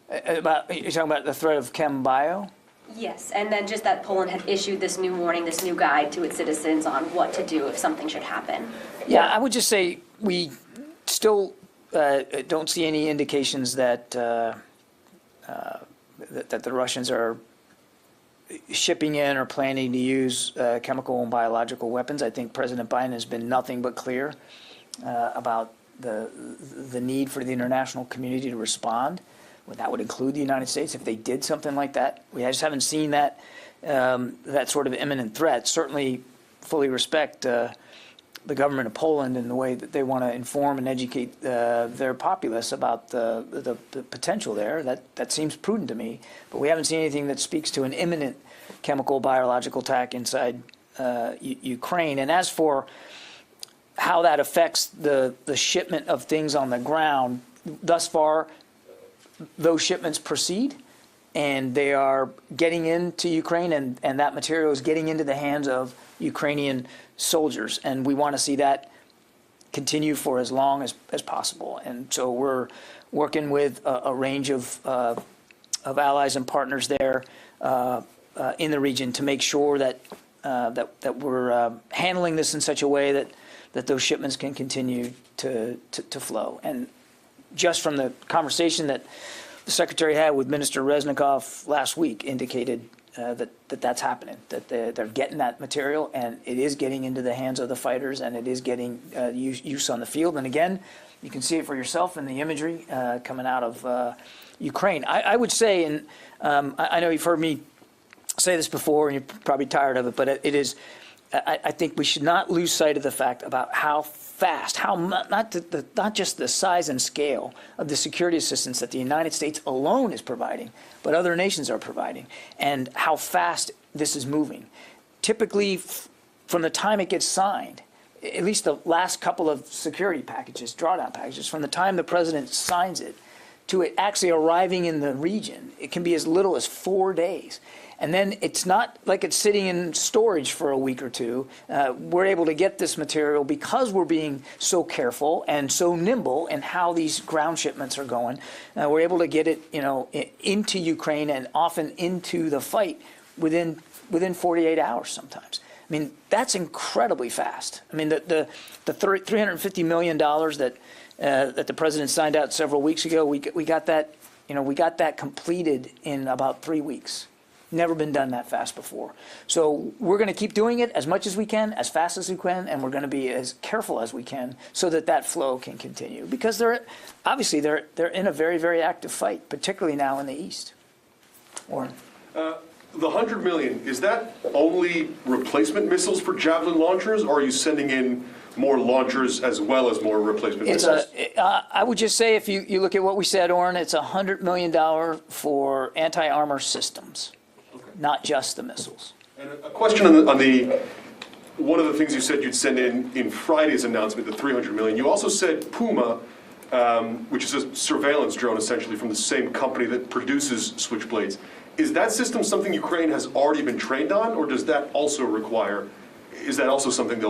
You're talking about the threat of chem bio? Yes, and then just that Poland had issued this new warning, this new guide to its citizens on what to do if something should happen. Yeah, I would just say we still don't see any indications that that the Russians are shipping in or planning to use chemical and biological weapons. I think President Biden has been nothing but clear about the need for the international community to respond. Well, that would include the United States if they did something like that. We just haven't seen that that sort of imminent threat. Certainly fully respect the government of Poland and the way that they want to inform and educate their populace about the potential there. That seems prudent to me. But we haven't seen anything that speaks to an imminent chemical, biological attack inside Ukraine. And as for how that affects the shipment of things on the ground, thus far, those shipments proceed, and they are getting into Ukraine, and that material is getting into the hands of Ukrainian soldiers, and we want to see that continue for as long as possible. And so we're working with a range of allies and partners there in the region to make sure that that we're handling this in such a way that those shipments can continue to flow. And just from the conversation that the Secretary had with Minister Reznikov last week indicated that's happening, that they're getting that material, and it is getting into the hands of the fighters, and it is getting use on the field. And again, you can see it for yourself in the imagery coming out of Ukraine. I would say, and I know you've heard me say this before, and you're probably tired of it, but it is, I think we should not lose sight of the fact about how fast, not just the size and scale of the security assistance that the United States alone is providing, but other nations are providing, and how fast this is moving. Typically, from the time it gets signed, at least the last couple of security packages, drawdown packages, from the time the president signs it to it actually arriving in the region, it can be as little as 4 days. And then it's not like it's sitting in storage for a week or two. We're able to get this material because we're being so careful and so nimble in how these ground shipments are going. We're able to get it, into Ukraine and often into the fight within 48 hours sometimes. I mean, that's incredibly fast. I mean, the $350 million that the president signed out several weeks ago, we got that, we got that completed in about 3 weeks. Never been done that fast before. So we're going to keep doing it as much as we can, as fast as we can, and we're going to be as careful as we can so that flow can continue. Because they're in a very, very active fight, particularly now in the East. Warren. The $100 million, is that only replacement missiles for Javelin launchers, or are you sending in more launchers as well as more replacement missiles? I would just say, if you look at what we said, Orrin, it's $100 million for anti-armor systems. Not just the missiles. And a question on the one of the things you said you'd send in Friday's announcement, the $300 million. You also said Puma, which is a surveillance drone essentially from the same company that produces Switchblades. Is that system something Ukraine has already been trained on, or does that also require? Is that also something they'll